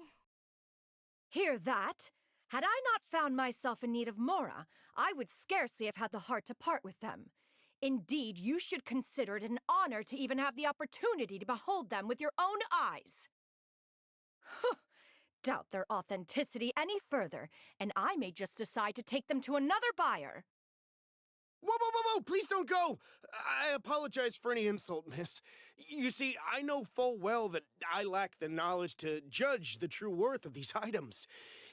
Hear that? Had I not found myself in need of mora, I would scarcely have had the heart to part with them. Indeed, you should consider it an honor to even have the opportunity to behold them with your own eyes. Doubt their authenticity any further, and I may just decide to take them to another buyer. Whoa! Please don't go! I apologize for any insult, miss. You see, I know full well that I lack the knowledge to judge the true worth of these items.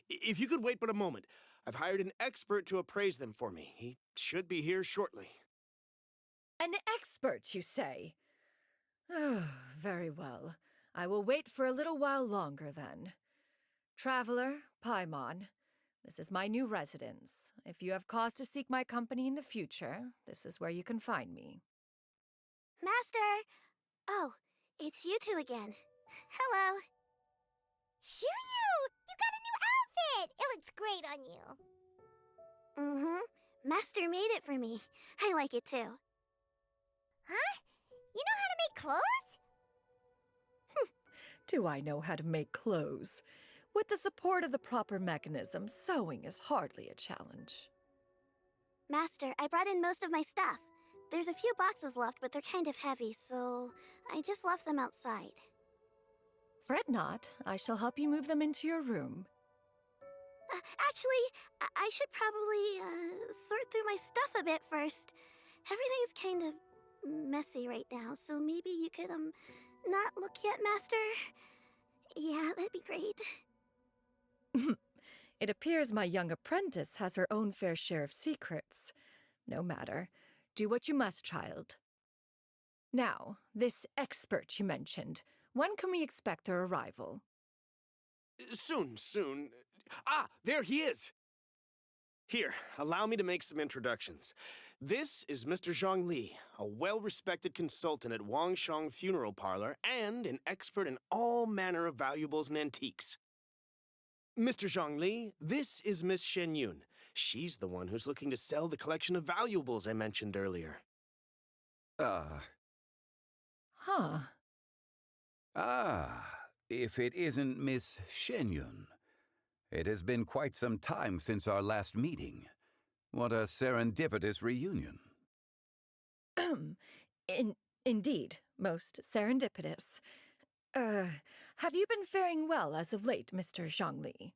If you could wait but a moment, I've hired an expert to appraise them for me. He should be here shortly. An expert, you say? Very well. I will wait for a little while longer, then. Traveler, Paimon, this is my new residence. If you have cause to seek my company in the future, this is where you can find me. Master! Oh, it's you two again. Hello. Shuyu! You got a new outfit! It looks great on you. Mm-hmm. Master made it for me. I like it too. Huh? You know how to make clothes? Do I know how to make clothes? With the support of the proper mechanism, sewing is hardly a challenge. Master, I brought in most of my stuff. There's a few boxes left, but they're kind of heavy, so I just left them outside. Fret not. I shall help you move them into your room. Actually, I should probably sort through my stuff a bit first. Everything's kind of messy right now, so maybe you could, not look yet, Master? Yeah, that'd be great. It appears my young apprentice has her own fair share of secrets. No matter. Do what you must, child. Now, this expert you mentioned, when can we expect their arrival? Soon. Ah, there he is! Here, allow me to make some introductions. This is Mr. Zhongli, a well-respected consultant at Wangsheng Funeral Parlor and an expert in all manner of valuables and antiques. Mr. Zhongli, this is Miss Shenyun. She's the one who's looking to sell the collection of valuables I mentioned earlier. Huh. If it isn't Miss Shenyun. It has been quite some time since our last meeting. What a serendipitous reunion. Indeed, most serendipitous. Have you been faring well as of late, Mr. Zhongli?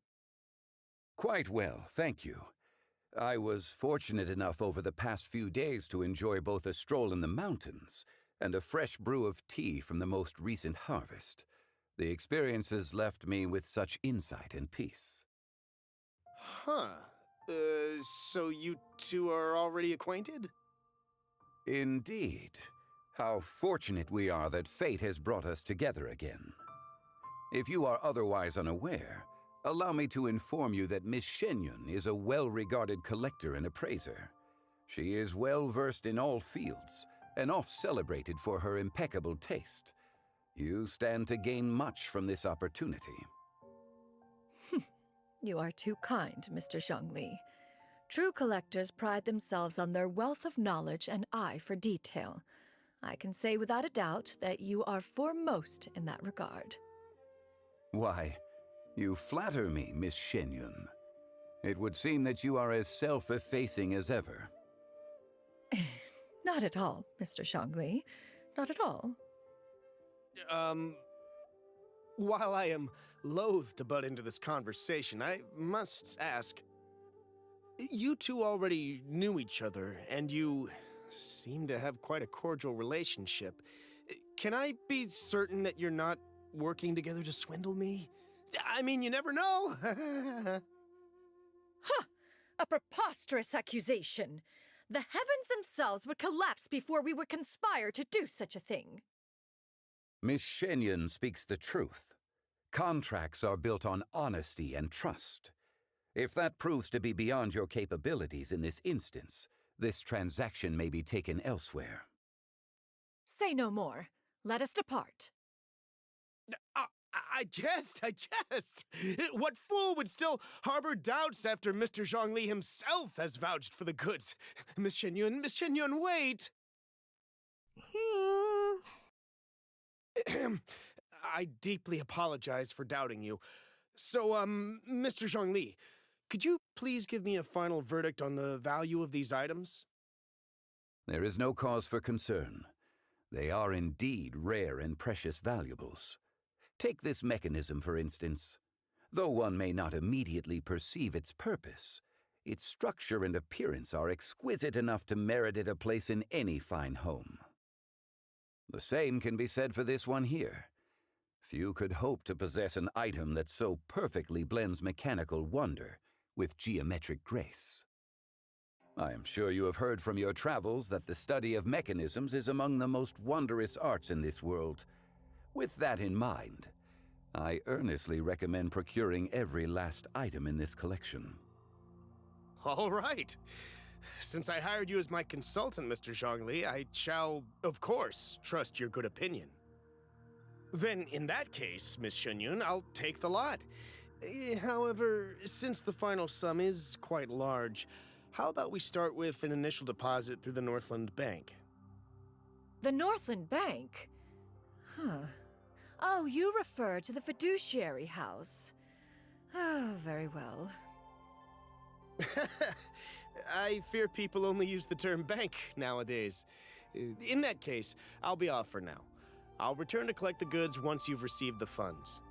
Quite well, thank you. I was fortunate enough over the past few days to enjoy both a stroll in the mountains and a fresh brew of tea from the most recent harvest. The experiences left me with such insight and peace. Huh. So you two are already acquainted? Indeed. How fortunate we are that fate has brought us together again. If you are otherwise unaware, allow me to inform you that Miss Shenyun is a well-regarded collector and appraiser. She is well-versed in all fields, and oft-celebrated for her impeccable taste. You stand to gain much from this opportunity. You are too kind, Mr. Zhongli. True collectors pride themselves on their wealth of knowledge and eye for detail. I can say without a doubt that you are foremost in that regard. Why, you flatter me, Miss Shenyun. It would seem that you are as self-effacing as ever. Not at all, Mr. Zhongli. Not at all. While I am loath to butt into this conversation, I must ask, you two already knew each other, and you seem to have quite a cordial relationship. Can I be certain that you're not working together to swindle me? I mean, you never know. Huh! A preposterous accusation! The heavens themselves would collapse before we would conspire to do such a thing. Miss Shenyun speaks the truth. Contracts are built on honesty and trust. If that proves to be beyond your capabilities in this instance, this transaction may be taken elsewhere. Say no more. Let us depart. I jest. What fool would still harbor doubts after Mr. Zhongli himself has vouched for the goods? Miss Shenyun, wait! I deeply apologize for doubting you. So, Mr. Zhongli, could you please give me a final verdict on the value of these items? There is no cause for concern. They are indeed rare and precious valuables. Take this mechanism, for instance. Though one may not immediately perceive its purpose, its structure and appearance are exquisite enough to merit it a place in any fine home. The same can be said for this one here. Few could hope to possess an item that so perfectly blends mechanical wonder with geometric grace. I am sure you have heard from your travels that the study of mechanisms is among the most wondrous arts in this world. With that in mind, I earnestly recommend procuring every last item in this collection. All right. Since I hired you as my consultant, Mr. Zhongli, I shall, of course, trust your good opinion. Then, in that case, Miss Shenyun, I'll take the lot. However, since the final sum is quite large, how about we start with an initial deposit through the Northland Bank? The Northland Bank? Huh. Oh, you refer to the fiduciary house. Oh, very well. I fear people only use the term bank nowadays. In that case, I'll be off for now. I'll return to collect the goods once you've received the funds.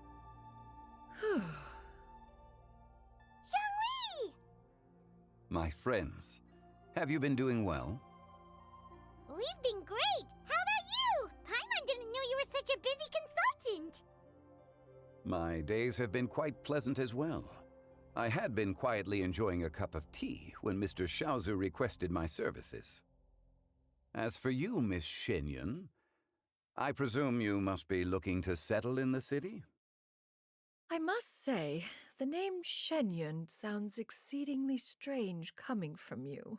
Zhongli! My friends, have you been doing well? We've been great! How about you? Paimon didn't know you were such a busy consultant! My days have been quite pleasant as well. I had been quietly enjoying a cup of tea when Mr. Xiaozu requested my services. As for you, Miss Shenyun, I presume you must be looking to settle in the city? I must say, the name Shenyun sounds exceedingly strange coming from you.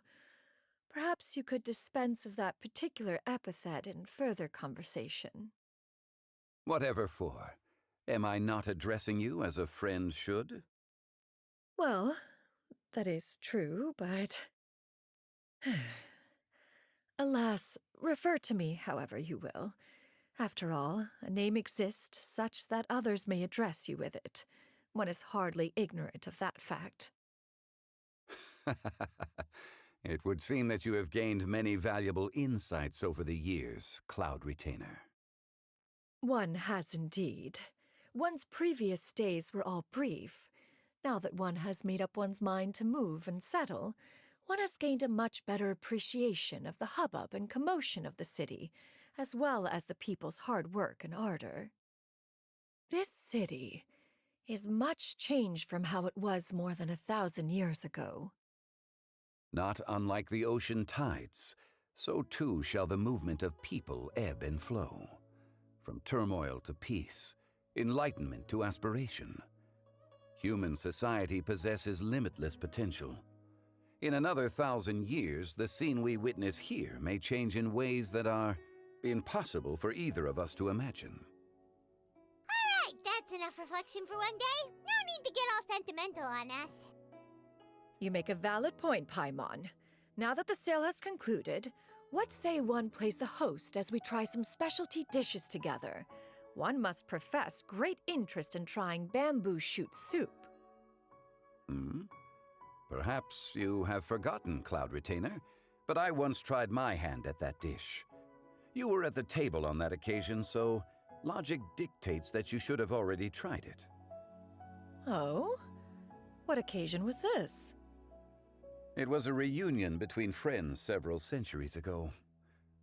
Perhaps you could dispense of that particular epithet in further conversation. Whatever for. Am I not addressing you as a friend should? Well, that is true, but... Alas, refer to me however you will. After all, a name exists such that others may address you with it. One is hardly ignorant of that fact. It would seem that you have gained many valuable insights over the years, Cloud Retainer. One has indeed. One's previous days were all brief. Now that one has made up one's mind to move and settle, one has gained a much better appreciation of the hubbub and commotion of the city, as well as the people's hard work and ardor. This city is much changed from how it was more than 1,000 years ago. Not unlike the ocean tides, so too shall the movement of people ebb and flow. From turmoil to peace, enlightenment to aspiration. Human society possesses limitless potential. In another 1,000 years, the scene we witness here may change in ways that are impossible for either of us to imagine. Alright, that's enough reflection for one day. No need to get all sentimental on us. You make a valid point, Paimon. Now that the sale has concluded, what say one plays the host as we try some specialty dishes together? One must profess great interest in trying bamboo shoot soup. Perhaps you have forgotten, Cloud Retainer, but I once tried my hand at that dish. You were at the table on that occasion, so logic dictates that you should have already tried it. Oh? What occasion was this? It was a reunion between friends several centuries ago.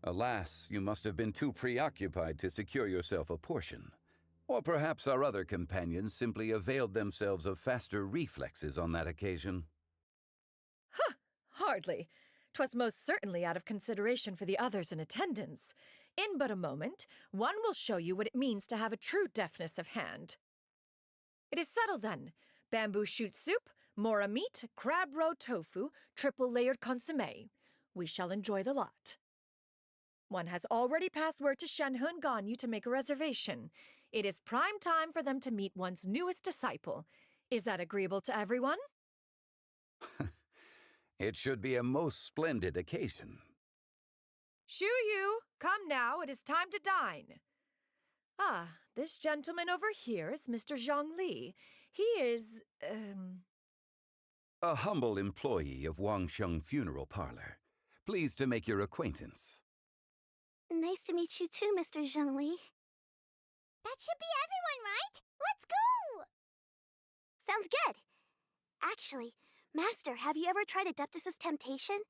Alas, you must have been too preoccupied to secure yourself a portion. Or perhaps our other companions simply availed themselves of faster reflexes on that occasion. Huh! Hardly. 'Twas most certainly out of consideration for the others in attendance. In but a moment, one will show you what it means to have a true deftness of hand. It is settled then. Bamboo shoot soup, mora meat, crab roe tofu, triple-layered consommé. We shall enjoy the lot. One has already passed word to Shenhe and Ganyu to make a reservation. It is prime time for them to meet one's newest disciple. Is that agreeable to everyone? It should be a most splendid occasion. Shu Yu, come now, it is time to dine. Ah, this gentleman over here is Mr. Zhongli. He is, A humble employee of Wangsheng Funeral Parlor. Pleased to make your acquaintance. Nice to meet you too, Mr. Zhongli. That should be everyone, right? Let's go! Sounds good. Actually, Master, have you ever tried Adeptus' temptation?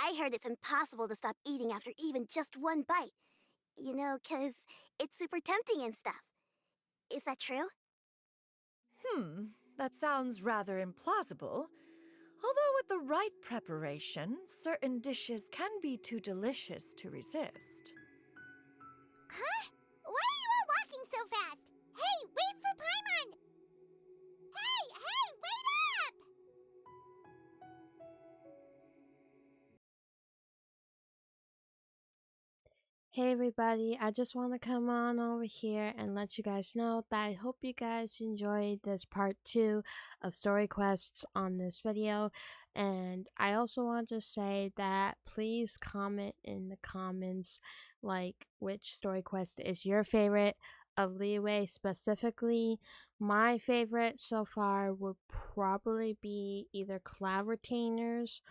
I heard it's impossible to stop eating after even just one bite. You know, 'cause it's super tempting and stuff. Is that true? That sounds rather implausible. Although with the right preparation, certain dishes can be too delicious to resist. Huh? Why are you all walking so fast? Hey, wait for Paimon! Hey, wait up! Hey everybody, I just want to come on over here and let you guys know that I hope you guys enjoyed this part 2 of story quests on this video, and I also want to say that please comment in the comments like which story quest is your favorite of Liyue. Specifically, my favorite so far would probably be either Cloud Retainers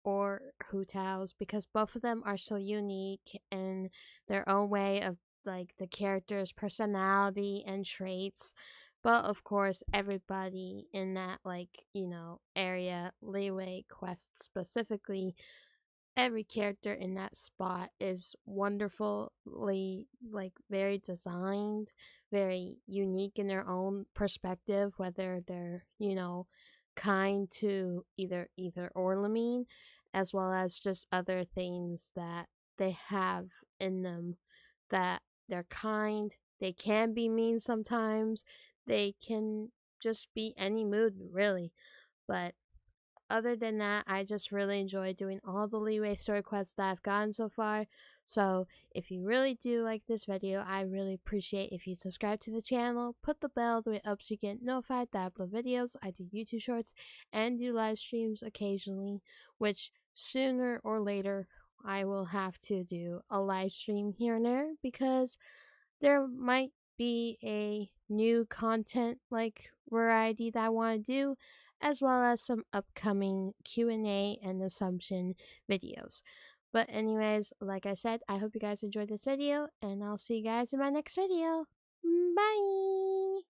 or Hu Tao's, because both of them are so unique in their own way of like the character's personality and traits. But of course, everybody in that, like, you know, area, Liyue quest specifically, every character in that spot is wonderfully, like, very designed, very unique in their own perspective, whether they're, you know, kind to either Orlamine, as well as just other things that they have in them, that they're kind, they can be mean sometimes, they can just be any mood really. But other than that, I just really enjoy doing all the Liyue story quests that I've gotten so far. So if you really do like this video, I really appreciate if you subscribe to the channel, put the bell the way up so you get notified that I upload videos. I do YouTube shorts and do live streams occasionally, which sooner or later I will have to do a live stream here and there, because there might be a new content like variety that I want to do, as well as some upcoming Q&A and assumption videos. But anyways, like I said, I hope you guys enjoyed this video, and I'll see you guys in my next video. Bye!